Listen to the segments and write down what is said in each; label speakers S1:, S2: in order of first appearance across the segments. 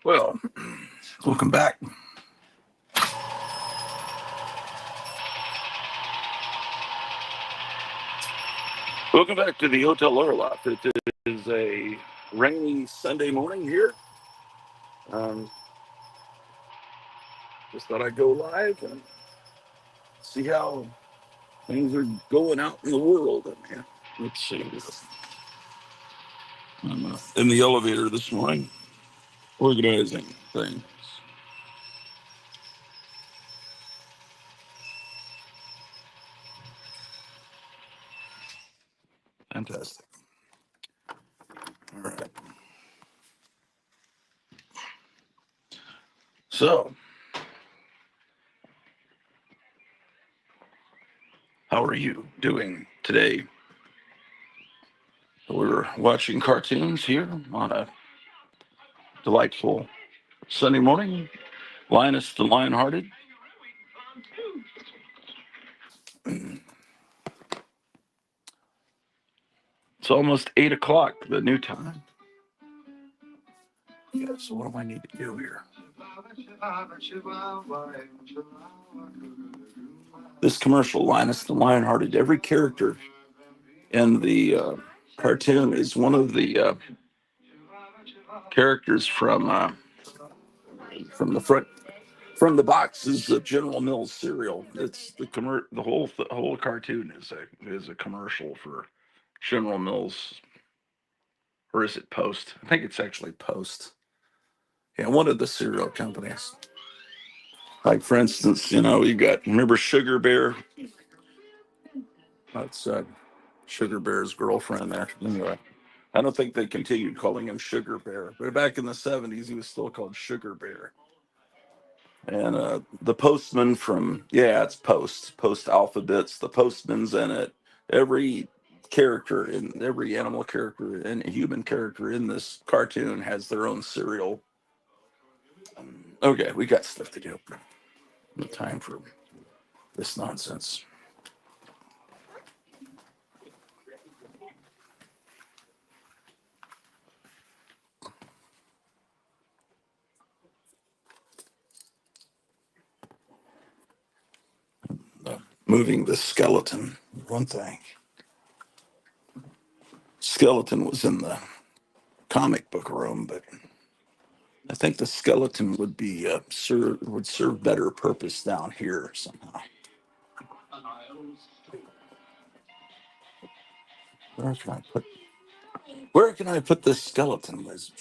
S1: Well, welcome back. Welcome back to the Hotel Orloff. It is a rainy Sunday morning here. Um, just thought I'd go live and see how things are going out in the world. Let's see. I'm in the elevator this morning, organizing things. Fantastic. All right. So, how are you doing today? We're watching cartoons here on a delightful Sunday morning. Linus the Lionhearted. It's almost 8 o'clock, the new time. Yeah, so what do I need to do here? This commercial, Linus the Lionhearted, every character in the cartoon is one of the characters from the front from the boxes of General Mills cereal. It's the whole cartoon is a commercial for General Mills, or is it Post? I think it's actually Post. Yeah, one of the cereal companies. Like for instance, you got remember Sugar Bear? That's Sugar Bear's girlfriend there. Anyway, I don't think they continued calling him Sugar Bear, but back in the '70s, he was still called Sugar Bear. And the postman it's Post Alphabets. The postman's in it. Every character in every animal character and human character in this cartoon has their own cereal. Okay, we got stuff to do. No time for this nonsense. Moving the skeleton, one thing. Skeleton was in the comic book room, but I think the skeleton would serve better purpose down here somehow. Where can I put Where can I put this skeleton, Liz?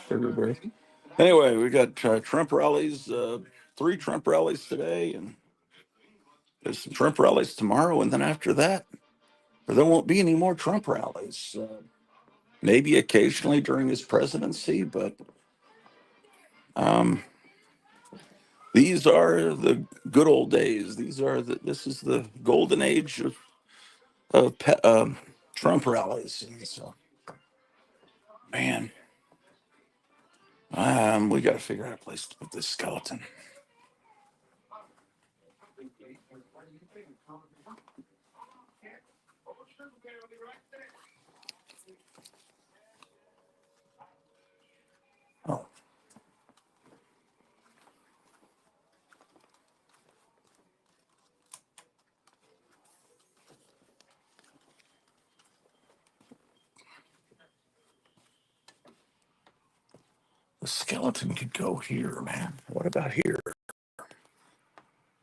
S1: Sugar Bear. Anyway, we got Trump rallies, 3 Trump rallies today, and there's some Trump rallies tomorrow, and then after that, there won't be any more Trump rallies. Maybe occasionally during his presidency, but um, these are the good old days. This is the golden age of Trump rallies. And so, man, we got to figure out a place to put this skeleton. Oh, the skeleton could go here, man. What about here?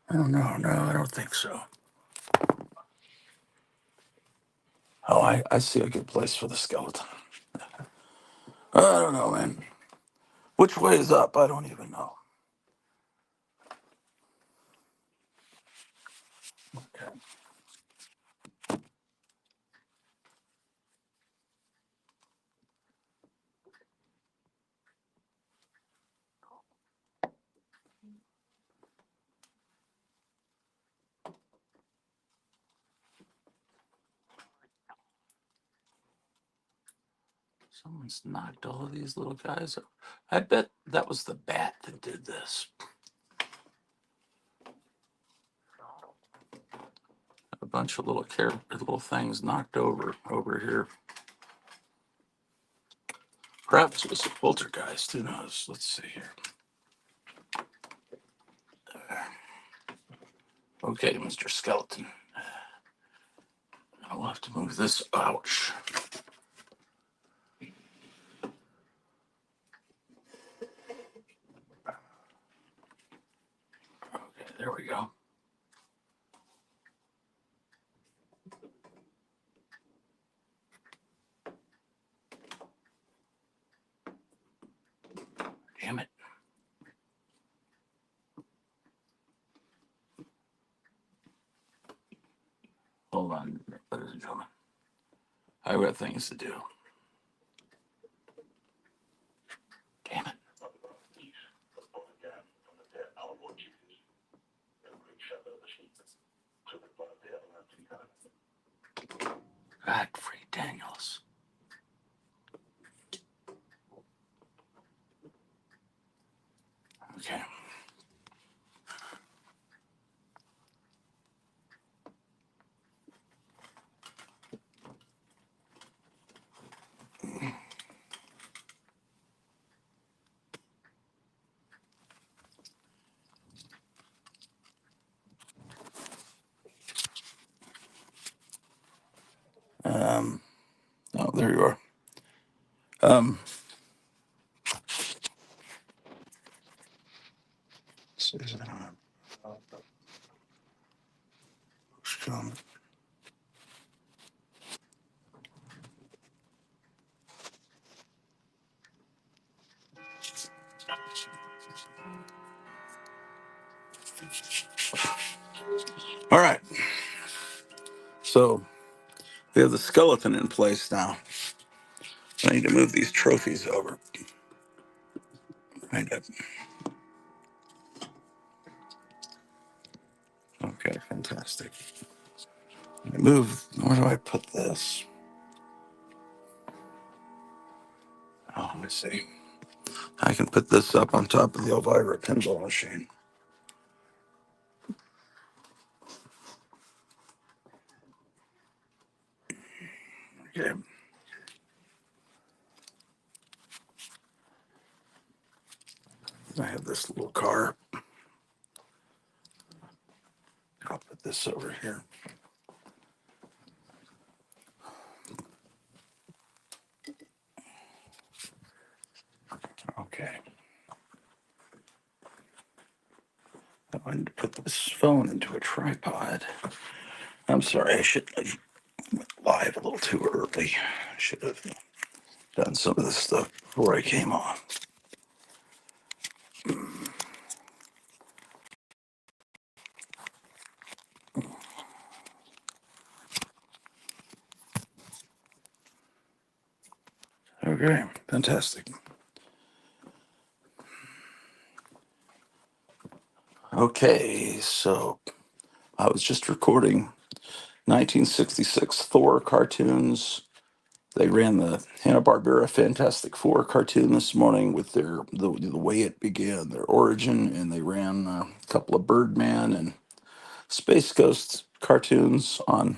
S1: I don't know. No, I don't think so. Oh, I see a good place for the skeleton. I don't know, man. Which way is up? I don't even know. Okay. Someone's knocked all of these little guys up. I bet that was the bat that did this. a bunch of little things knocked over here. Perhaps it was a poltergeist. Who knows? Let's see here. Okay, Mr. Skeleton. I'll have to move this. Ouch. Okay, there we go. Damn it. Hold on, ladies and gentlemen. I've got things to do. Damn it. Godfrey Daniels. Okay. Oh, there you are. Susan, all right. So we have the skeleton in place now. I need to move these trophies over. Right up. Okay, fantastic. Where do I put this? Oh, let me see. I can put this up on top of the Elvira pinball machine. Okay. I have this little car. I'll put this over here. Okay. I need to put this phone into a tripod. I'm sorry, I should have went live a little too early. I should have done some of this stuff before I came on. Okay, fantastic. Okay, so I was just recording 1966 Thor cartoons. They ran the Hanna-Barbera Fantastic Four cartoon this morning with the way it began, their origin, and they ran a couple of Birdman and Space Ghost cartoons on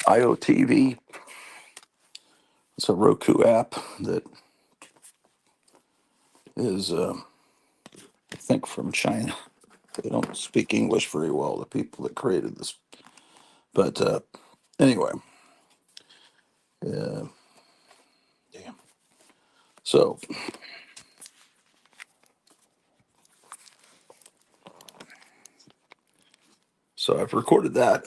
S1: IOTV. It's a Roku app that is, I think, from China. They don't speak English very well, the people that created this. But anyway, damn. So, I've recorded that.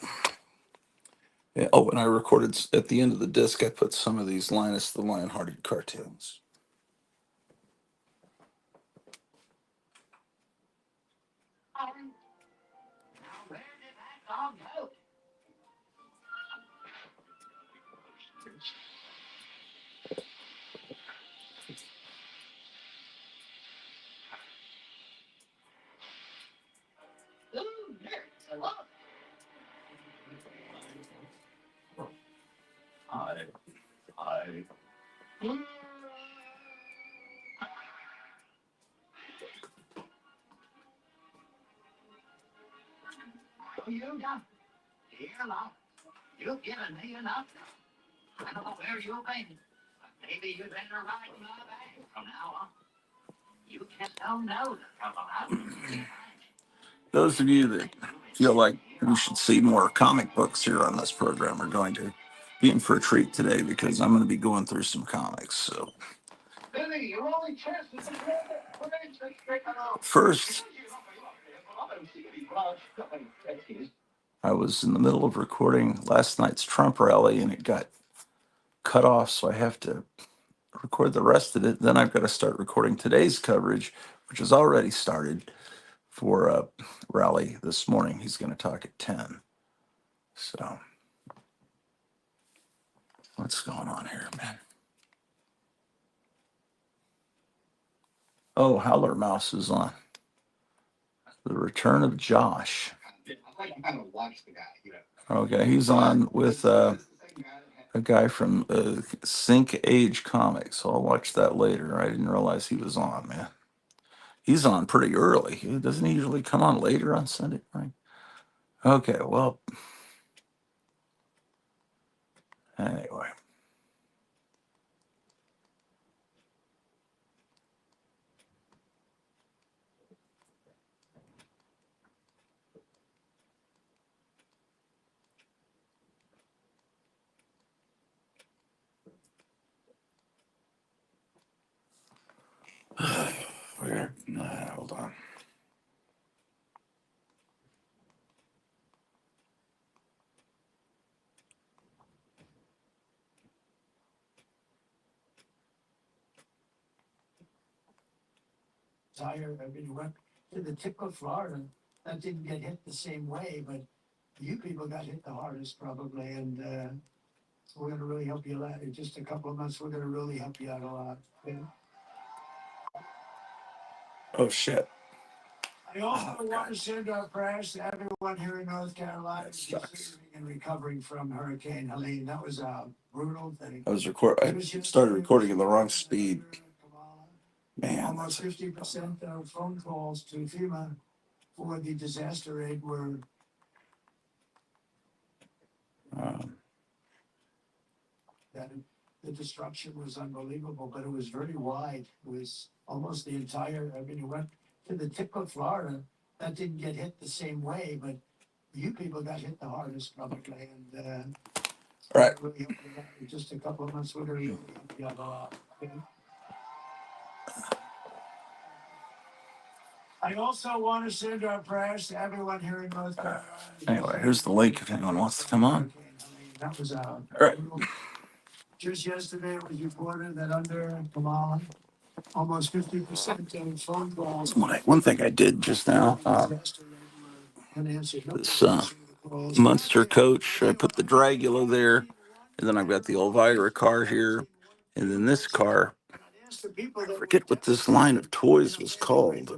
S1: Yeah, oh, and I recorded at the end of the disc. I put some of these Linus the Lionhearted cartoons. I, I, Those of you that feel like we should see more comic books here on this program are going to be in for a treat today because I'm going to be going through some comics. So first, I was in the middle of recording last night's Trump rally and it got cut off, so I have to record the rest of it. Then I've got to start recording today's coverage, which has already started for a rally this morning. He's going to talk at 10. So what's going on here, man? Oh, Howler Mouse is on. The Return of Josh. Okay, he's on with a guy from Sync Age Comics. So I'll watch that later. I didn't realize he was on, man. He's on pretty early. Doesn't he usually come on later on Sunday night? Okay, well, anyway. Hold on.
S2: Tired. I mean, you went to the tip of Florida. That didn't get hit the same way, but you people got hit the hardest probably, and we're going to really help you out. In just a couple of months, we're going to really help you out a lot. Yeah.
S1: Oh, shit.
S2: I also want to send our prayers to everyone here in North Carolina
S1: That sucks.
S2: and recovering from Hurricane Helene. That was a brutal thing.
S1: I started recording at the wrong speed. Man,
S2: almost 50% of phone calls to FEMA for the disaster aid were that the destruction was unbelievable, but it was very wide. It was almost the entire, I mean, it went to the tip of Florida. That didn't get hit the same way, but you people got hit the hardest probably. And
S1: right.
S2: really in just a couple of months, we're going to really help you out a lot. Okay? I also want to send our prayers to everyone here in North Carolina.
S1: Anyway, here's the link if anyone wants to come on.
S2: That was
S1: All right.
S2: Just yesterday, it was reported that under Kamala, almost 50% of phone calls.
S1: One thing I did just now, this Munster coach, I put the Dragula there, and then I've got the Elvira car here, and then this car, I forget what this line of toys was called.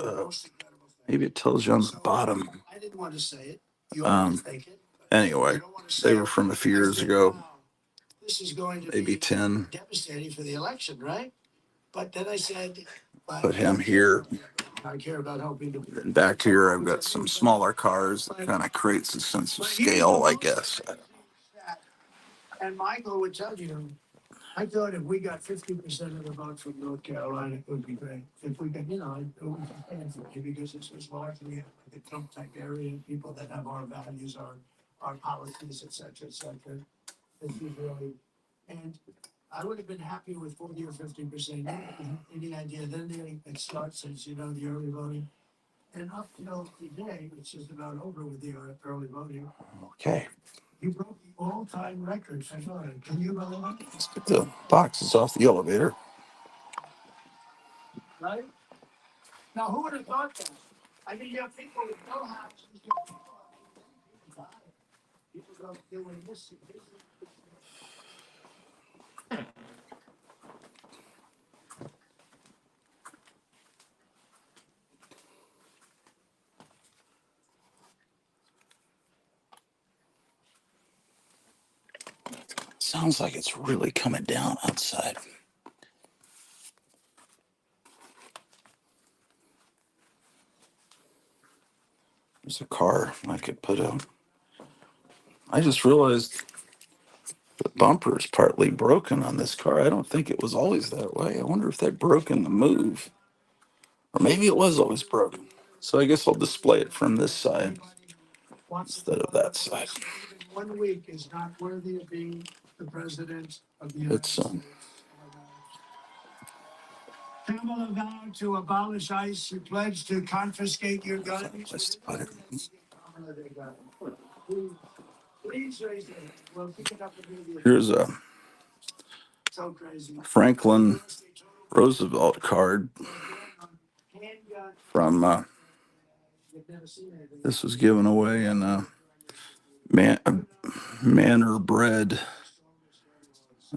S1: Maybe it tells you on the bottom.
S2: I didn't want to say it.
S1: Anyway, they were from a few years ago,
S2: This is going to
S1: maybe
S2: be
S1: 10.
S2: devastating for the election, right? But then I said,
S1: Put him here.
S2: I care about helping to.
S1: And back here, I've got some smaller cars that kind of creates a sense of scale, I guess.
S2: And Michael would tell you, I thought if we got 50% of the vote from North Carolina, it would be great. If we could, it would be fantastic because this was largely like a Trump type area, people that have our values, our policies, et cetera, et cetera. This is really, and I would have been happy with 40 or 50%. Any idea? Then it starts as the early voting, and up till today, it's just about over with the early voting.
S1: Okay.
S2: You broke the all-time record for voting. Can you believe it?
S1: Let's get the boxes off the elevator.
S2: Right? Now, who would have thought that? I mean, you have people with no houses. People go doing this.
S1: Sounds like it's really coming down outside. There's a car I could put a I just realized the bumper is partly broken on this car. I don't think it was always that way. I wonder if that broke in the move. Or maybe it was always broken. So I guess I'll display it from this side instead of that side.
S2: 1 week is not worthy of being the president of the United
S1: It's
S2: States. Kamala vowed to abolish ICE. She pledged to confiscate your guns.
S1: let's put it.
S2: Please raise your hand. We'll pick it up immediately.
S1: Here's a
S2: So crazy.
S1: Franklin Roosevelt card from this was given away in Manor Bread.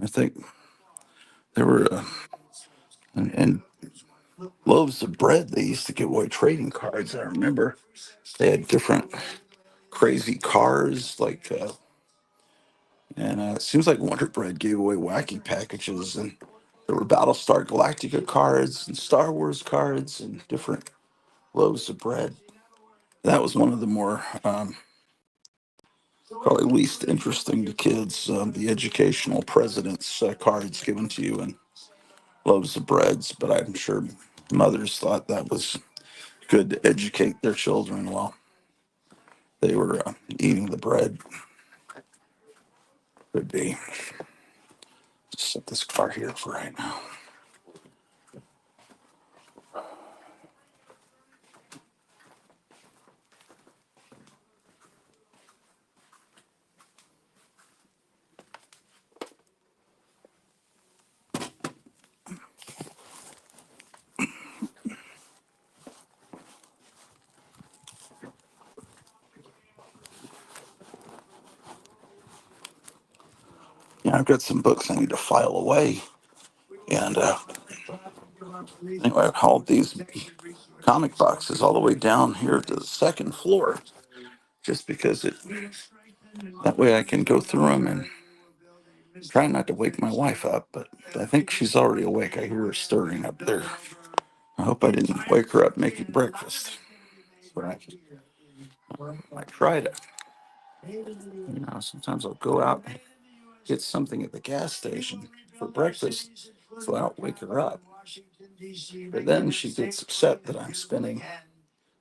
S1: I think there were and loaves of bread. They used to give away trading cards. I remember they had different crazy cars and it seems like Wonder Bread gave away wacky packages, and there were Battlestar Galactica cards and Star Wars cards and different loaves of bread. That was one of the more probably least interesting to kids, the educational president's cards given to you in loaves of breads. But I'm sure mothers thought that was good to educate their children while they were eating the bread. Could be. Just set this car here for right now. Yeah, I've got some books I need to file away. And anyway, I've hauled these comic boxes all the way down here to the second floor just because that way I can go through them and try not to wake my wife up. But I think she's already awake. I hear her stirring up there. I hope I didn't wake her up making breakfast. So I try to, sometimes I'll go out and get something at the gas station for breakfast so I don't wake her up. But then she gets upset that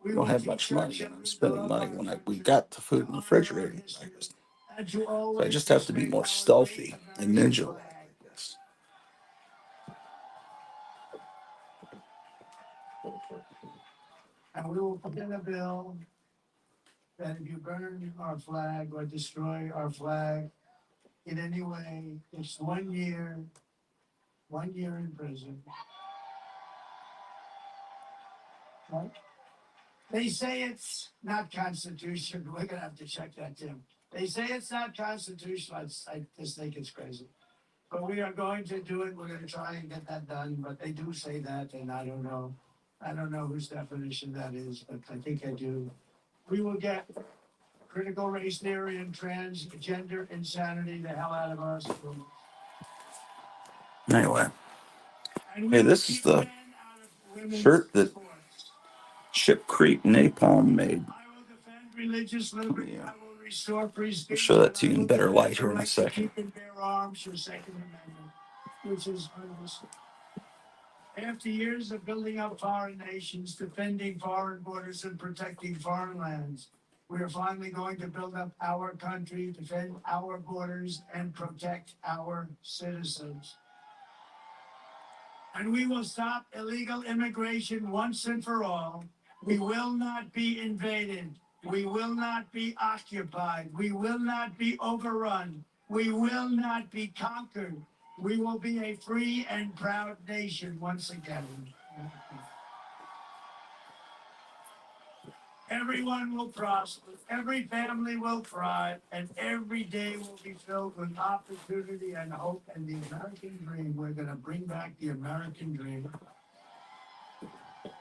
S1: we don't have much money, and I'm spending money when we got the food in the refrigerator. So I just have to be more stealthy and ninja-like, I guess.
S2: And we will put in a bill that if you burn our flag or destroy our flag in any way, it's 1 year in prison. Right? They say it's not constitutional. We're gonna have to check that, Tim. They say it's not constitutional. I just think it's crazy. But we are going to do it. We're gonna try and get that done. But they do say that, and I don't know. I don't know whose definition that is, but I think I do. We will get critical race theory and transgender insanity the hell out of our schools.
S1: Anyway, hey, this is the shirt that Ship Creek Napalm made.
S2: I will defend religious liberty. I will restore free speech.
S1: I'll show that to you in better light here in a second.
S2: Keep and bear arms, your Second Amendment, which is unlisted. After years of building up foreign nations, defending foreign borders, and protecting foreign lands, we are finally going to build up our country, defend our borders, and protect our citizens. And we will stop illegal immigration once and for all. We will not be invaded. We will not be occupied. We will not be overrun. We will not be conquered. We will be a free and proud nation once again. Everyone will prosper, every family will thrive, and every day will be filled with opportunity and hope and the American dream. We're going to bring back the American dream.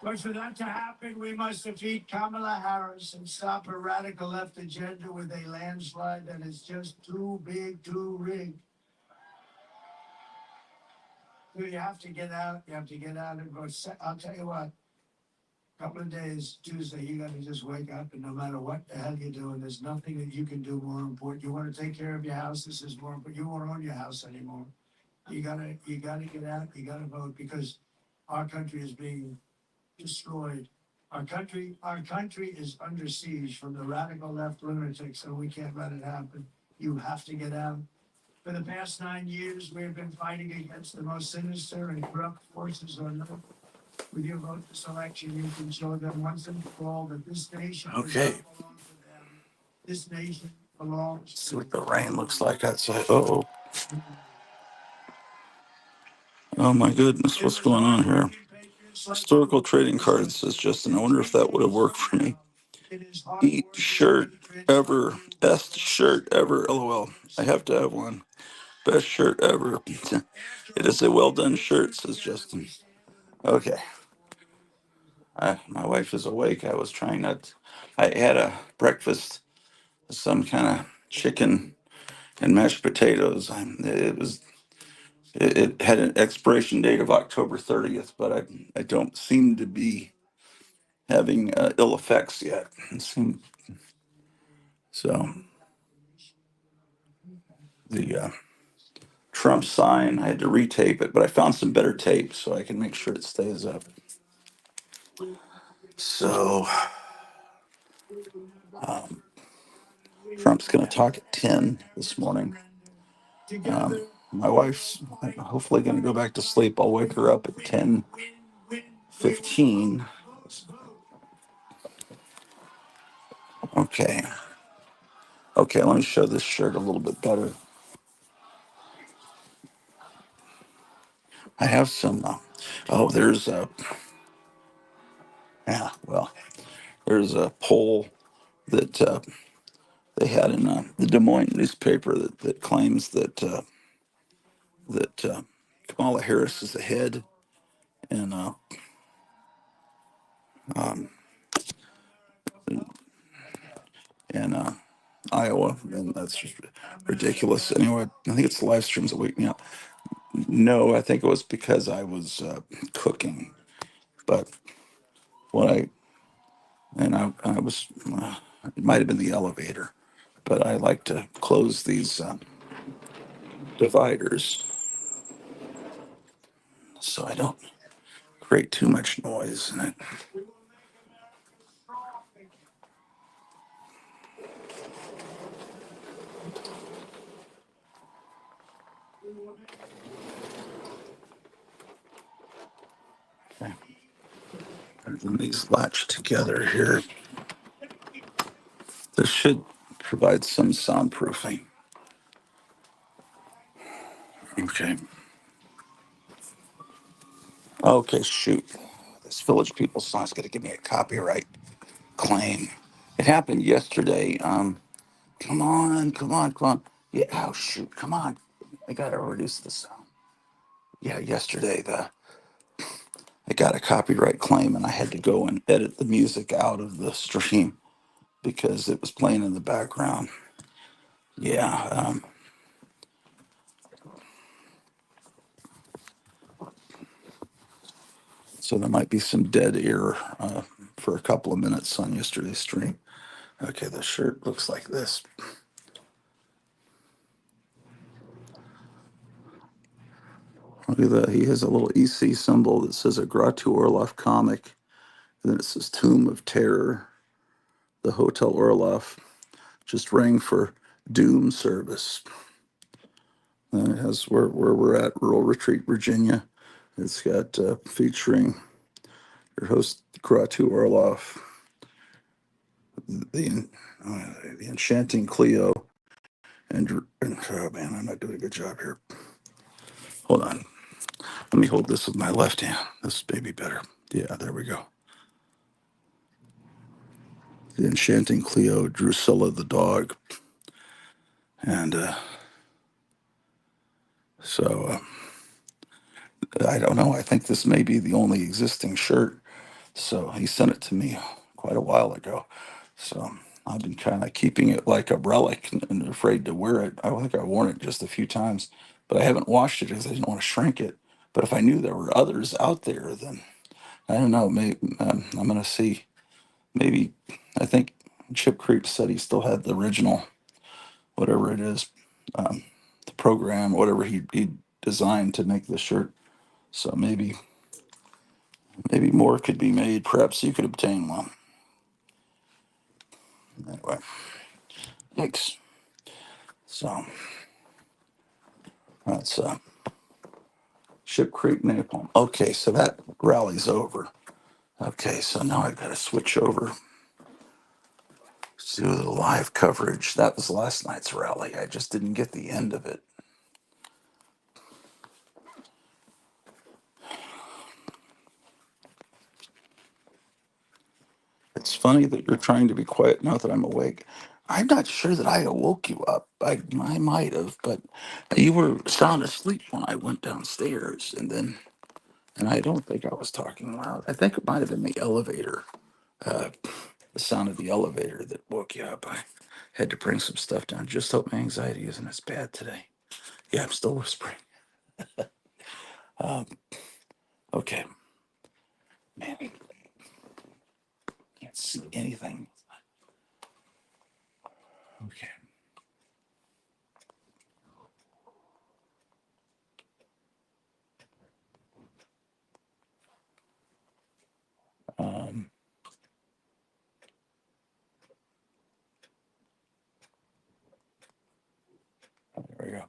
S2: But for that to happen, we must defeat Kamala Harris and stop her radical left agenda with a landslide that is just too big, too rigged. So you have to get out. You have to get out and go. I'll tell you what. couple of days, Tuesday, you gotta just wake up and no matter what the hell you're doing, there's nothing that you can do more important. You wanna take care of your house, this is more important. You won't own your house anymore. You gotta get out, you gotta vote because our country is being destroyed. Our country is under siege from the radical left lunatics, and we can't let it happen. You have to get out. For the past 9 years, we have been fighting against the most sinister and corrupt forces on earth. With your vote this election, you can show them once and for all that this nation does
S1: Okay.
S2: not belong to them. This nation belongs
S1: See
S2: to
S1: what the rain looks like outside. Oh,
S2: you.
S1: oh my goodness, what's going on here? Historical trading cards says Justin. I wonder if that would have worked for me. Eat shirt ever. Best shirt ever. LOL. I have to have one. Best shirt ever. It is a well done shirt, says Justin. Okay. My wife is awake. I was trying not. I had a breakfast, some kind of chicken and mashed potatoes. It had an expiration date of October 30th, but I don't seem to be having ill effects yet. So the Trump sign, I had to retape it, but I found some better tape so I can make sure it stays up. So Trump's going to talk at 10 this morning. My wife's hopefully going to go back to sleep. I'll wake her up at 10:15. Okay. Okay, let me show this shirt a little bit better. I have some. Oh, there's a. Yeah, well, there's a poll that they had in the Des Moines newspaper that claims that Kamala Harris is ahead in um, in Iowa, and that's just ridiculous. Anyway, I think it's the live streams that wake me up. No, I think it was because I was cooking, but when I was, it might have been the elevator, but I like to close these dividers so I don't create too much noise in it. Okay. And these latch together here. This should provide some soundproofing. Okay. Okay, shoot. This Village People song's going to give me a copyright claim. It happened yesterday. Come on, come on, come on. Yeah, oh shoot, come on. I gotta reduce the sound. Yeah, yesterday I got a copyright claim and I had to go and edit the music out of the stream because it was playing in the background. Yeah, so there might be some dead air for a couple of minutes on yesterday's stream. Okay, the shirt looks like this. Look at that. He has a little EC symbol that says a Gratu Orloff comic. And then it says Tomb of Terror. The Hotel Orloff just rang for doom service. And it has where we're at, Rural Retreat, Virginia. It's got featuring your host, Gratu Orloff, the, the Enchanting Cleo, and oh man, I'm not doing a good job here. Hold on. Let me hold this with my left hand. This may be better. Yeah, there we go. The Enchanting Cleo, Drusilla the dog. And so I don't know. I think this may be the only existing shirt. So he sent it to me quite a while ago. So I've been kind of keeping it like a relic and afraid to wear it. I think I've worn it just a few times, but I haven't washed it because I didn't want to shrink it. But if I knew there were others out there, then I don't know. Maybe I'm gonna see. Maybe I think Chip Creek said he still had the original, whatever it is, um, the program, whatever he designed to make the shirt. So maybe more could be made. Perhaps you could obtain one. Anyway, thanks. So that's Ship Creek Napalm. Okay, so that rally's over. Okay, so now I've got to switch over to the live coverage. That was last night's rally. I just didn't get the end of it. It's funny that you're trying to be quiet now that I'm awake. I'm not sure that I awoke you up. I might have, but you were sound asleep when I went downstairs, and I don't think I was talking loud. I think it might have been the elevator, uh, the sound of the elevator that woke you up. I had to bring some stuff down. Just hope my anxiety isn't as bad today. Yeah, I'm still whispering. Um, okay, man, I can't see anything. Okay. Um, there we go.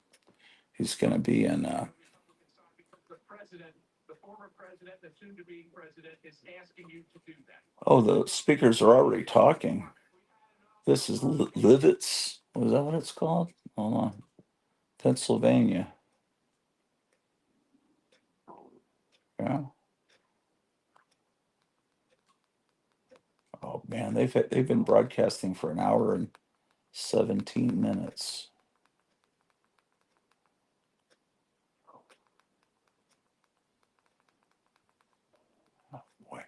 S1: He's going to be in. Oh, the speakers are already talking. This is Livitz. Was that what it's called? Hold on. Pennsylvania. Yeah. Oh man, they've been broadcasting for an hour and 17 minutes. Oh boy.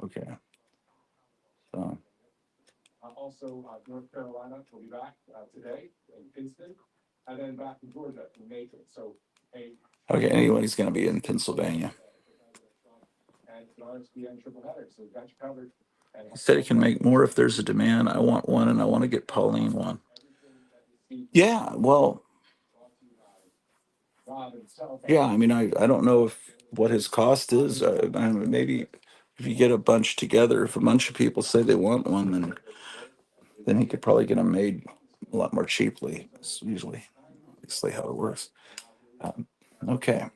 S1: Okay. So. Okay. Anyway, he's going to be in Pennsylvania. He said he can make more if there's a demand. I want one, and I want to get Pauline one. Yeah. Well. Yeah. I mean, I don't know if what his cost is. I mean, maybe if you get a bunch together, if a bunch of people say they want one, then he could probably get them made a lot more cheaply. It's usually obviously how it works. Okay.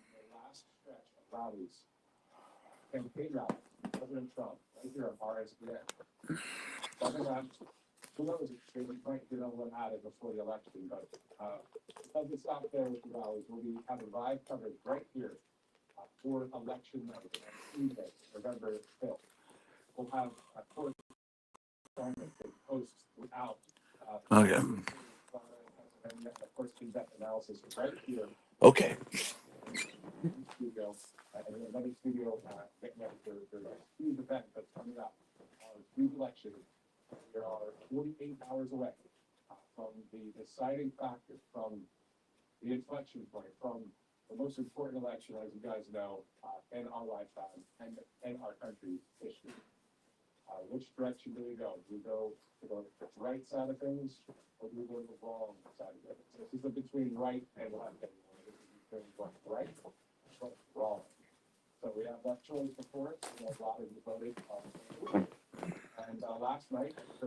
S1: Okay. Okay.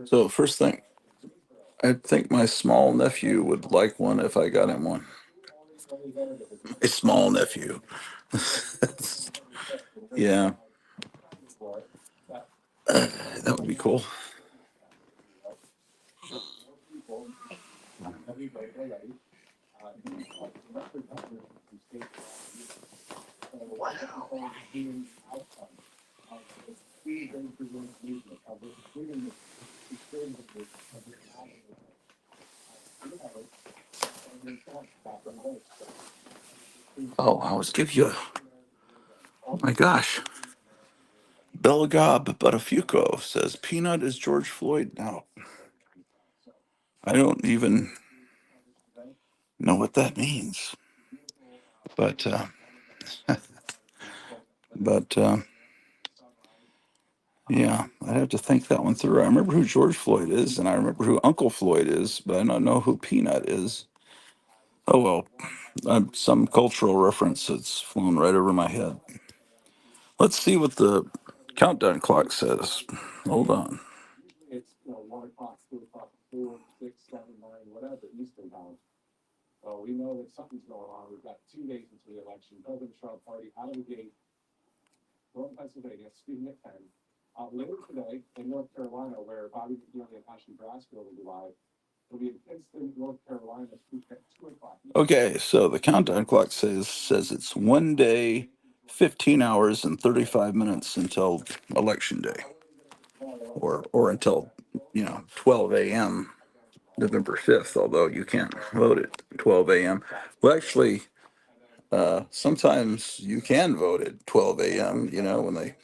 S1: So first thing, I think my small nephew would like one if I got him one. A small nephew. Yeah, that would be cool. Oh, I was give you a. Oh my gosh. Belgab Buttafuoco says Peanut is George Floyd now. I don't even know what that means. But but yeah, I have to think that one through. I remember who George Floyd is, and I remember who Uncle Floyd is, but I don't know who Peanut is. Oh well, some cultural reference that's flown right over my head. Let's see what the countdown clock says. Hold on. Okay, so the countdown clock says it's 1 day, 15 hours, and 35 minutes until election day, or until 12 a.m. November 5th. Although you can't vote at 12 a.m. Well, actually, sometimes you can vote at 12 a.m. When they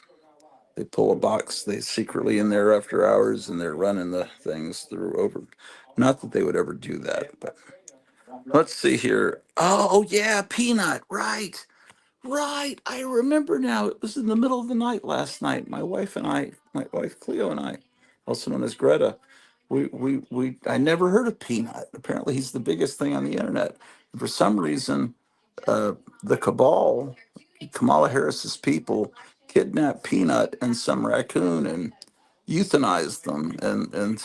S1: pull a box, they secretly in there after hours, and they're running the things through over. Not that they would ever do that, but let's see here. Oh yeah, Peanut, right. Right, I remember now. It was in the middle of the night last night. My wife Cleo and I, also known as Greta, I never heard of Peanut. Apparently, he's the biggest thing on the internet. For some reason, uh, the cabal, Kamala Harris's people, kidnapped Peanut and some raccoon and euthanized them. And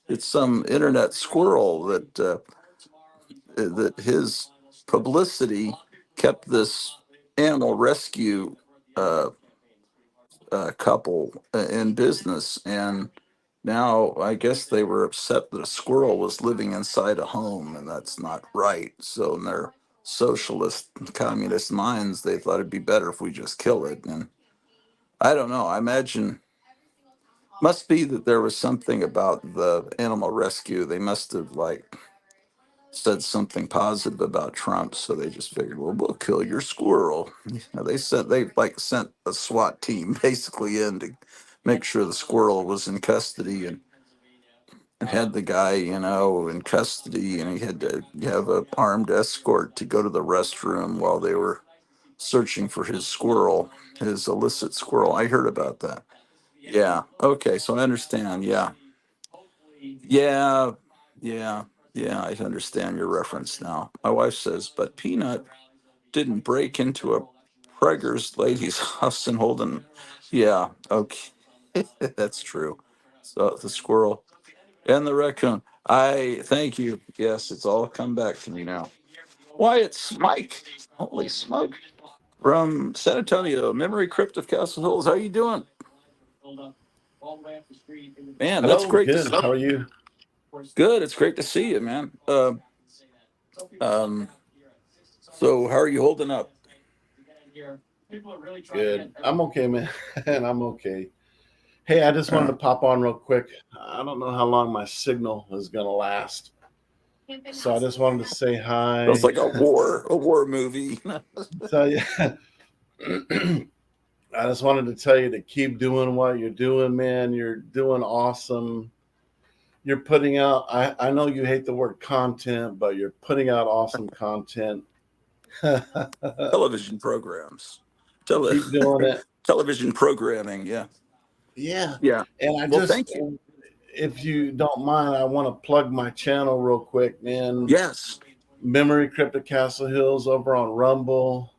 S1: it's some internet squirrel that his publicity kept this animal rescue uh, couple in business. And now I guess they were upset that a squirrel was living inside a home, and that's not right. So in their socialist, communist minds, they thought it'd be better if we just kill it. And I don't know. I imagine must be that there was something about the animal rescue. They must have said something positive about Trump, so they just figured, well, we'll kill your squirrel. They sent a SWAT team basically in to make sure the squirrel was in custody, and had the guy, in custody, and he had to have a armed escort to go to the restroom while they were searching for his squirrel, his illicit squirrel. I heard about that. Yeah. Okay. So I understand. Yeah. Yeah. Yeah. Yeah. I understand your reference now. My wife says, but Peanut didn't break into a Prager's lady's house and Holden. Yeah. Okay. That's true. So the squirrel and the raccoon. I thank you. Yes, it's all come back to me now. Why, it's Mike. Holy smoke. From San Antonio, Memory Crypt of Castle Hills. How you doing? Man, that's
S3: Hello,
S1: great to
S3: good.
S1: see.
S3: How are you?
S1: Good. It's great to see you, man. Um, so how are you holding up?
S3: Good. I'm okay, man. And I'm okay. Hey, I just wanted
S1: Uh,
S3: to pop on real quick. I don't know how long my signal is going to last. So I just wanted to say
S1: Sounds
S3: hi.
S1: like a war movie.
S3: Tell you, I just wanted to tell you to keep doing what you're doing, man. You're doing awesome. You're putting out, I know you hate the word content, but you're putting out awesome content.
S1: Television programs. Tele-
S3: Keep doing it.
S1: Television programming. Yeah.
S3: Yeah.
S1: Yeah.
S3: And I
S1: Well,
S3: just,
S1: thank you.
S3: if you don't mind, I want to plug my channel real quick, man.
S1: Yes.
S3: Memory Crypto Castle Hills over on Rumble.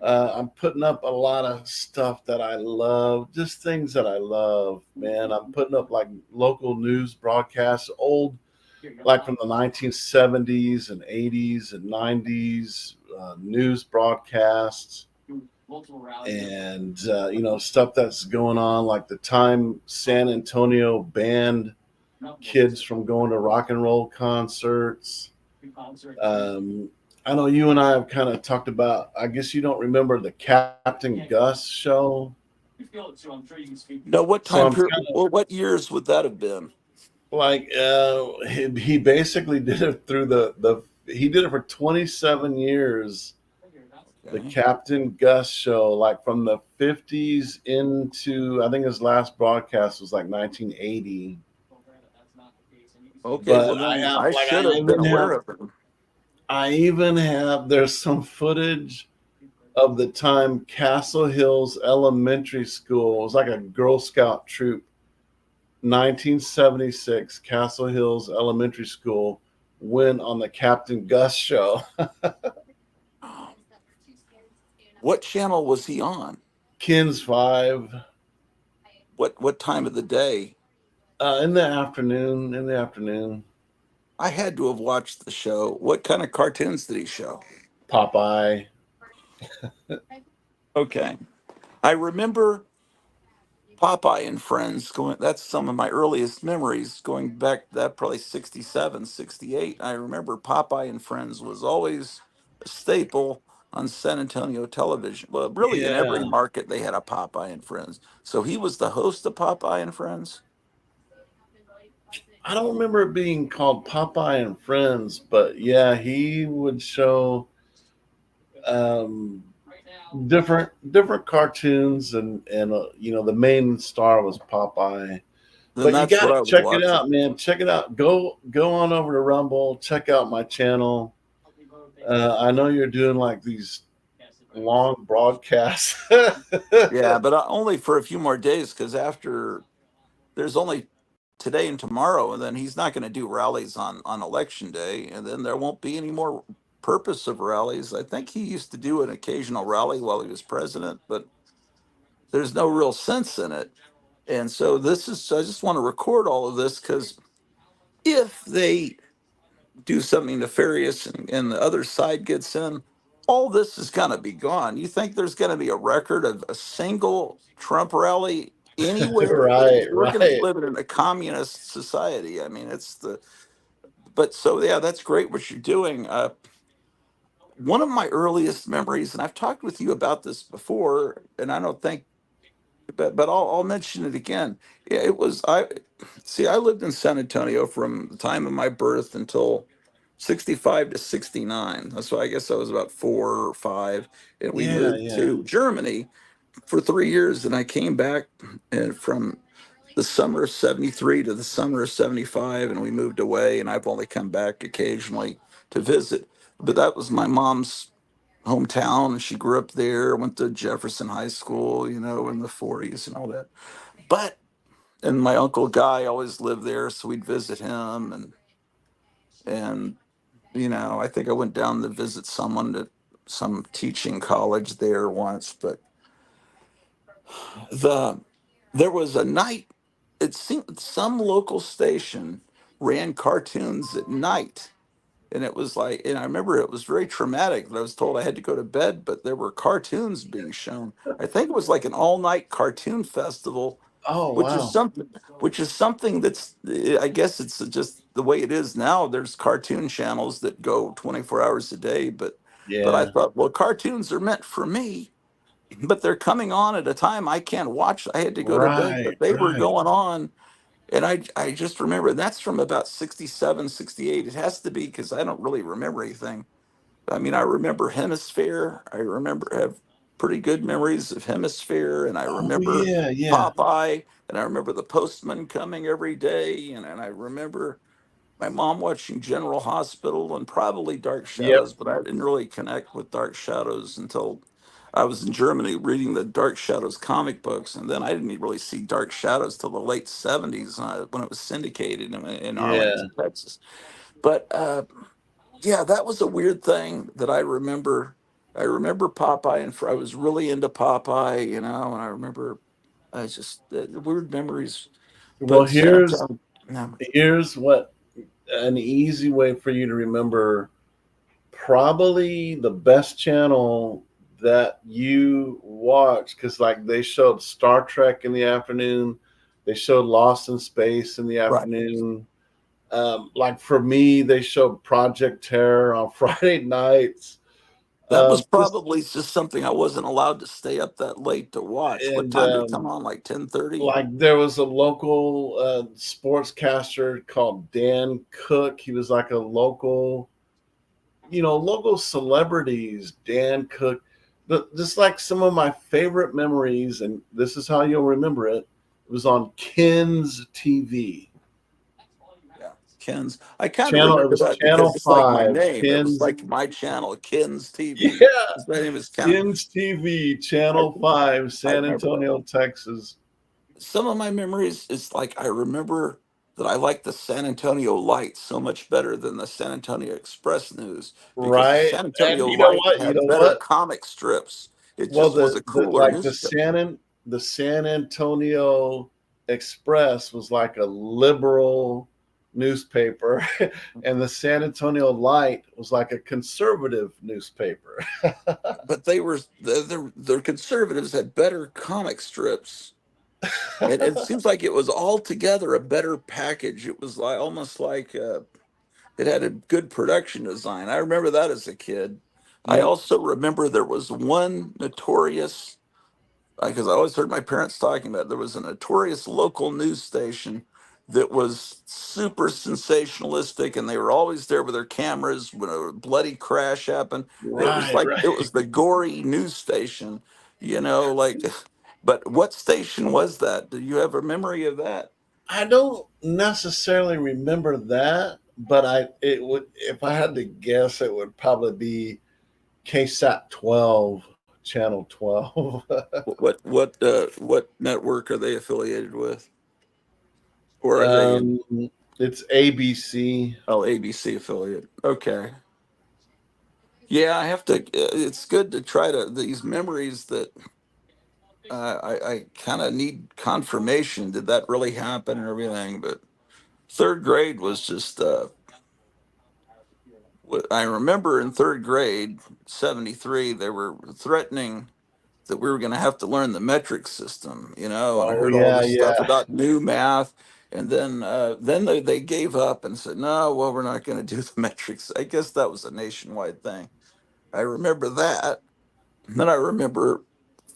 S3: I'm putting up a lot of stuff that I love, just things that I love, man. I'm putting up like local news broadcasts, old, like from the 1970s and 80s and 90s news broadcasts, and stuff that's going on, like the time San Antonio banned kids from going to rock and roll concerts. um, I know you and I have kind of talked about, I guess you don't remember the Captain Gus show.
S1: No, what
S3: So
S1: time
S3: I'm
S1: period?
S3: kind of
S1: Well, what years would that have been?
S3: like, he basically did it through he did it for 27 years. The
S1: Okay.
S3: Captain Gus show, like from the 50s into, I think his last broadcast was like 1980.
S1: Okay.
S3: But
S1: Well,
S3: I
S1: then
S3: have,
S1: I
S3: like, I
S1: should have been
S3: even
S1: aware
S3: have,
S1: of it.
S3: I even have, there's some footage of the time Castle Hills Elementary School, it was like a Girl Scout troop, 1976, Castle Hills Elementary School went on the Captain Gus show.
S1: What channel was he on?
S3: Kins 5.
S1: What time of the day?
S3: In the afternoon. In the afternoon.
S1: I had to have watched the show. What kind of cartoons did he show?
S3: Popeye.
S1: Okay. I remember Popeye and Friends going, that's some of my earliest memories going back to that probably 67, 68. I remember Popeye and Friends was always a staple on San Antonio television. Well, really in every
S3: Yeah.
S1: market they had a Popeye and Friends. So he was the host of Popeye and Friends.
S3: I don't remember it being called Popeye and Friends, but yeah, he would show um, different cartoons, and the main star was Popeye.
S1: Then
S3: But you
S1: that's
S3: got
S1: what
S3: to
S1: I was
S3: check it
S1: watching.
S3: out, man. Check it out. Go on over to Rumble. Check out my channel. I know you're doing like these long broadcasts.
S1: Yeah, but only for a few more days because after there's only today and tomorrow, and then he's not going to do rallies on election day, and then there won't be any more purpose of rallies. I think he used to do an occasional rally while he was president, but there's no real sense in it. And so this is I just want to record all of this because if they do something nefarious and the other side gets in, all this is going to be gone. You think there's going to be a record of a single Trump rally anywhere?
S3: Right,
S1: We're going to be
S3: right.
S1: living in a communist society. I mean, but so yeah, that's great what you're doing. One of my earliest memories, and I've talked with you about this before, and I don't think, but I'll mention it again. Yeah, it was I. See, I lived in San Antonio from the time of my birth until 65 to 69. So I guess I was about 4 or 5, and we
S3: Yeah,
S1: moved
S3: yeah.
S1: to Germany for 3 years, and I came back and from the summer of 73 to the summer of 75, and we moved away, and I've only come back occasionally to visit. But that was my mom's hometown, and she grew up there, went to Jefferson High School, in the 40s and all that. But and my uncle Guy always lived there, so we'd visit him, and I think I went down to visit someone at some teaching college there once. But the there was a night, it seemed some local station ran cartoons at night, and it was like, and I remember it was very traumatic that I was told I had to go to bed, but there were cartoons being shown. I think it was like an all night cartoon festival,
S3: Oh,
S1: which is
S3: wow.
S1: something that's, I guess it's just the way it is now. There's cartoon channels that go 24 hours a day, but I
S3: Yeah.
S1: thought, well, cartoons are meant for me, but they're coming on at a time I can't watch. I had to go to bed,
S3: Right,
S1: but they were
S3: right.
S1: going on. And I just remember that's from about 67, 68. It has to be because I don't really remember anything. I mean, I remember Hemisphere. I remember have pretty good memories of Hemisphere, and I
S3: Oh,
S1: remember
S3: yeah, yeah.
S1: Popeye, and I remember the postman coming every day, and I remember my mom watching General Hospital and probably Dark
S3: Yep.
S1: Shadows, but I didn't really connect with Dark Shadows until I was in Germany reading the Dark Shadows comic books, and then I didn't really see Dark Shadows till the late 70s when it was syndicated in
S3: Yeah.
S1: Arlington, Texas. But yeah, that was a weird thing that I remember. I remember Popeye, and I was really into Popeye, and I remember I just weird memories.
S3: Well,
S1: But San
S3: here's
S1: Antonio, no,
S3: here's what an easy way for you to remember probably the best channel that you watch, because like they showed Star Trek in the afternoon, they showed Lost in Space in the
S1: right.
S3: afternoon. Like for me, they showed Project Terror on Friday nights.
S1: That was
S3: Just
S1: probably just something I wasn't allowed to stay up that late to watch. What
S3: and
S1: time did it come on? Like 10:30?
S3: Like there was a local sportscaster called Dan Cook. He was like a local celebrities. Dan Cook, but just like some of my favorite memories, and this is how you'll remember it. It was on Ken's TV.
S1: Yeah. Ken's. I kind of
S3: Channel. It
S1: remember
S3: was
S1: that because
S3: Channel
S1: it's like my
S3: 5.
S1: name. It was
S3: Ken's.
S1: like my channel, Ken's TV.
S3: Yeah.
S1: His name is Ken.
S3: Ken's TV.
S1: I,
S3: Channel 5.
S1: I
S3: San
S1: remember that.
S3: Antonio, Texas.
S1: Some of my memories is like I remember that I liked the San Antonio Light so much better than the San Antonio Express News because the
S3: Right.
S1: San
S3: And
S1: Antonio
S3: you know
S1: Light
S3: what? You
S1: had
S3: know
S1: better
S3: what?
S1: comic strips. It
S3: Well,
S1: just was
S3: the
S1: a
S3: the
S1: cooler
S3: like
S1: newspaper.
S3: The San Antonio Express was like a liberal newspaper, and the San Antonio Light was like a conservative newspaper.
S1: But they were the conservatives had better comic strips. And it seems like it was altogether a better package. It was like almost like it had a good production design. I remember that as a kid. I
S3: Yep.
S1: also remember there was one notorious, because I always heard my parents talking about it, there was a notorious local news station that was super sensationalistic, and they were always there with their cameras when a bloody crash happened. It was
S3: Right.
S1: like it
S3: Right.
S1: was the gory news station, like. But what station was that? Do you have a memory of that?
S3: I don't necessarily remember that, but I it would if I had to guess, it would probably be KSAT 12, Channel 12.
S1: What network are they affiliated with, or are they in?
S3: um, it's ABC.
S1: Oh, ABC affiliate. Okay. Yeah, I have to. It's good to try to these memories that I kind of need confirmation. Did that really happen and everything? But third grade was just. I remember in third grade, '73, they were threatening that we were going to have to learn the metric system, and I
S3: Oh
S1: heard all
S3: yeah,
S1: this stuff
S3: yeah,
S1: about new math. And then they gave up and said, no, well, we're not going to do the metrics. I guess that was a nationwide thing. I remember that. And then I remember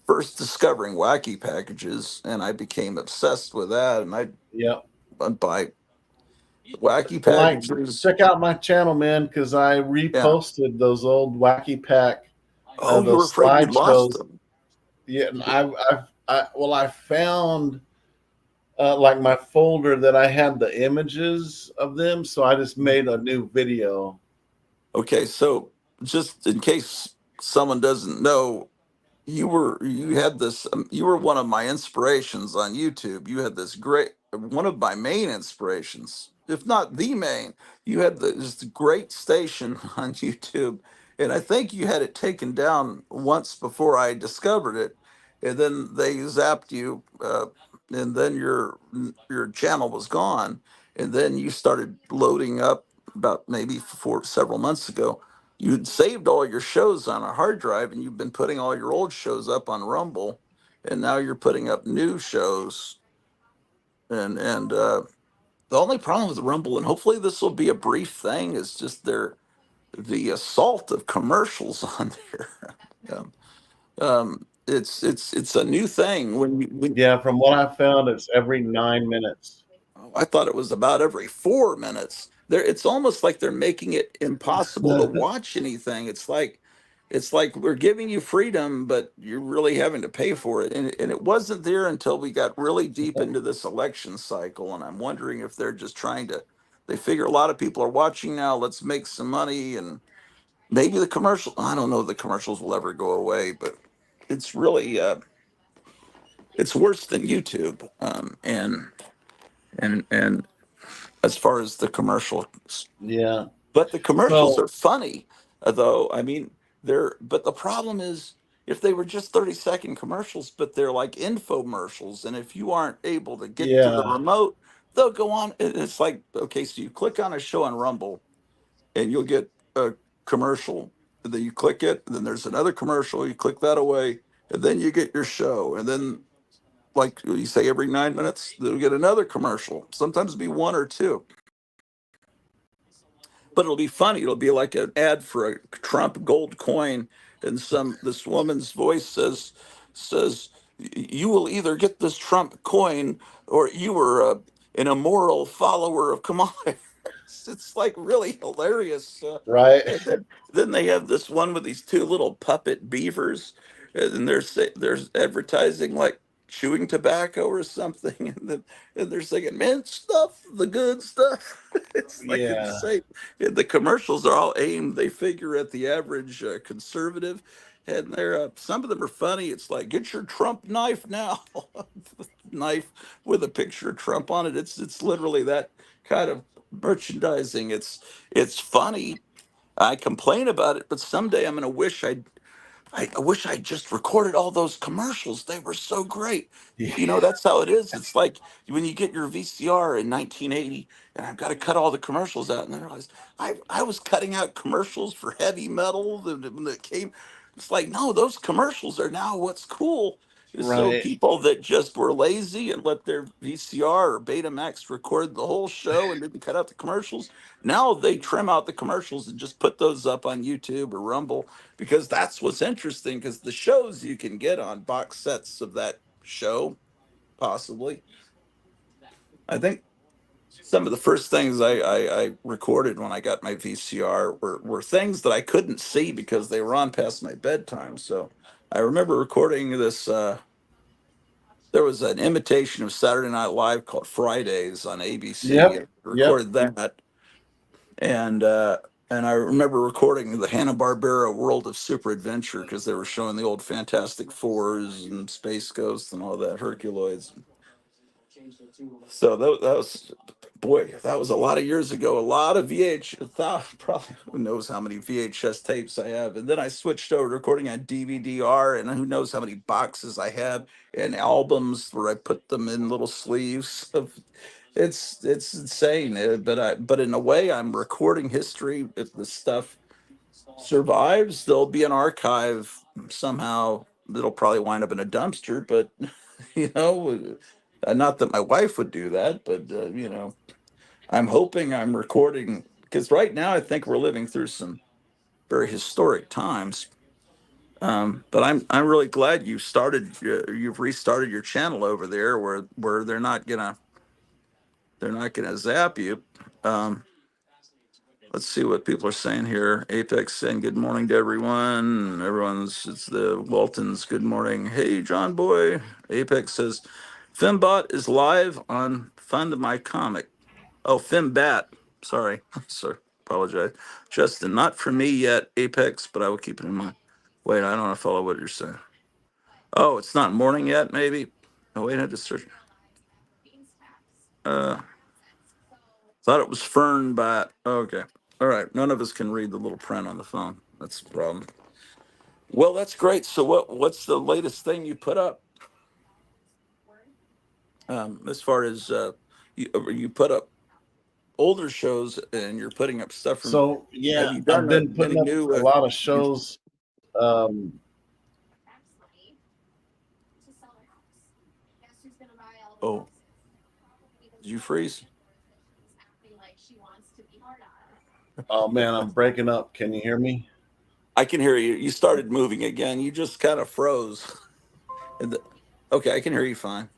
S1: first discovering wacky packages, and I became obsessed with that. And
S3: yep.
S1: I'd buy wacky
S3: Well, like
S1: packages.
S3: check out my channel, man, because I
S1: Yeah.
S3: reposted those old Wacky Pack,
S1: Oh, you were
S3: those
S1: afraid you'd lost
S3: slideshows.
S1: them.
S3: Yeah, and I found like my folder that I had the images of them, so I just made a new video.
S1: Okay, so just in case someone doesn't know, you had this you were one of my inspirations on YouTube. You had this great one of my main inspirations, if not the main. You had this great station on YouTube, and I think you had it taken down once before I discovered it, and then they zapped you, and then your channel was gone, and then you started loading up about maybe for several months ago. You'd saved all your shows on a hard drive, and you've been putting all your old shows up on Rumble, and now you're putting up new shows. And the only problem with Rumble, and hopefully this will be a brief thing, is just the assault of commercials on there. um, it's a new thing when
S3: Yeah, from what I found, it's every 9 minutes.
S1: I thought it was about every 4 minutes. It's almost like they're making it impossible to watch anything. It's like we're giving you freedom, but you're really having to pay for it. And it wasn't there until we got really deep into this election cycle. And I'm wondering if they're just trying to. They figure a lot of people are watching now. Let's make some money, and maybe the commercial. I don't know if the commercials will ever go away, but it's really it's worse than YouTube. And as far as the commercials.
S3: Yeah.
S1: But the commercials
S3: So
S1: are funny, though. I mean, but the problem is if they were just 30-second commercials, but they're like infomercials. And if you aren't able to get to the
S3: yeah,
S1: remote, they'll go on. And it's like, okay, so you click on a show on Rumble and you'll get a commercial. And then you click it, and then there's another commercial. You click that away, and then you get your show. And then, like you say, every 9 minutes, they'll get another commercial. Sometimes it'll be one or two, but it'll be funny. It'll be like an ad for a Trump gold coin, and this woman's voice says you will either get this Trump coin or you were an immoral follower of Kamala. It's like really hilarious.
S3: right.
S1: And then they have this one with these two little puppet beavers, and they're advertising like chewing tobacco or something, and they're singing mint stuff, the good stuff. It's like
S3: Yeah,
S1: insane. And the commercials are all aimed, they figure, at the average conservative, and they're some of them are funny. It's like, get your Trump knife now, knife with a picture of Trump on it. It's literally that kind of merchandising. It's funny. I complain about it, but someday I'm going to wish I wish I just recorded all those commercials. They were so great.
S3: yeah,
S1: That's how it is. It's like when you get your VCR in 1980, and I've got to cut all the commercials out. And I realized I was cutting out commercials for heavy metal that came. It's like, no, those commercials are now what's cool. So
S3: right,
S1: people that just were lazy and let their VCR or Betamax record the whole show and didn't cut out the commercials, now they trim out the commercials and just put those up on YouTube or Rumble, because that's what's interesting. Because the shows you can get on box sets of that show, possibly. I think some of the first things I recorded when I got my VCR were things that I couldn't see because they were on past my bedtime. So I remember recording this. There was an imitation of Saturday Night Live called Fridays on ABC,
S3: yep,
S1: and I
S3: yep.
S1: recorded that. And and I remember recording the Hanna-Barbera World of Super Adventure because they were showing the old Fantastic Fours and Space Ghost and all that, Herculoids. So that was, boy, that was a lot of years ago. A lot of probably who knows how many VHS tapes I have. And then I switched over to recording on DVD-R, and who knows how many boxes I have and albums where I put them in little sleeves of. It's insane, but in a way, I'm recording history. If the stuff survives, there'll be an archive somehow that'll probably wind up in a dumpster. But you know, not that my wife would do that, but I'm hoping I'm recording, because right now I think we're living through some very historic times. But I'm really glad you've restarted your channel over there where they're not gonna zap you. Um, let's see what people are saying here. Apex saying good morning to everyone. It's the Waltons. Good morning. Hey, John Boy. Apex says Fimbot is live on Fund My Comic. Oh, Fimbat. Sorry. Sorry. Apologize. Justin, not for me yet, Apex, but I will keep it in mind. Wait, I don't want to follow what you're saying. Oh, it's not morning yet, maybe? Oh, wait, I had to search. Uh, Thought it was Fern Bat. Okay. All right. None of us can read the little print on the phone. That's the problem. Well, that's great. So what's the latest thing you put up? As far as you put up older shows and you're putting up stuff from.
S3: So yeah,
S1: Have you
S3: I've
S1: done
S3: been
S1: any
S3: putting up
S1: new?
S3: a lot of shows. Um,
S1: Oh, did you freeze?
S3: oh man, I'm breaking up. Can you hear me?
S1: I can hear you. You started moving again. You just kind of froze. Okay, I can hear you fine.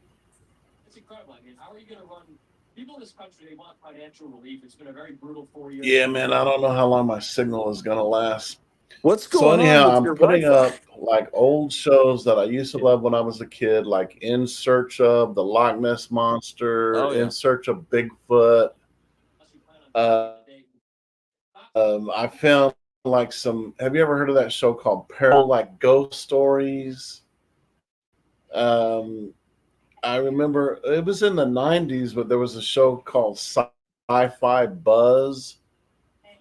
S3: Yeah, man, I don't know how long my signal is gonna last.
S1: What's
S3: So
S1: going on
S3: anyhow,
S1: with
S3: I'm
S1: your
S3: putting
S1: Wi-Fi?
S3: up like old shows that I used to love when I was a kid, like In Search of the Loch Ness Monster,
S1: Oh
S3: In
S1: yeah.
S3: Search of Bigfoot. Uh, I found like some. Have you ever heard of that show called like Ghost Stories? Um, I remember it was in the '90s, but there was a show called Sci-Fi Buzz,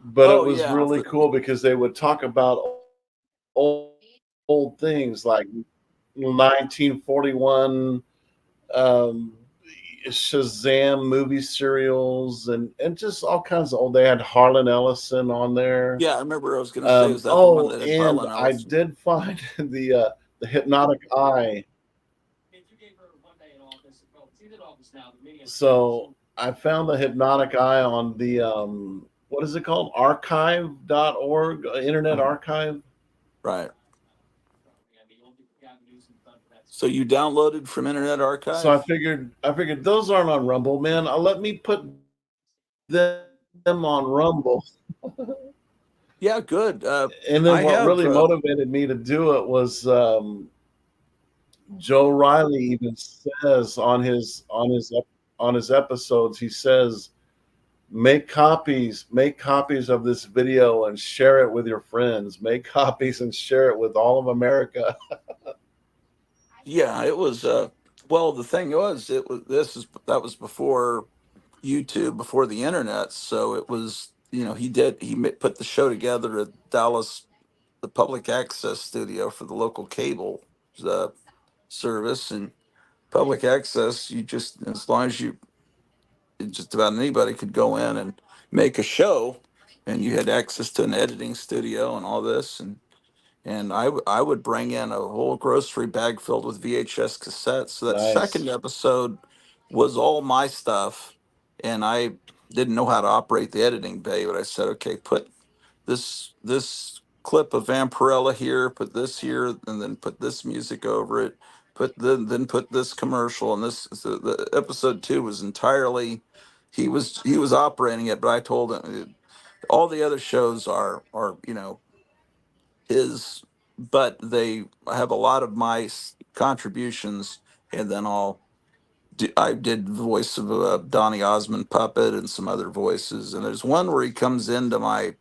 S3: but it
S1: Oh
S3: was
S1: yeah.
S3: really cool because they would talk about old, old things like 1941 um, Shazam movie serials and just all kinds of old. They had Harlan Ellison on there.
S1: Yeah, I remember I was going to say, is that the one that had
S3: And
S1: Harlan
S3: I
S1: Ellison?
S3: did find the Hypnotic Eye. So I found the Hypnotic Eye on the what is it called? Archive.org, Internet
S1: Uh-huh.
S3: Archive.
S1: Right. So you downloaded from Internet
S3: So I
S1: Archive?
S3: figured those aren't on Rumble, man. Let me put them on Rumble.
S1: Yeah, good.
S3: And then
S1: I
S3: what
S1: have.
S3: really motivated me to do it was Joe Riley even says on his episodes, he says, make copies of this video and share it with your friends. Make copies and share it with all of America.
S1: Yeah, it was. Well, the thing was, it was this is that was before YouTube, before the internet. So it was, put the show together at Dallas, the public access studio for the local cable uh, service, and public access. You just, as long as you, just about anybody could go in and make a show, and you had access to an editing studio and all this, and I would bring in a whole grocery bag filled with VHS cassettes. So that
S3: Nice.
S1: second episode was all my stuff, and I didn't know how to operate the editing bay, but I said, okay, put this clip of Vampirella here, put this here, and then put this music over it. Then put this commercial, and this, so the episode two was entirely, he was operating it, but I told him all the other shows are his, but they have a lot of my contributions, and then I did the voice of Donny Osmond puppet and some other voices, and there's one where he comes into my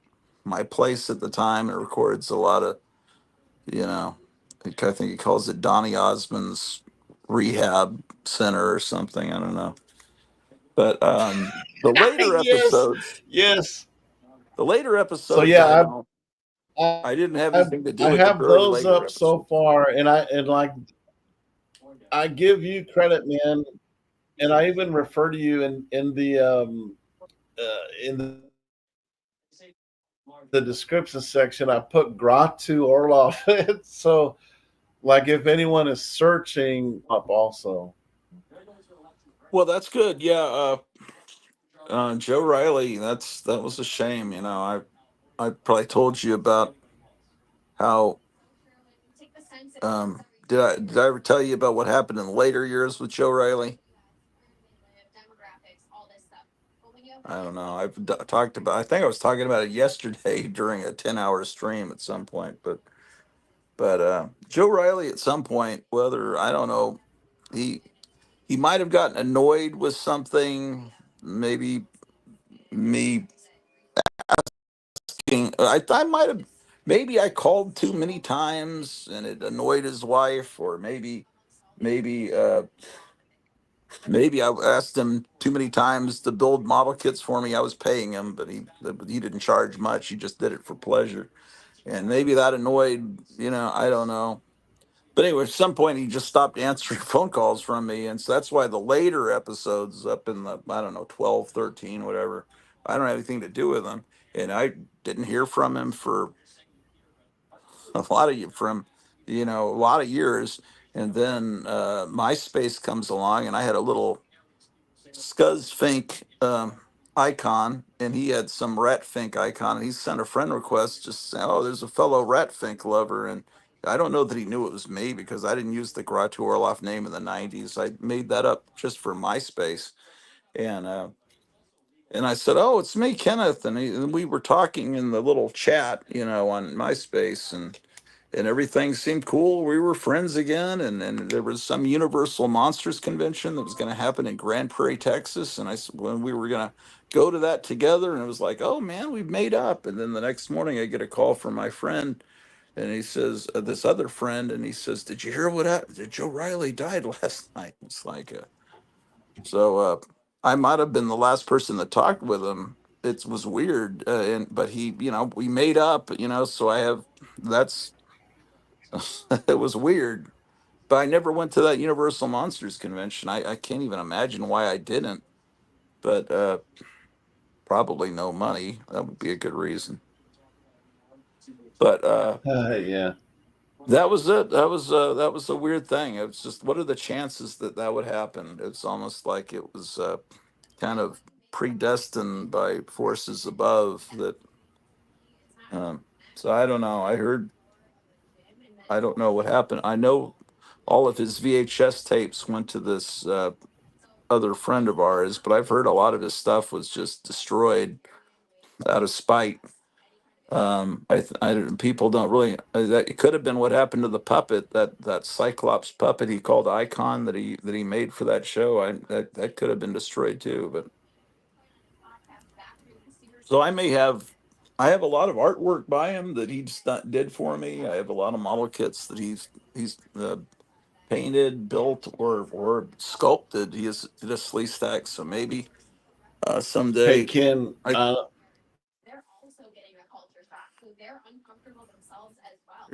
S1: place at the time and records a lot of, you know, I think he calls it Donny Osmond's rehab center or something. I don't know, but the later
S3: Yes,
S1: episodes,
S3: yes.
S1: the later
S3: So
S1: episodes,
S3: yeah, I
S1: I didn't have
S3: I
S1: anything to do
S3: I
S1: with the
S3: have
S1: very
S3: those
S1: later
S3: up
S1: episodes.
S3: so far, and like I give you credit, man, and I even refer to you in the description section. I put Gratu Orloff. So like if anyone is searching up also.
S1: Well, that's good. Yeah, Joe Riley. That was a shame. I probably told you about how. Did I ever tell you about what happened in later years with Joe Riley? I don't know. Talked about. I think I was talking about it yesterday during a 10-hour stream at some point. But Joe Riley at some point, whether I don't know, he he might have gotten annoyed with something. Maybe me I might have, maybe I called too many times and it annoyed his wife, or maybe maybe I asked him too many times to build model kits for me. I was paying him, but he didn't charge much. He just did it for pleasure, and maybe that annoyed, I don't know. But anyway, at some point he just stopped answering phone calls from me, and so that's why the later episodes up in the, I don't know, 12, 13, whatever, I don't have anything to do with them, and I didn't hear from him for a lot of years. And then MySpace comes along, and I had a little Scuzz Fink icon, and he had some Rat Fink icon, and he sent a friend request just saying, "Oh, there's a fellow Rat Fink lover," and I don't know that he knew it was me because I didn't use the Gratu Orloff name in the '90s. I made that up just for MySpace, and I said, "Oh, it's me, Kenneth," and we were talking in the little chat, on MySpace, and everything seemed cool. We were friends again, and there was some Universal Monsters convention that was going to happen in Grand Prairie, Texas, and when we were going to go to that together, and it was like, oh man, we've made up. And then the next morning, I get a call from my friend, and he says, this other friend, and he says, "Did you hear what happened? Joe Riley died last night?" It's like, I might have been the last person that talked with him. It was weird, but he, we made up, so I have that's it was weird, but I never went to that Universal Monsters convention. I can't even imagine why I didn't, but probably no money. That would be a good reason. But
S3: Yeah.
S1: that was it. That was a weird thing. It was just, what are the chances that that would happen? It's almost like it was kind of predestined by forces above that. Um, so I don't know. I don't know what happened. I know all of his VHS tapes went to this other friend of ours, but I've heard a lot of his stuff was just destroyed out of spite. People don't really that it could have been what happened to the puppet, that Cyclops puppet he called Icon, that he made for that show. That could have been destroyed too. But so I have a lot of artwork by him that did for me. I have a lot of model kits that he's painted, built, or sculpted. He has did a sleeve stack, so maybe
S3: Hey
S1: someday
S3: Ken,
S1: I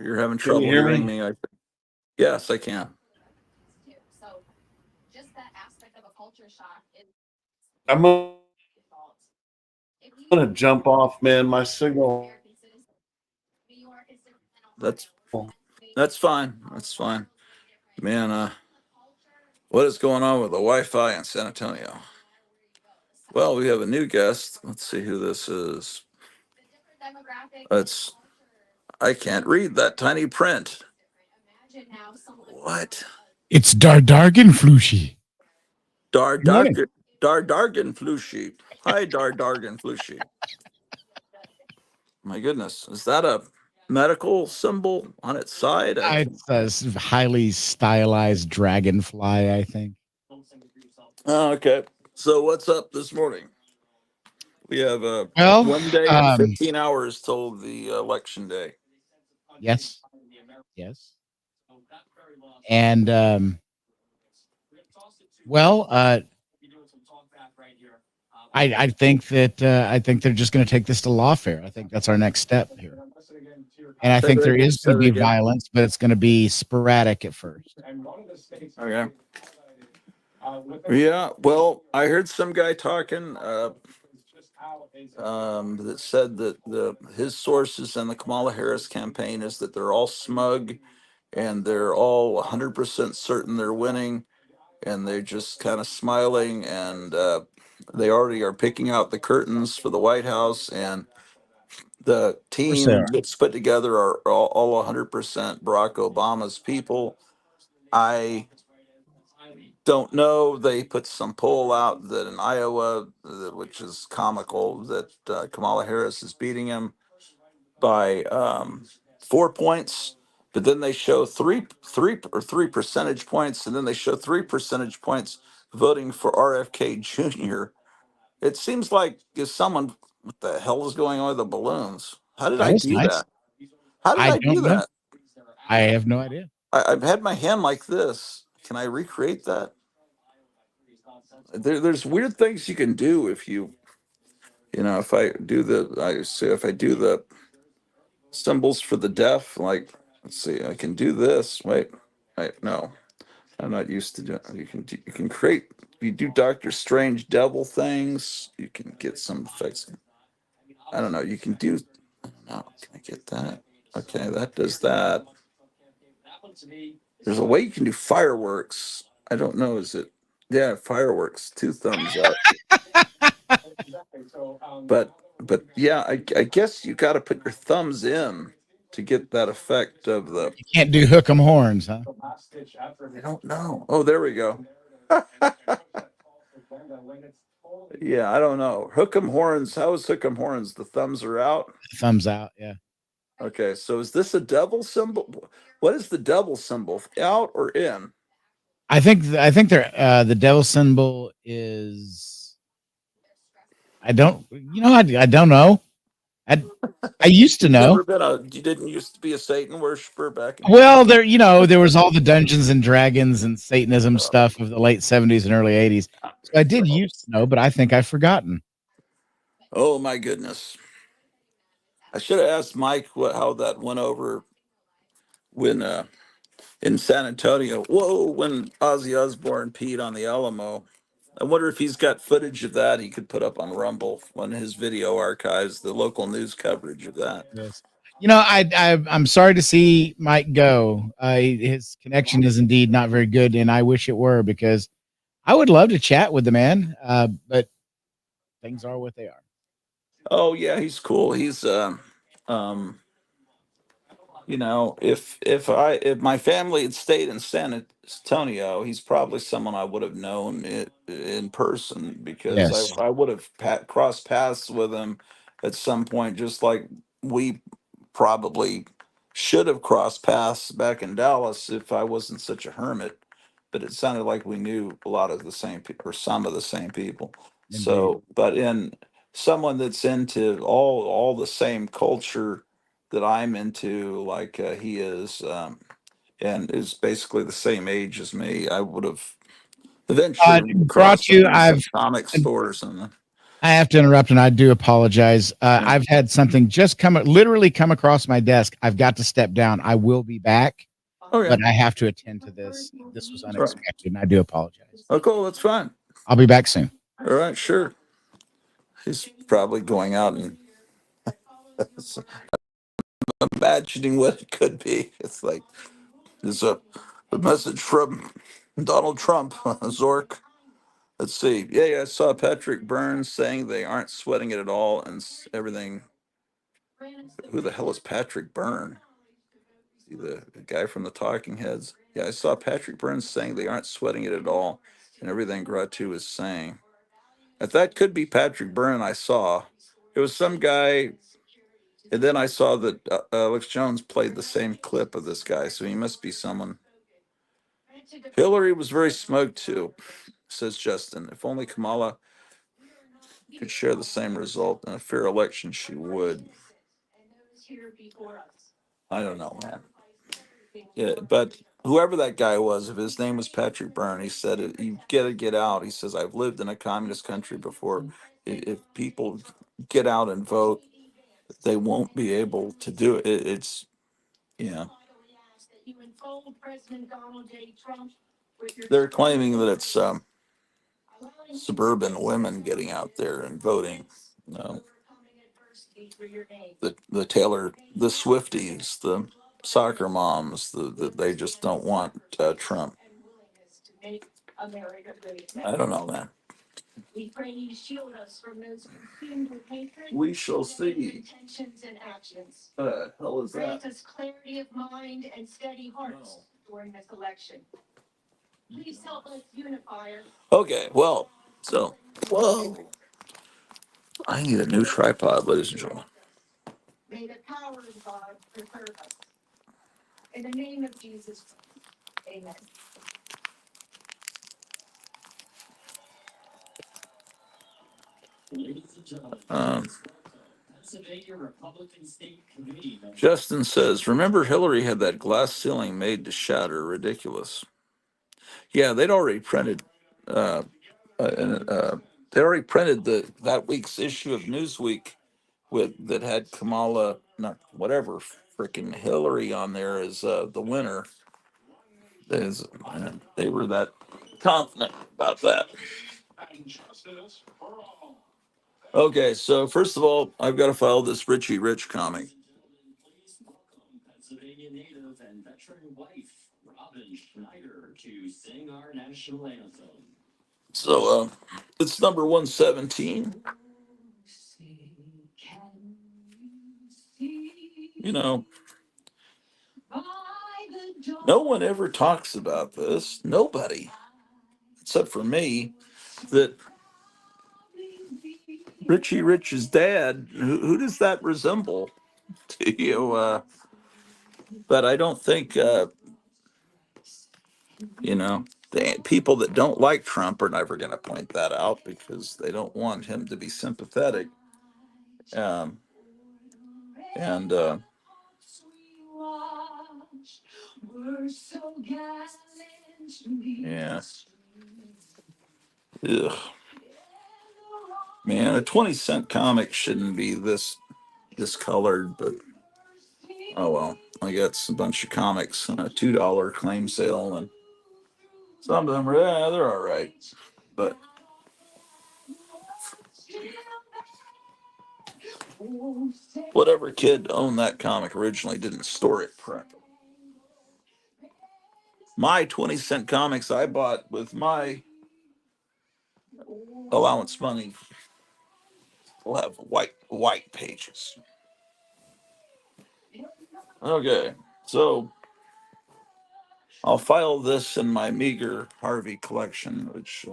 S1: you're having
S3: can you
S1: trouble
S3: hear
S1: hearing
S3: me?
S1: me. Yes, I can.
S3: I'm gonna jump off, man. My signal.
S1: That's that's fine. That's fine, man. What is going on with the Wi-Fi in San Antonio? Well, we have a new guest. Let's see who this is. It's I can't read that tiny print. What?
S4: It's Dardargenfluschi.
S1: Dar
S4: Good morning.
S1: Dar Dar Dargenfluschi. Hi, Dar Dargenfluschi. My goodness, is that a medical symbol on its side?
S4: It's a highly stylized dragonfly, I think.
S1: Oh, okay. So what's up this morning? We have
S4: Well,
S1: 1 day and
S4: um,
S1: 15 hours till the election day.
S4: yes, yes. And well, I think they're just going to take this to lawfare. I think that's our next step here. And I
S1: Say
S4: think
S1: that
S4: there
S1: again.
S4: is
S1: Say
S4: going to
S1: that
S4: be
S1: again.
S4: violence, but it's going to be sporadic at first.
S1: Okay. Yeah. Well, I heard some guy talking that said that his sources in the Kamala Harris campaign is that they're all smug and they're all 100% certain they're winning, and they're just kind of smiling, and they already are picking out the curtains for the White House, and the
S4: Of course they
S1: team
S4: are.
S1: that's put together are all 100% Barack Obama's people. I don't know. They put some poll out that in Iowa, which is comical, that Kamala Harris is beating him by 4 points. But then they show three percentage points, and then they show 3 percentage points voting for RFK Jr. It seems like is someone. What the hell is going on with the balloons? How did
S4: That
S1: I
S4: was
S1: do
S4: nice.
S1: that? How did
S4: I
S1: I do
S4: don't know.
S1: that?
S4: I have no idea.
S1: I've had my hand like this. Can I recreate that? There's weird things you can do if if I say if I do the symbols for the deaf, like, let's see, I can do this. Wait, no, I'm not used to doing. You can create. You do Doctor Strange devil things. You can get some effects. I don't know. You can do. No, can I get that? Okay, that does that. There's a way you can do fireworks. I don't know. Is it? Yeah, fireworks. Two thumbs up. But yeah, I guess you got to put your thumbs in to get that effect of the.
S4: You can't do hook 'em horns, huh?
S1: I don't know. Oh, there we go. Yeah, I don't know. Hook'em horns. How is hook'em horns? The thumbs are out.
S4: Thumbs out. Yeah.
S1: Okay, so is this a devil symbol? What is the devil symbol? Out or in?
S4: I think they're the devil symbol is I don't I don't know. I I used to know.
S1: You didn't used to be a Satan worshiper back in.
S4: Well, there was all the Dungeons and Dragons and Satanism stuff of the late 70s and early 80s. So I did used to know, but I think I've forgotten.
S1: Oh my goodness! I should have asked Mike how that went over when in San Antonio. Whoa, when Ozzy Osbourne peed on the Alamo. I wonder if he's got footage of that he could put up on Rumble on his video archives, the local news coverage of that.
S4: Yes. I'm sorry to see Mike go. His connection is indeed not very good, and I wish it were because I would love to chat with the man. But things are what they are.
S1: Oh yeah, he's cool. He's um if my family had stayed in San Antonio, he's probably someone I would have known in person because
S4: Yes.
S1: I would have crossed paths with him at some point, just like we probably should have crossed paths back in Dallas if I wasn't such a hermit. But it sounded like we knew a lot of the same people, or some of the same people.
S4: Indeed.
S1: So, but in someone that's into all the same culture that I'm into, like he is, and is basically the same age as me, I would have eventually run across
S4: Brought
S1: them
S4: you.
S1: in some comic stores and.
S4: I have to interrupt, and I do apologize.
S1: Yeah.
S4: I've had something just literally come across my desk. I've got to step down. I will be back,
S1: Okay.
S4: but I have to attend to this. This was unexpected, and I do apologize.
S1: Oh, cool. That's fine.
S4: I'll be back soon.
S1: All right, sure. He's probably going out and imagining what it could be. It's like there's a message from Donald Trump, Zork. Let's see. Yeah, I saw Patrick Burns saying they aren't sweating it at all and everything. Who the hell is Patrick Byrne? The guy from the Talking Heads. Yeah, I saw Patrick Burns saying they aren't sweating it at all and everything Gratu is saying. If that could be Patrick Byrne, I saw. It was some guy. And then I saw that Alex Jones played the same clip of this guy, so he must be someone. Hillary was very smoked too, says Justin. If only Kamala could share the same result in a fair election, she would. I don't know, man. Yeah, but whoever that guy was, if his name was Patrick Byrne, he said, "You gotta get out." He says, "I've lived in a communist country before. If people get out and vote, they won't be able to do it. It's yeah." They're claiming that it's suburban women getting out there and voting. No, the Taylor, the Swifties, the soccer moms, they just don't want Trump. I don't know, man. We shall see. Hell is that? Okay, well, so whoa, I need a new tripod, ladies and gentlemen. Um, Justin says, "Remember Hillary had that glass ceiling made to shatter? Ridiculous." Yeah, they'd already printed. Uh, they already printed that week's issue of Newsweek that had Kamala, not whatever, freaking Hillary on there as the winner. They were that confident about that. Okay, so first of all, I've got to file this Richie Rich comic. So it's number 117. You know, no one ever talks about this. Nobody, except for me, that Richie Rich's dad, who does that resemble to you? But I don't think, the people that don't like Trump are never going to point that out because they don't want him to be sympathetic. Um, and yeah, ugh. Man, a 20-cent comic shouldn't be this colored, but oh well. I got a bunch of comics on a $2 claim sale, and some of them they're all right, but whatever kid owned that comic originally didn't store it correctly. My 20-cent comics I bought with my allowance money will have white pages. Okay, so I'll file this in my meager Harvey collection, which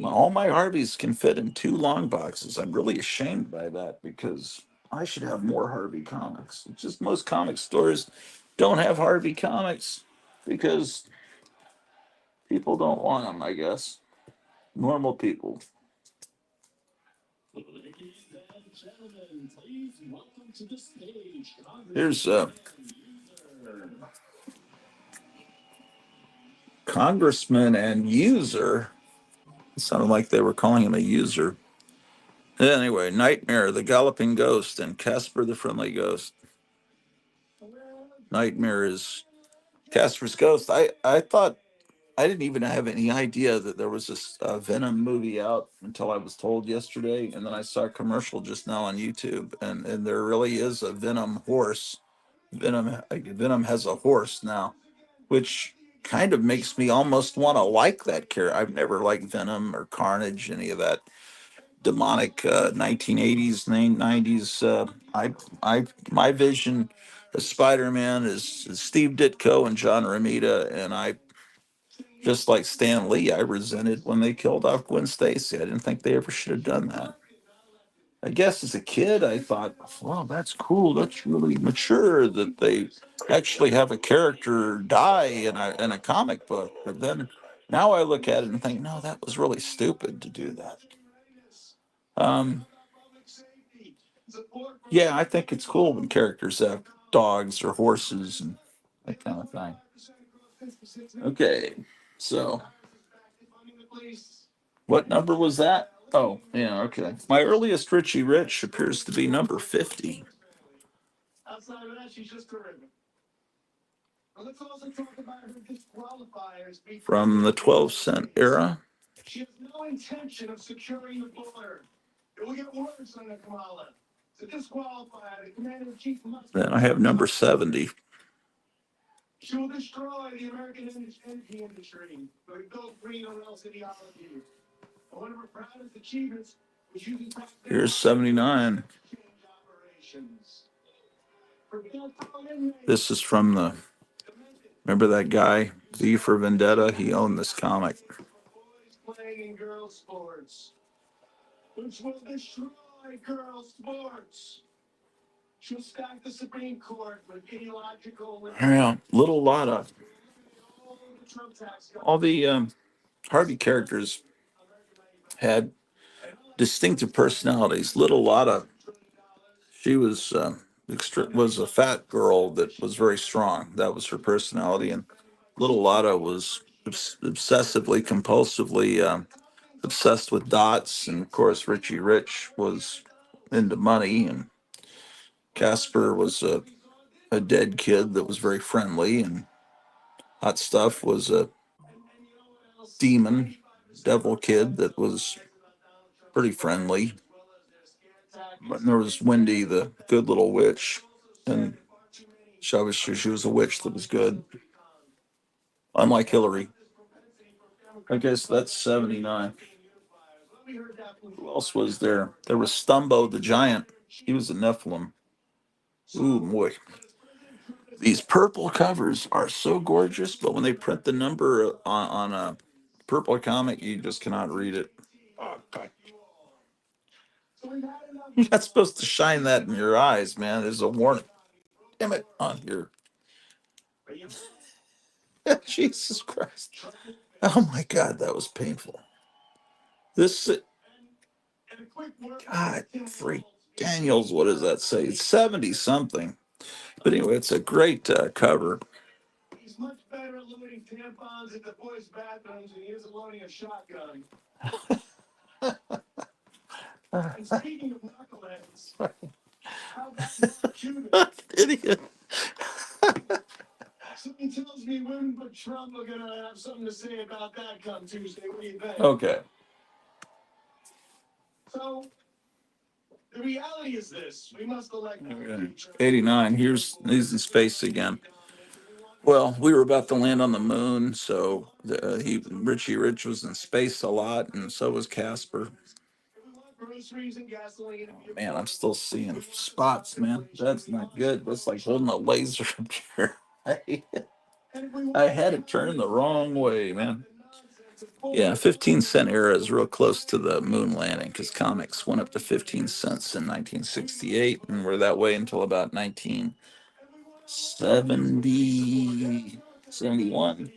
S1: all my Harveys can fit in 2 long boxes. I'm really ashamed by that because I should have more Harvey comics. It's just most comic stores don't have Harvey comics because people don't want them, I guess. Normal people. Here's Congressman and User. It sounded like they were calling him a user. Anyway, Nightmare, the Galloping Ghost, and Casper the Friendly Ghost. Nightmare is Casper's ghost. I thought I didn't even have any idea that there was this Venom movie out until I was told yesterday, and then I saw a commercial just now on YouTube, and there really is a Venom horse. Venom has a horse now, which kind of makes me almost want to like that character. I've never liked Venom or Carnage, any of that demonic 1980s, 90s. My vision of Spider-Man is Steve Ditko and John Romita, and I just like Stan Lee. I resented when they killed off Gwen Stacy. I didn't think they ever should have done that. I guess as a kid, I thought, wow, that's cool. That's really mature that they actually have a character die in a comic book. But then now I look at it and think, no, that was really stupid to do that. Um, yeah, I think it's cool when characters have dogs or horses and that kind of thing. Okay, so what number was that? Oh, yeah, okay. My earliest Richie Rich appears to be number 50.
S2: Outside of that, she's just terrific. But let's also talk about her disqualifiers.
S1: From the 12-cent era.
S2: She has no intention of securing the border. It will get worse under Kamala. To disqualify the commander-in-chief must...
S1: Then I have number 70.
S2: She will destroy the American energy industry with go green or else ideology. But one of her proudest achievements was using...
S1: Here's 79. This is from the... Remember that guy, V for Vendetta? He owned this comic.
S2: Playing in girls' sports, which will destroy girls' sports. She'll stack the Supreme Court with ideological...
S1: Yeah, Little Lotta. All the Harvey characters had distinctive personalities. Little Lotta, she was was a fat girl that was very strong. That was her personality. And Little Lotta was obsessively, compulsively obsessed with dots. And of course, Richie Rich was into money. And Casper was a dead kid that was very friendly. And Hot Stuff was a demon, devil kid that was pretty friendly. But there was Wendy, the good little witch. And she was a witch that was good, unlike Hillary. I guess that's 79. Who else was there? There was Stumbo the Giant. He was a Nephilim. Ooh, boy. These purple covers are so gorgeous, but when they print the number on a purple comic, you just cannot read it. Oh, God. You're not supposed to shine that in your eyes, man. There's a warning. Damn it, on here. Jesus Christ. Oh, my God, that was painful. This, God, freak Daniels, what does that say? It's 70 something. But anyway, it's a great cover.
S2: He's much better at loading tampons at the boys' bathrooms than he is at loading a shotgun. And speaking of knuckleheads, how about Judas?
S1: Idiot.
S2: Something tells me women but Trump are gonna have something to say about that come Tuesday. What do you think?
S1: Okay.
S2: So the reality is this: we must elect.
S1: Okay. 89. He's in space again. Well, we were about to land on the moon, so Richie Rich was in space a lot, and so was Casper. Oh, man, I'm still seeing spots, man. That's not good. That's like holding a laser up here. I had it turned the wrong way, man. Yeah, 15-cent era is real close to the moon landing because comics went up to 15 cents in 1968 and were that way until about 1970, 71.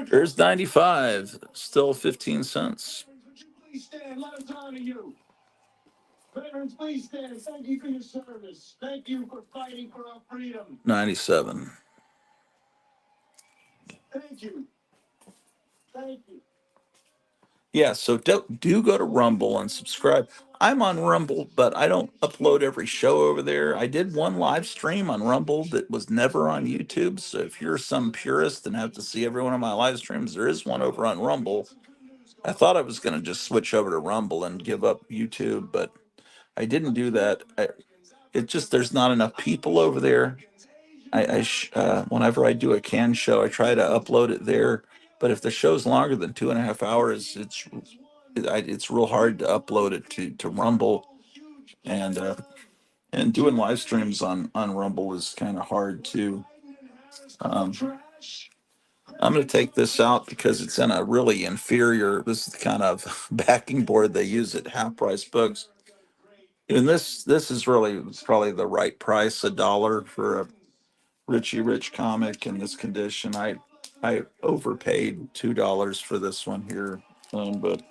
S1: There's 95, still 15 cents.
S2: Please stand. Let us honor you. Veterans, please stand. Thank you for your service. Thank you for fighting for our freedom.
S1: 97.
S2: Thank you. Thank you.
S1: Yeah, so do go to Rumble and subscribe. I'm on Rumble, but I don't upload every show over there. I did one live stream on Rumble that was never on YouTube. So if you're some purist and have to see every one of my live streams, there is one over on Rumble. I thought I was going to just switch over to Rumble and give up YouTube, but I didn't do that. It just, there's not enough people over there. Whenever I do a can show, I try to upload it there. But if the show's longer than 2.5 hours, it's real hard to upload it to Rumble, and doing live streams on Rumble is kind of hard too. Um, I'm going to take this out because it's in a really inferior. This is the kind of backing board they use at Half Price Books, and this is really probably the right price, $1 for a Richie Rich comic in this condition. I overpaid $2 for this one here, but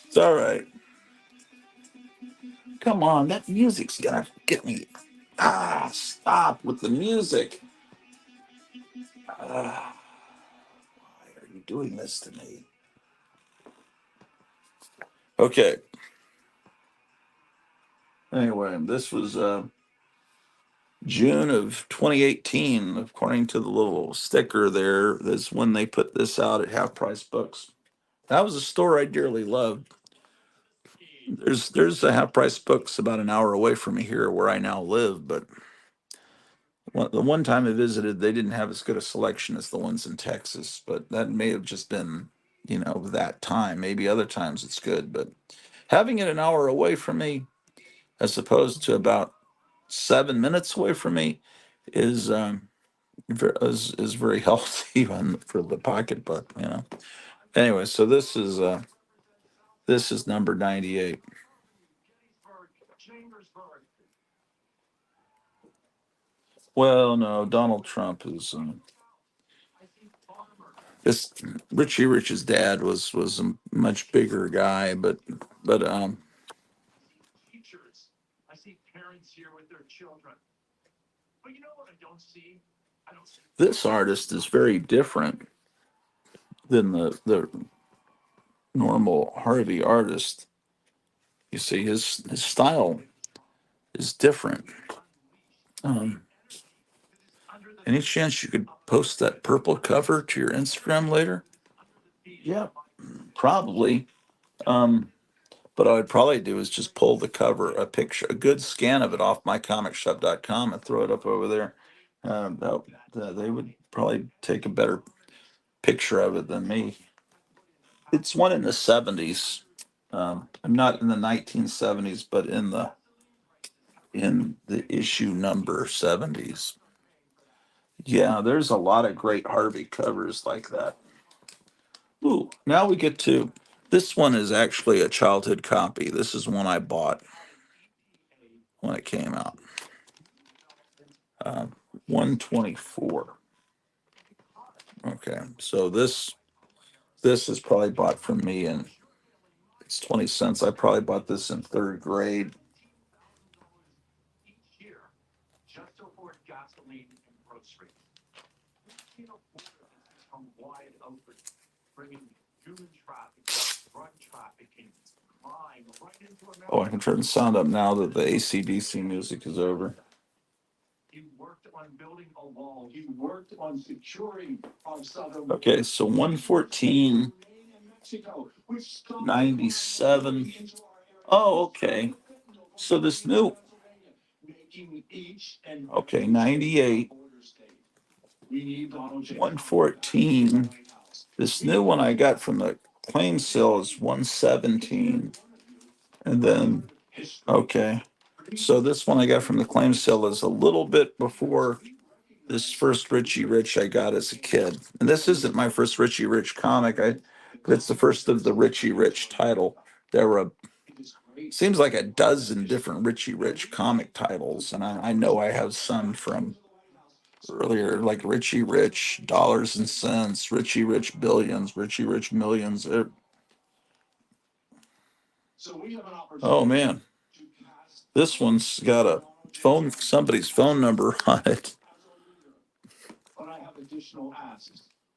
S1: it's all right. Come on, that music's gonna get me. Stop with the music. Why are you doing this to me? Okay. Anyway, this was June of 2018, according to the little sticker there. That's when they put this out at Half Price Books. That was a store I dearly loved. There's a Half Price Books about an hour away from me here where I now live, but the one time I visited, they didn't have as good a selection as the ones in Texas, but that may have just been, that time. Maybe other times it's good, but having it an hour away from me, as opposed to about 7 minutes away from me, is is very healthy for the pocketbook. Anyway, so this is number 98. Well, no, Donald Trump is this Richie Rich's dad was a much bigger guy, but this artist is very different than the normal Harvey artist. You see, his style is different. Um, any chance you could post that purple cover to your Instagram later? Yeah, probably. Um, But what I'd probably do is just pull the cover, a picture, a good scan of it off mycomicshop.com and throw it up over there. They would probably take a better picture of it than me. It's one in the 70s. I'm not in the 1970s, but in the issue number 70s. Yeah, there's a lot of great Harvey covers like that. Ooh, now we get to this one is actually a childhood copy. This is one I bought when it came out. 124. Okay, so this is probably bought from me, and it's 20 cents. I probably bought this in third grade. Oh, I can turn the sound up now that the AC/DC music is over. Okay, so 114, 97. Oh, okay. So this new, okay, 98, 114. This new one I got from the claim sale is 117. And then, okay. So this one I got from the claim sale is a little bit before this first Richie Rich I got as a kid, and this isn't my first Richie Rich comic. But it's the first of the Richie Rich title. There were seems like a dozen different Richie Rich comic titles, and I know I have some from earlier, like Richie Rich Dollars and Cents, Richie Rich Billions, Richie Rich Millions. Oh man, this one's got a somebody's phone number on it.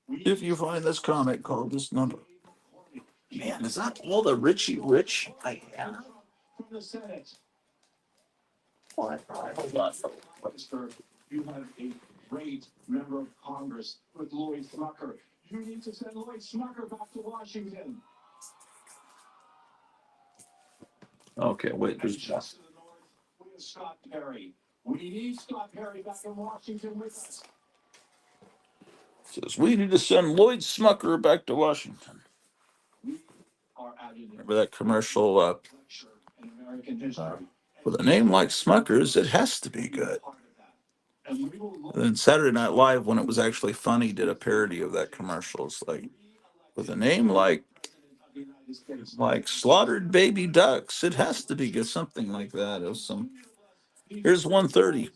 S1: If you find this comic, call this number. Man, is that all the Richie Rich I have? What? Hold on. You have a great member of Congress with Lloyd Smucker. You need to send Lloyd Smucker back to Washington. Okay, wait. There's just to the north. We have Scott Perry. We need Scott Perry back in Washington with us. Says we need to send Lloyd Smucker back to Washington. Remember that commercial? With a name like Smucker's, it has to be good. And then Saturday Night Live, when it was actually funny, did a parody of that commercial. It's like, with a name like Slaughtered Baby Ducks, it has to be good. Something like that. It was some. Here's 130.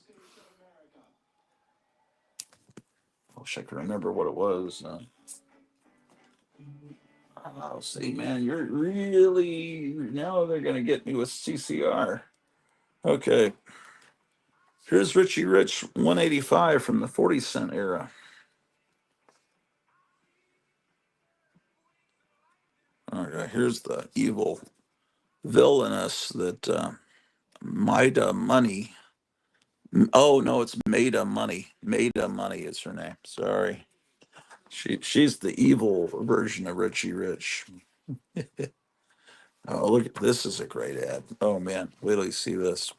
S1: I wish I could remember what it was. Oh, see, man, you're really now they're gonna get me with CCR. Okay, here's Richie Rich 185 from the 40 cent era. Okay, here's the evil villainous that Maida Money. Oh no, it's Maida Money. Maida Money is her name. Sorry, she's the evil version of Richie Rich. Oh, look, this is a great ad. Oh man, wait till you see this.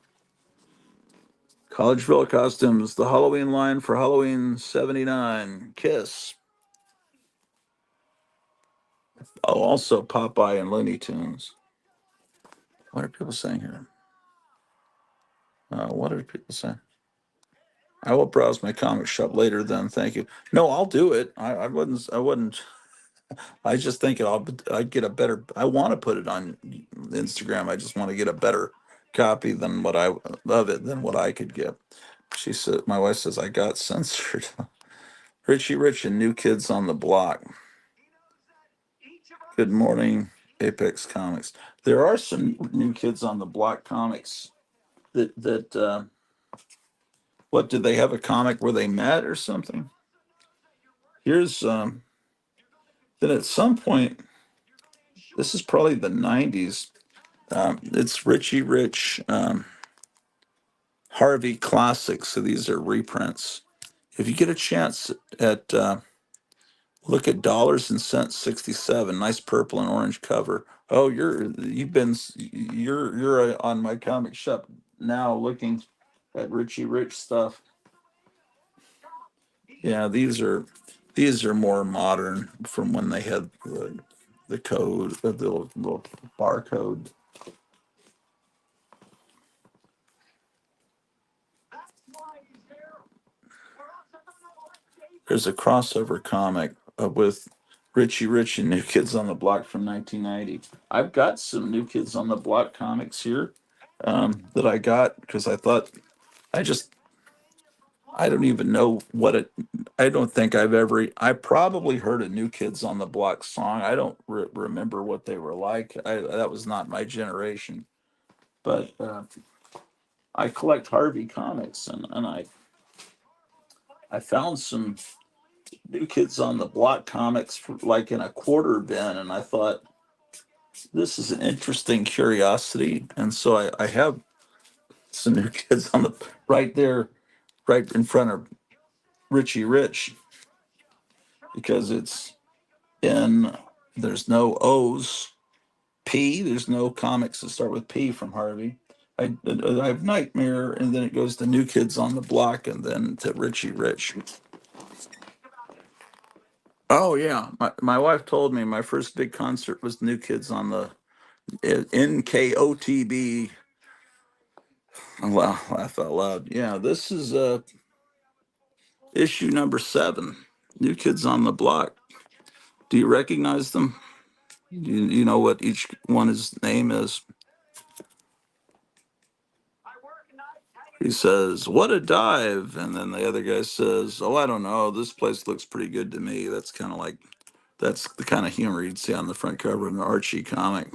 S1: Collegeville costumes, the Halloween line for Halloween '79. Kiss. Oh, also Popeye and Looney Tunes. What are people saying here? What are people saying? I will browse my comic shop later. Then, thank you. No, I'll do it. I wouldn't. I wouldn't. I just think I'd get a better. I want to put it on Instagram. I just want to get a better copy than what I of it than what I could get. She said, my wife says I got censored. Richie Rich and New Kids on the Block. Good morning, Apex Comics. There are some New Kids on the Block comics that what did they have a comic where they met or something? Here's then at some point, this is probably the 90s. It's Richie Rich Harvey Classics. So these are reprints. If you get a chance at look at Dollars and Cents 67, nice purple and orange cover. Oh, you're on my comic shop now looking at Richie Rich stuff. Yeah, these are more modern from when they had the code, the little barcode. There's a crossover comic with Richie Rich and New Kids on the Block from 1990. I've got some New Kids on the Block comics here that I got because I thought I just I don't even know what it. I don't think I probably heard a New Kids on the Block song. I don't remember what they were like. That was not my generation. But I collect Harvey comics, and I found some New Kids on the Block comics for, like in a quarter bin, and I thought this is an interesting curiosity, and so I have some New Kids on the right there, right in front of Richie Rich, because it's in there's no O's, P. There's no comics that start with P from Harvey. I have Nightmare, and then it goes to New Kids on the Block, and then to Richie Rich. Oh yeah, my wife told me my first big concert was New Kids on the NKOTB. Wow, laugh out loud. Yeah, this is issue number 7, New Kids on the Block. Do you recognize them? You know what each one's name is? He says, "What a dive." And then the other guy says, "Oh, I don't know. This place looks pretty good to me." That's kind of like, that's the kind of humor you'd see on the front cover of an Archie comic.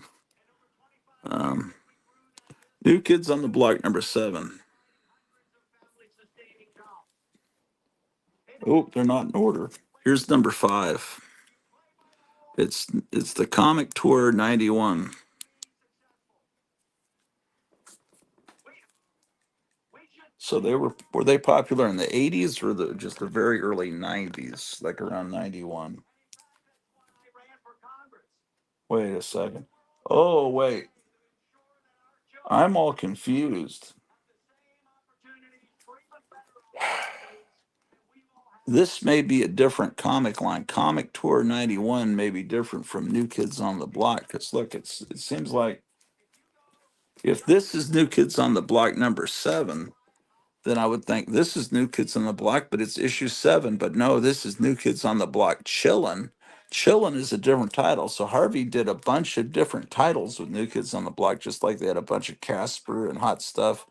S1: Um, New Kids on the Block, number 7. Oh, they're not in order. Here's number 5. It's the Comic Tour 91. So were they popular in the 80s or just the very early 90s, like around 91? Wait a second. Oh, wait. I'm all confused. This may be a different comic line. Comic Tour 91 may be different from New Kids on the Block. Because look, it seems like if this is New Kids on the Block number 7, then I would think this is New Kids on the Block, but it's issue 7. But no, this is New Kids on the Block Chillin'. Chillin' is a different title. So Harvey did a bunch of different titles with New Kids on the Block, just like they had a bunch of Casper and Hot Stuff.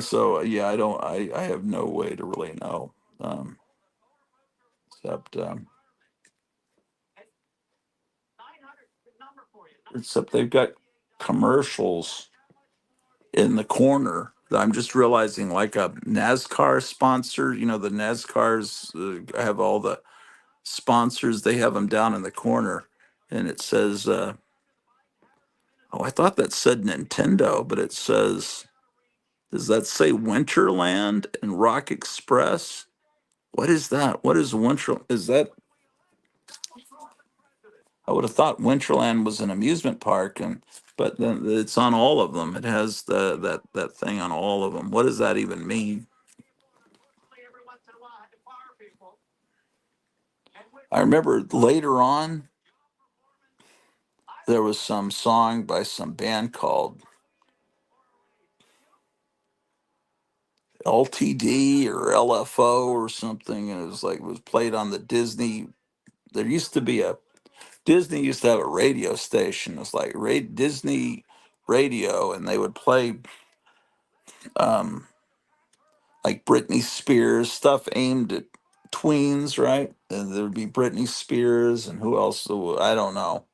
S1: So yeah, I have no way to really know. Except except they've got commercials in the corner. I'm just realizing, like a NASCAR sponsor, the NASCARs have all the sponsors, they have them down in the corner, and it says, oh, I thought that said Nintendo, but it says, does that say Winterland and Rock Express? What is that? What is Winter? Is that? I would have thought Winterland was an amusement park, but then it's on all of them. It has that thing on all of them. What does that even mean? I remember later on there was some song by some band called LTD or LFO or something, and it was played on the Disney. There used to be a Disney used to have a radio station. It was like Disney radio, and they would play um, like Britney Spears stuff aimed at tweens, right? And there would be Britney Spears and who else? I don't know,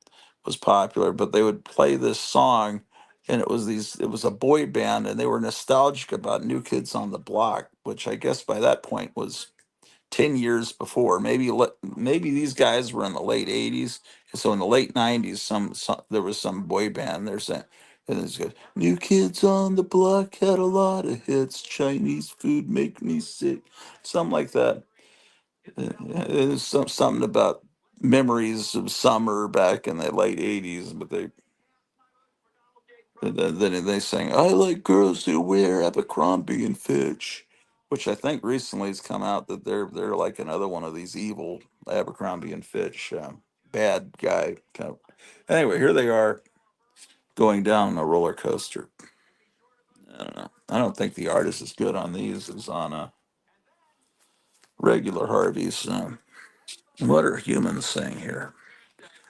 S1: was popular, but they would play this song, and it was a boy band, and they were nostalgic about New Kids on the Block, which I guess by that point was 10 years before. Maybe these guys were in the late 80s. So in the late 90s, there was some boy band. There's a and it's good. New Kids on the Block had a lot of hits. Chinese food make me sick. Something like that. There's something about memories of summer back in the late 80s, but then they sang, "I like girls who wear Abercrombie and Fitch," which I think recently has come out that they're like another one of these evil Abercrombie and Fitch bad guy kind of. Anyway, here they are going down a roller coaster. I don't know. I don't think the art is as good on these as on a regular Harvey's. What are humans saying here?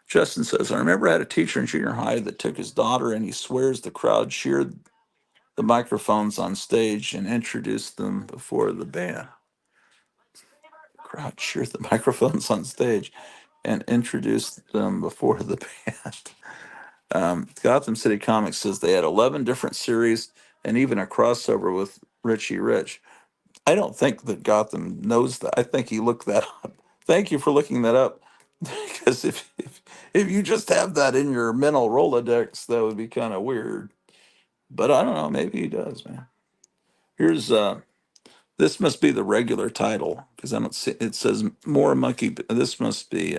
S1: Justin says, I remember I had a teacher in junior high that took his daughter and he swears the crowd cheered the microphones on stage and introduced them before the band. Crowd cheered the microphones on stage and introduced them before the band. Gotham City Comics says they had 11 different series and even a crossover with Richie Rich. I don't think that Gotham knows that. I think he looked that up. Thank you for looking that up. Because if you just have that in your mental Rolodex, that would be kind of weird. But I don't know. Maybe he does, man. Here's this must be the regular title because I don't see it says more monkey. This must be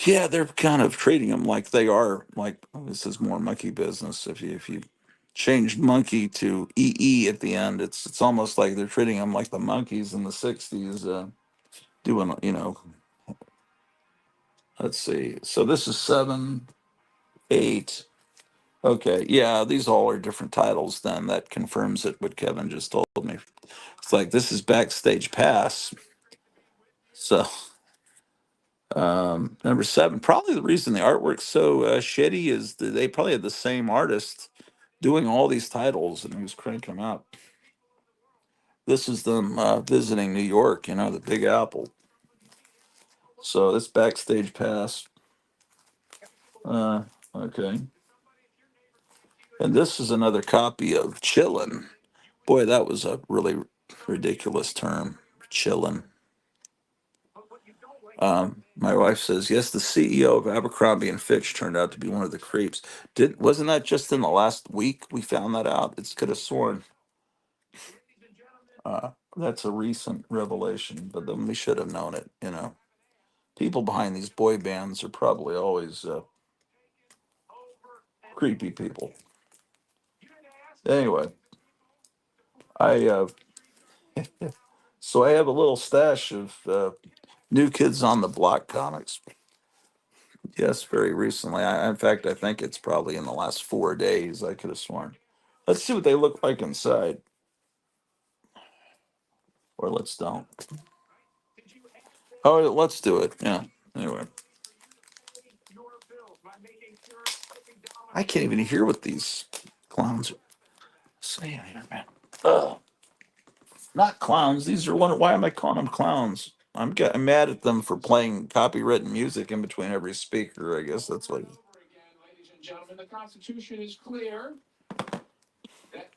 S1: yeah. They're kind of treating them like they are like this is more monkey business. If you change monkey to ee at the end, it's almost like they're treating them like the monkeys in the '60s doing Let's see. So this is 7, 8. Okay, yeah, these all are different titles. Then that confirms it. What Kevin just told me. It's like this is Backstage Pass. So number 7, probably the reason the artwork's so shitty is that they probably had the same artist doing all these titles, and he was cranking them out. This is them visiting New York, the Big Apple. So this Backstage Pass. Okay. And this is another copy of Chillin'. Boy, that was a really ridiculous term. Chillin'. My wife says, yes, the CEO of Abercrombie and Fitch turned out to be one of the creeps. Wasn't that just in the last week we found that out? It's could have sworn. That's a recent revelation, but then we should have known it. People behind these boy bands are probably always creepy people. Anyway, I so I have a little stash of New Kids on the Block comics. Yes, very recently. In fact, I think it's probably in the last 4 days. I could have sworn. Let's see what they look like inside, or let's don't. Oh, let's do it. Yeah. Anyway, I can't even hear what these clowns are saying here, man. Ugh. Not clowns. These are one. Why am I calling them clowns? I'm mad at them for playing copywritten music in between every speaker. I guess that's what.
S2: Ladies and gentlemen, the Constitution is clear that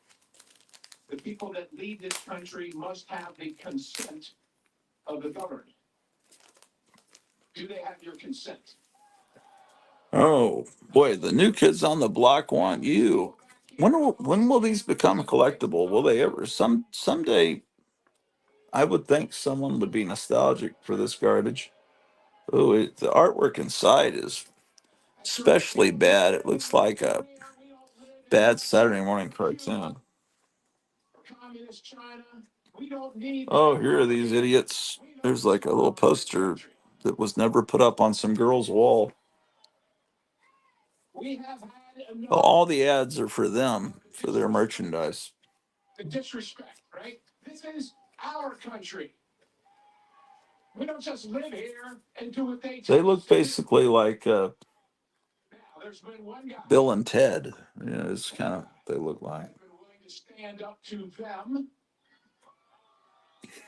S2: the people that lead this country must have the consent of the governed. Do they have your consent?
S1: Oh boy, the New Kids on the Block want you. When will these become collectible? Will they ever? Someday, I would think someone would be nostalgic for this garbage. Oh, the artwork inside is especially bad. It looks like a bad Saturday morning cartoon. Oh, here are these idiots. There's like a little poster that was never put up on some girl's wall. Oh, all the ads are for them, for their merchandise.
S2: The disrespect, right? This is our country. We don't just live here and do what they tell
S1: They look
S2: us to do.
S1: basically like
S2: Now, there's been one guy
S1: Bill and Ted. It's kind of they look like.
S2: who's been willing to stand up to them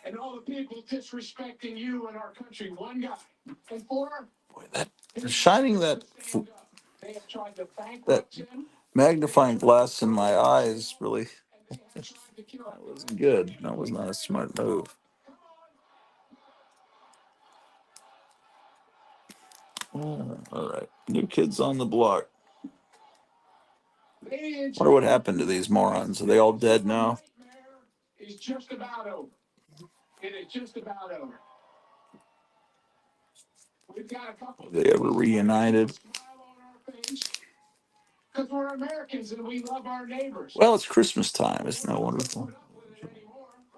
S2: and all the people disrespecting you and our country. One guy. And for
S1: Boy, that shining that
S2: they have tried to
S1: that
S2: bankrupt him.
S1: magnifying glass in my eyes really
S2: And they have tried to kill him.
S1: that wasn't good. That was not a smart move. All right, New Kids on the Block. Wonder what happened to these morons. Are they all dead now?
S2: It's just about over. It is just about over. We've got a couple.
S1: Are they ever reunited?
S2: Because we're Americans and we love our neighbors.
S1: Well, it's Christmas time. Isn't that wonderful?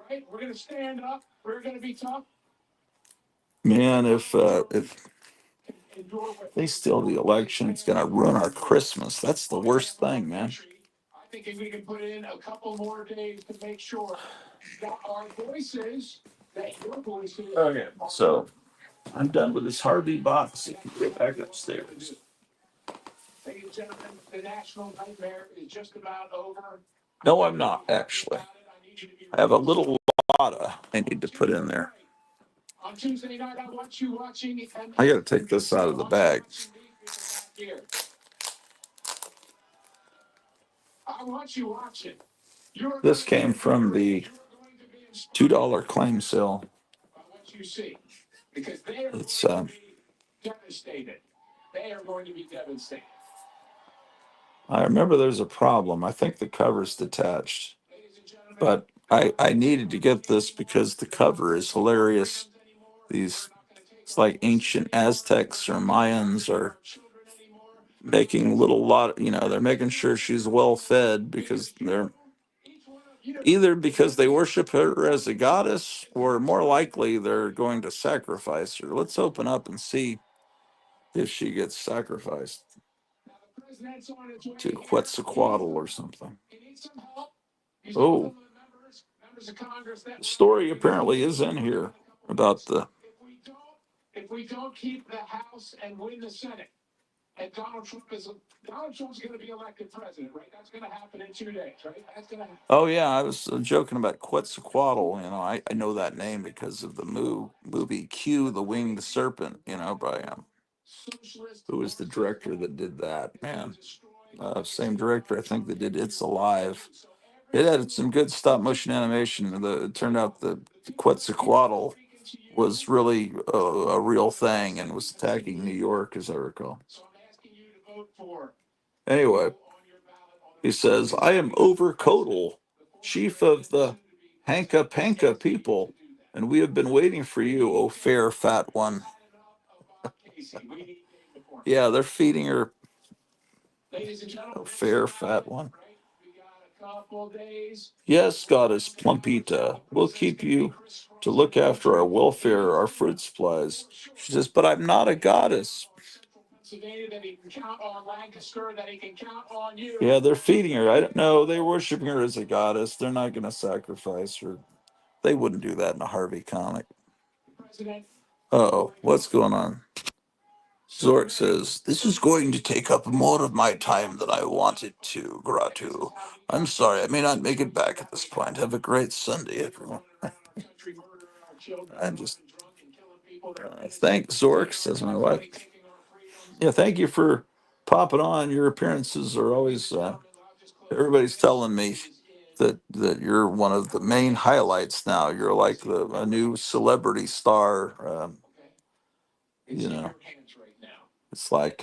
S2: Right? We're going to stand up. We're going to be tough.
S1: Man, if they steal the election, it's gonna ruin our Christmas. That's the worst thing, man.
S2: I think if we can put in a couple more days to make sure that our voices, that your voices.
S1: Okay, so I'm done with this Harvey box. You can go back upstairs.
S2: Ladies and gentlemen, the national nightmare is just about over.
S1: No, I'm not actually. I have a little lotta I need to put in there.
S2: On Tuesday night, I want you watching.
S1: I got to take this out of the bag.
S2: I want you watching.
S1: This came from the $2 claim sale.
S2: What you see, because they are
S1: It's
S2: going to be devastated. They are going to be devastated.
S1: I remember there's a problem. I think the cover's detached, but I needed to get this because the cover is hilarious. It's like ancient Aztecs or Mayans are making they're making sure she's well fed because they worship her as a goddess, or more likely they're going to sacrifice her. Let's open up and see if she gets sacrificed. to Quetzalcoatl or something. Oh, the story apparently is in here about the. If we don't keep the House and win the Senate, and Donald Trump's going to be elected president, right? That's going to happen in 2 days, right? That's going to happen. Oh yeah, I was joking about Quetzalcoatl. You know, I know that name because of the movie Q, the Winged Serpent. You know, by who was the director that did that? Man, same director I think that did It's Alive. It had some good stop motion animation. It turned out the Quetzalcoatl was really a real thing and was attacking New York, as I recall. Anyway, he says, I am Overcoatl, chief of the Hanka Panka people, and we have been waiting for you, O fair fat one. Yeah, they're feeding her, O fair fat one. Yes, goddess Plumpita, we'll keep you to look after our welfare, our fruit supplies. She says, but I'm not a goddess. Yeah, they're feeding her. I don't know. They're worshiping her as a goddess. They're not going to sacrifice her. They wouldn't do that in a Harvey comic. Uh-oh, what's going on? Zork says, this is going to take up more of my time than I wanted to, Gratu. I'm sorry, I may not make it back at this point. Have a great Sunday, everyone. I'm just... thanks, Zork, says my wife. Yeah, thank you for popping on. Your appearances are always... everybody's telling me that you're one of the main highlights now. You're like a new celebrity star, you know. It's like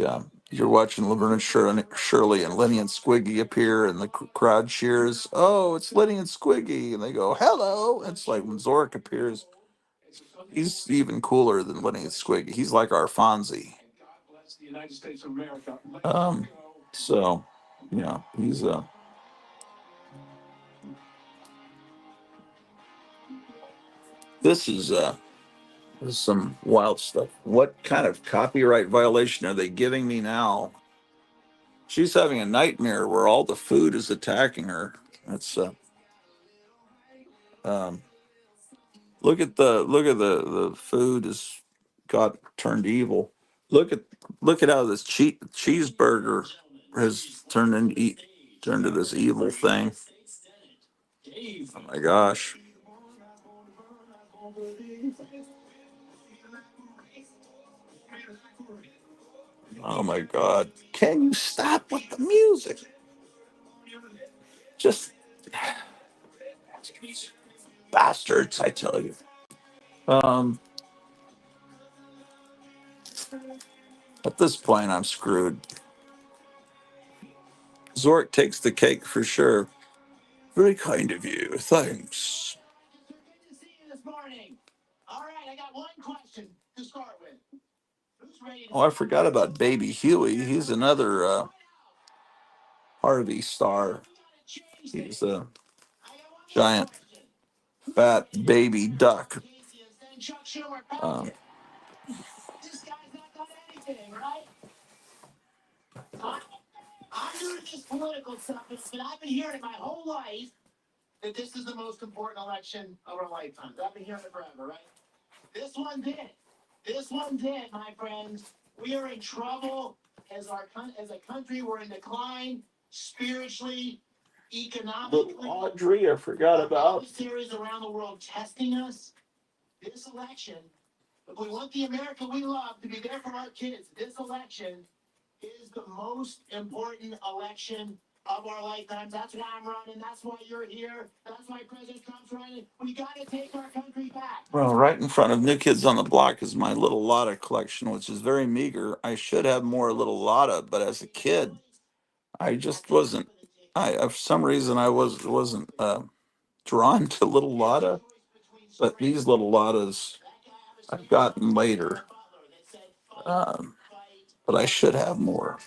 S1: you're watching Laverne and Shirley and Lenny and Squiggy appear, and the crowd cheers. Oh, it's Lenny and Squiggy, and they go hello. It's like when Zork appears, he's even cooler than Lenny and Squiggy. He's like our Fonzie. So, yeah, he's this is some wild stuff. What kind of copyright violation are they giving me now? She's having a nightmare where all the food is attacking her. That's um, look at the food has got turned evil. Look at how this cheeseburger has turned to this evil thing. Oh my gosh. Oh my God. Can you stop with the music? Just bastards, I tell you. Um, at this point, I'm screwed. Zork takes the cake for sure. Very kind of you. Thanks. Oh, I forgot about Baby Huey. He's another Harvey star. He's a giant, fat baby duck. Um, I'm doing this political stuff, but I've been hearing it my whole life that this is the most important election of our lifetimes. I've been hearing it forever, right? This one did. This one did, my friends. We are in trouble as a country. We're in decline spiritually, economically. Little Audrey, I forgot about. Series around the world testing us. This election, if we want the America we love to be there for our kids, this election is the most important election of our lifetimes. That's why I'm running. That's why you're here. That's why President Trump's running. We got to take our country back. Well, right in front of New Kids on the Block is my Little Lotta collection, which is very meager. I should have more Little Lotta, but as a kid, I just wasn't. For some reason, I wasn't drawn to Little Lotta. But these Little Lottas I've gotten later. But I should have more.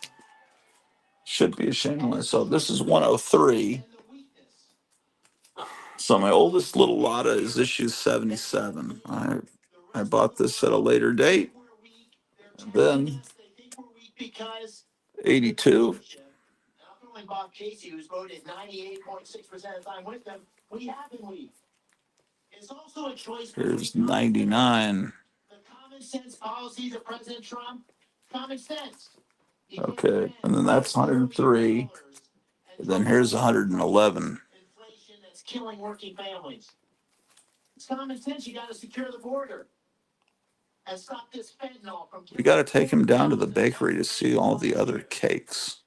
S1: Should be ashamed of myself. This is 103. So my oldest Little Lotta is issue 77. I bought this at a later date. And then 82.
S2: Throwing Bob Casey, who's voted 98.6% of the time with them, we have been weak. It's also a choice.
S1: Here's 99.
S2: The common sense policies of President Trump, common sense.
S1: Okay, and then that's 103. And then here's 111.
S2: Inflation that's killing working families. It's common sense. You got to secure the border and stop this fentanyl from.
S1: We got to take him down to the bakery to see all the other cakes.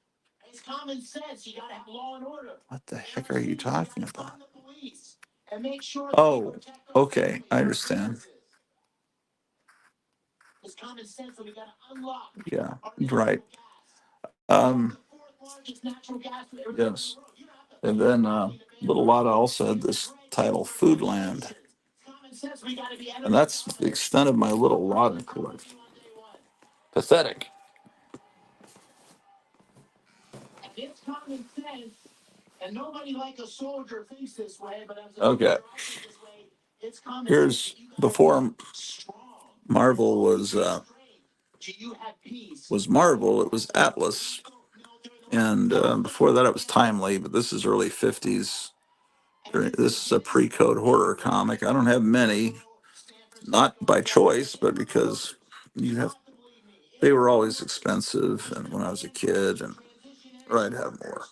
S2: It's common sense. You got to have law and order.
S1: What the heck are you talking about?
S2: And make sure
S1: Oh, okay, I understand.
S2: It's common sense that we got to unlock.
S1: Yeah, right. Um, yes. And then Little Lotta also had this title, Foodland. And that's the extent of my Little Lotta collection. Pathetic.
S2: And it's common sense, and nobody like a soldier thinks this way, but as a
S1: Okay.
S2: it's common
S1: Here's
S2: sense.
S1: before Marvel was Marvel, it was Atlas. And before that, it was Timely, but this is early 50s. This is a pre-code horror comic. I don't have many, not by choice, but because they were always expensive, and when I was a kid, and I'd have more.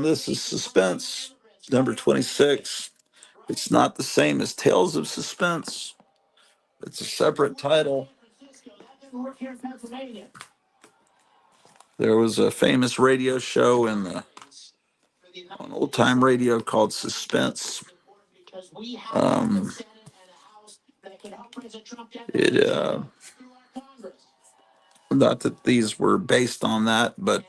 S1: This is Suspense, number 26. It's not the same as Tales of Suspense. It's a separate title. There was a famous radio show on old time radio called Suspense. It not that these were based on that, but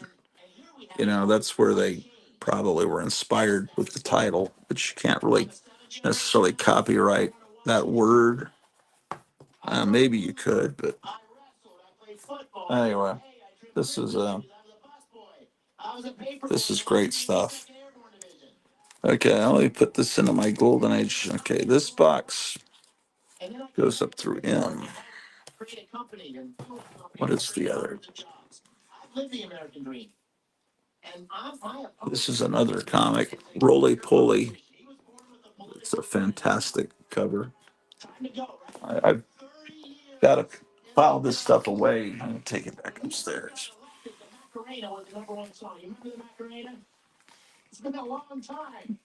S1: that's where they probably were inspired with the title, but you can't really necessarily copyright that word. Maybe you could, but anyway, this is great stuff. Okay, let me put this into my golden age. Okay, this box goes up through M. What is the other? This is another comic, Roly Poly. It's a fantastic cover. I've got to file this stuff away and take it back upstairs.
S2: It's been a long time.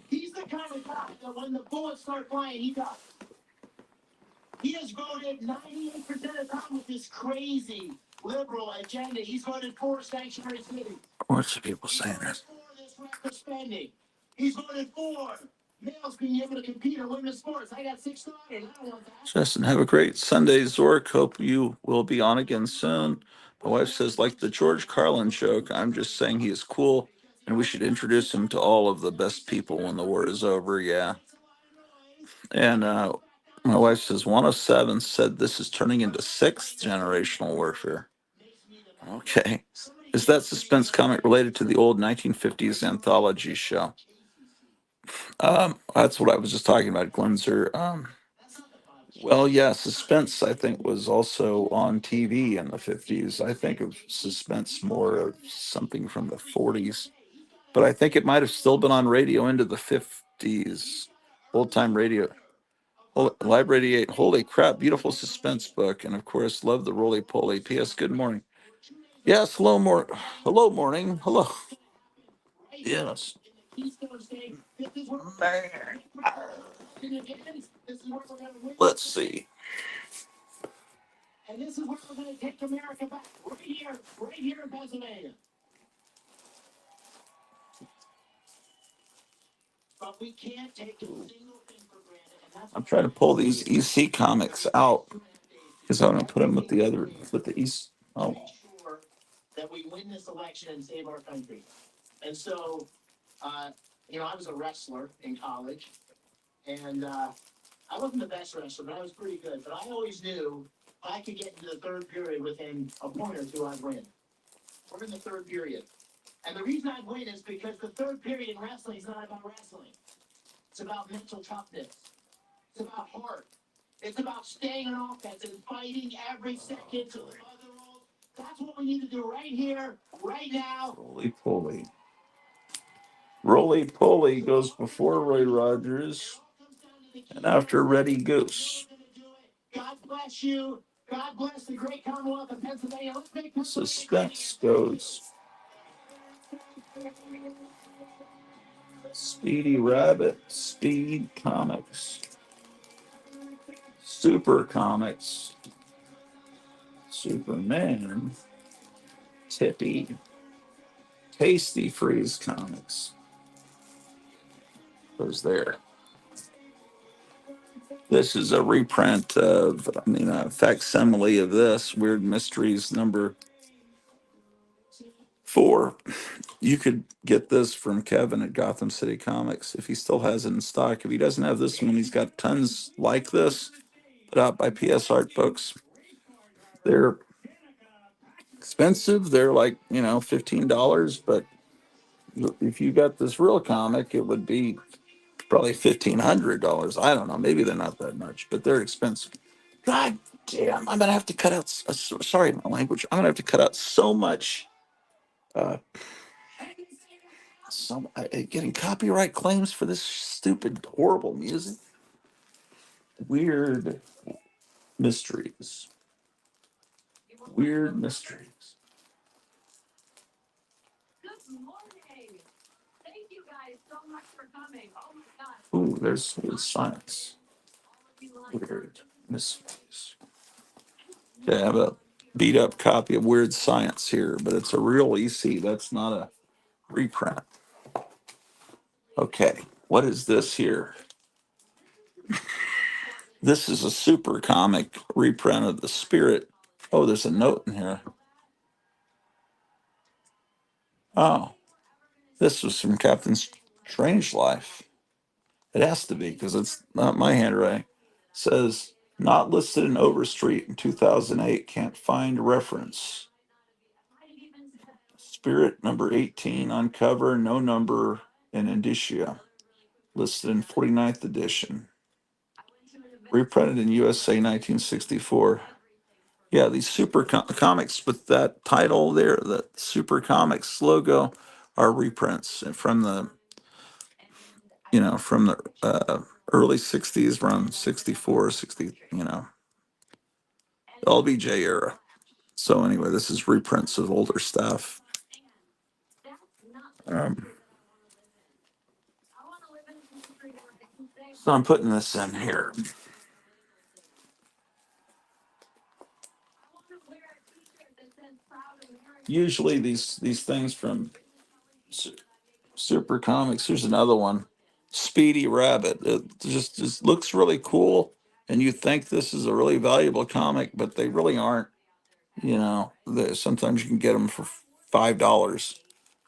S2: He's the kind of guy that when the bullets start flying, he does. He has voted 98% of the time with this crazy liberal agenda. He's voted for sanctuary cities.
S1: What's the people saying this?
S2: For this reckless spending. He's voted for males being able to compete in women's sports. I got 6 daughters. I don't want that.
S1: Justin, have a great Sunday, Zork. Hope you will be on again soon. My wife says, like the George Carlin joke, I'm just saying he is cool, and we should introduce him to all of the best people when the war is over. Yeah. And my wife says, 107 said this is turning into 6th generational warfare. Okay. Is that suspense comic related to the old 1950s anthology show? That's what I was just talking about, Glenzer. Well, yeah, Suspense, I think, was also on TV in the 50s. I think of Suspense more of something from the 40s, but I think it might have still been on radio into the 50s. Old time radio. Live 88. Holy crap, beautiful Suspense book. And of course, love the Roly Poly. P.S. Good morning. Yes, hello, hello, morning. Hello. Yes. Let's see.
S2: And this is where we're going to take America back. Right here in Pennsylvania. But we can't take a single thing for granted.
S1: I'm trying to pull these EC comics out because I want to put them with the East. Oh.
S2: Make sure that we win this election and save our country. And so, I was a wrestler in college, and I wasn't the best wrestler, but I was pretty good. But I always knew if I could get into the third period within a point or two, I'd win. We're in the third period. And the reason I'd win is because the third period in wrestling is not about wrestling. It's about mental toughness. It's about heart. It's about staying on offense and fighting every second to the mother roll. That's what we need to do right here, right now.
S1: Roly poly. Roly poly goes before Roy Rogers and after Reddy Goose.
S2: God bless you. God bless the great Commonwealth of Pennsylvania. Let's make
S1: Suspense goes. Speedy Rabbit, Speed Comics, Super Comics, Superman, Tippy, Tasty Freeze Comics. Goes there. This is a reprint of, a facsimile of this Weird Mysteries #4. You could get this from Kevin at Gotham City Comics if he still has it in stock. If he doesn't have this one, he's got tons like this put out by PS Art Books. They're expensive. They're like, $15, but if you got this real comic, it would be probably $1,500. I don't know. Maybe they're not that much, but they're expensive. God damn, I'm gonna have to cut out. Sorry, my language. I'm gonna have to cut out so much. Uh, getting copyright claims for this stupid, horrible music. Weird mysteries. Weird mysteries. Ooh, there's weird science. Weird mysteries. Okay, I have a beat up copy of Weird Science here, but it's a real EC. That's not a reprint. Okay, what is this here? This is a super comic reprint of The Spirit. Oh, there's a note in here. Oh, this was from Captain Strangeliffe. It has to be because it's not my handwriting. It says not listed in Overstreet in 2008. Can't find reference. Spirit number 18 on cover, no number in indicia. Listed in 49th edition. Reprinted in USA 1964. Yeah, these super comics with that title there, the super comics logo, are reprints from the early 60s, around 64, 60, LBJ era. So anyway, this is reprints of older stuff. Um, so I'm putting this in here. Usually these things from Super Comics. Here's another one, Speedy Rabbit. It just looks really cool, and you think this is a really valuable comic, but they really aren't. Sometimes you can get them for $5.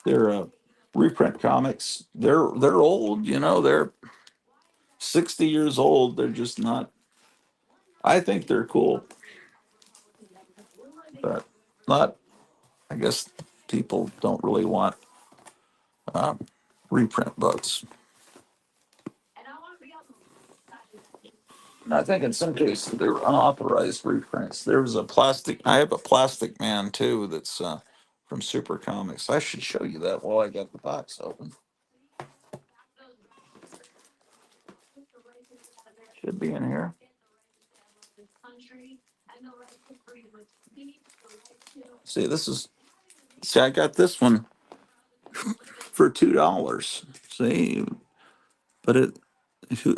S1: They're reprint comics. They're old. They're 60 years old. They're just not. I think they're cool, but not. I guess people don't really want um, reprint books. And I think in some cases they were unauthorized reprints. There was a plastic. I have a Plastic Man too. That's from Super Comics. I should show you that while I got the box open. Should be in here. See, I got this one for $2. See, but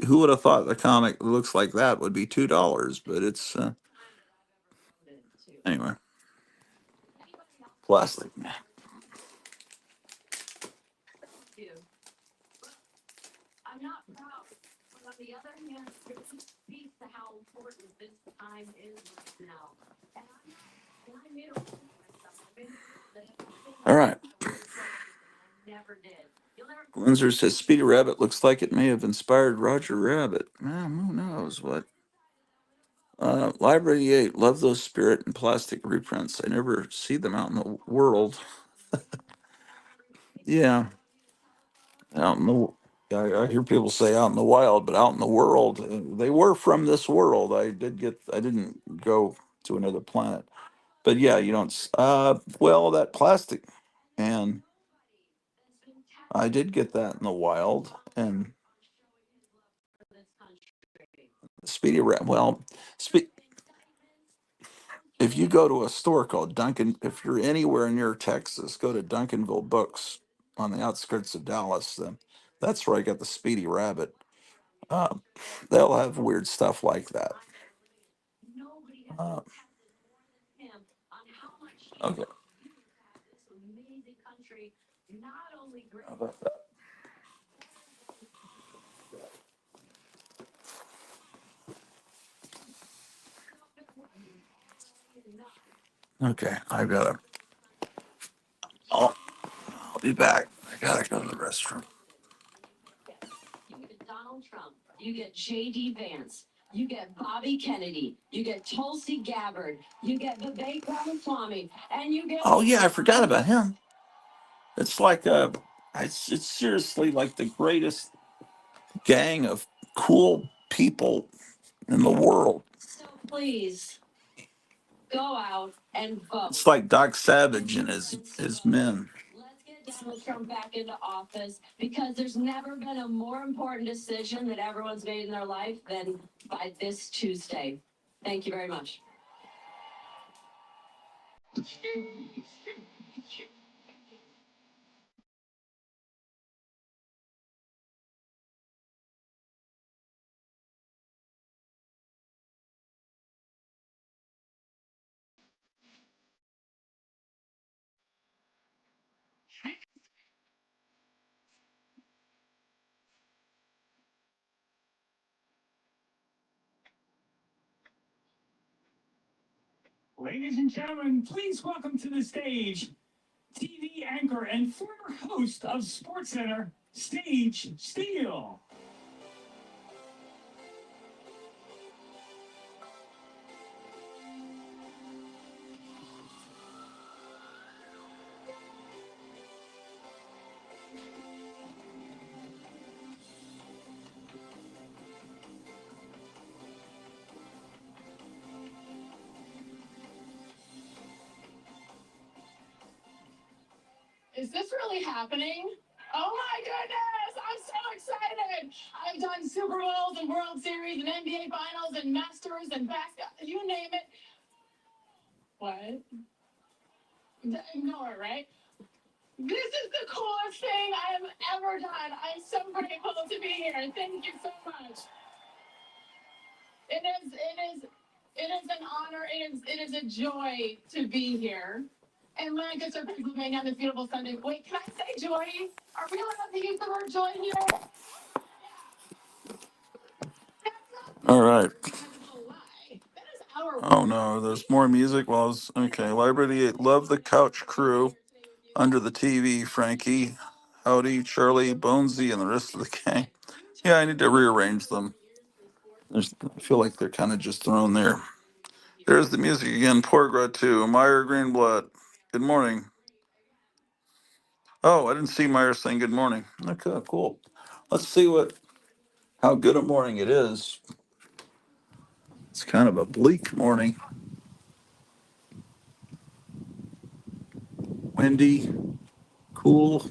S1: who would have thought the comic that looks like that would be $2? But it's anyway. Plastic Man. All right. Windsor says Speedy Rabbit looks like it may have inspired Roger Rabbit. Well, who knows what? Library 8, love those Spirit and plastic reprints. I never see them out in the world. Yeah. Out in the I hear people say out in the wild, but out in the world, they were from this world. I didn't go to another planet, but yeah, you don't. Well, that plastic, and I did get that in the wild, and Speedy Rat. Well, if you go to a store called Duncan, if you're anywhere near Texas, go to Duncanville Books on the outskirts of Dallas. Then that's where I got the Speedy Rabbit. Uh, they'll have weird stuff like that. Uh, okay. How about that? Okay, I've got to. I'll be back. I gotta go to the restroom.
S5: You get Donald Trump, you get J.D. Vance, you get Bobby Kennedy, you get Tulsi Gabbard, you get Vivek Ramaswamy, and you get.
S1: Oh yeah, I forgot about him. It's like it's seriously like the greatest gang of cool people in the world.
S5: So please go out and vote.
S1: It's like Doc Savage and his men.
S5: Let's get Donald Trump back into office because there's never been a more important decision that everyone's made in their life than by this Tuesday. Thank you very much.
S2: Ladies and gentlemen, please welcome to the stage TV anchor and former host of SportsCenter, Stage Steele.
S6: Is this really happening? Oh my goodness, I'm so excited. I've done Super Bowls and World Series and NBA Finals and Masters and basketball, you name it. What? Ignore, right? This is the coolest thing I have ever done. I'm so grateful to be here. Thank you so much. It is an honor. It is a joy to be here. And Lancaster, Pennsylvania on this beautiful Sunday. Wait, can I say joy? Are we allowed to use the word joy here?
S1: All right.
S6: That is a lie. That is our
S1: Oh
S6: word.
S1: no, there's more music. Well, okay. Library 8, love the couch crew under the TV. Frankie, Howdy, Charlie, Bonesy, and the rest of the gang. Yeah, I need to rearrange them. I feel like they're kind of just thrown there. There's the music again. Porgra 2, Meyer Greenblatt. Good morning. Oh, I didn't see Meyer saying good morning. Okay, cool. Let's see how good a morning it is. It's kind of a bleak morning. Windy, cool.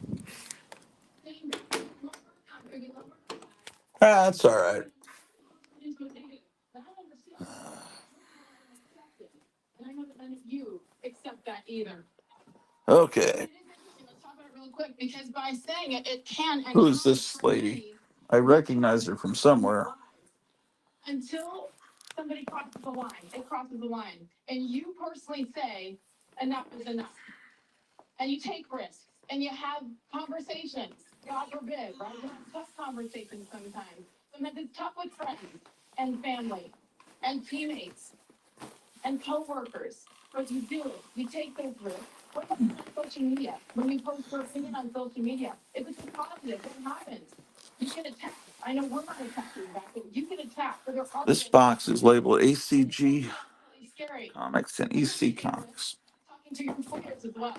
S1: That's all right.
S6: And I know that none of you accept that either.
S1: Okay.
S6: It is interesting. Let's talk about it real quick because by saying it, it can and
S1: Who's
S6: has
S1: this
S6: for
S1: lady?
S6: many
S1: I recognize her from somewhere.
S6: until somebody crosses the line. It crosses the line, and you personally say enough is enough, and you take risks, and you have conversations. God forbid, right? You have tough conversations sometimes. Sometimes it's tough with friends and family and teammates and coworkers. But you do it. You take those risks. What about on social media? When you post your opinion on social media, if it's a positive, what happens? You get attacked. I know we're not attacking back, but you get attacked. But there are
S1: This box is labeled ACG
S6: really scary.
S1: Comics and EC Comics.
S6: Talking to your employers as well,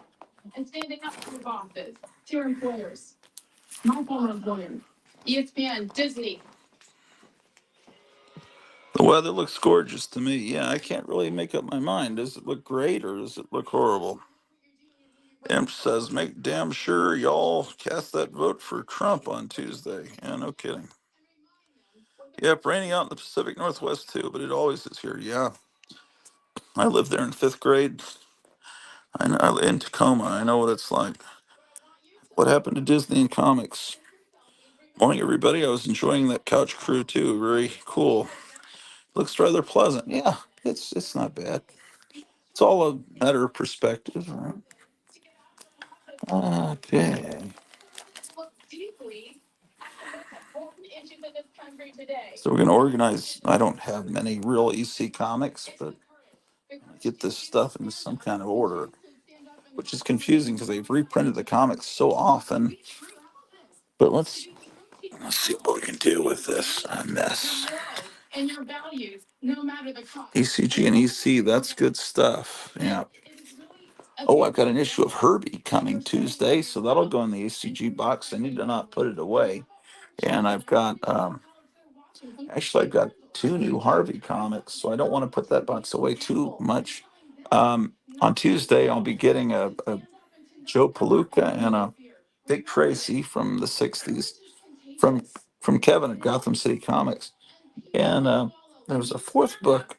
S6: and standing up to your bosses, to your employers. My former employer. ESPN, Disney.
S1: The weather looks gorgeous to me. Yeah, I can't really make up my mind. Does it look great or does it look horrible? Imp says, make damn sure y'all cast that vote for Trump on Tuesday. Yeah, no kidding. Yep, raining out in the Pacific Northwest too, but it always is here. Yeah, I lived there in fifth grade. I know in Tacoma. I know what it's like. What happened to Disney and comics? Morning, everybody. I was enjoying that couch crew too. Very cool. Looks rather pleasant. Yeah, it's not bad. It's all a matter of perspective, right? Okay.
S6: Look deeply at the most important issues in this country today.
S1: So we're gonna organize. I don't have many real EC comics, but get this stuff into some kind of order, which is confusing because they've reprinted the comics so often. But let's see what we can do with this mess.
S6: And your values, no matter the cost.
S1: ECG and EC, that's good stuff. Yeah. Oh, I've got an issue of Herbie coming Tuesday, so that'll go in the ECG box. I need to not put it away. And I've got, actually, I've got two new Harvey comics, so I don't want to put that box away too much. On Tuesday, I'll be getting a Joe Palooka and a Dick Tracy from the '60s from Kevin at Gotham City Comics, and there was a fourth book.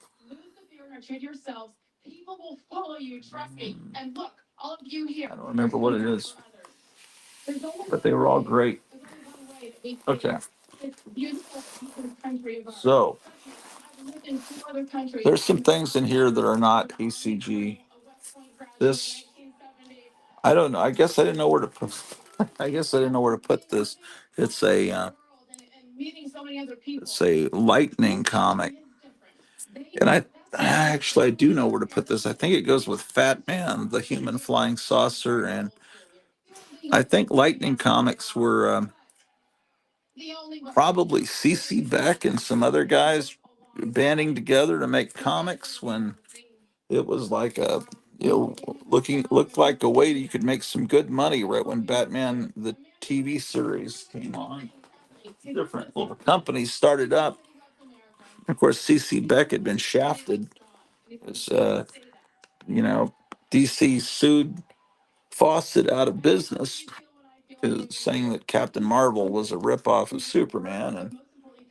S6: People will follow you, trust me. And look, all of you here.
S1: I don't remember what it is, but they were all great. Okay. So there's some things in here that are not ECG. This, I don't know. I guess I didn't know where to put. I guess I didn't know where to put this. It's a lightning comic, and I do know where to put this. I think it goes with Fat Man, the human flying saucer, and I think Lightning comics were probably CC Beck and some other guys banding together to make comics when it was like a looked like a way you could make some good money right when Batman the TV series came on. Different little companies started up. Of course, CC Beck had been shafted. As, DC sued Fawcett out of business, saying that Captain Marvel was a ripoff of Superman,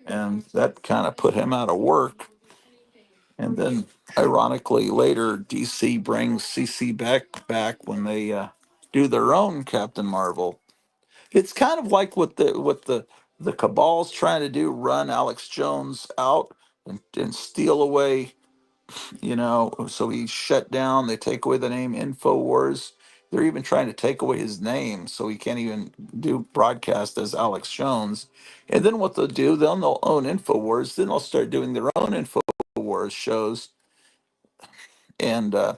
S1: and that kind of put him out of work. And then, ironically, later DC brings CC Beck back when they do their own Captain Marvel. It's kind of like what the Cabal's trying to do: run Alex Jones out and steal away. So he's shut down. They take away the name InfoWars. They're even trying to take away his name, so he can't even do broadcast as Alex Jones. And then what they'll do, they'll own InfoWars. Then they'll start doing their own InfoWars shows, and dumb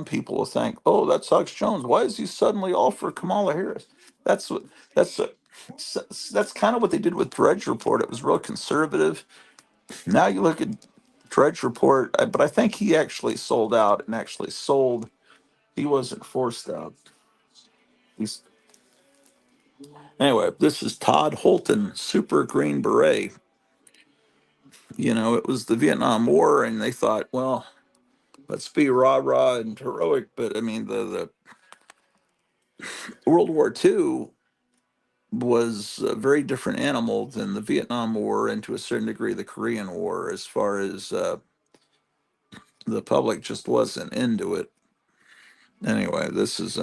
S1: people will think, "Oh, that's Alex Jones. Why is he suddenly all for Kamala Harris?" That's what that's that's kind of what they did with Drudge Report. It was real conservative. Now you look at Drudge Report, but I think he actually sold out and actually sold. He wasn't forced out. He's Anyway. This is Todd Holton, Super Green Beret. It was the Vietnam War, and they thought, well, let's be rah rah and heroic. But I mean, the World War II was a very different animal than the Vietnam War, and to a certain degree, the Korean War, as far as the public just wasn't into it. Anyway, this is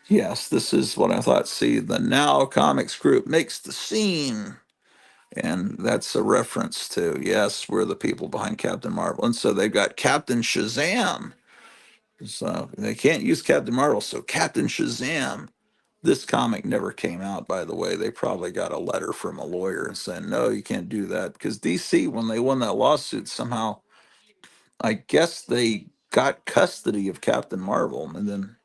S1: yes, this is what I thought. See, the Now Comics Group makes the scene. And that's a reference to, yes, we're the people behind Captain Marvel. And so they've got Captain Shazam. So they can't use Captain Marvel. So Captain Shazam. This comic never came out, by the way. They probably got a letter from a lawyer saying, no, you can't do that. Because DC, when they won that lawsuit, somehow, I guess they got custody of Captain Marvel. And then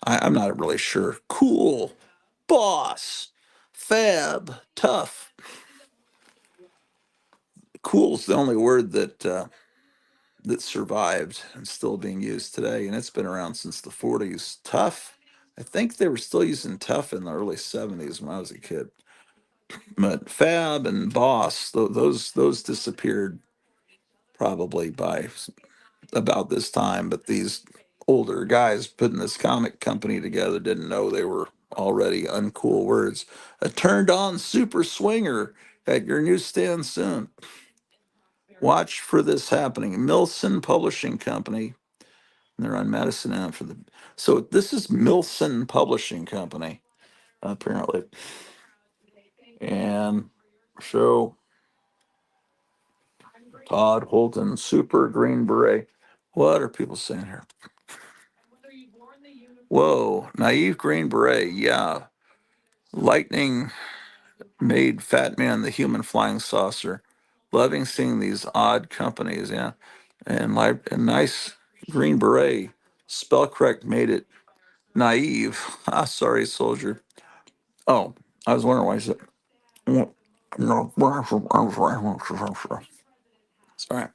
S1: I'm not really sure. Cool, boss, fab, tough. Cool's the only word that survived and still being used today, and it's been around since the '40s. Tough, I think they were still using tough in the early '70s when I was a kid. But Fab and Boss, those disappeared probably by about this time. But these older guys putting this comic company together didn't know they were already uncool words. A turned on super swinger at your newsstand soon. Watch for this happening. Milson Publishing Company. They're on Madison Ave for the. So this is Milson Publishing Company, apparently. And so Todd Holton, Super Green Beret. What are people saying here? Whoa, naive Green Beret. Yeah. Lightning made Fat Man the human flying saucer. Loving seeing these odd companies. Yeah. And like a nice Green Beret. Spell correct made it naive. Ah, sorry, soldier. Oh, I was wondering why I said. Sorry.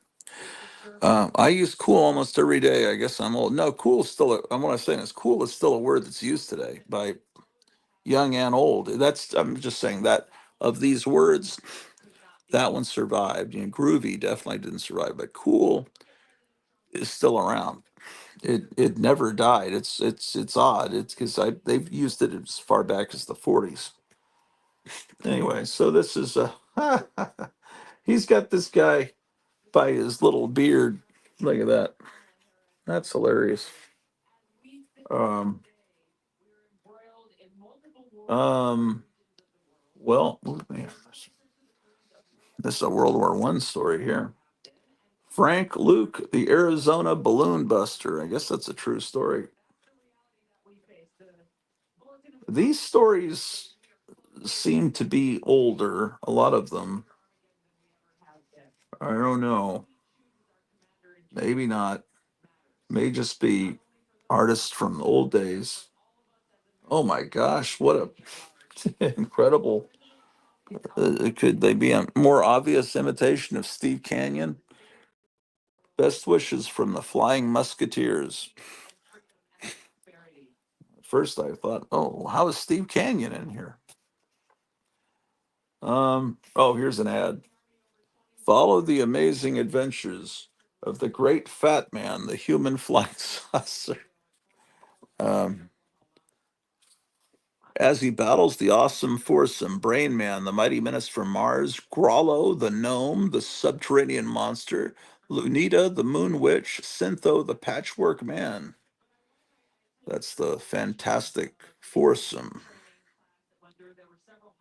S1: I use cool almost every day. I guess I'm old. No, cool is still. I'm what I'm saying is cool is still a word that's used today by young and old. That's. I'm just saying that of these words, that one survived. You know, groovy definitely didn't survive, but cool is still around. It never died. It's odd. It's because I they've used it as far back as the 40s. Anyway, so this is he's got this guy by his little beard. Look at that. That's hilarious. Um, um, well, this is a World War One story here. Frank Luke, the Arizona balloon buster. I guess that's a true story. These stories seem to be older, a lot of them. I don't know. Maybe not. May just be artists from the old days. Oh my gosh, what a incredible. Could they be a more obvious imitation of Steve Canyon? Best wishes from the Flying Musketeers. First, I thought, oh, how is Steve Canyon in here? Oh, here's an ad. Follow the amazing adventures of the great fat man, the human flying saucer. Um, as he battles the awesome foursome, Brain Man, the mighty menace from Mars, Grollo, the gnome, the subterranean monster, Lunita, the moon witch, Syntho, the patchwork man. That's the fantastic foursome.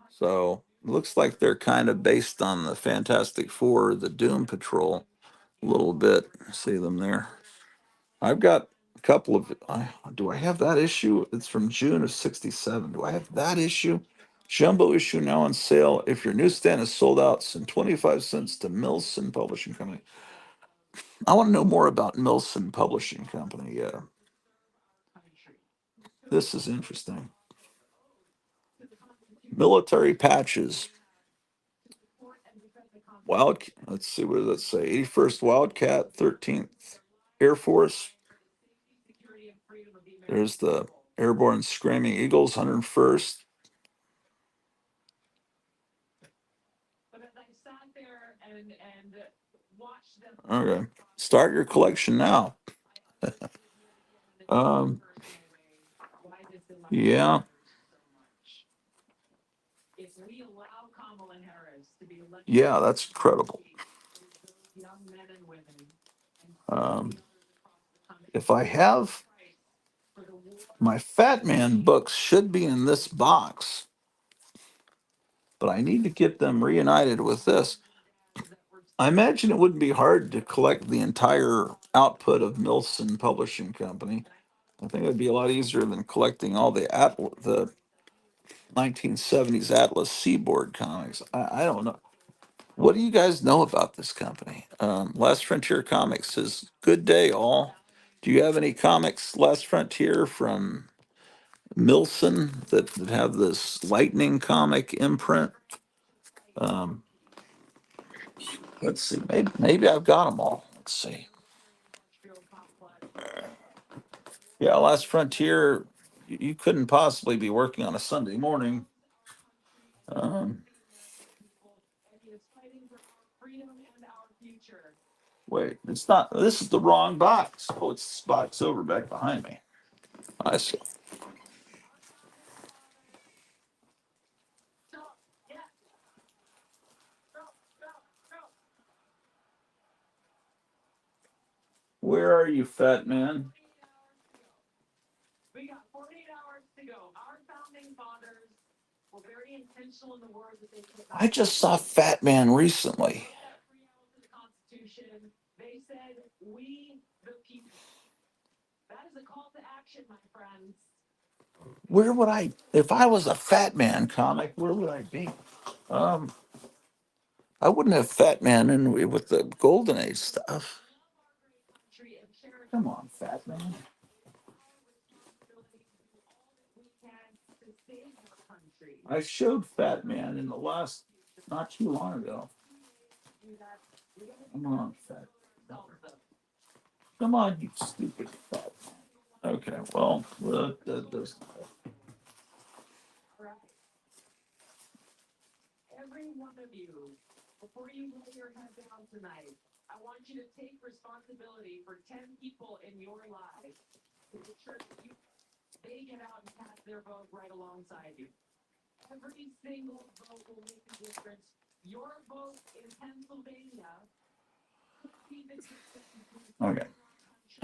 S1: So it looks like they're kind of based on the Fantastic Four, the Doom Patrol, a little bit. See them there. I've got a couple of. Do I have that issue? It's from June of '67. Do I have that issue? Jumbo issue now on sale. If your newsstand is sold out, send 25 cents to Milson Publishing Company. I want to know more about Milson Publishing Company. Yeah, this is interesting. Military patches. Let's see, what does that say? 81st Wildcat, 13th Air Force. There's the Airborne Screaming Eagles, 101st. Okay. Start your collection now. um, yeah. Yeah, that's incredible. Um, if I have my Fat Man books should be in this box, but I need to get them reunited with this. I imagine it wouldn't be hard to collect the entire output of Milson Publishing Company. I think it'd be a lot easier than collecting all the 1970s Atlas Seaboard comics. I don't know. What do you guys know about this company? Last Frontier Comics says, "Good day, all. Do you have any comics, Last Frontier, from Milson that have this Lightning comic imprint?" Um, let's see. Maybe I've got them all. Let's see. Yeah, Last Frontier. You couldn't possibly be working on a Sunday morning. Um,
S5: is fighting for our freedom and our future.
S1: Wait, it's not. This is the wrong box. Oh, it's this box over back behind me. I see.
S5: Stop. Yeah. Stop. Stop. Stop.
S1: Where are you, fat man?
S5: 48 hours to go. We got 48 hours to go. Our founding fathers were very intentional in the words that they put out.
S1: I just saw Fat Man recently.
S5: Wrote that preamble to the Constitution. They said, "We the people." That is a call to action, my friends.
S1: Where would I, if I was a Fat Man comic, where would I be? Um, I wouldn't have Fat Man in with the Golden Age stuff.
S5: Country and share
S1: Come on, Fat Man.
S5: responsibility to do all that we can to save our country.
S1: I showed Fat Man in the last, not too long ago.
S5: Do that. We gotta
S1: Come on, Fat.
S5: ourselves though.
S1: Come on, you stupid Fat Man. Okay, well, that does.
S5: Right. Every one of you, before you lay your head down tonight, I want you to take responsibility for 10 people in your lives to ensure that they get out and cast their vote right alongside you. Every single vote will make a difference. Your vote in Pennsylvania could be the difference between
S1: Okay.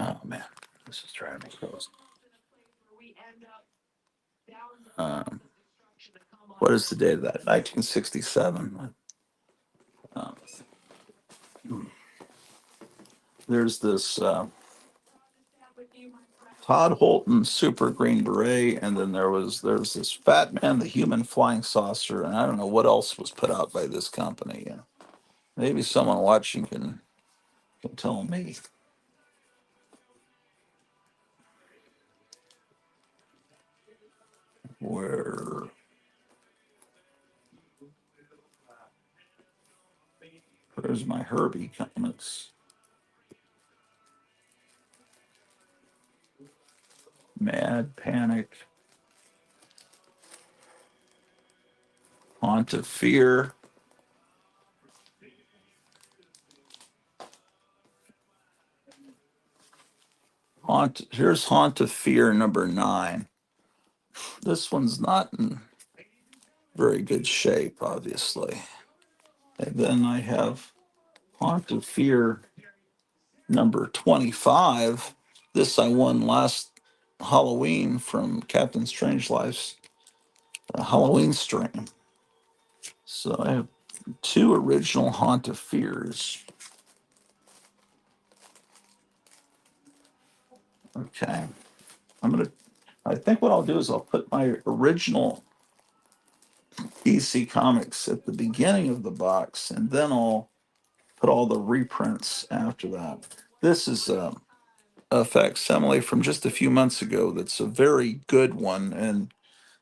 S5: our
S1: Oh man, this is driving me crazy.
S5: in a place where we end up down the
S1: Um,
S5: path of destruction to come on.
S1: what is the date of that? 1967. Um, there's this
S5: With you, my friend.
S1: Todd Holton Super Green Beret, and then there's this Fat Man, the Human Flying Saucer, and I don't know what else was put out by this company. And maybe someone watching can tell me where. Where's my Herbie comments? Mad Panic, Haunt of Fear. Here's Haunt of Fear number 9. This one's not in very good shape, obviously. And then I have Haunt of Fear number 25. This I won last Halloween from Captain Strangelife's Halloween stream. So I have 2 original Haunt of Fears. Okay. I think what I'll do is I'll put my original EC comics at the beginning of the box, and then I'll put all the reprints after that. This is a facsimile from just a few months ago that's a very good one, and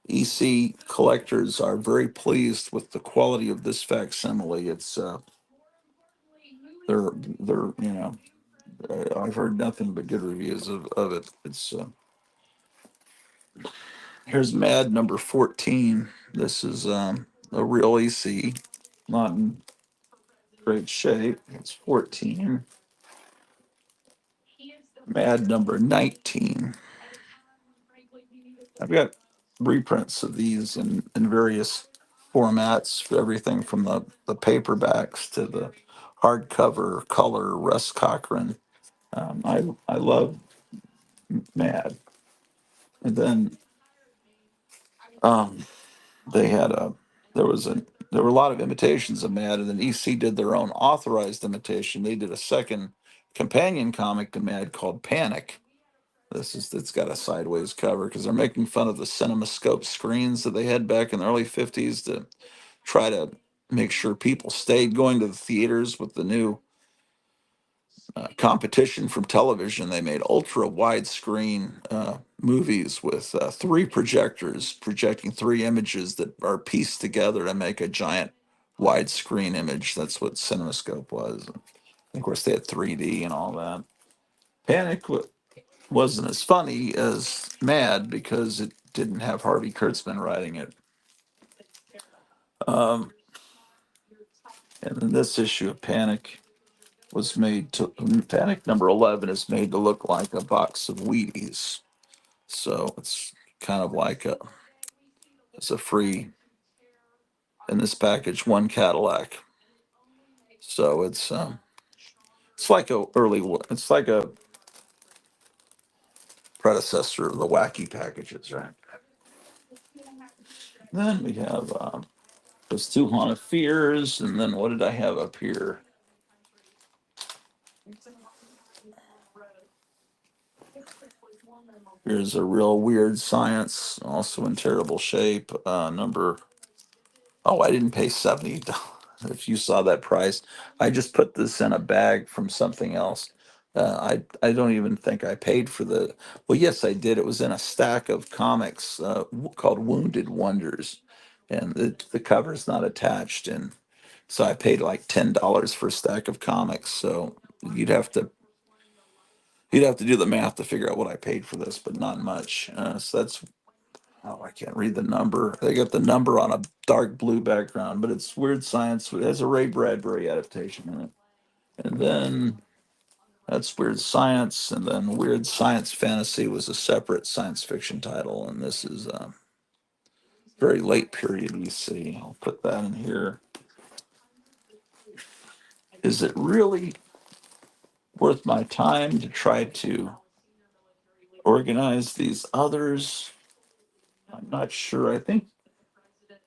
S1: EC collectors are very pleased with the quality of this facsimile. It's they're I've heard nothing but good reviews of it. It's here's Mad number 14. This is a real EC, not in great shape. It's 14. Mad number 19. I've got reprints of these in various formats, for everything from the paperbacks to the hardcover, color, Russ Cochran. I love Mad. And then um, they had a there was a there were a lot of imitations of Mad, and then EC did their own authorized imitation. They did a second companion comic to Mad called Panic. It's got a sideways cover because they're making fun of the CinemaScope screens that they had back in the early 50s to try to make sure people stayed going to the theaters with the new competition from television. They made ultra widescreen movies with 3 projectors projecting 3 images that are pieced together to make a giant widescreen image. That's what CinemaScope was. And of course, they had 3D and all that. Panic wasn't as funny as Mad because it didn't have Harvey Kurtzman writing it. Um, And then this issue of Panic was made to Panic number 11 is made to look like a box of Wheaties. So it's kind of like it's a free in this package one Cadillac. So it's like it's like a predecessor of the wacky packages, right? Then we have those two Haunted Fears, and then what did I have up here? Here's a real weird science, also in terrible shape. I didn't pay $70. If you saw that price, I just put this in a bag from something else. I don't even think I paid for the. Well, yes, I did. It was in a stack of comics called Wounded Wonders, and the cover's not attached, and so I paid like $10 for a stack of comics. So you'd have to you'd have to do the math to figure out what I paid for this, but not much. So that's I can't read the number. They got the number on a dark blue background, but it's Weird Science. It has a Ray Bradbury adaptation in it. And then that's Weird Science. And then Weird Science Fantasy was a separate science fiction title. And this is very late period EC. I'll put that in here. Is it really worth my time to try to organize these others? I'm not sure. I think. The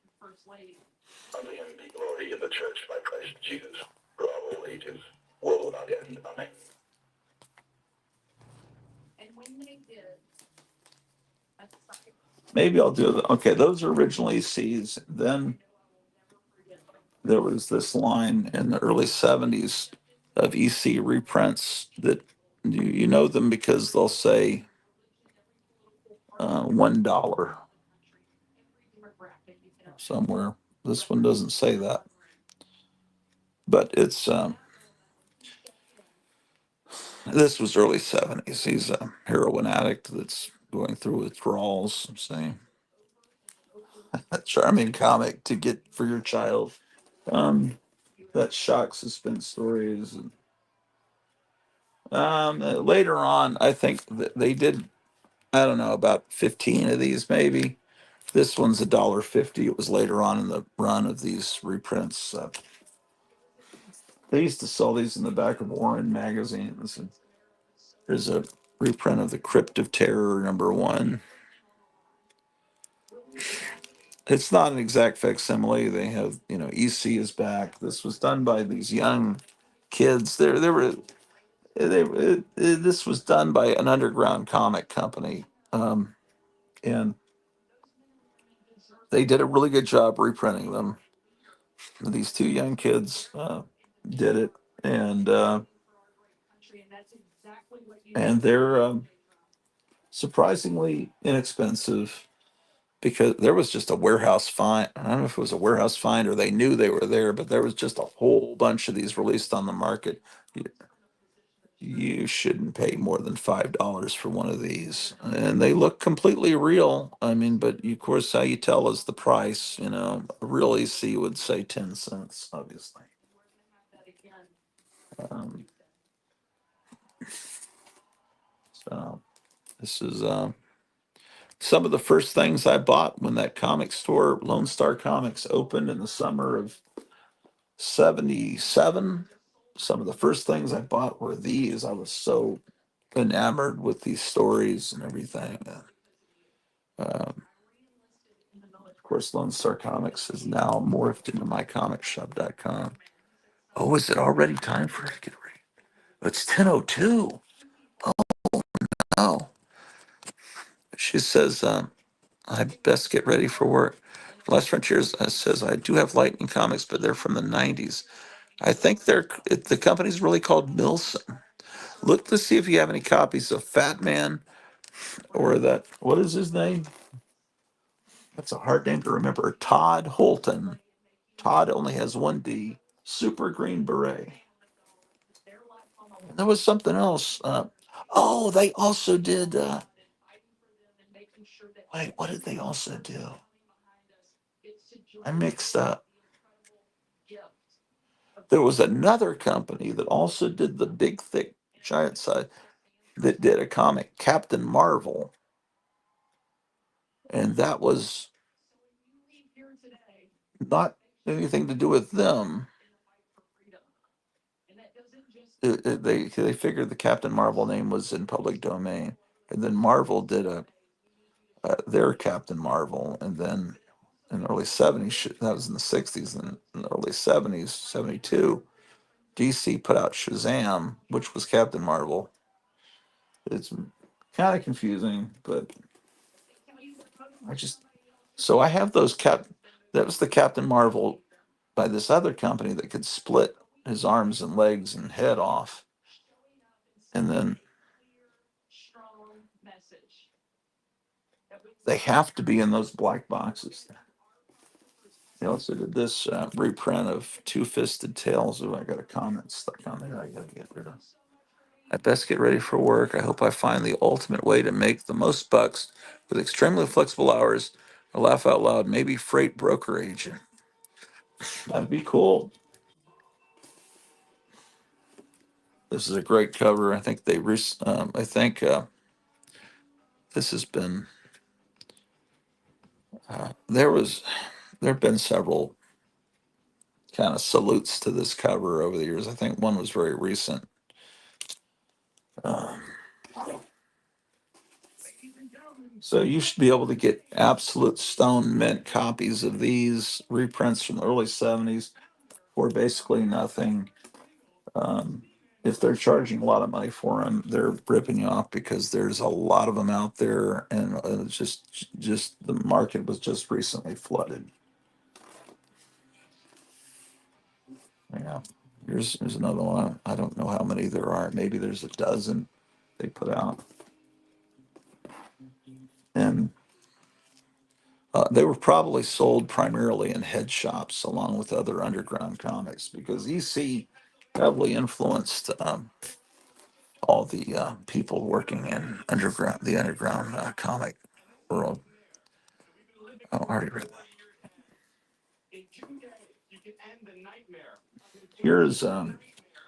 S1: glory of the church by Christ Jesus for all ages, world without end. Amen. Maybe I'll do it. Okay, those are originally C's. Then there was this line in the early 70s of EC reprints that you know them because they'll say $1 somewhere. This one doesn't say that, but it's this was early 70s. He's a heroin addict that's going through withdrawals. I'm saying a charming comic to get for your child. That shock suspense stories. And, later on, I think that they did. I don't know about 15 of these, maybe. This one's $1.50. It was later on in the run of these reprints. They used to sell these in the back of Warren magazines. And there's a reprint of the Crypt of Terror #1. It's not an exact facsimile. They have, EC is back. This was done by these young kids. This was done by an underground comic company, and they did a really good job reprinting them. These two young kids did it, and they're surprisingly inexpensive because there was just a warehouse find. I don't know if it was a warehouse find or they knew they were there, but there was just a whole bunch of these released on the market. You shouldn't pay more than $5 for one of these, and they look completely real. I mean, but of course, how you tell is the price. A real EC would say 10 cents, obviously. Um, so this is some of the first things I bought when that comic store, Lone Star Comics, opened in the summer of '77. Some of the first things I bought were these. I was so enamored with these stories and everything. Of course, Lone Star Comics is now morphed into mycomicshop.com. Oh, is it already time for it to get ready? It's 10:02. Oh, she says, I best get ready for work. Last Frontiers says, I do have Lightning comics, but they're from the 90s. I think the company's really called Milson. Look to see if you have any copies of Fat Man or that, what is his name? That's a hard name to remember. Todd Holton. Todd only has one D. Super Green Beret. And there was something else. They also did. Wait, what did they also do? I mixed up. There was another company that also did the big, thick, giant size that did a comic, Captain Marvel, and that was not anything to do with them. They figured the Captain Marvel name was in public domain, and then Marvel did their Captain Marvel, and then in the early '70s, that was in the '60s, and in the early '70s, '72, DC put out Shazam, which was Captain Marvel. It's kind of confusing, but I just so I have those cap. That was the Captain Marvel by this other company that could split his arms and legs and head off, and then they have to be in those black boxes. They also did this reprint of Two Fisted Tales. Oh, I got a comment stuck on there. I gotta get rid of. I best get ready for work. I hope I find the ultimate way to make the most bucks with extremely flexible hours. I laugh out loud. Maybe freight broker agent. That'd be cool. This is a great cover. I think I think this has been. There have been several kind of salutes to this cover over the years. I think one was very recent. Um, so you should be able to get absolute stone mint copies of these reprints from the early '70s for basically nothing. Um, if they're charging a lot of money for them, they're ripping you off because there's a lot of them out there, and it's just the market was just recently flooded. Yeah, here's another one. I don't know how many there are. Maybe there's a dozen they put out, and they were probably sold primarily in head shops along with other underground comics because EC heavily influenced all the people working in the underground comic world. Oh, I already read that. Here's an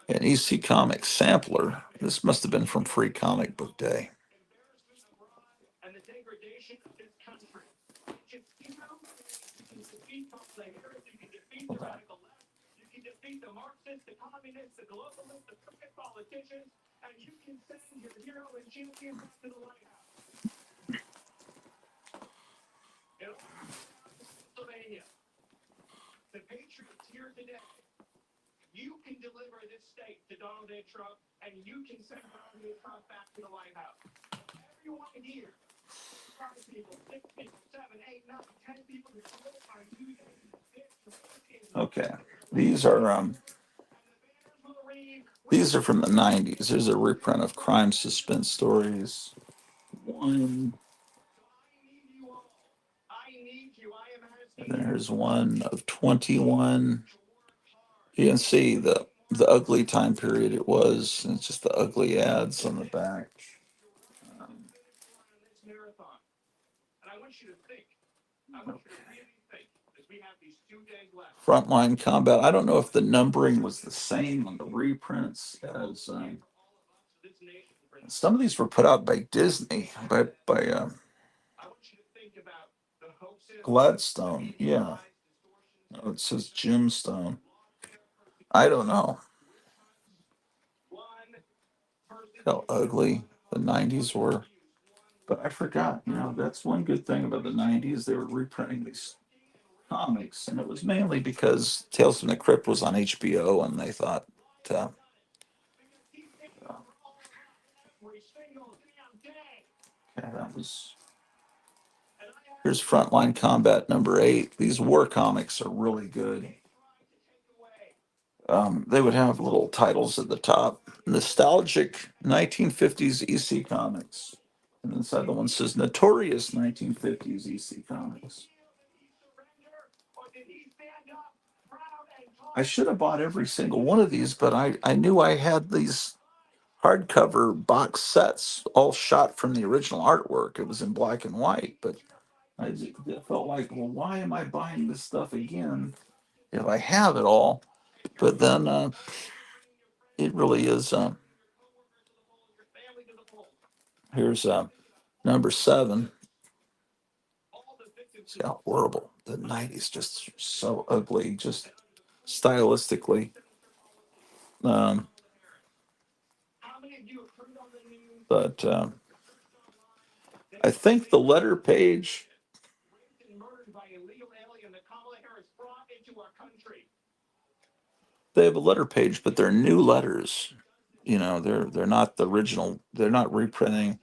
S1: EC Comics sampler. This must have been from Free Comic Book Day. Hold on. Okay, these are from the '90s. There's a reprint of Crime Suspense Stories. One. And there's one of 21. You can see the ugly time period it was. And it's just the ugly ads on the back. Um, okay. Frontline Combat. I don't know if the numbering was the same on the reprints as some of these were put out by Disney by Gladstone. Yeah, no, it says Gemstone. I don't know how ugly the '90s were, but I forgot. That's one good thing about the '90s. They were reprinting these comics, and it was mainly because Tales from the Crypt was on HBO, and they thought, uh, okay, that was. Here's Frontline Combat #8. These war comics are really good. They would have little titles at the top. Nostalgic 1950s EC Comics. And inside the one says Notorious 1950s EC Comics. I should have bought every single one of these, but I knew I had these hardcover box sets all shot from the original artwork. It was in black and white, but it felt like, well, why am I buying this stuff again if I have it all? But then it really is. Here's number 7. See how horrible the '90s, just so ugly, just stylistically. Um, but I think the letter page. They have a letter page, but they're new letters. You know, they're not the original. They're not reprinting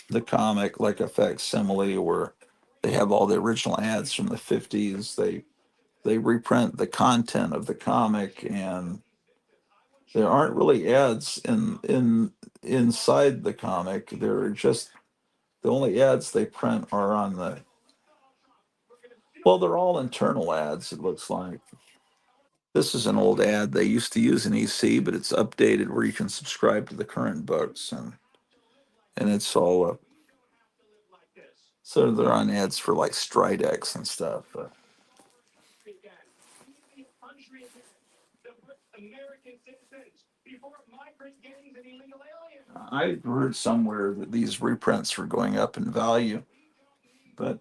S1: the comic like a facsimile where they have all the original ads from the '50s. They reprint the content of the comic, and there aren't really ads in inside the comic. They're just the only ads they print are on the, well, they're all internal ads, it looks like. This is an old ad they used to use in EC, but it's updated where you can subscribe to the current books, and it's all so they're on ads for like Stridex and stuff. I heard somewhere that these reprints were going up in value, but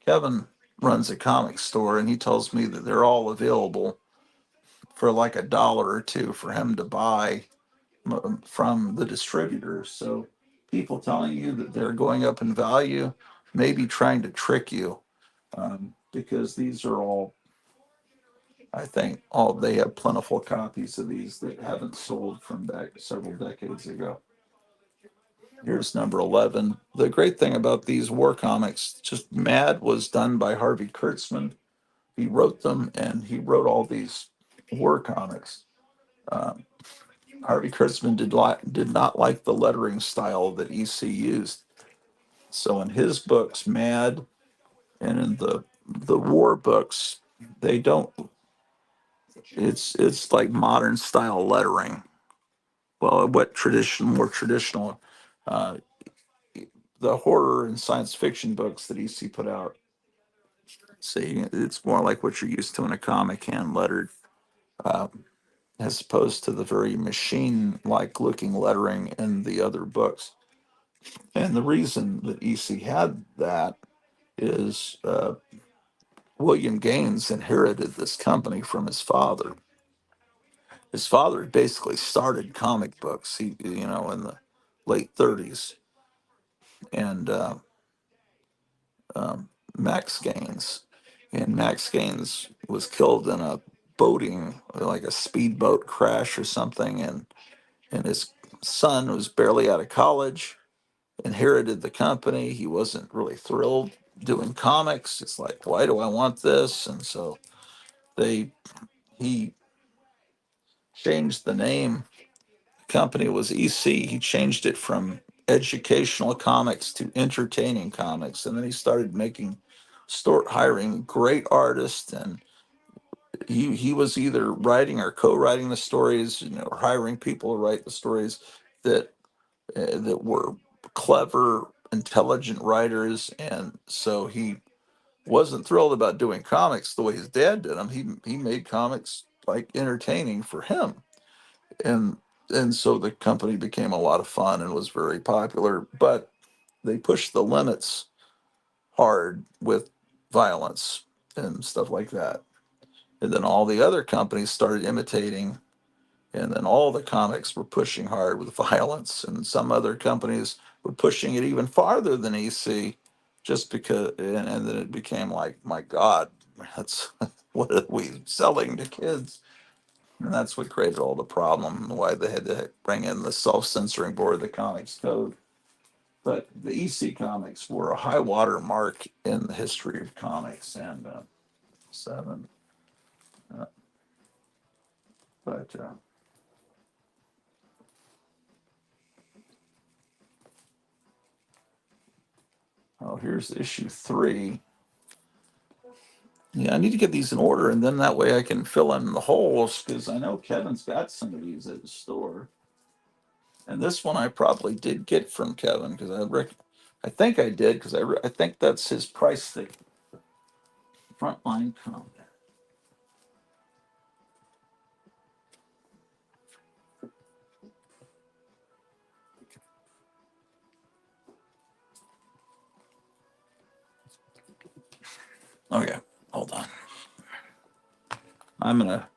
S1: Kevin runs a comic store, and he tells me that they're all available for like $1 or $2 for him to buy from the distributors. So people telling you that they're going up in value may be trying to trick you, because these are all, I think, all they have plentiful copies of these that haven't sold from back several decades ago. Here's number 11. The great thing about these war comics, just Mad was done by Harvey Kurtzman. He wrote them, and he wrote all these war comics. Um, Harvey Kurtzman did not like the lettering style that EC used. So in his books, Mad, and in the war books, they don't. It's like modern style lettering. Well, what more traditional. Uh, the horror and science fiction books that EC put out, see, it's more like what you're used to in a comic, hand lettered, uh, as opposed to the very machine-like looking lettering in the other books. And the reason that EC had that is William Gaines inherited this company from his father. His father basically started comic books, in the late '30s, and Max Gaines. And Max Gaines was killed in a boating, like a speedboat crash or something, and his son was barely out of college, inherited the company. He wasn't really thrilled doing comics. It's like, why do I want this? And so they he changed the name. The company was EC. He changed it from educational comics to entertaining comics, and then he started hiring great artists, and he was either writing or co-writing the stories, or hiring people to write the stories that that were clever, intelligent writers, and so he wasn't thrilled about doing comics the way his dad did them. He made comics like entertaining for him, and so the company became a lot of fun and was very popular. But they pushed the limits hard with violence and stuff like that, and then all the other companies started imitating, and then all the comics were pushing hard with violence, and some other companies were pushing it even farther than EC, just because, and then it became like, my God, that's what are we selling to kids? And that's what created all the problem, and why they had to bring in the self-censoring board of the Comics Code. But the EC comics were a high water mark in the history of comics, and 7. But oh, here's issue 3. Yeah, I need to get these in order, and then that way I can fill in the holes, because I know Kevin's got some of these at his store. And this one I probably did get from Kevin, because I think I did, because I think that's his price stick. Frontline comment. Okay, hold on. I'm gonna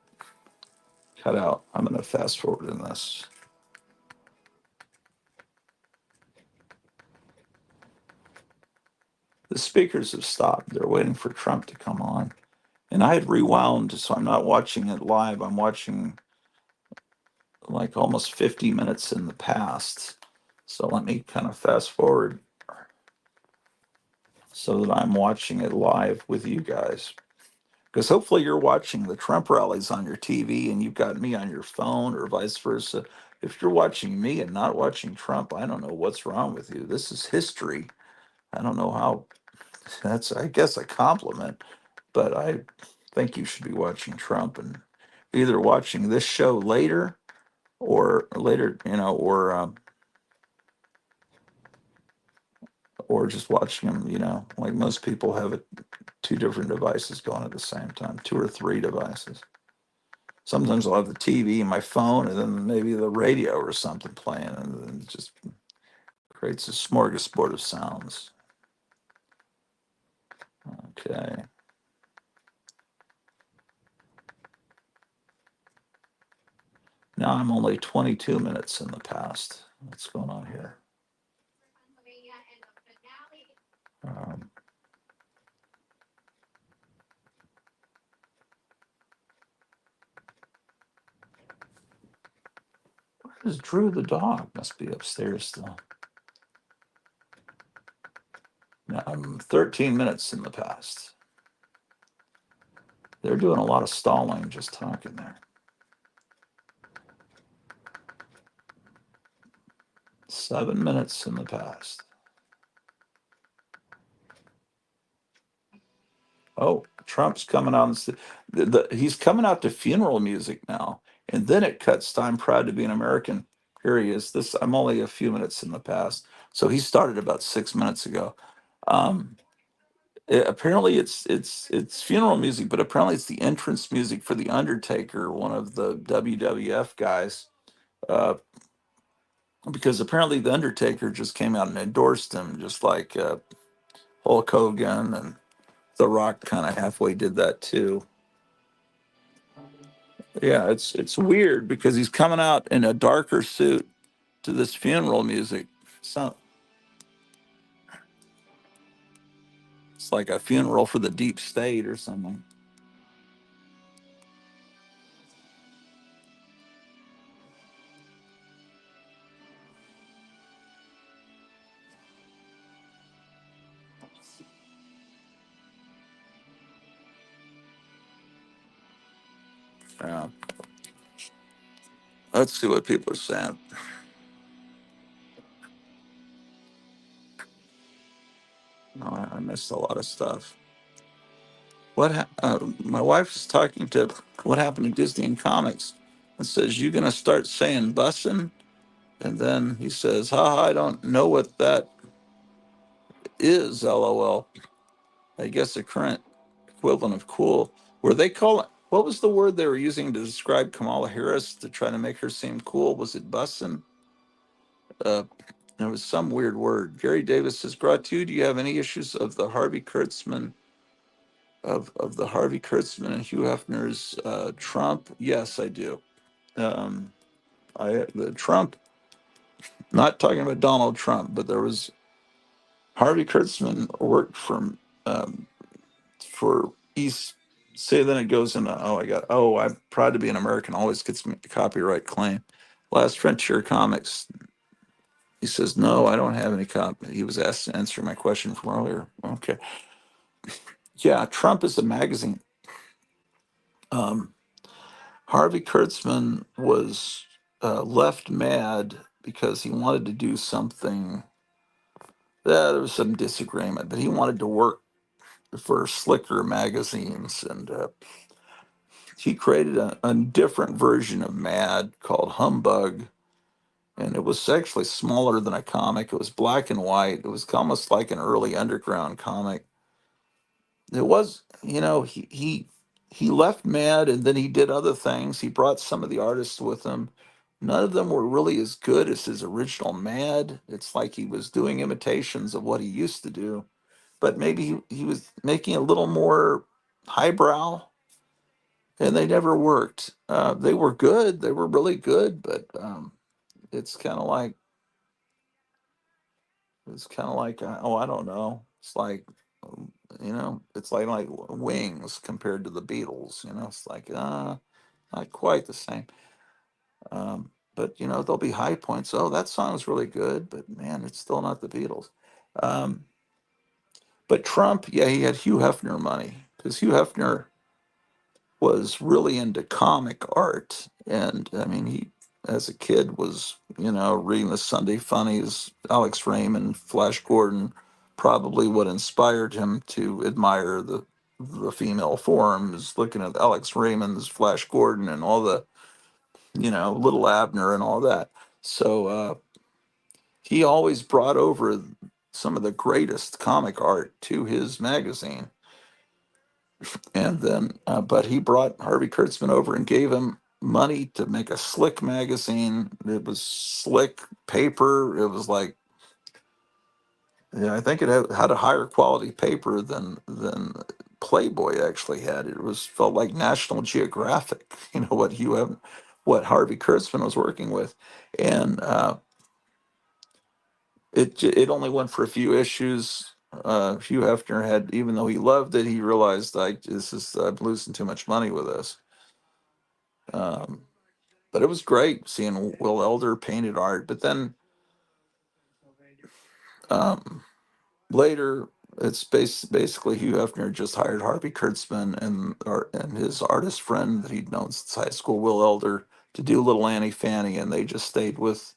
S1: cut out. I'm gonna fast forward in this. The speakers have stopped. They're waiting for Trump to come on. And I had rewound, so I'm not watching it live. I'm watching like almost 50 minutes in the past. So let me kind of fast forward so that I'm watching it live with you guys. Because hopefully you're watching the Trump rallies on your TV and you've got me on your phone or vice versa. If you're watching me and not watching Trump, I don't know what's wrong with you. This is history. I don't know how that's, I guess, a compliment, but I think you should be watching Trump and either watching this show later or just watching them, like most people have two different devices going at the same time, two or three devices. Sometimes I'll have the TV and my phone and then maybe the radio or something playing, and then it just creates a smorgasbord of sounds. Okay. Now I'm only 22 minutes in the past. What's going on here? Um, where's Drew the dog? Must be upstairs still. Now I'm 13 minutes in the past. They're doing a lot of stalling just talking there. 7 minutes in the past. Oh, Trump's coming out. He's coming out to funeral music now, and then it cuts to "I'm proud to be an American." Here he is. This I'm only a few minutes in the past, so he started about 6 minutes ago. Um, apparently, it's funeral music, but apparently it's the entrance music for the Undertaker, one of the WWF guys. Uh, because apparently the Undertaker just came out and endorsed him, just like Hulk Hogan and The Rock kind of halfway did that too. Yeah, it's weird because he's coming out in a darker suit to this funeral music. So it's like a funeral for the deep state or something. Yeah. Let's see what people are saying. Oh, I missed a lot of stuff. My wife's talking to what happened to Disney and comics and says, "You gonna start saying bussin'?" And then he says, "Ha, I don't know what that is, LOL. I guess the current equivalent of cool." Were they calling, what was the word they were using to describe Kamala Harris to try to make her seem cool? Was it bussin'? Uh, there was some weird word. Gary Davis says, Gratu, do you have any issues of the Harvey Kurtzman, of the Harvey Kurtzman and Hugh Hefner's Trump? Yes, I do. Um, the Trump, not talking about Donald Trump, but there was Harvey Kurtzman worked for East. Say then it goes into I'm proud to be an American. Always gets me the copyright claim. Last Frontier Comics. He says no, I don't have any copy. He was asked to answer my question from earlier. Okay, yeah, Trump is a magazine. Um, Harvey Kurtzman was left mad because he wanted to do something. There was some disagreement, but he wanted to work for slicker magazines, and he created a different version of Mad called Humbug, and it was actually smaller than a comic. It was black and white. It was almost like an early underground comic. It was, he left Mad, and then he did other things. He brought some of the artists with him. None of them were really as good as his original Mad. It's like he was doing imitations of what he used to do. but maybe he was making a little more highbrow, and they never worked. They were good. They were really good, but it's kind of like oh, I don't know. It's like it's like Wings compared to the Beatles. It's like not quite the same. But there'll be high points. Oh, that song's really good, but man, it's still not the Beatles. Um, but Trump, yeah, he had Hugh Hefner money because Hugh Hefner was really into comic art, and I mean, he as a kid was reading the Sunday funnies, Alex Raymond, Flash Gordon, probably what inspired him to admire the female forms, looking at Alex Raymond's Flash Gordon and all the Little Abner and all that. So he always brought over some of the greatest comic art to his magazine. And then, but he brought Harvey Kurtzman over and gave him money to make a slick magazine. It was slick paper. It was like, yeah, I think it had a higher quality paper than Playboy actually had. It was felt like National Geographic. What Harvey Kurtzman was working with, and it only went for a few issues. Hugh Hefner had, even though he loved it, he realized I'm losing too much money with this. Um, but it was great seeing Will Elder painted art. But then um, later, it's basically Hugh Hefner just hired Harvey Kurtzman and his artist friend that he'd known since high school, Will Elder, to do Little Annie Fanny, and they just stayed with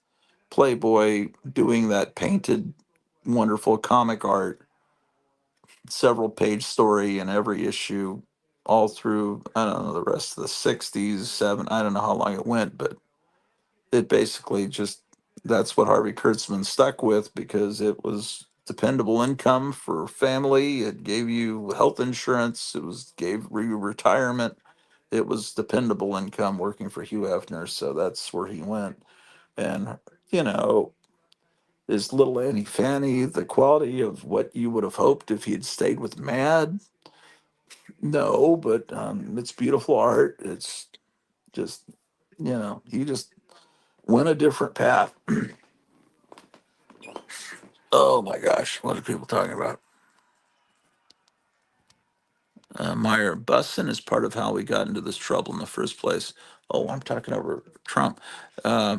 S1: Playboy doing that painted, wonderful comic art, several page story in every issue, all through I don't know the rest of the '60s, seven. I don't know how long it went, but it basically just that's what Harvey Kurtzman stuck with because it was dependable income for family. It gave you health insurance. Gave you retirement. It was dependable income working for Hugh Hefner, so that's where he went. And you know, is Little Annie Fanny the quality of what you would have hoped if he had stayed with Mad? No, but it's beautiful art. It's just he just went a different path. Oh my gosh, what are people talking about? Meyer Bussin is part of how we got into this trouble in the first place. Oh, I'm talking over Trump. Uh,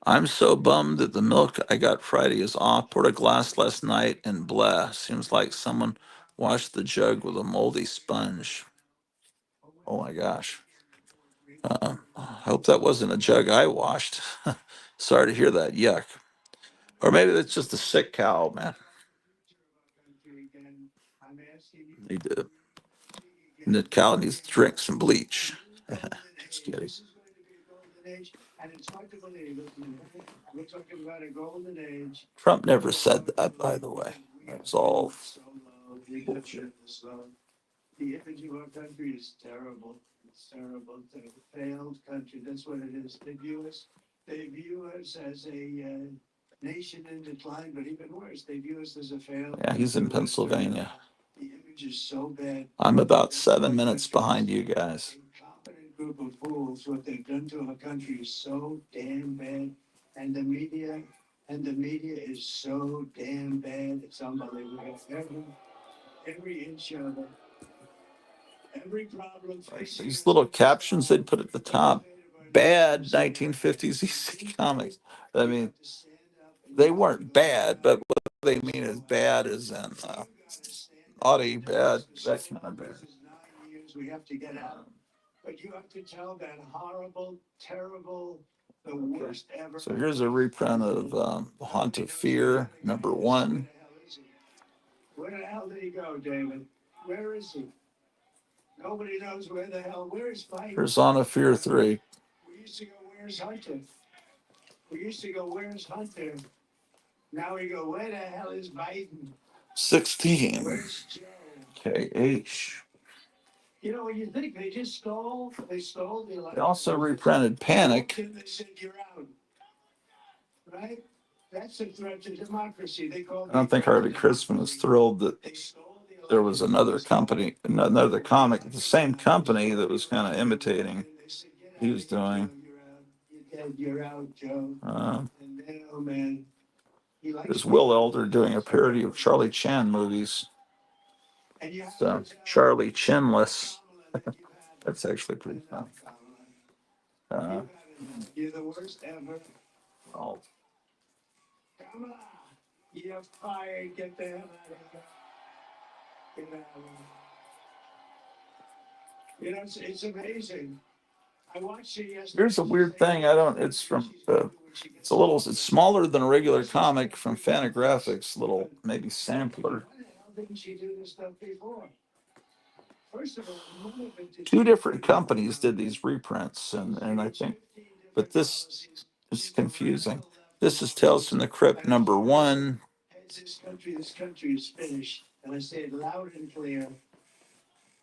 S1: I'm so bummed that the milk I got Friday is off. Poured a glass last night and blah. Seems like someone washed the jug with a moldy sponge. Oh my gosh. I hope that wasn't a jug I washed. Sorry to hear that. Yuck. Or maybe that's just a sick cow, man. Need to, the cow needs to drink some bleach. Just kidding.
S2: And it's hard to believe, isn't it? We're talking about a golden age.
S1: Trump never said that, by the way. That was all bullshit.
S2: The image of our country is terrible. It's terrible. It's a failed country. That's what it is. They view us as a nation in decline, but even worse, they view us as a failed.
S1: Yeah, he's in Pennsylvania.
S2: The image is so bad.
S1: I'm about 7 minutes behind you guys.
S2: Incompetent group of fools. What they've done to our country is so damn bad, and the media is so damn bad. It's unbelievable. Every inch of it. Every problem facing
S1: These
S2: us
S1: little
S2: is
S1: captions they'd put at the top. Bad 1950s EC comics. I mean, they weren't bad, but what they mean is bad as in naughty, bad, that kind of bad.
S2: We have to get out. But you have to tell that horrible, terrible, the worst ever.
S1: So here's a reprint of The Haunt of Fear, #1.
S2: Where the hell did he go, David? Where is he? Nobody knows where the hell. Where is Mike?
S1: Here's Haunt of Fear 3.
S2: We used to go, where's Hunter? We used to go, where's Hunter? Now we go, where the hell is Biden?
S1: 16.
S2: Where's Joe?
S1: KH.
S2: You know, when you think they just stole the election.
S1: They also reprinted Panic.
S2: They said, you're out. Right? That's a threat to democracy. They call.
S1: I don't think Harvey Crispin was thrilled that there was another company, another comic, the same company that was kind of imitating he was doing.
S2: You're out, Joe. And then, oh man,
S1: There's Will Elder doing a parody of Charlie Chan movies. So Charlie Chinless. That's actually pretty fun.
S2: You're the worst ever.
S1: Oh,
S2: Kamala, you're fired. Get the hell out of here. Get out of here. You know, it's amazing. I watched it yesterday.
S1: here's a weird thing. It's from, it's smaller than a regular comic from Fantagraphics, little maybe sampler.
S2: Why the hell didn't she do this stuff before? First of all, none of it did
S1: Two
S2: she-
S1: different companies did these reprints, and I think, but this is confusing. This is Tales from the Crypt #1.
S2: This country is finished. And I say it loud and clear.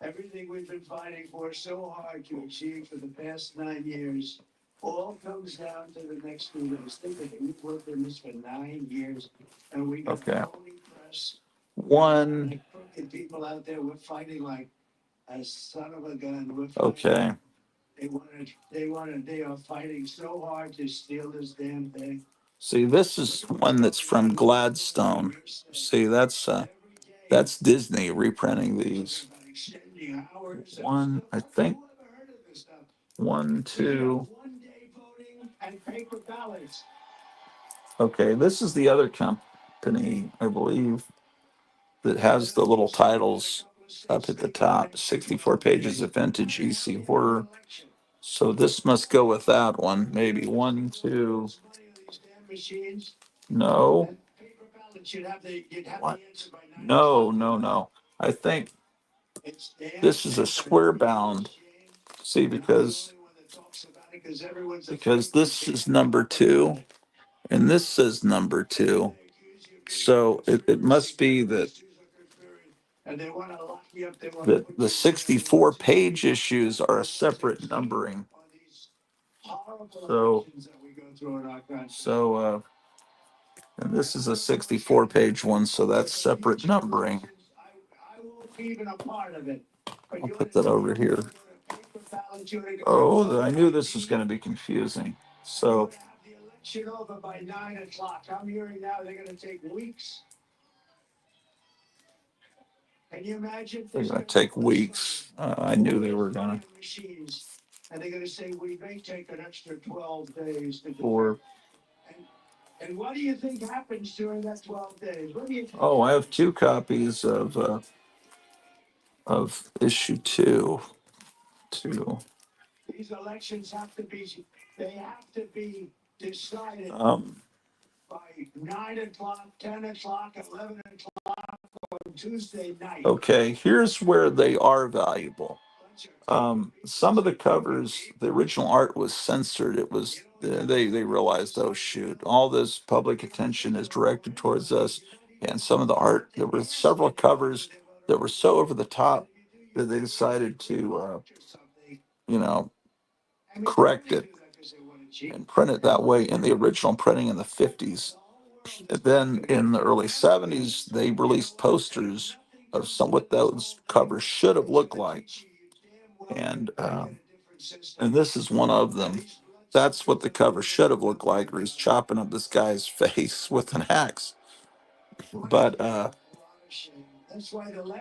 S2: Everything we've been fighting for so hard to achieve for the past 9 years all comes down to the next 2 days. Think of it. We've worked on this for 9 years, and we got
S1: Okay.
S2: a phony press.
S1: One.
S2: Like crooked people out there. We're fighting like a son of a gun. We're fighting.
S1: Okay.
S2: They are fighting so hard to steal this damn thing.
S1: See, this is one that's from Gladstone. See, that's Disney reprinting these. One, I think. 1, 2. Okay, this is the other company, I believe, that has the little titles up at the top. 64 pages of vintage EC horror. So this must go with that one. Maybe 1, 2. No. What? No. I think this is a square bound. See, because this is #2 and this says #2. So it must be that the 64 page issues are a separate numbering. So and this is a 64 page one, so that's separate numbering. I'll put that over here. Oh, I knew this was going to be confusing. So
S2: the election over by 9 o'clock. I'm hearing now they're going to take weeks. Can you imagine?
S1: they're going to take weeks. I knew they were going to.
S2: Machines, and they're going to say we may take an extra 12 days to do.
S1: Or
S2: and what do you think happens during that 12 days? What do you think?
S1: I have 2 copies of issue 2.
S2: These elections have to be decided by 9 o'clock, 10 o'clock, 11 o'clock on Tuesday night.
S1: Okay, here's where they are valuable. Some of the covers, the original art was censored. It was they realized, oh shoot, all this public attention is directed towards us, and some of the art. There were several covers that were so over the top that they decided to, correct it and print it that way in the original printing in the 50s. And then in the early 70s, they released posters of what those covers should have looked like. And this is one of them. That's what the cover should have looked like, where he's chopping up this guy's face with an axe. But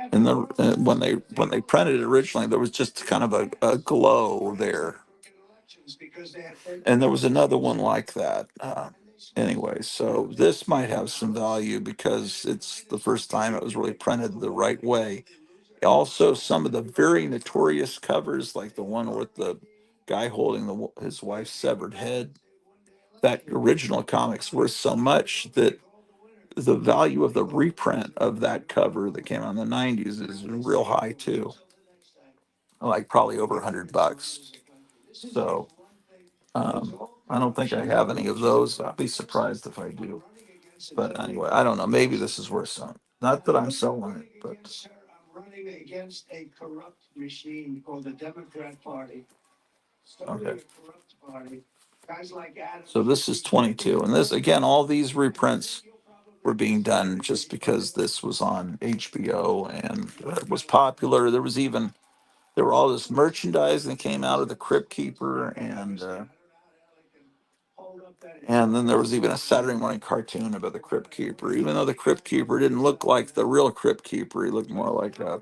S1: when they printed it originally, there was just kind of a glow there. And there was another one like that. Anyway, so this might have some value because it's the first time it was really printed the right way. Also, some of the very notorious covers, like the one with the guy holding his wife's severed head, that original comic's worth so much that the value of the reprint of that cover that came out in the 90s is real high too, like probably over $100. So I don't think I have any of those. I'll be surprised if I do. But anyway, I don't know. Maybe this is worth some. Not that I'm selling it, but
S2: I'm running against a corrupt machine called the Democrat Party. Started
S1: Okay.
S2: a corrupt party. Guys like Adam.
S1: So this is 22. And this, again, all these reprints were being done just because this was on HBO and it was popular. There were all this merchandise that came out of the Crypt Keeper, and then there was even a Saturday morning cartoon about the Crypt Keeper. Even though the Crypt Keeper didn't look like the real Crypt Keeper, he looked more like a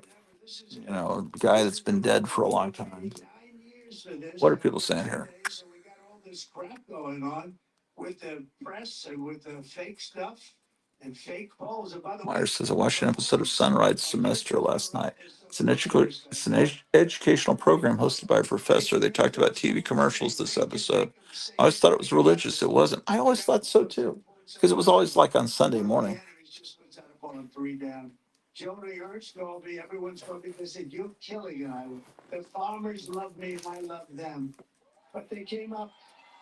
S1: guy that's been dead for a long time. What are people saying here?
S2: So we got all this crap going on with the press and with the fake stuff and fake polls. And by the way,
S1: Myers says, I watched an episode of Sunrise Semester last night. It's an educational program hosted by a professor. They talked about TV commercials this episode. I always thought it was religious. It wasn't. I always thought so too, because it was always like on Sunday morning.
S2: Jonah Ernst told me everyone's going to be said, you're killing it, Iowa. The farmers love me and I love them. But they came up.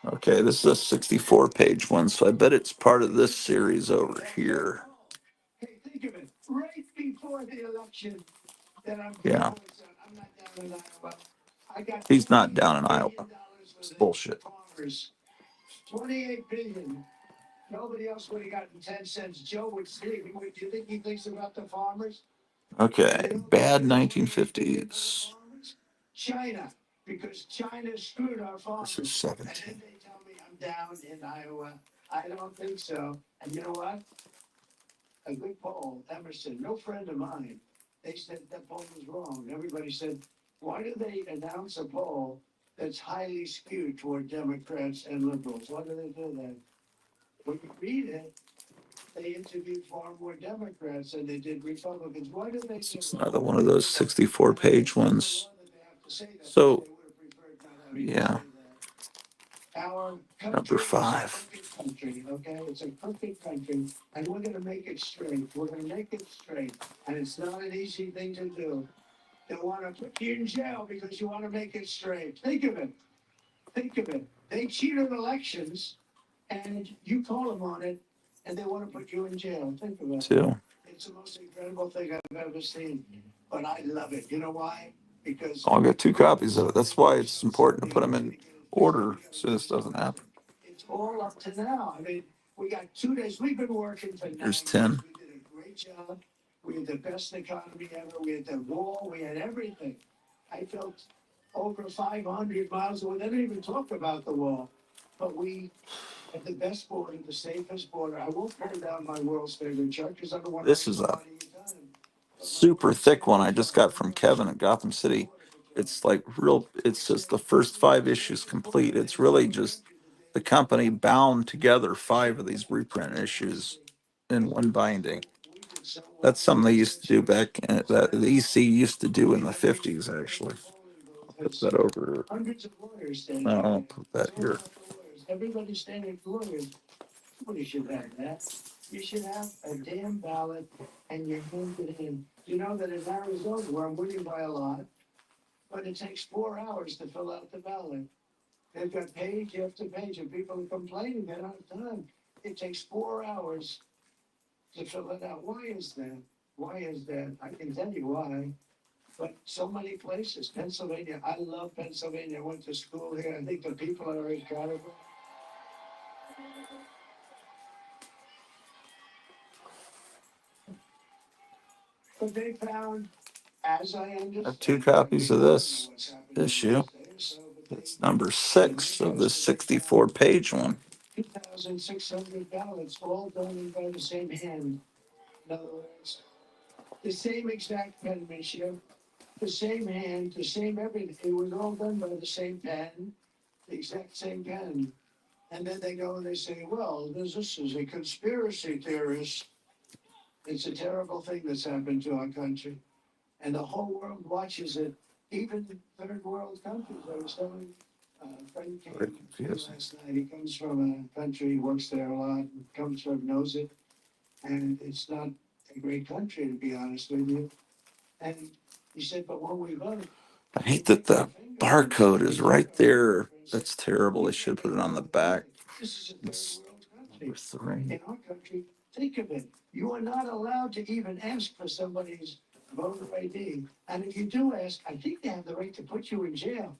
S1: Okay, this is a 64-page one, so I bet it's part of this series over here.
S2: Hey, think of it. Right before the election that
S1: Yeah.
S2: I'm not down in Iowa. I got
S1: He's not down in Iowa. It's bullshit.
S2: farmers. 28 billion. Nobody else would have gotten 10 cents. Joe would sleep. Do you think he thinks about the farmers?
S1: Okay, bad 1950s.
S2: China, because China screwed our farmers.
S1: This is 17.
S2: And then they tell me I'm down in Iowa. I don't think so. And you know what? A good poll, Emerson, no friend of mine. They said that poll was wrong. Everybody said, why do they announce a poll that's highly skewed toward Democrats and liberals? Why do they do that? When you read it, they interviewed far more Democrats than they did Republicans. Why do they?
S1: It's another one of those 64-page ones. So, yeah. Number 5.
S2: Country, okay, it's a perfect country, and we're going to make it straight. We're going to make it straight, and it's not an easy thing to do. They want to put you in jail because you want to make it straight. Think of it. Think of it. They cheated elections, and you call them on it, and they want to put you in jail. Think of it.
S1: Two.
S2: It's the most incredible thing I've ever seen, but I love it. You know why? Because
S1: I'll get 2 copies of it. That's why it's important to put them in order so this doesn't happen.
S2: it's all up to now. I mean, we got 2 days. We've been working for 9
S1: There's
S2: years.
S1: 10.
S2: We did a great job. We had the best economy ever. We had the wall. We had everything. I built over 500 miles. We didn't even talk about the wall, but we had the best border, the safest border. I won't pull down my world's favorite church because I don't want
S1: This
S2: to
S1: is
S2: waste
S1: a
S2: a lot of your time.
S1: super thick one I just got from Kevin at Gotham City. It's like real, it's just the first 5 issues complete. It's really just the company bound together 5 of these reprint issues in one binding. That's something they used to do back that the EC used to do in the 50s, actually. I'll put that over.
S2: Hundreds of lawyers standing.
S1: No, I'll put that here.
S2: Everybody's standing for lawyers. Somebody should have that. You should have a damn ballot and you hand it in. You know that in Arizona, where I'm winning by a lot, but it takes 4 hours to fill out the ballot. They've got page after page, and people are complaining they don't have time. It takes 4 hours to fill it out. Why is that? Why is that? I can tell you why. But so many places, Pennsylvania, I love Pennsylvania. I went to school here. I think the people are incredible. But they found, as I understand,
S1: I have 2 copies of this issue. It's number 6 of the 64-page one.
S2: 2,600 ballots, all done by the same hand. In other words, the same exact penmanship, the same hand, the same everything. It was all done by the same pen, the exact same pen. And then they go and they say, well, this is a conspiracy theorist. It's a terrible thing that's happened to our country. And the whole world watches it, even third world countries. I was telling a friend came
S1: Very
S2: to
S1: confusing.
S2: last night. He comes from a country, works there a lot, comes from, knows it. And it's not a great country, to be honest with you. And he said, but when we vote,
S1: I hate that the barcode is right there. That's terrible. They should put it on the back.
S2: this
S1: It's
S2: is a third world
S1: number
S2: country.
S1: 3.
S2: In our country, think of it. You are not allowed to even ask for somebody's voter ID. And if you do ask, I think they have the right to put you in jail.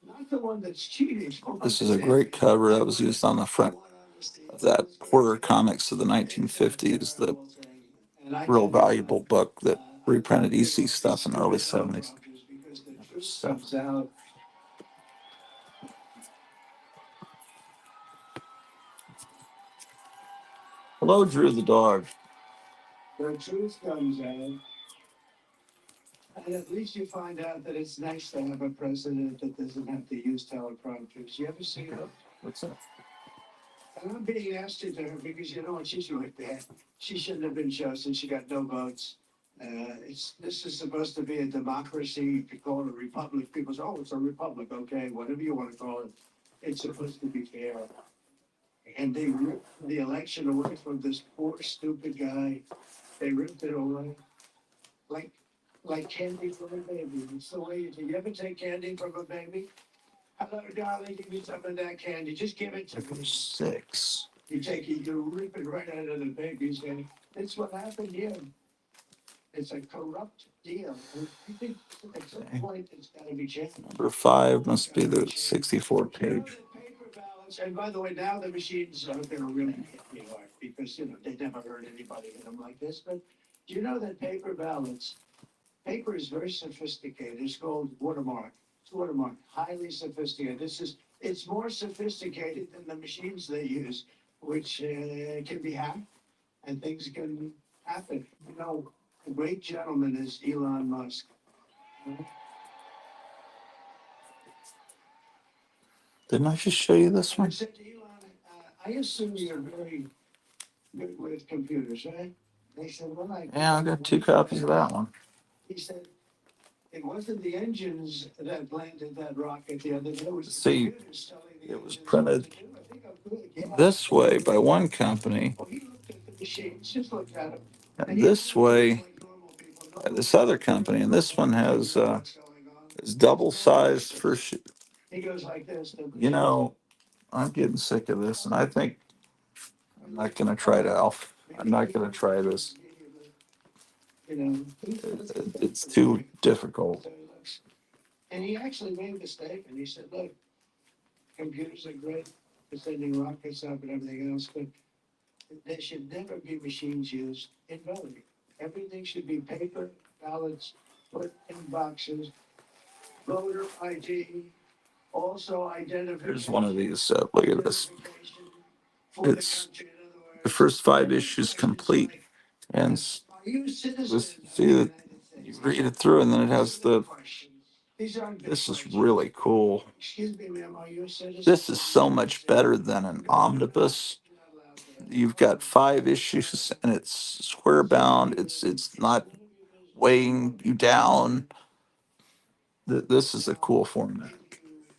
S2: Not the one that's cheating.
S1: This is a great cover that was used on the front of that horror comics of the 1950s. The real valuable book that reprinted EC stuff in the early 70s.
S2: Because the truth comes out.
S1: Hello, Drew the dog.
S2: The truth comes out. And at least you find out that it's nice to have a president that doesn't have to use teleprompters. You ever see that?
S1: What's that?
S2: And I'm being asked to her because you know what? She's really bad. She shouldn't have been chosen. She got no votes. This is supposed to be a democracy. You could call it a republic. People say, oh, it's a republic. Okay, whatever you want to call it. It's supposed to be fair. And they ripped the election away from this poor, stupid guy. They ripped it away. Like, like candy from a baby. It's the way you do. You ever take candy from a baby? Hello, darling, give me some of that candy. Just give it to me.
S1: 6.
S2: You take it, you rip it right out of the baby's hand. That's what happened here. It's a corrupt deal. And I think at some point it's got to be changed.
S1: Number 5 must be the 64
S2: You know,
S1: page.
S2: the paper ballots, and by the way, now the machines are going to really hit me hard because, you know, they never heard anybody hit them like this. But do you know that paper ballots, paper is very sophisticated. It's called watermark. It's watermark, highly sophisticated. It's more sophisticated than the machines they use, which can be hacked and things can happen. You know, a great gentleman is Elon Musk.
S1: Didn't I just show you this
S2: I
S1: one?
S2: said to Elon, I assume you're very good with computers, right? They said, well,
S1: Yeah, I got 2 copies of that one.
S2: He said, it wasn't the engines that landed that rocket the other day. It was the
S1: See,
S2: computers telling the
S1: it was
S2: engines
S1: printed
S2: what to do. I think I'm good. Yeah.
S1: this way by one company,
S2: Well, he looked at the machines, just looked at them.
S1: and this way by this other company, and this one has is double sized for.
S2: He goes like this.
S1: You know, I'm getting sick of this, and I think I'm not going to try to Alf. I'm not going to try this.
S2: You know,
S1: It's too difficult.
S2: and he actually made the statement. He said, look, computers are great for sending rockets up and everything else, but there should never be machines used in voting. Everything should be paper ballots put in boxes, voter ID, also identification.
S1: Here's one of these. Look at this.
S2: For the
S1: It's
S2: country. In other words,
S1: the first 5 issues complete, and
S2: are you
S1: this,
S2: citizens of the
S1: see that
S2: United
S1: you
S2: States?
S1: read it through, and then it has the.
S2: These aren't big
S1: This is
S2: questions.
S1: really cool.
S2: Excuse me, ma'am, are you a citizen?
S1: This is so much better than an omnibus. You've got 5 issues, and it's square bound. It's not weighing you down. This is a cool format.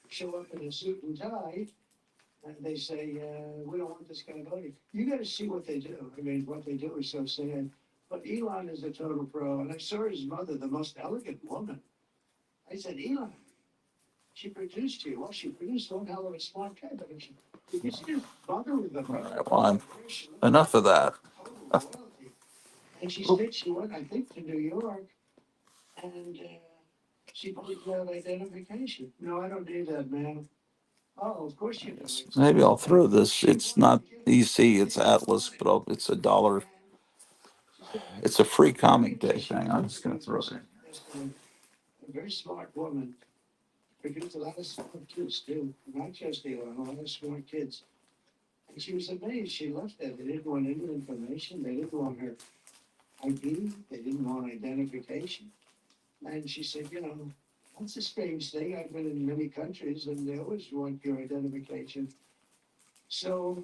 S2: Show up in a suit and tie, and they say, we don't want this guy voting. You gotta see what they do. I mean, what they do is so sad. But Elon is a total pro, and I saw his mother, the most elegant woman. I said, Elon, she produced you. Well, she produced one hell of a smart kid. I mean, did you see his mother with the
S1: All right, well, enough of that.
S2: total royalty? And she said she went, I think, to New York, and she didn't have identification. No, I don't need that, ma'am. Oh, of course you do.
S1: Maybe I'll throw this. It's not EC, it's Atlas, but it's $1. It's a free comic day thing. I'm just gonna throw it in.
S2: A very smart woman. Produced a lot of smart kids too, not just Elon, a lot of smart kids. And she was amazed. She left that. They didn't want any information. They didn't want her ID. They didn't want identification. And she said, you know, that's a strange thing. I've been in many countries and they always want your identification. So,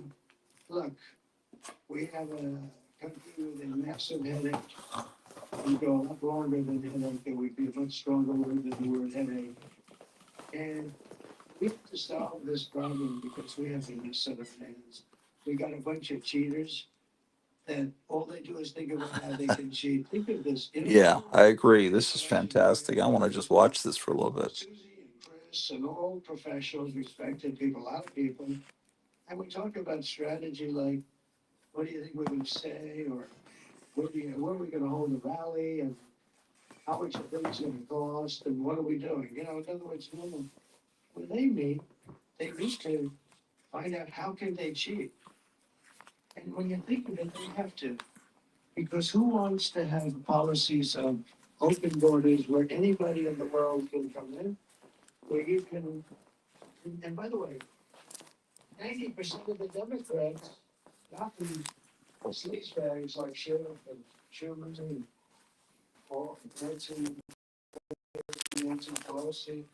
S2: look, we have a country with a massive headache. We go a lot longer than headache. There would be a much stronger word than the word headache. And we have to solve this problem because we have a mess on our hands. We got a bunch of cheaters that all they do is think about how they can cheat. Think of this.
S1: Yeah, I agree. This is fantastic. I want to just watch this for a little bit.
S2: Susie and Chris and all professionals, respected people, a lot of people. And we talk about strategy like, what do you think we're going to say? Or where are we going to hold a rally? And how much are things going to cost? And what are we doing? You know, in other words, when they meet to find out how can they cheat. And when you think of it, they have to. Because who wants to have policies of open borders where anybody in the world can come in, where you can, and by the way, 90% of the Democrats got these sleaze bags like Schiff and Schumer and Nancy Pelosi,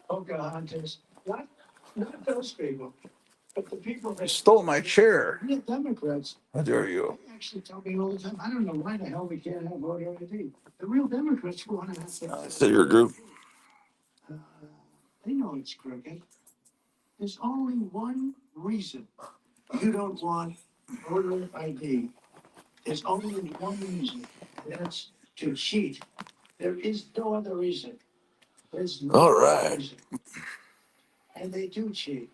S2: Pocahontas, not those people, but the people
S1: You
S2: that
S1: stole my chair.
S2: real Democrats.
S1: How dare you?
S2: They actually tell me all the time, I don't know why the hell we can't have voter ID. The real Democrats want to have
S1: So your group.
S2: Uh, They know it's crooked. There's only one reason you don't want voter ID. There's only one reason, and that's to cheat. There is no other reason. There's no
S1: All
S2: other
S1: right.
S2: reason. And they do cheat.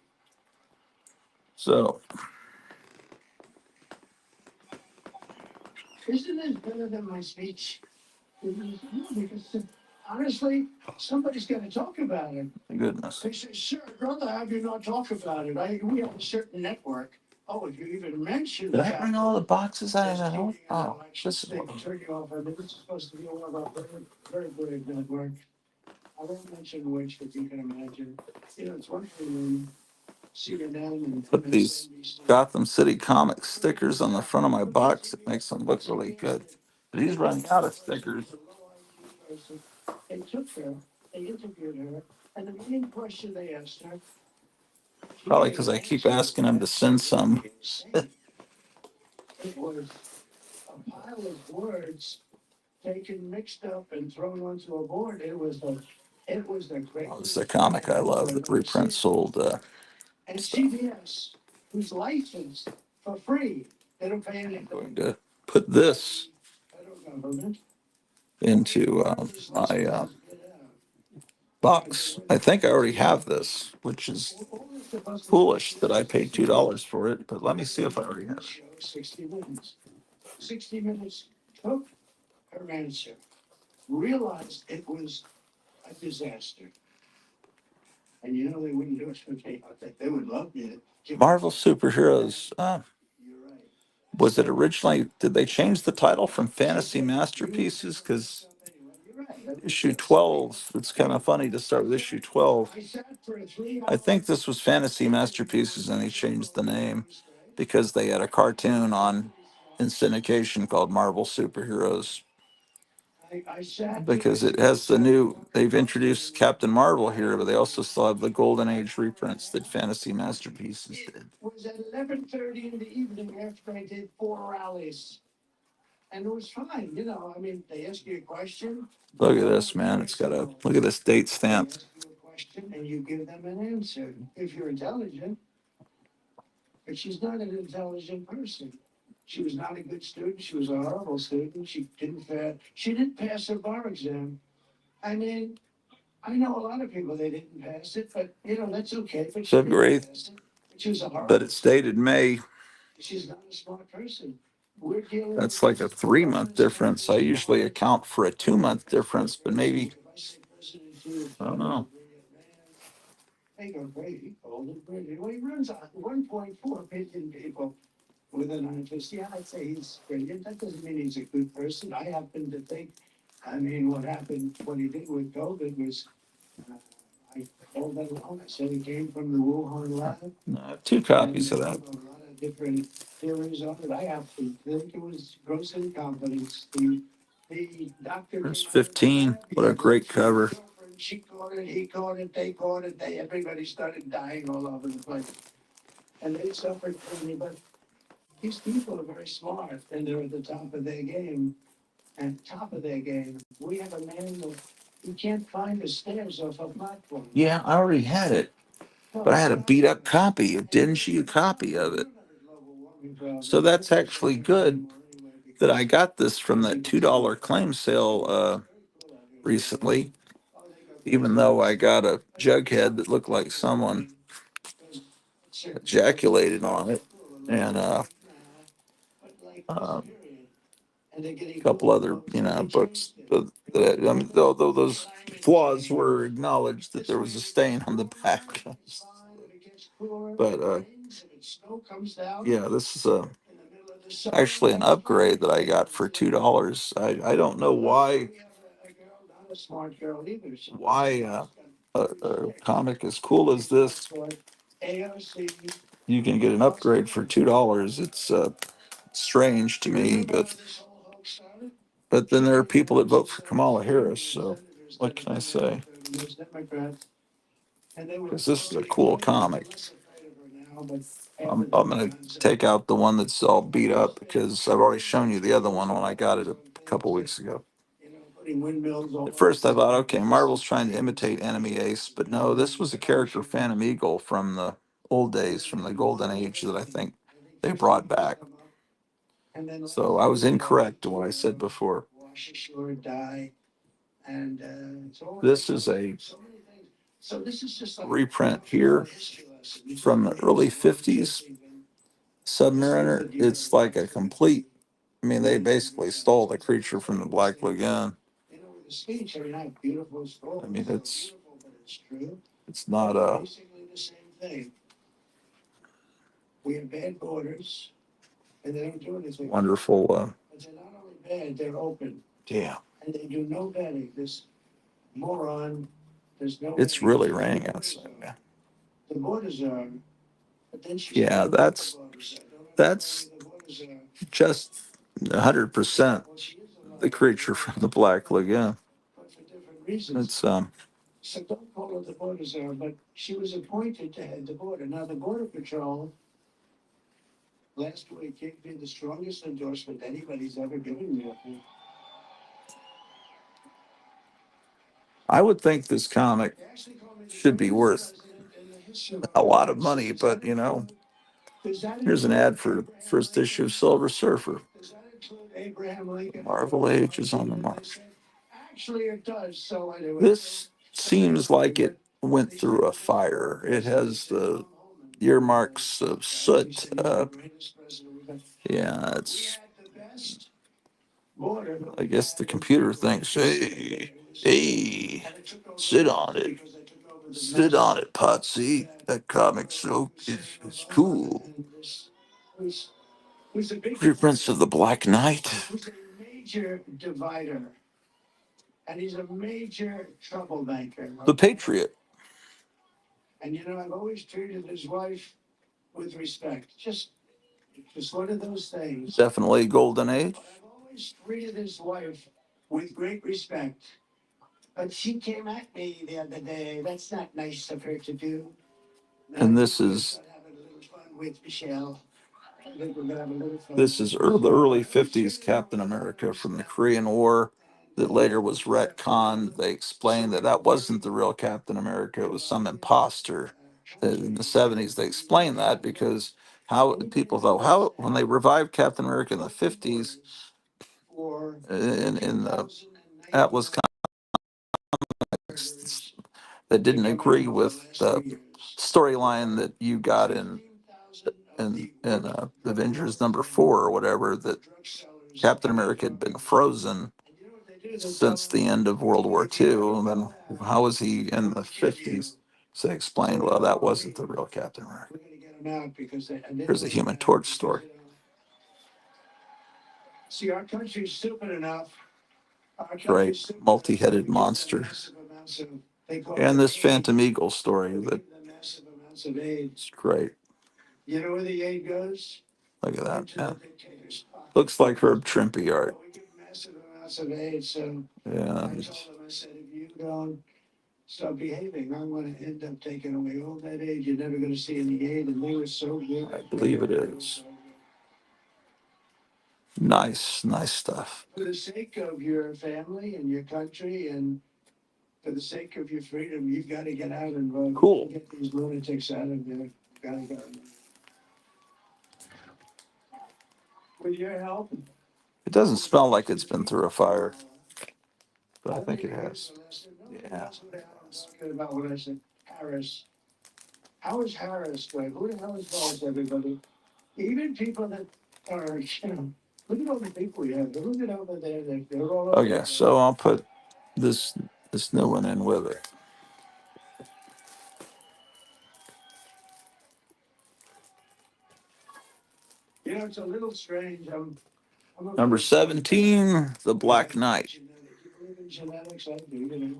S1: So
S2: Isn't this better than my speech? Because honestly, somebody's gonna talk about it.
S1: goodness.
S2: They say, sir, I'd rather have you not talk about it. We have a certain network. Oh, if you even mention
S1: Did I
S2: that.
S1: bring all the boxes out of
S2: Just
S1: that hole?
S2: cheating in an
S1: Oh,
S2: election
S1: this is
S2: state,
S1: what.
S2: turn you off. I mean, this is supposed to be one of our very, very good network. I won't mention which, but you can imagine. You know, it's one thing when CNN and
S1: Put these
S2: MSNBC.
S1: Gotham City Comics stickers on the front of my box. It makes them look really good. But he's running out of stickers.
S2: They took her, they interviewed her, and the main question they asked her.
S1: Probably because I keep asking him to send some.
S2: It was a pile of words taken, mixed up, and thrown onto a board. It was the
S1: Oh,
S2: greatest.
S1: it's a comic I love that reprints sold.
S2: And
S1: Stuff.
S2: CBS, who's licensed for free, they don't pay
S1: I'm
S2: anything.
S1: going to put this
S2: Federal government.
S1: into my box. I think I already have this, which is foolish that I paid $2 for it. But let me see if I already have it.
S2: 60 Minutes. 60 Minutes took her answer, realized it was a disaster. And you know, they wouldn't do it for me. I think they would love me.
S1: Marvel superheroes.
S2: You're right.
S1: Was it originally? Did they change the title from Fantasy Masterpieces? Because
S2: You're right.
S1: issue 12. It's kind of funny to start with issue 12.
S2: I sat for a 3 hour.
S1: I think this was Fantasy Masterpieces, and they changed the name because they had a cartoon on in syndication called Marvel Superheroes.
S2: I sat
S1: Because it has the new, they've introduced Captain Marvel here, but they also still have the Golden Age reprints that Fantasy Masterpieces did.
S2: It was at 11:30 in the evening after I did 4 rallies. And it was fine, you know, I mean, they ask you a question.
S1: Look at this, man. It's got a, look at this date stamp.
S2: They ask you a question and you give them an answer, if you're intelligent. But she's not an intelligent person. She was not a good student. She was a horrible student. She didn't pass her bar exam. I mean, I know a lot of people, they didn't pass it, but you know, that's okay. But she
S1: February
S2: didn't pass it. She was a horrible.
S1: But it's dated May.
S2: She's not a smart person. We're dealing.
S1: That's like a 3 month difference. I usually account for a 2 month difference, but maybe, I don't know.
S2: They go crazy, cold and crazy. Well, he runs on 1.4 billion people with an artist. Yeah, I'd say he's brilliant. That doesn't mean he's a good person. I happen to think, I mean, what happened, what he did with COVID was, I told that alone. I said he came from the Wuhan lab.
S1: No, I have 2 copies of that.
S2: A lot of different theories on it. I have to think it was gross incompetence. The doctor.
S1: There's 15. What a great cover.
S2: She caught it, he caught it, they caught it, everybody started dying all over the place. And they suffered from it, but these people are very smart and they're at the top of their game. And top of their game, we have a man that he can't find the stairs off a platform.
S1: Yeah, I already had it, but I had a beat up copy, a dingy copy of it. So that's actually good that I got this from that $2 claim sale recently, even though I got a jughead that looked like someone ejaculated on it. And
S2: And they're getting
S1: a couple other, books. I mean, though those flaws were acknowledged that there was a stain on the back. But yeah, this is actually an upgrade that I got for $2. I don't know why a comic as cool as this you can get an upgrade for $2. It's strange to me, but then there are people that vote for Kamala Harris. So what can I say? Because this is a cool comic. I'm going to take out the one that's all beat up because I've already shown you the other one when I got it a couple weeks ago. At first I thought, okay, Marvel's trying to imitate Enemy Ace, but no, this was a character Phantom Eagle from the old days, from the Golden Age that I think they brought back. So I was incorrect to what I said before. This is a reprint here from the early 50s Submariner. It's like a complete, I mean, they basically stole the creature from the Black Lagoon. I mean, it's not a wonderful,
S2: But they're not only bad, they're open.
S1: yeah,
S2: And they do no betting. This moron, there's no.
S1: it's really raining outside. Yeah.
S2: The borders are. But then
S1: Yeah, that's just 100% the creature from the Black Lagoon.
S2: But for different reasons.
S1: It's
S2: So don't call her the border czar, but she was appointed to head the border. Now, the Border Patrol last week gave me the strongest endorsement anybody's ever given me.
S1: I would think this comic should be worth a lot of money, but here's an ad for first issue of Silver Surfer.
S2: Does that include Abraham Lincoln?
S1: Marvel Age is on the market.
S2: Actually, it does. So anyway.
S1: This seems like it went through a fire. It has the earmarks of soot. Yeah, it's. I guess the computer thinks, hey, sit on it. Sit on it, Potsy. That comic so is cool. Reprints of the Black Knight.
S2: He's a major divider. And he's a major troublemaker.
S1: The Patriot.
S2: And I've always treated his wife with respect. Just one of those things.
S1: Definitely Golden Age.
S2: I've always treated his wife with great respect. But she came at me the other day. That's not nice of her to do.
S1: And this is.
S2: Having a little fun with Michelle. I think we're gonna have a little fun.
S1: This is the early 50s Captain America from the Korean War that later was retconned. They explained that wasn't the real Captain America. It was some imposter. In the 70s, they explained that because how people thought, how when they revived Captain America in the 50s, in the Atlas comics, that didn't agree with the storyline that you got in Avengers #4 or whatever, that Captain America had been frozen since the end of World War II. And then how was he in the 50s? So they explained, well, that wasn't the real Captain America. Here's a Human Torch story.
S2: See, our country's stupid enough.
S1: Right, multi-headed monster. And this Phantom Eagle story it's great.
S2: You know where the aid goes?
S1: Look at that. Yeah. Looks like Herb Trimpe art.
S2: We give massive amounts of aid, so
S1: Yeah.
S2: I told them, I said, if you don't stop behaving, I'm going to end up taking away all that aid. You're never going to see any aid, and they were so good.
S1: I believe it is. Nice stuff.
S2: For the sake of your family and your country, and for the sake of your freedom, you've got to get out and vote.
S1: Cool.
S2: Get these lunatics out of there. Gotta go. With your help.
S1: It doesn't smell like it's been through a fire, but I think it has. Yeah.
S2: About what I said. Harris. How is Harris doing? Who the hell is Harris, everybody? Even people that are, Look at all the people we have. Look at over there. They're all over
S1: Okay,
S2: there.
S1: so I'll put this new one in with it.
S2: You know, it's a little strange. I'm a
S1: Number 17, the Black Knight.
S2: genetic. You believe in genetics? I do, you know.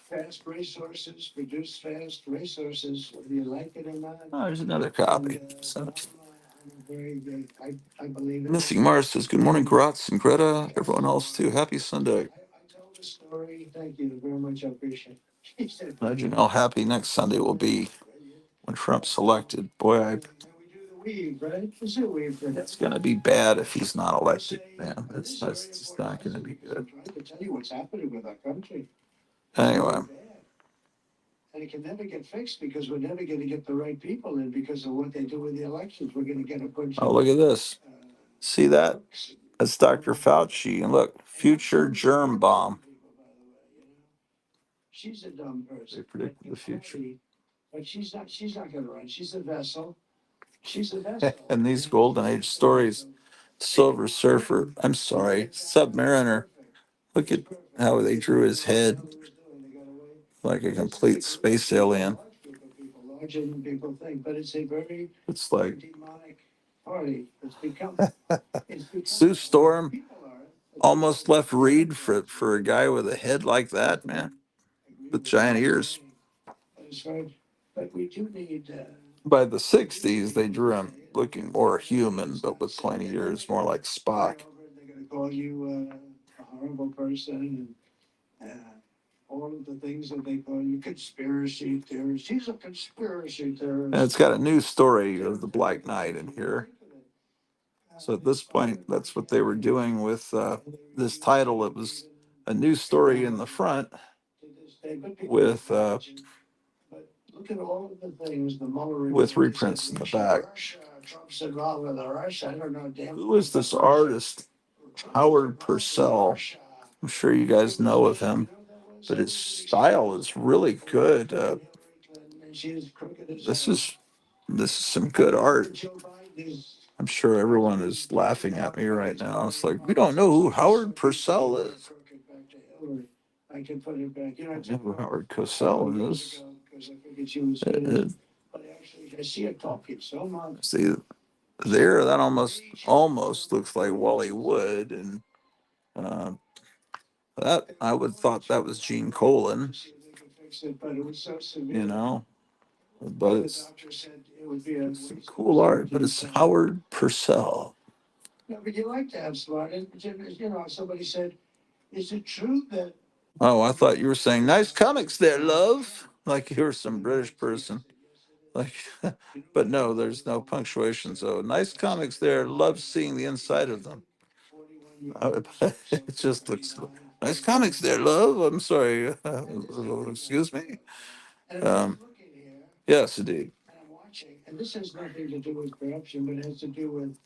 S2: Fast racehorses produce fast racehorses, whether you like it or not.
S1: Oh, there's another copy.
S2: And,
S1: 17.
S2: I'm very good. I believe it.
S1: Missing Mars says, "Good morning, Gratz and Greta. Everyone else too. Happy Sunday."
S2: I told the story. Thank you very much. I appreciate it. She said,
S1: Glad you know how happy next Sunday will be when Trump's elected. Boy,
S2: and we do the weave, right? It's a weave for
S1: it's going to be bad if he's not elected, man. That's just not going to be good.
S2: I'm trying to tell you what's happening with our country.
S1: Anyway,
S2: And it can never get fixed because we're never going to get the right people in because of what they do with the elections. We're going to get a bunch
S1: oh,
S2: of.
S1: look at this. See that? That's Dr. Fauci. And look, future germ bomb.
S2: She's a dumb person.
S1: They predicted the future.
S2: But she's not. She's not going to run. She's a vessel. She's a vessel.
S1: And these golden age stories, Silver Surfer, I'm sorry, Submariner. Look at how they drew his head like a complete space alien.
S2: Larger than people think, but it's a very
S1: It's like
S2: demonic party.
S1: Sue Storm almost left Reed for a guy with a head like that, man, with giant ears.
S2: But we do need.
S1: By the 60s, they drew him looking more human, but with pointy ears, more like Spock.
S2: They're going to call you a horrible person and all of the things that they call you conspiracy theorists. He's a conspiracy theorist.
S1: And it's got a new story of the Black Knight in here. So at this point, that's what they were doing with this title. It was a new story in the front with
S2: Look at all of the things the Mueller
S1: with reprints in the back.
S2: Trump's involved with Russia. I don't know.
S1: Who is this artist? Howard Purcell. I'm sure you guys know of him, but his style is really good. This is some good art. I'm sure everyone is laughing at me right now. It's like, we don't know who Howard Purcell is.
S2: I can put it back. You know,
S1: I know who Howard Cosell is.
S2: But actually, I see it talking so much.
S1: See there, that almost looks like Wally Wood, and that I would thought that was Gene Colan. You know, but it's some cool art. But it's Howard Purcell.
S2: No, but you like to have smart. You know, somebody said, "Is it true that?"
S1: Oh, I thought you were saying nice comics there, love. Like you were some British person. Like, but no, there's no punctuation. So nice comics there. Love seeing the inside of them. It just looks nice comics there, love. I'm sorry. Excuse me. Yes, indeed.
S2: And I'm watching, and this has nothing to do with corruption, but it has to do with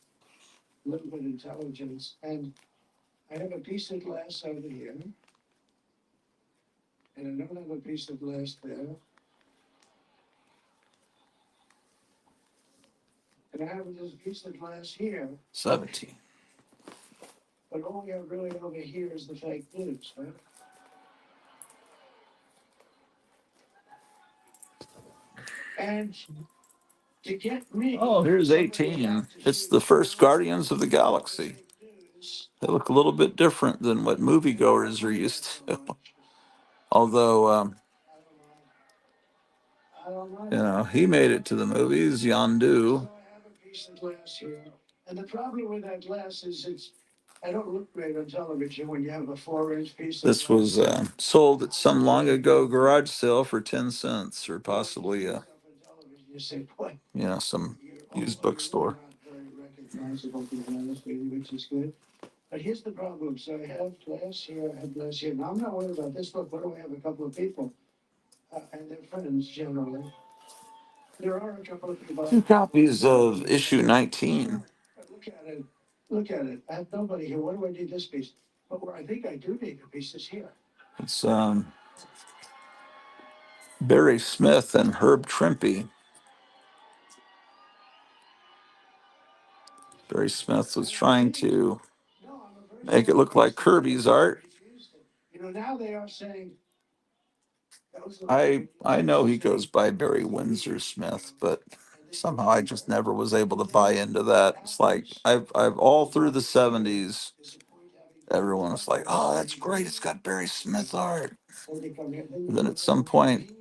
S2: a little bit of intelligence. And I have a piece of glass over here, and I don't have a piece of glass there. And I have this piece of glass here,
S1: 17.
S2: but all we have really over here is the fake news, right? And to get me.
S1: Oh, here's 18. It's the first Guardians of the Galaxy. They look a little bit different than what moviegoers are used to. Although, you know, he made it to the movies, Yondu.
S2: So I have a piece of glass here. And the problem with that glass is I don't look great on television when you have a 4-inch piece of
S1: This
S2: glass.
S1: was sold at some long ago garage sale for 10 cents, or possibly,
S2: You say, boy,
S1: you know, some
S2: you're
S1: used bookstore.
S2: not very recognizable, to be honest with you, which is good. But here's the problem. So I have glass here, I have glass here. Now, I'm not worried about this. Look, what do I have? A couple of people, and they're friends generally. There are a couple of people.
S1: 2 copies of issue 19.
S2: But look at it. Look at it. I have nobody here. What do I need this piece? But where I think I do need a piece is here.
S1: It's Barry Smith and Herb Trimpe. Barry Smith was trying to
S2: No, I'm a
S1: make it look like Kirby's art.
S2: You know, now they are saying.
S1: I know he goes by Barry Windsor Smith, but somehow I just never was able to buy into that. It's like I've all through the 70s, everyone was like, "Oh, that's great! It's got Barry Smith art." And then at some point,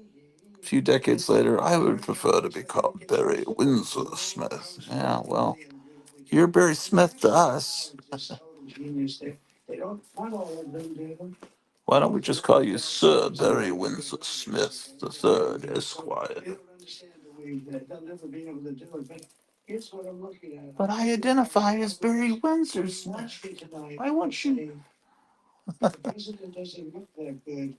S1: a few decades later, I would prefer to be called Barry Windsor Smith. Yeah, well, you're Barry Smith to us. Why don't we just call you Sir Barry Windsor Smith the Third, Esquire? But I identify as Barry Windsor Smith. Why won't you?
S2: The president doesn't look that good.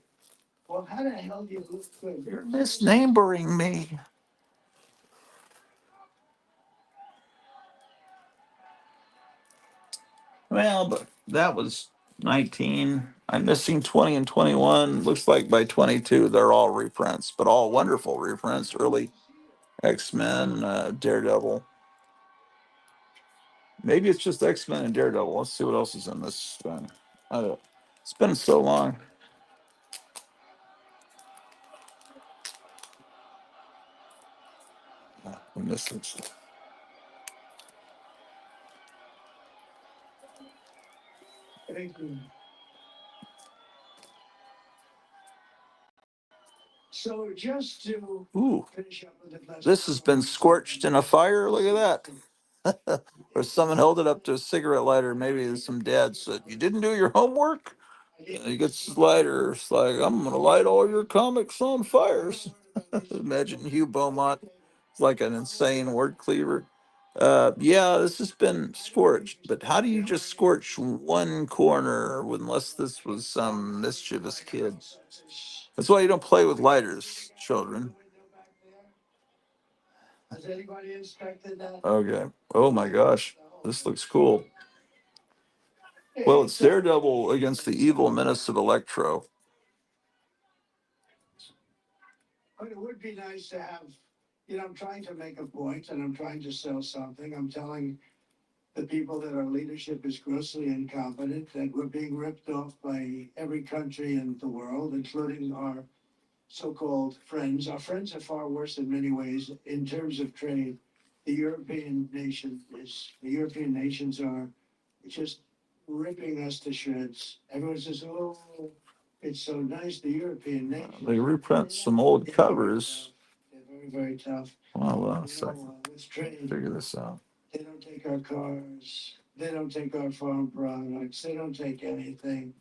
S2: Well, how the hell do you look good?
S1: You're misnambering me. Well, but that was 19. I'm missing 20 and 21. Looks like by 22, they're all reprints, but all wonderful reprints. Early X-Men, Daredevil. Maybe it's just X-Men and Daredevil. Let's see what else is in this thing. It's been so long. I missed it.
S2: Thank you. So just to
S1: Ooh,
S2: finish up with the
S1: this has been scorched in a fire. Look at that. Or someone held it up to a cigarette lighter. Maybe some dad said, "You didn't do your homework?" And he gets his lighter. It's like, "I'm going to light all your comics on fires." Imagine Hugh Beaumont. It's like an insane word cleaver. Yeah, this has been scorched, but how do you just scorch one corner unless this was some mischievous kid? That's why you don't play with lighters, children.
S2: Has anybody inspected that?
S1: Okay. Oh my gosh, this looks cool. Well, it's Daredevil against the evil menace of Electro.
S2: But it would be nice to have, you know, I'm trying to make a point and I'm trying to sell something. I'm telling the people that our leadership is grossly incompetent, that we're being ripped off by every country in the world, including our so-called friends. Our friends are far worse in many ways in terms of trade. The European nations are just ripping us to shreds. Everyone says, "Oh, it's so nice, the European nations."
S1: They reprint some old covers.
S2: They're very, very tough.
S1: Well, a second.
S2: Let's trade.
S1: Figure this out.
S2: They don't take our cars. They don't take our farm products. They don't take anything.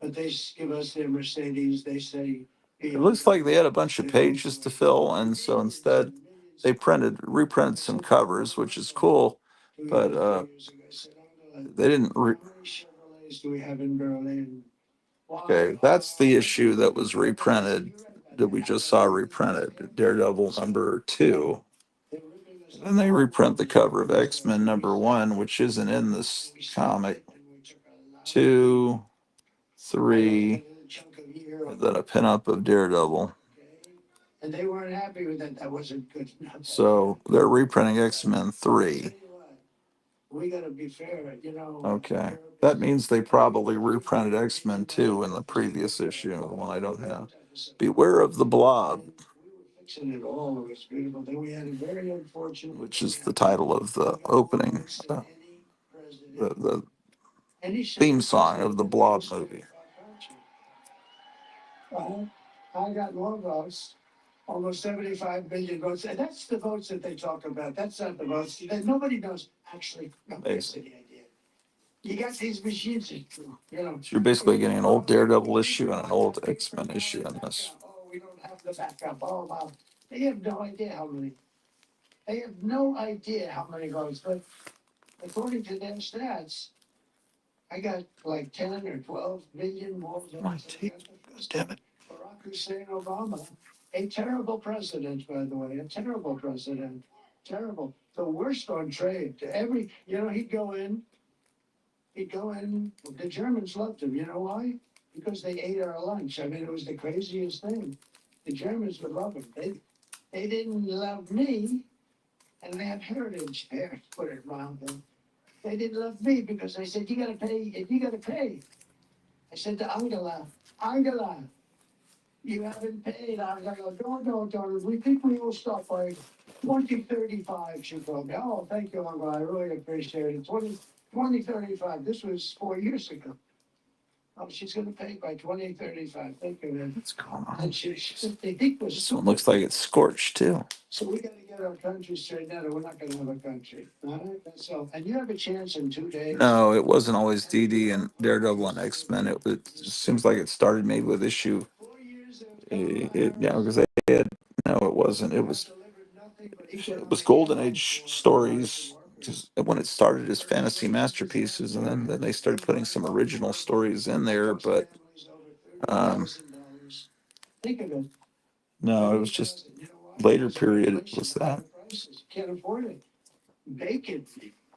S2: But they give us their Mercedes. They say.
S1: It looks like they had a bunch of pages to fill, and so instead they reprinted some covers, which is cool, but they didn't.
S2: How many Chevrolets do we have in Berlin?
S1: Okay, that's the issue that was reprinted, that we just saw reprinted, Daredevil #2. And they reprint the cover of X-Men #1, which isn't in this comic. 2, 3, and then a pinup of Daredevil.
S2: And they weren't happy with that. That wasn't good enough.
S1: So they're reprinting X-Men 3.
S2: We gotta be fair, you know.
S1: Okay. That means they probably reprinted X-Men 2 in the previous issue, the one I don't have. Beware of the Blob,
S2: We were fixing it all. It was beautiful. Then we had a very unfortunate.
S1: which is the title of the opening, the theme song of the Blob movie.
S2: I got more votes, almost 75 million votes. And that's the votes that they talk about. That's not the votes that nobody knows actually. That's the idea. You got these machines, you know.
S1: So you're basically getting an old Daredevil issue and an old X-Men issue in this.
S2: Oh, we don't have the backup. Oh, wow. They have no idea how many. They have no idea how many votes. But according to their stats, I got like 10 or 12 million more votes.
S1: My teeth. Damn it.
S2: Barack Hussein Obama, a terrible president, by the way, a terrible president. Terrible. The worst on trade. He'd go in, the Germans loved him. You know why? Because they ate our lunch. I mean, it was the craziest thing. The Germans would love him. They didn't love me, and they have heritage there, to put it mildly. They didn't love me because they said, you gotta pay, you gotta pay. I said to Angela, you haven't paid. I was like, no, we think we will stop by 2035. She told me, oh, thank you, Uncle, I really appreciate it. 2035, this was 4 years ago. Oh, she's gonna pay by 2035, thank you, man.
S1: What's going on?
S2: And they think we're
S1: This one
S2: stupid.
S1: looks like it's scorched too.
S2: So we gotta get our country straightened out, or we're not gonna have a country. All right, so, and you have a chance in 2 days.
S1: No, it wasn't always DD and Daredevil and X-Men. It seems like it started maybe with issue.
S2: 4 years
S1: Yeah, because they had, no, it wasn't. It was Golden Age stories. Just when it started as fantasy masterpieces, and then they started putting some original stories in there. But um,
S2: Think of it.
S1: no, it was just later period. It was that.
S2: Can't afford it. Bacon,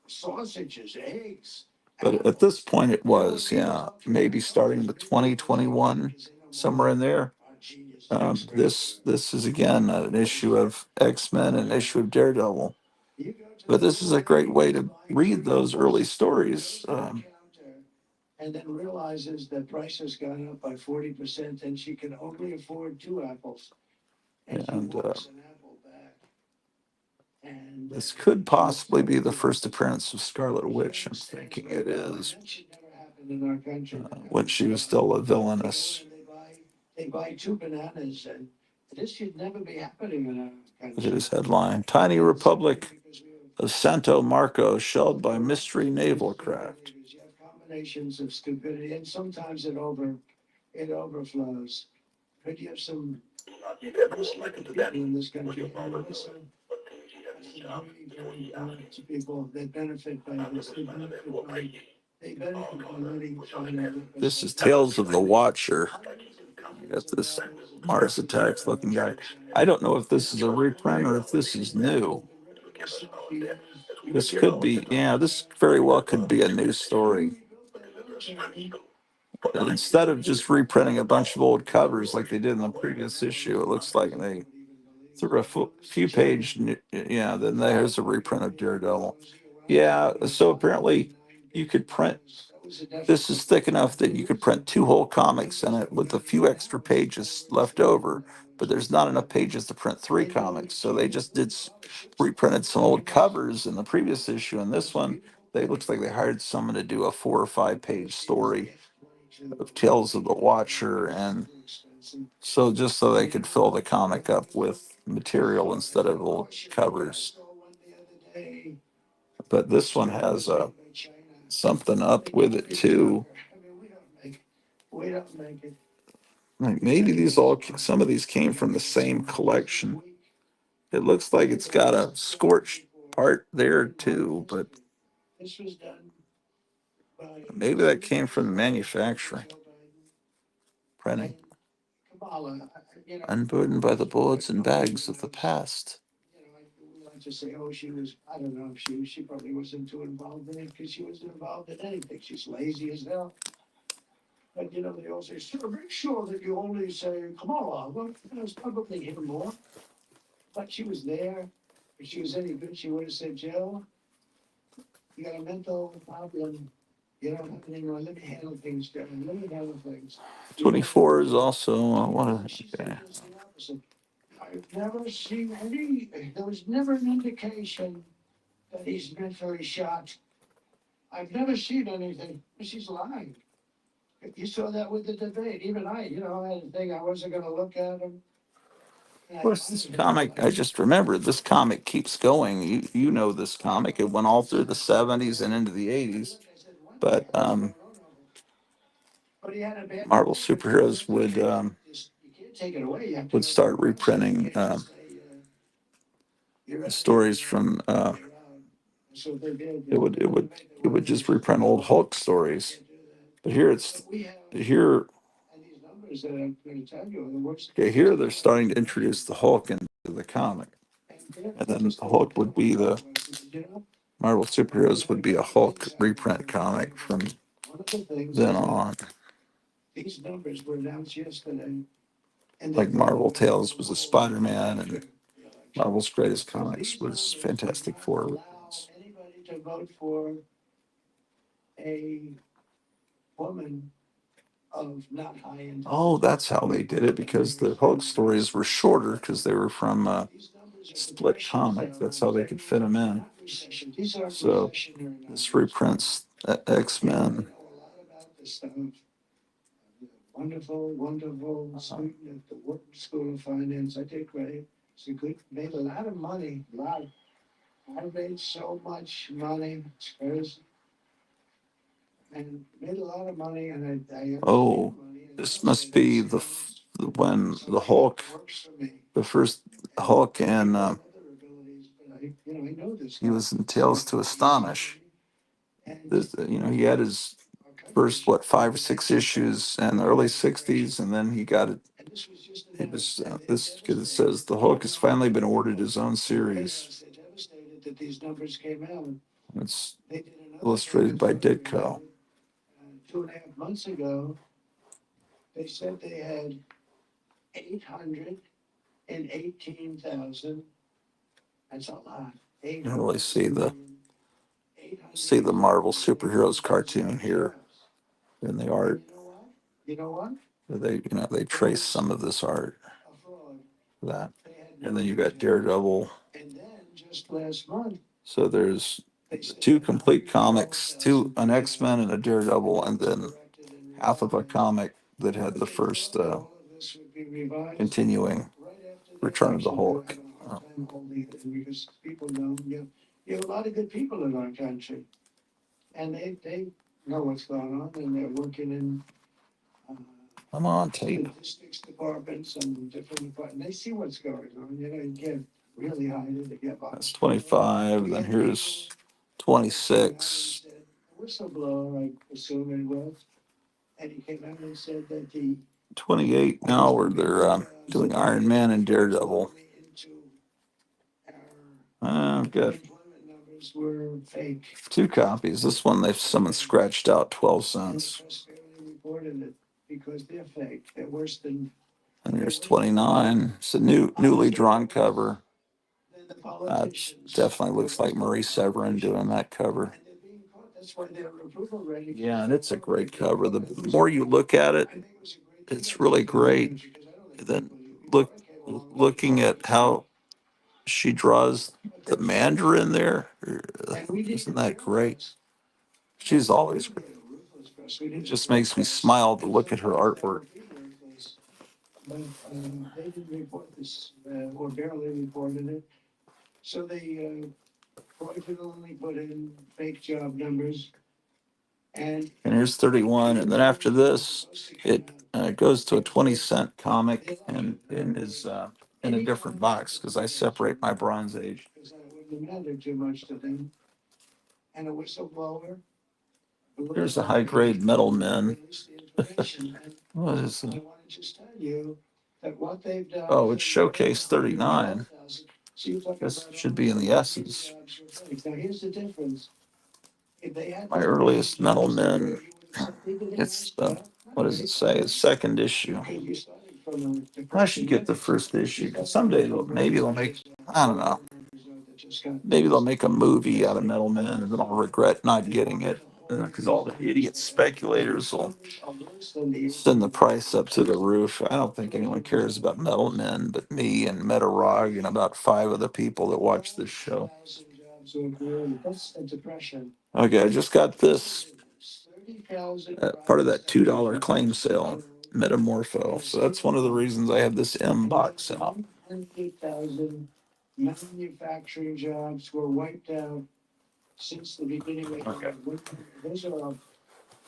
S2: sausages, eggs.
S1: But at this point, it was, yeah, maybe starting with 2021, somewhere in there. This is again an issue of X-Men, an issue of Daredevil. But this is a great way to read those early stories.
S2: And then realizes that price has gone up by 40%, and she can only afford 2 apples. And she
S1: And
S2: wants an apple back. And
S1: this could possibly be the first appearance of Scarlet Witch. I'm thinking it is.
S2: that should never happen in our country.
S1: When she was still a villainous.
S2: They buy 2 bananas, and this should never be happening in our
S1: Look
S2: country.
S1: at his headline: Tiny Republic of Santo Marco shelled by mystery naval craft.
S2: You have combinations of stupidity, and sometimes it overflows. But you have some people in this country. And listen, very talented people that benefit by this. They benefit by letting China live.
S1: This is Tales of the Watcher. You got this Mars Attacks looking guy. I don't know if this is a reprint or if this is new. This could be, yeah, this very well could be a new story. But instead of just reprinting a bunch of old covers like they did in the previous issue, it looks like they threw a few page, yeah, then there's a reprint of Daredevil. Yeah, so apparently you could print, this is thick enough that you could print 2 whole comics in it with a few extra pages left over, but there's not enough pages to print 3 comics. So they just reprinted some old covers in the previous issue, and this one, they looks like they hired someone to do a 4 or 5 page story of Tales of the Watcher, and so just so they could fill the comic up with material instead of old covers. But this one has something up with it too.
S2: We don't make it.
S1: Like maybe some of these came from the same collection. It looks like it's got a scorched part there too, but
S2: This was done by
S1: maybe that came from the manufacturing. Printing.
S2: Kamala.
S1: Unburdened by the boards and bags of the past.
S2: We like to say, oh, she was, I don't know if she probably wasn't too involved in it because she wasn't involved in anything. She's lazy as hell. But they all say, sir, make sure that you only say Kamala. Well, it's probably him more. But she was there. If she was any good, she would have said, Joe, you got a mental problem. You don't have any more. Let me handle things, Joe. Let me handle things.
S1: 24 is also, I want to, okay.
S2: I've never seen there was never an indication that he's mentally shot. I've never seen anything. She's lying. You saw that with the debate. Even I had a thing. I wasn't going to look at him.
S1: Of course, this comic, I just remembered, this comic keeps going. You know this comic. It went all through the 70s and into the 80s. But Marvel superheroes would start reprinting stories from it would just reprint old Hulk stories. But here here they're starting to introduce the Hulk into the comic. And then the Hulk would be the Marvel superheroes would be a Hulk reprint comic from then on.
S2: These numbers were announced yesterday.
S1: Like Marvel Tales was a Spider-Man, and Marvel's Greatest Comics was Fantastic Four.
S2: Anybody to vote for a woman of not high intelligence.
S1: Oh, that's how they did it, because the Hulk stories were shorter because they were from split comic. That's how they could fit them in. So this reprints X-Men.
S2: I know a lot about this stuff. Wonderful, wonderful student at the Wharton School of Finance. I did great. It's a good, made a lot of money, a lot. I made so much money, it's crazy. And made a lot of money, and I
S1: Oh,
S2: money, and
S1: this
S2: I
S1: must
S2: said,
S1: be
S2: it's,
S1: when the
S2: something
S1: Hulk,
S2: that works for me.
S1: the first Hulk, and
S2: Other abilities, but I know this
S1: he
S2: guy.
S1: was in Tales to Astonish.
S2: And
S1: This, he had his first 5 or 6 issues in the early '60s, and then he got it.
S2: and this was just
S1: It was this kid says the Hulk has finally been awarded his own series.
S2: They're devastated that these numbers came out.
S1: It's
S2: They did another
S1: illustrated by
S2: thing that's
S1: Ditko.
S2: 2.5 months ago. They said they had 818,000. That's a lot.
S1: You can really see the Marvel superheroes cartoon here in the art.
S2: You know what?
S1: They trace some of this art
S2: A fraud.
S1: for that,
S2: They had
S1: and
S2: no
S1: then you got
S2: intent.
S1: Daredevil.
S2: And then just last month,
S1: So there's
S2: they said
S1: 2 complete comics, an X-Men and a Daredevil, and then half of a comic that had the first
S2: all of this would be revised
S1: continuing
S2: right after the
S1: Return of the
S2: election.
S1: Hulk.
S2: They're having a hard time holding it because people know you have a lot of good people in our country, and they know what's going on, and they're working in uh,
S1: I'm on tape.
S2: statistics departments and different departments. They see what's going on. You can't really hide it. They get by.
S1: That's 25. Then here's 26.
S2: A whistleblower, I assume it was, and he came out and said that the
S1: 28 now, where they're doing Iron Man and Daredevil. I've got
S2: Employment numbers were fake.
S1: 2 copies. This one, someone scratched out 12 cents.
S2: The press barely reported it because they're fake. They're worse than.
S1: And here's 29. It's a newly drawn cover.
S2: The
S1: It
S2: politicians.
S1: definitely looks like Marie Severin doing that cover.
S2: And they're being caught. That's why their approval rating.
S1: Yeah, and it's a great cover. The more you look at it, it's really great. Then looking at how she draws the Mandarin there, isn't that great? She's always great. It just makes me smile to look at her artwork.
S2: But they didn't report this, or barely reported it. So they fraudulently put in fake job numbers. And
S1: here's 31. And then after this, it goes to a 20-cent comic and is in a different box because I separate my Bronze Age.
S2: Because that wouldn't matter too much to them. And a whistleblower.
S1: Here's a high-grade Metal Men. What is
S2: I
S1: it?
S2: want to just tell you that what they've done.
S1: Oh, it's Showcase 39. This should be in the S's.
S2: Now, here's the difference. If they had
S1: My earliest Metal Men. It's what does it say? It's second issue. I should get the first issue. Someday maybe they'll make, I don't know. Maybe they'll make a movie out of Metal Men, and then I'll regret not getting it because all the idiot speculators will send the price up to the roof. I don't think anyone cares about Metal Men but me and Metarog and about 5 of the people that watch this show. Okay, I just got this part of that $2 claim sale, Metamorpho. So that's one of the reasons I have this M box out.
S2: 108,000 manufacturing jobs were wiped out since the beginning of the year.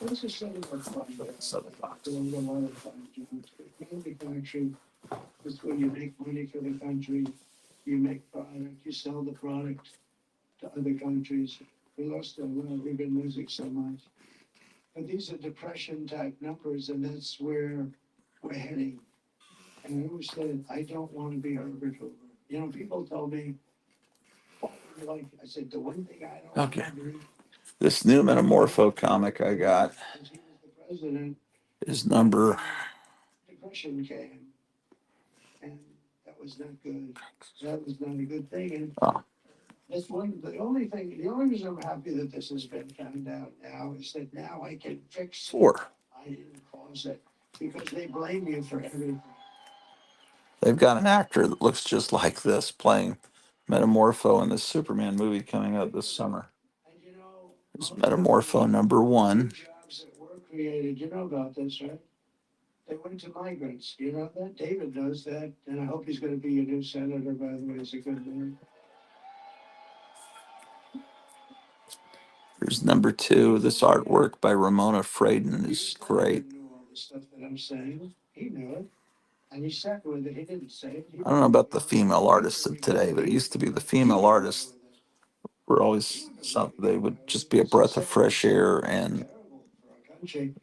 S2: Those are some of the box. Manufacturing is where you make money for the country. You make product, you sell the product to other countries. We lost a lot. We've been losing so much. But these are depression type numbers, and that's where we're heading. And I always said, I don't want to be Herbert Hoover. People told me, what would you like? I said, the one thing I don't
S1: Okay.
S2: want to be.
S1: This new Metamorpho comic I got
S2: Because he was the president.
S1: is number.
S2: Depression came. And that was not good. That was not a good thing. And
S1: Oh.
S2: That's one, the only reason I'm happy that this has been found out now is that now I can fix it.
S1: 4.
S2: I didn't cause it, because they blame you for everything.
S1: They've got an actor that looks just like this playing Metamorpho in the Superman movie coming out this summer.
S2: And you know,
S1: It's
S2: most of the
S1: Metamorpho number 1.
S2: new jobs that were created, you know about this, right? They went to migrants. You know that? David knows that, and I hope he's going to be your new senator. By the way, he's a good man.
S1: Here's number 2. This artwork by Ramona Fraden is great.
S2: He knew all the stuff that I'm saying. He knew it, and he sat with it. He didn't say it.
S1: I don't know about the female artists of today, but it used to be the female artists were always something. They would just be a breath of fresh air. And